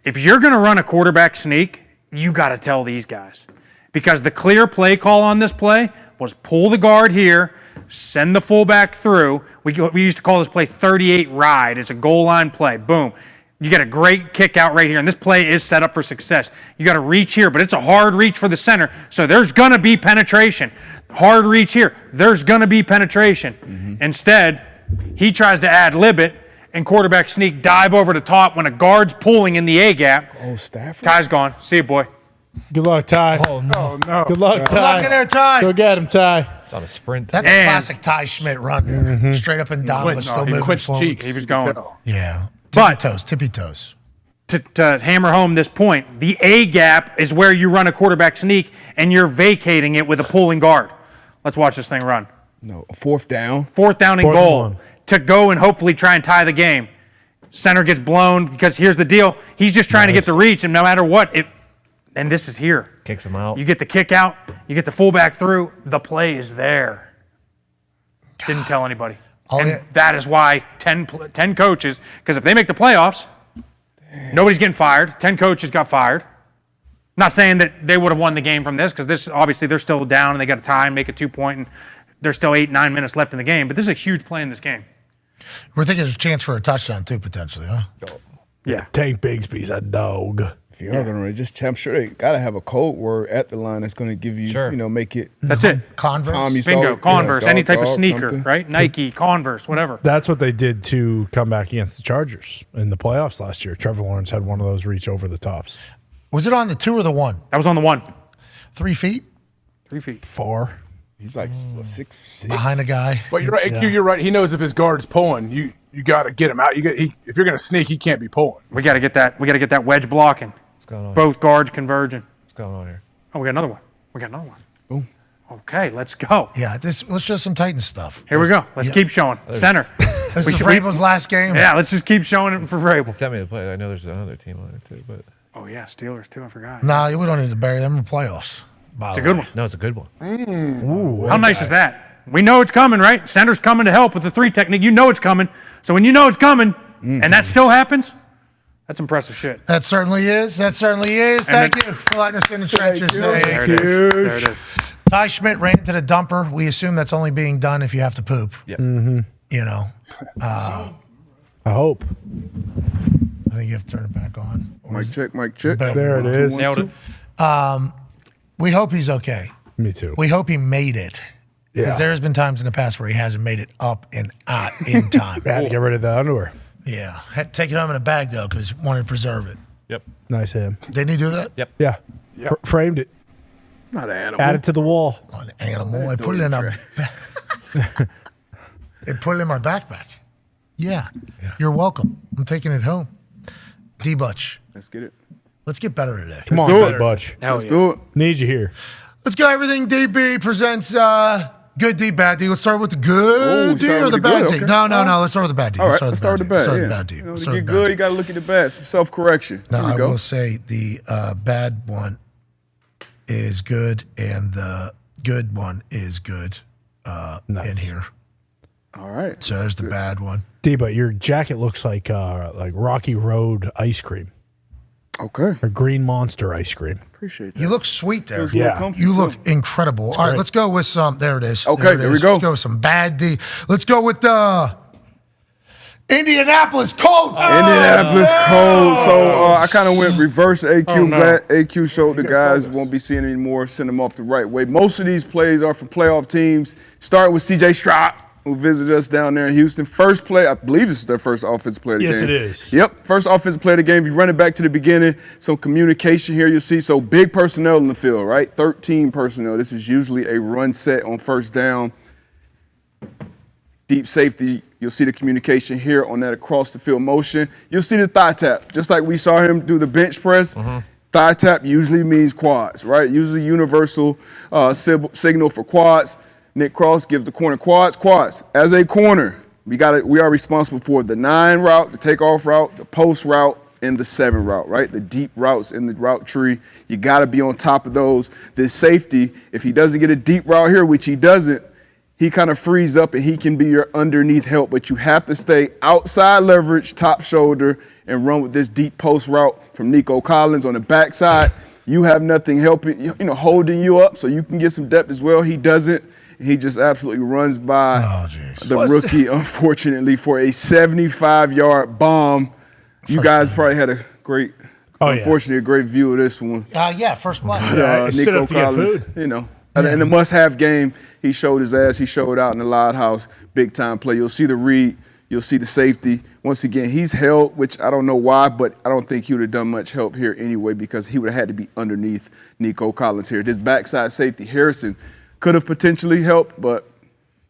If you're going to run a quarterback sneak, you got to tell these guys, because the clear play call on this play was pull the guard here, send the fullback through. We used to call this play 38 ride. It's a goal line play. Boom. You get a great kick out right here, and this play is set up for success. You got to reach here, but it's a hard reach for the center, so there's going to be penetration. Hard reach here, there's going to be penetration. Instead, he tries to ad-lib it, and quarterback sneak dive over the top when a guard's pulling in the A-gap. Oh, Stafford. Ty's gone. See you, boy. Good luck, Ty. Oh, no. Good luck, Ty. Good luck in there, Ty. Go get him, Ty. It's on a sprint. That's a classic Ty Schmidt run there. Straight up and down, but still moving forward. He was going. Yeah. But tippy toes. To hammer home this point, the A-gap is where you run a quarterback sneak, and you're vacating it with a pulling guard. Let's watch this thing run. No, 4th down. 4th down and Fourth goal and 1. to go and hopefully try and tie the game. Center gets blown because here's the deal. He's just trying to get the reach, and no matter what, and this is here. Kicks him out. You get the kick out, you get the fullback through, the play is there. Didn't tell anybody. That is why 10 coaches, because if they make the playoffs, nobody's getting fired. 10 coaches got fired. Not saying that they would have won the game from this, because this obviously they're still down and they got to tie and make a 2-point, and there's still 8-9 minutes left in the game. But this is a huge play in this game. We're thinking there's a chance for a touchdown too, potentially, huh? Yeah. Tank Bigsby's a dog. If you're going to just, I'm sure they got to have a code word at the line that's going to give you, make it. That's it. Converse. Bingo. Converse. Any type of dog, sneaker, something. right? Nike, Converse, whatever. That's what they did to come back against the Chargers in the playoffs last year. Trevor Lawrence had one of those reach over the tops. Was it on the 2 or the 1? That was on the 1. 3 feet? 3 feet. 4. He's like 6'6". Behind a guy. But you're right. You're right. He knows if his guard's pulling, you got to get him out. If you're going to sneak, he can't be pulling. We got to get that wedge blocking. What's going on? Both guards converging. What's going on here? Oh, we got another one. Boom. Okay, let's go. Yeah, let's show some Titans stuff. Here we go. Let's keep showing. Center. This is Vrabel's last game. Yeah, let's just keep showing it for Vrabel. Send me the play. I know there's another team on it too, but Oh yeah, Steelers too. I forgot. No, we don't need to bury them in the playoffs. It's a good one. No, it's a good one. Ooh, how nice is that? We know it's coming, right? Center's coming to help with the 3 technique. You know it's coming. So when you know it's coming, and that still happens, that's impressive shit. That certainly is. Thank you for letting us in the trenches. There it is. Ty Schmidt ran to the dumper. We assume that's only being done if you have to poop. Yep. You know. I hope. I think you have to turn it back on. Mic check. There it is. Nailed it. We hope he's okay. Me too. We hope he made it. Because Yeah. there's been times in the past where he hasn't made it up and out in time. Had to get rid of the underwear. Yeah. Had to take it home in a bag, though, because wanted to preserve it. Yep. Nice of him. Didn't he do that? Yep. Yeah. Framed it. Not an animal. Added to the wall. An animal. I put it in It put it in my backpack. Yeah. You're welcome. I'm taking it home. D-Butch. Let's get it. Let's get better today. Come on, do it. Butch. Let's do it. Need you here. Let's go. Everything DB presents good D, bad D. Let's start with the good D or the bad D. okay. No. Let's start with the bad D. All right, let's start with the bad. Let's start with yeah. the bad D. You know, Let's to start get with the bad good, D. you got to look at the bad. Some self-correction. Now, Here we I go. will say the bad one is good and the good one is good in here. All right. So there's the bad one. D, but your jacket looks like Rocky Road ice cream. Okay. Or Green Monster ice cream. Appreciate that. You look sweet there. Yeah. You look incredible. All right, let's go with some. There it is. Okay, there we go. Let's go with some bad D. Let's go with the Indianapolis Colts. Indianapolis Colts. So I kind of went reverse AQ. Glad AQ showed the guys won't be seeing anymore. Send them off the right way. Most of these plays are from playoff teams. Starting with C.J. Stroud, who visited us down there in Houston. First play, I believe this is their first offensive play of the game. Yes, it is. Yep, first offensive play of the game. You run it back to the beginning. Some communication here you'll see. So big personnel in the field, right? 13 personnel. This is usually a run set on first down. Deep safety, you'll see the communication here on that across the field motion. You'll see the thigh tap, just like we saw him do the bench press. Thigh tap usually means quads, right? Usually universal signal for quads. Nick Cross gives the corner quads. As a corner, we are responsible for the 9 route, the takeoff route, the post route, and the 7 route, right? The deep routes in the route tree. You got to be on top of those. This safety, if he doesn't get a deep route here, which he doesn't, he kind of frees up and he can be your underneath help, but you have to stay outside leverage, top shoulder, and run with this deep post route from Nico Collins on the backside. You have nothing helping, holding you up so you can get some depth as well. He doesn't. He just absolutely runs by the rookie, unfortunately, for a 75-yard bomb. You guys probably had a great, unfortunately, a great view of this one. Yeah, first play. Nico Collins, in the must-have game, he showed his ass. He showed out in the loud house, big-time play. You'll see the read. You'll see the safety. Once again, he's held, which I don't know why, but I don't think he would have done much help here anyway because he would have had to be underneath Nico Collins here. This backside safety, Harrison, could have potentially helped, but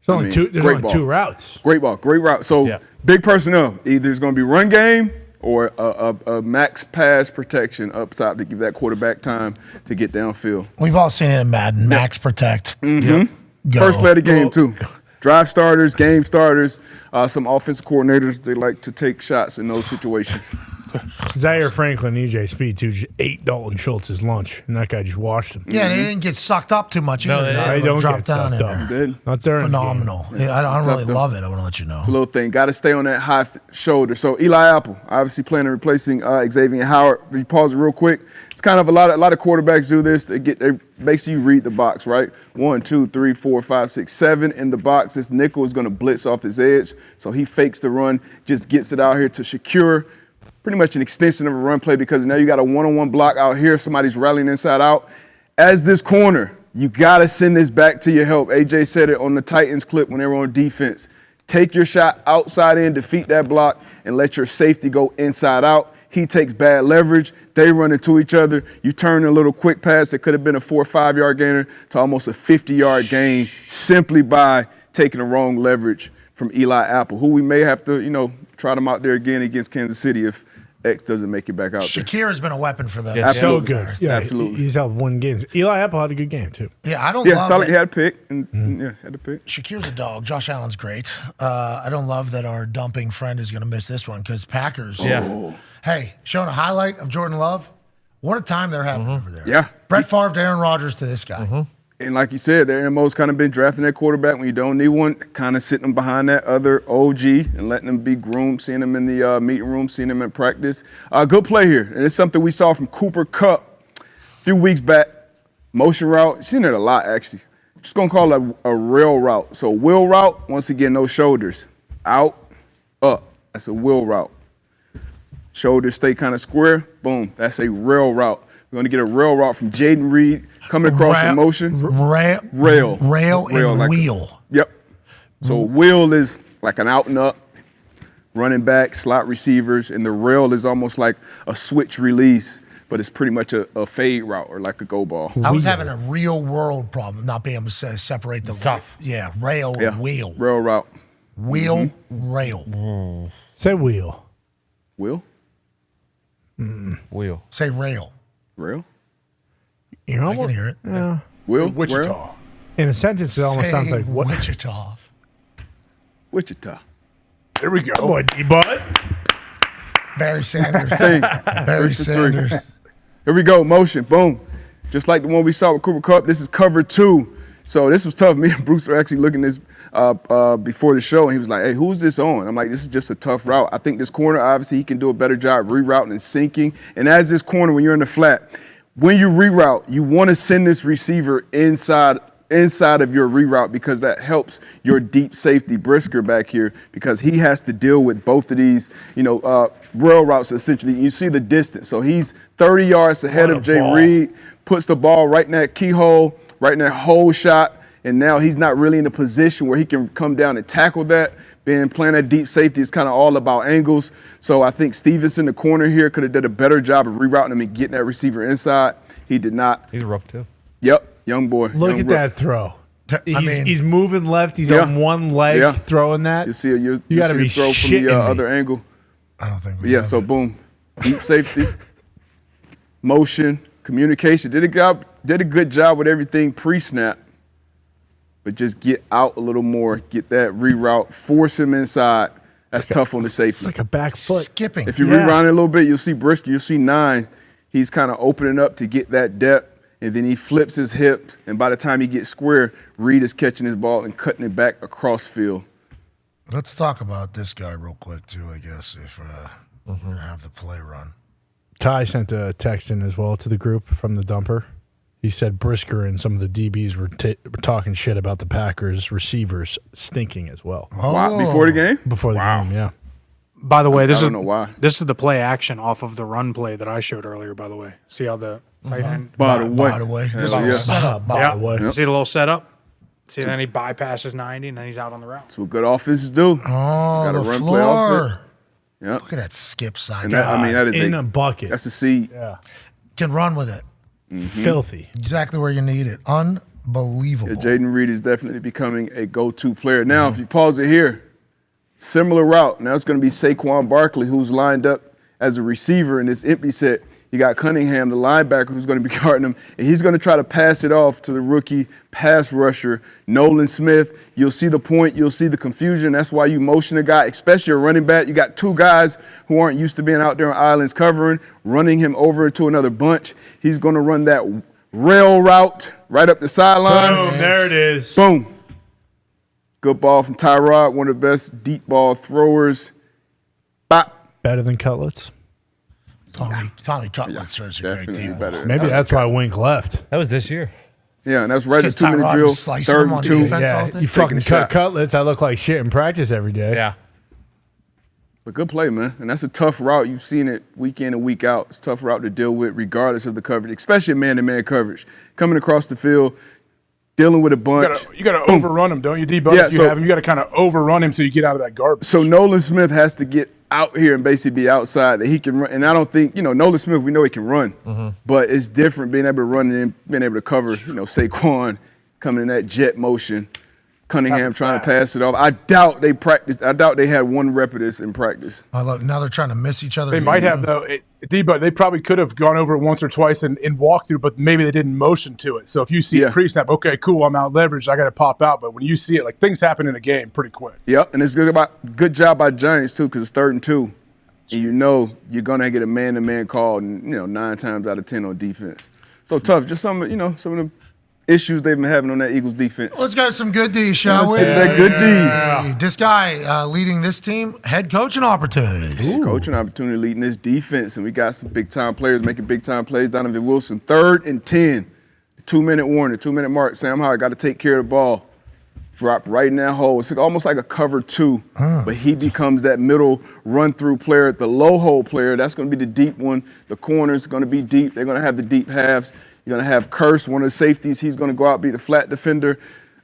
there's only 2 routes. Great ball, great route. So big personnel. Either it's going to be run game or a max pass protection up top to give that quarterback time to get downfield. We've all seen it in Madden. Max protect. First play of the game, too. Drive starters, game starters, some offensive coordinators, they like to take shots in those situations. Zaire Franklin, EJ Speed, too, just ate Dalton Schultz's lunch, and that guy just washed him. Yeah, they didn't get sucked up too much either. They don't drop get down sucked in up. there. Not during Phenomenal. the game. Yeah, I don't really love it. I want to let you know. It's a little thing. Got to stay on that high shoulder. So Eli Apple, obviously planning on replacing Xavier Howard. If you pause it real quick, it's kind of a lot of quarterbacks do this. They basically read the box, right? 1, 2, 3, 4, 5, 6, 7 in the box. This nickel is going to blitz off his edge. So he fakes the run, just gets it out here to Shakir. Pretty much an extension of a run play because now you got a one-on-one block out here. Somebody's rallying inside out. As this corner, you got to send this back to your help. AJ said it on the Titans clip when they were on defense. Take your shot outside in, defeat that block, and let your safety go inside out. He takes bad leverage. They run into each other. You turn a little quick pass that could have been a 4 or 5 yard gainer to almost a 50-yard gain simply by taking the wrong leverage from Eli Apple, who we may have to, try them out there again against Kansas City if X doesn't make it back out there. Shakir has been a weapon for them. So good. Yeah, absolutely. He's helped win games. Eli Apple had a good game, too. Yeah, I don't love solid. it. He had a pick. Had a pick. Shakir's a dog. Josh Allen's great. I don't love that our dumping friend is going to miss this one because Packers. Hey, showing a highlight of Jordan Love. What a time they're having over there. Yeah. Brett Favre to Aaron Rodgers to this guy. And like you said, their MO's kind of been drafting that quarterback when you don't need one, kind of sitting them behind that other OG and letting them be groomed, seeing them in the meeting room, seeing them in practice. Good play here. And it's something we saw from Cooper Kupp a few weeks back. Motion route. Seen it a lot, actually. Just going to call it a rail route. So wheel route, once again, no shoulders. Out, up. That's a wheel route. Shoulders stay kind of square. Boom. That's a rail route. We're going to get a rail route from Jaden Reed coming across in motion. Rail and like wheel. Yep. So wheel is like an out and up, running back, slot receivers, and the rail is almost like a switch release, but it's pretty much a fade route or like a go ball. I was having a real world problem not being able to separate the rail and wheel. Rail route. Wheel, rail. Say wheel. Wheel? Wheel. Say rail. Rail? You know, I can hear it. Yeah. Will? Wichita. In a sentence, it almost sounds like what? Wichita. Wichita. There we go. Come on, D-Bud. Barry Sanders. Barry Sanders. Here we go. Motion. Boom. Just like the one we saw with Cooper Kupp. This is cover 2. So this was tough. Me and Bruce were actually looking this before the show, and he was like, hey, who's this on? I'm like, this is just a tough route. I think this corner, obviously, he can do a better job rerouting and sinking. And as this corner, when you're in the flat, when you reroute, you want to send this receiver inside of your reroute because that helps your deep safety Brisker back here because he has to deal with both of these, rail routes essentially. You see the distance. So he's 30 yards ahead of Jay Reed, puts the ball right in that keyhole, right in that hole shot, and now he's not really in a position where he can come down and tackle that. Playing that deep safety is kind of all about angles. So I think Stevenson, the corner here, could have done a better job of rerouting him and getting that receiver inside. He did not. He's rough too. Yep. Young boy. Look at that throw. He's moving left. He's on one leg throwing that. You see you got to be throw from the other angle. I don't think we so boom. Deep safety, motion, communication. Did a good job with everything pre-snap. But just get out a little more, get that reroute, force him inside. That's tough on the safety. Like a back foot. Skipping. If you reroute it a little bit, you'll see Brisker, you'll see 9. He's kind of opening up to get that depth. And then he flips his hips, and by the time he gets square, Reed is catching his ball and cutting it back across field. Let's talk about this guy real quick, too, I guess, if we're going to have the play run. Ty sent a text in as well to the group from the dumper. He said Brisker and some of the DBs were talking shit about the Packers receivers stinking as well. Wow. Before the game? Before the game, yeah. By the way, I don't know why. This is the play action off of the run play that I showed earlier, by the way. See how the tight end. By the way. This was a setup, by the way. See the little setup? See, then he bypasses 90, and then he's out on the route. That's what good offenses do. Oh, the run floor. play off it. Yep. Look at that skip side. That is in a bucket. That's a seed. Yeah. Can run with it. Filthy. Exactly where you need it. Unbelievable. Yeah, Jaden Reed is definitely becoming a go-to player. Now, if you pause it here, similar route. Now it's going to be Saquon Barkley, who's lined up as a receiver in this empty set. You got Cunningham, the linebacker, who's going to be guarding him, and he's going to try to pass it off to the rookie pass rusher, Nolan Smith. You'll see the point. You'll see the confusion. That's why you motion a guy, especially a running back. You got 2 guys who aren't used to being out there on islands covering, running him over to another bunch. He's going to run that rail route right up the sideline. Boom, there it is. Boom. Good ball from Tyrod, one of the best deep ball throwers. Bop. Better than Cutlets. Tommy Cutlets throws a great deep ball. Maybe that's why Wink left. That was this year. Yeah, and that's right at 2-minute Tyrod drill. was slicing him on defense all day. You fucking cut Cutlets. I look like shit in practice every day. Yeah. But good play, man. And that's a tough route. You've seen it week in and week out. It's a tough route to deal with regardless of the coverage, especially man-to-man coverage. Coming across the field, dealing with a bunch. You got to overrun him, don't you, D-Bud? Yeah, if you have him, you got to kind of overrun him so you get out of that garbage. So Nolan Smith has to get out here and basically be outside that he can run. And I don't think, Nolan Smith, we know he can run. But it's different being able to run and being able to cover, Saquon coming in that jet motion. Cunningham trying to pass it off. I doubt they practiced. I doubt they had one rep of this in practice. Now they're trying to miss each other. They might have, though. D-Bud, they probably could have gone over it once or twice in walkthrough, but maybe they didn't motion to it. So if you see it pre-snap, okay, cool, I'm out leveraged, I got to pop out. But when you see it, like things happen in a game pretty quick. Yep, and it's good job by Giants, too, because it's 3rd and 2. And you're going to get a man-to-man call, 9 times out of 10 on defense. So tough. Just some of the issues they've been having on that Eagles defense. Let's get some good D, shall we? Let's get that good D. Yeah. This guy leading this team, head coaching opportunities. Coaching opportunity leading this defense, and we got some big-time players making big-time plays. Donovan Wilson, 3rd and 10. 2-minute warning, 2-minute mark. Sam Howard got to take care of the ball. Drop right in that hole. It's almost like a cover 2, but he becomes that middle run-through player, the low-hole player. That's going to be the deep one. The corner's going to be deep. They're going to have the deep halves. You're going to have Curse, one of the safeties. He's going to go out and be the flat defender.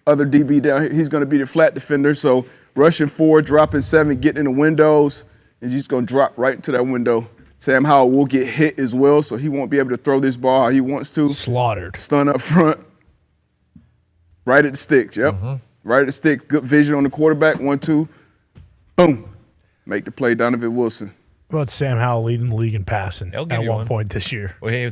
Other DB down here, he's going to be the flat defender. So rushing 4, dropping 7, getting in the windows, and he's going to drop right into that window. Sam Howell will get hit as well, so he won't be able to throw this ball how he wants to. Slaughtered. Stun up front. Right at the sticks, yep. Right at the sticks. Good vision on the quarterback. 1-2. Boom. Make the play, Donovan Wilson. What about Sam Howell leading the league in passing at one point this year? Well, he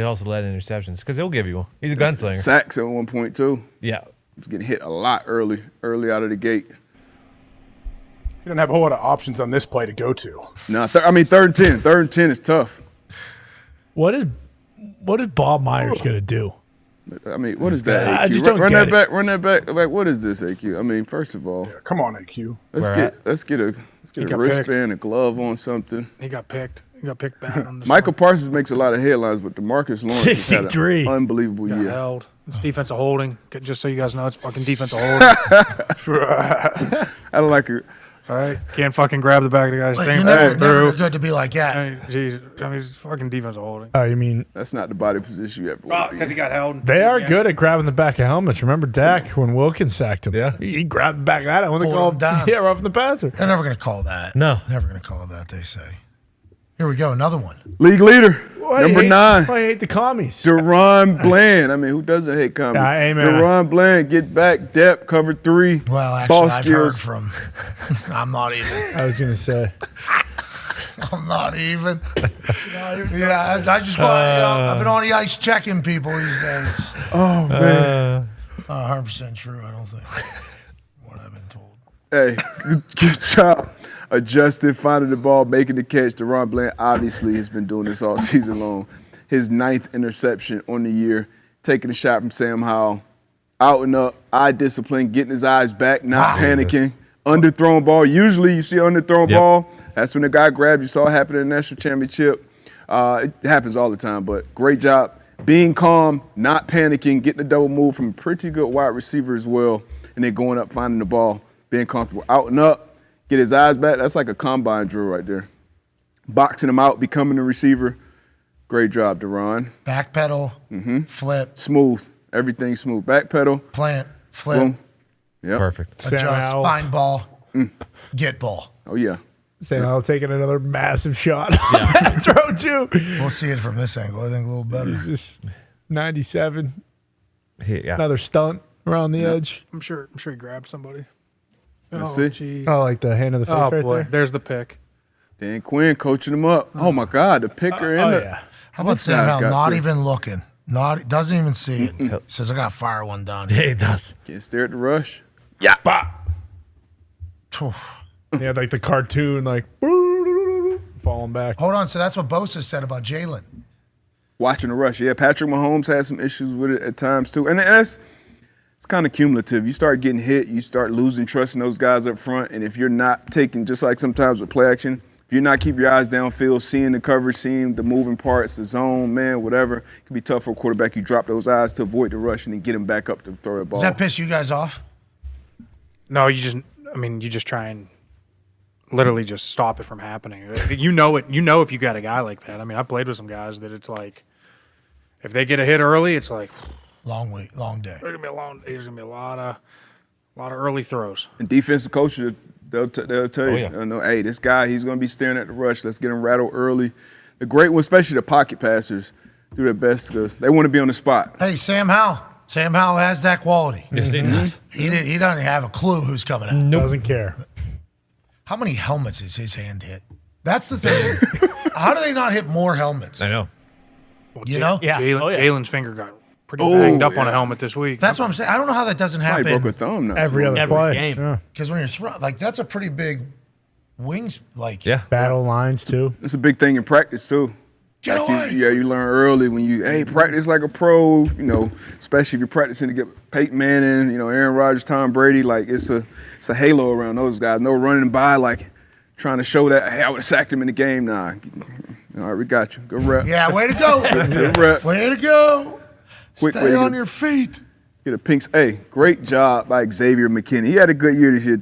also led in interceptions because he'll give you one. He's a gunslinger. Sacks at one point, too. Yeah. He's getting hit a lot early out of the gate. He doesn't have a whole lot of options on this play to go to. No, 3rd and 10. 3rd and 10 is tough. What is Bob Myers going to do? I mean, what is that, AQ? I just don't run get that it. back. Run that back. Like, what is this, AQ? I mean, first of all, Come on, AQ. let's get a got wristband, a glove on something. He got picked. He got picked bad on this. Michael Parsons makes a lot of headlines, but DeMarcus Lawrence has had 63. an unbelievable Got year. held. It's defensive holding. Just so you guys know, it's fucking defensive holding. I don't like it. All right, can't fucking grab the back of the guy's Like, thing. you're never good to be like that. Jeez, I mean, it's fucking defensive holding. Oh, you mean That's not the body position you ever want to be Because he got held. they are good at grabbing the back of helmets. Remember Dak when Wilkins sacked him? Yeah. He grabbed the back of that and when they Pulled called him down. yeah, roughing the passer. They're never going to call that. No. Never going to call that, they say. Here we go, another one. League leader, Why number you hate, 9. Why you hate the commies? Deron Bland. I mean, who doesn't hate commies? Yeah, amen. Deron Bland, get back, depth, cover 3. Well, actually, ball I've skills. heard from. I'm not even. I was gonna say. I'm not even. Yeah, I just I've been on the ice checking people these days. Oh man, It's not 100% true, I don't think. What I've been told. hey, good job. Adjusting, finding the ball, making the catch. Deron Bland obviously has been doing this all season long. His 9th interception on the year, taking a shot from Sam Howell. Out and up, eye discipline, getting his eyes back, not panicking. Underthrown ball. Usually you see underthrown ball. That's when the guy grabs. You saw it happen in the national championship. It happens all the time, but great job. Being calm, not panicking, getting a double move from a pretty good wide receiver as well, and then going up, finding the ball, being comfortable. Out and up, get his eyes back. That's like a combine drill right there. Boxing him out, becoming a receiver. Great job, Deron. Backpedal, flip, Smooth. Everything smooth. Backpedal. plant, flip, Boom. Yep. Perfect. Sam adjust, Howell. find ball, get ball. Oh, yeah. Sam Howell taking another massive shot on that throw too. We'll see it from this angle. I think a little better. Just 97. Yeah. Another stunt around the edge. I'm sure he grabbed somebody. Let's Oh, see. geez. Oh, like the hand of the face Oh, right boy. there. There's the pick. Dan Quinn coaching him up. Oh, my God. The picker in Oh the. yeah. How about This Sam guy's Howell got not this. even looking? Doesn't even see it. Says, I got to fire one down Yeah, here. he does. Can't stare at the rush. Bah. Oof. Yeah, like the cartoon, like falling back. Hold on. So that's what Bosa said about Jalen. Watching the rush. Yeah, Patrick Mahomes had some issues with it at times too. And it's kind of cumulative. You start getting hit, you start losing trust in those guys up front. And if you're not taking, just like sometimes with play action, if you're not keeping your eyes downfield, seeing the coverage, seeing the moving parts, the zone, man, whatever, it can be tough for a quarterback. You drop those eyes to avoid the rush and then get him back up to throw the ball. Does that piss you guys off? No, you just try and literally just stop it from happening. You know it. You know if you got a guy like that. I mean, I've played with some guys that it's like, if they get a hit early, it's like long week, long day. There's gonna be a lot of early throws. And defensive coaches, they'll tell you, yeah. no, hey, this guy, he's going to be staring at the rush. Let's get him rattled early. The great ones, especially the pocket passers, do their best because they want to be on the spot. Hey, Sam Howell. Sam Howell has that quality. Yes, he does. He doesn't have a clue who's coming out. Doesn't care. How many helmets is his hand hit? That's the thing. How do they not hit more helmets? I know. You know? Yeah. Oh, yeah. Jalen's finger got pretty banged up on a helmet this week. That's what I'm saying. I don't know how that doesn't Probably broke a happen. thumb now. Every other Every play. game. Yeah. Because when you're throwing, like, that's a pretty big wings. Like, Yeah. Battle lines too. It's a big thing in practice too. get away. You learn early when you practice like a pro, especially if you're practicing to get Peyton Manning, Aaron Rodgers, Tom Brady, like it's a halo around those guys. No running by like trying to show that, hey, I would have sacked him in the game. Nah. All right, we got you. Good rep. Yeah, way to go. Good rep. Way to go. Quick way Stay to on get- your feet. Get a pink. Hey, great job by Xavier McKinney. He had a good year this year.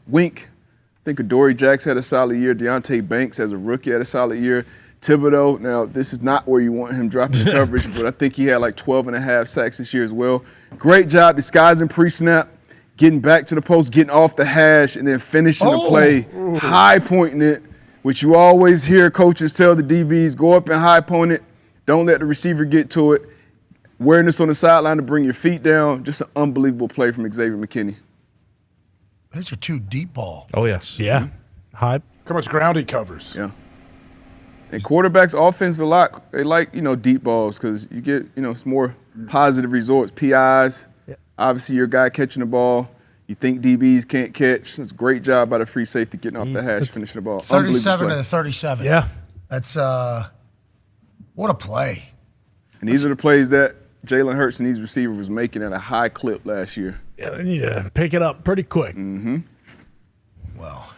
Wink. I think Adoree Jacks had a solid year. Deontay Banks as a rookie had a solid year. Thibodeau, now this is not where you want him dropping the coverage, but I think he had like 12 and a half sacks this year as well. Great job disguising pre-snap, getting back to the post, getting off the hash, and then finishing the play, high pointing it, which you always hear coaches tell the DBs, go up and high point it. Don't let the receiver get to it. Awareness on the sideline to bring your feet down. Just an unbelievable play from Xavier McKinney. These are two deep ball. Oh, yes. Yeah. Hype. How much ground he covers. Yeah. And quarterbacks, offense a lot. They like, deep balls because you get, it's more positive results. PIs, obviously your guy catching the ball. You think DBs can't catch. It's a great job by the free safety getting off the hash, finishing the ball. 37 to 37. Yeah. That's what a play. And these are the plays that Jalen Hurts and these receivers was making at a high clip last year. Yeah, they need to pick it up pretty quick. Mm-hmm. Well,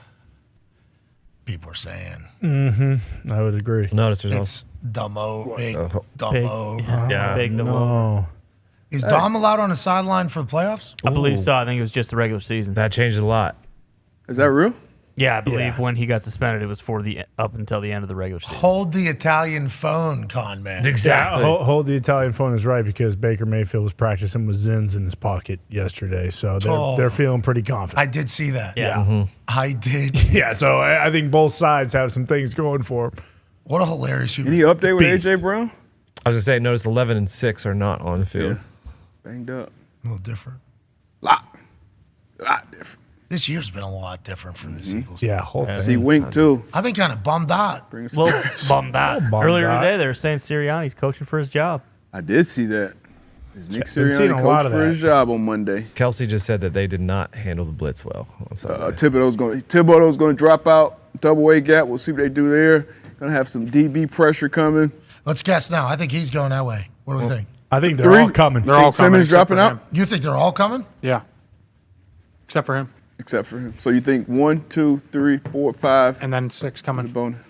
people are saying. Mm-hmm. I would agree. Notice there's It's Dumbo, big Dumbo. Big no. Dumbo. Is Dom allowed on the sideline for the playoffs? I believe so. I think it was just the regular season. That changed a lot. Is that real? Yeah, I believe when he got suspended, it was for the up until the end of the regular season. Hold the Italian phone, con man. Yeah, hold the Italian phone is right because Baker Mayfield was practicing with Zins in his pocket yesterday, so they're feeling pretty confident. I did see that. Yeah. I did. Yeah, so I think both sides have some things going for them. What a hilarious Any update with Beast. AJ Brown? I was gonna say, notice 11 and 6 are not on the field. Banged up. A little different. Lot different. This year's been a lot different for the Eagles. Yeah, whole thing. See Wink too. I've been kind of bummed out. Well, bummed out. Earlier today, they were saying Sirianni's coaching for his job. I did see that. Is Nick Been seeing Sirianni a lot coach of for that. his job on Monday? Kelsey just said that they did not handle the blitz well on Sunday. Thibodeau's going to drop out, double A gap. We'll see what they do there. Going to have some DB pressure coming. Let's guess now. I think he's going that way. What do we think? I think they're all coming. They're all coming. Simmons except dropping for out? him. You think they're all coming? Yeah. Except for him. Except for him. So you think 1, 2, 3, 4, 5. And then 6 coming. Bonus.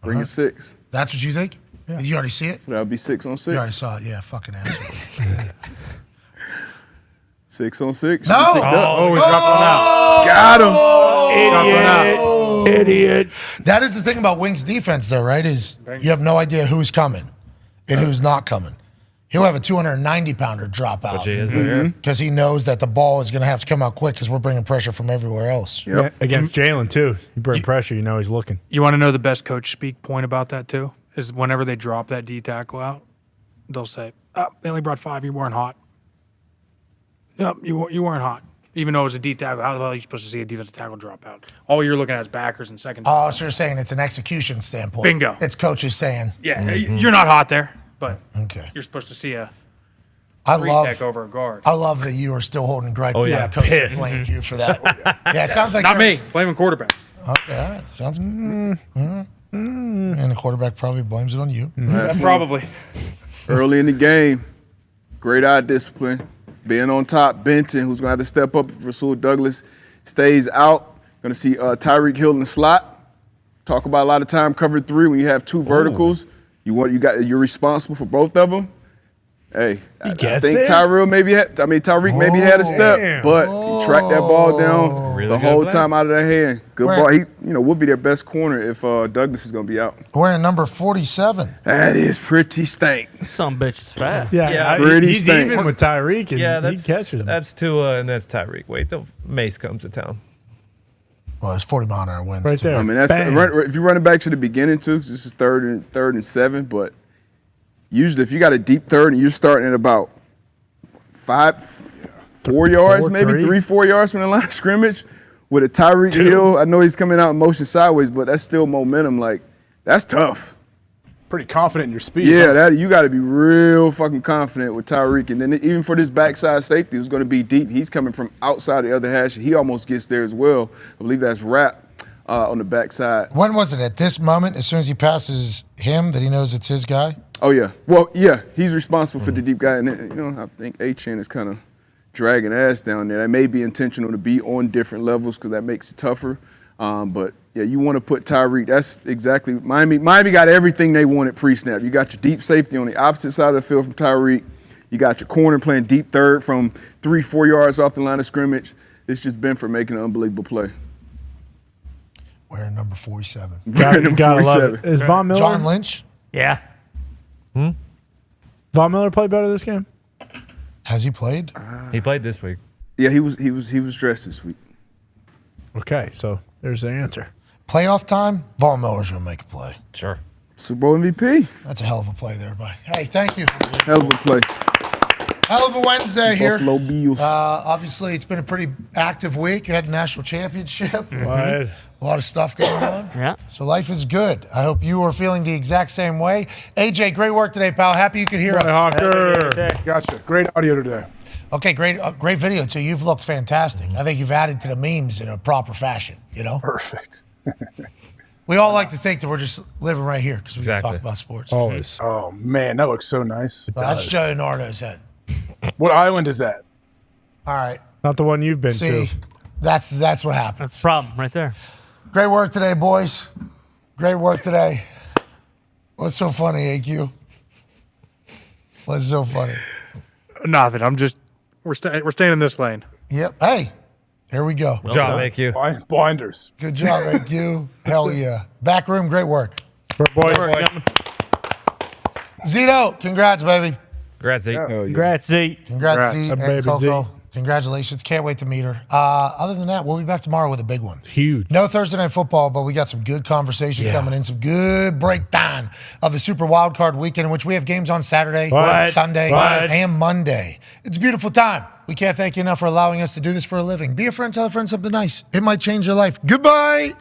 Bring it 6. That's what you think? Yeah. You already see it? So that would be 6 on 6. You already saw it. Yeah, fucking asshole. 6 on 6. No! He's dropped one out. Got him. Idiot. That is the thing about Wink's defense, though, right? Is you have no idea who's coming and who's not coming. He'll have a 290-pounder drop out because he knows that the ball is going to have to come out quick because we're bringing pressure from everywhere else. Yep. Against Jalen, too. You bring pressure, you know he's looking. You want to know the best coach speak point about that, too? Is whenever they drop that D tackle out, they'll say, oh, they only brought 5. You weren't hot. Yep, you weren't hot. Even though it was a D tackle, how the hell are you supposed to see a defensive tackle drop out? All you're looking at is backers and second. Oh, so you're saying it's an execution standpoint. Bingo. It's coaches saying. Yeah, you're not hot there, but Okay. you're supposed to see a I three love tech over a guard. I love that you are still holding gripe. Oh, yeah. Coach Pissed. blamed you for that. Yeah, it sounds like Not you're- me. Blaming quarterback. Okay, all right. Sounds good. And the quarterback probably blames it on you. Probably. Early in the game, great eye discipline. Being on top, Benton, who's going to have to step up if Rasul Douglas stays out. Going to see Tyreek Hill in the slot. Talk about a lot of time cover 3 when you have 2 verticals. You're responsible for both of them. Hey, I gets think there? Tyreek maybe had a step, damn. but he tracked that ball down Really the good whole play. time out of their hand. Good Where- ball. He, would be their best corner if Douglas is going to be out. Wearing number 47. That is pretty stank. Some bitch is fast. Yeah, Pretty he's stank. even with Tyreek, and Yeah, he catches him. that's Tua and that's Tyreek. Wait till Mace comes to town. Well, it's 40-mile-an-hour winds. Right too. there. I mean, that's Bang. if you run it back to the beginning too, 'cause this is third and 7. But usually, if you got a deep third and you're starting at about 4 yards, maybe 3-4 yards from the line of scrimmage, with a Tyreek Hill, I know he's coming out in motion sideways, but that's still momentum. Like that's tough. Pretty confident in your speed. Yeah, that you got to be real fucking confident with Tyreek. And then even for this backside safety, who's going to be deep, he's coming from outside the other hash. He almost gets there as well. I believe that's Rap on the backside. When was it? At this moment, as soon as he passes him, that he knows it's his guy? Oh, yeah. Well, yeah, he's responsible for the deep guy. And, I think A-Chan is kind of dragging ass down there. That may be intentional to be on different levels because that makes it tougher. But, yeah, you want to put Tyreek. That's exactly – Miami got everything they wanted pre-snap. You got your deep safety on the opposite side of the field from Tyreek. You got your corner playing deep third from 3-4 yards off the line of scrimmage. It's just Benford making an unbelievable play. Wearing number 47. Gotta love it. Is Von Miller? John Lynch? Yeah. Von Miller played better this game? Has he played? He played this week. Yeah, he was dressed this week. Okay, so there's the answer. Playoff time, Von Miller's going to make a play. Sure. Super Bowl MVP. That's a hell of a play there, buddy. Hey, thank you. Hell of a play. Hell of a Wednesday here. Buffalo Bills. Obviously, it's been a pretty active week. You had a national championship. Right. A lot of stuff going on. Yeah. So life is good. I hope you are feeling the exact same way. AJ, great work today, pal. Happy you could hear us. Hawker. Gotcha. Great audio today. Okay, great video too. You've looked fantastic. I think you've added to the memes in a proper fashion. Perfect. We all like to think that we're just living right here because we can talk about sports. Always. Oh, man, that looks so nice. Well, that's Joe Nardo's head. What island is that? All right. Not the one you've been See, to. that's what happens. That's the problem right there. Great work today, boys. Great work today. What's so funny, AQ? What's so funny? Nothing. We're staying in this lane. Yep. Hey, here we go. Good job, AQ. Blinders. Good job, AQ. Hell yeah. Back room, great work. Boys. Zito, congrats, baby. Congrats, Zeke. Congrats, Zeke. Congrats, Zeke and baby Coco. Zeke. Congratulations. Can't wait to meet her. Other than that, we'll be back tomorrow with a big one. Huge. No Thursday Night Football, but we got some good conversation coming in, some good breakdown of the Super Wildcard Weekend in which we have games on Saturday, Sunday, and Monday. It's a beautiful time. We can't thank you enough for allowing us to do this for a living. Be a friend, tell a friend something nice. It might change your life. Goodbye.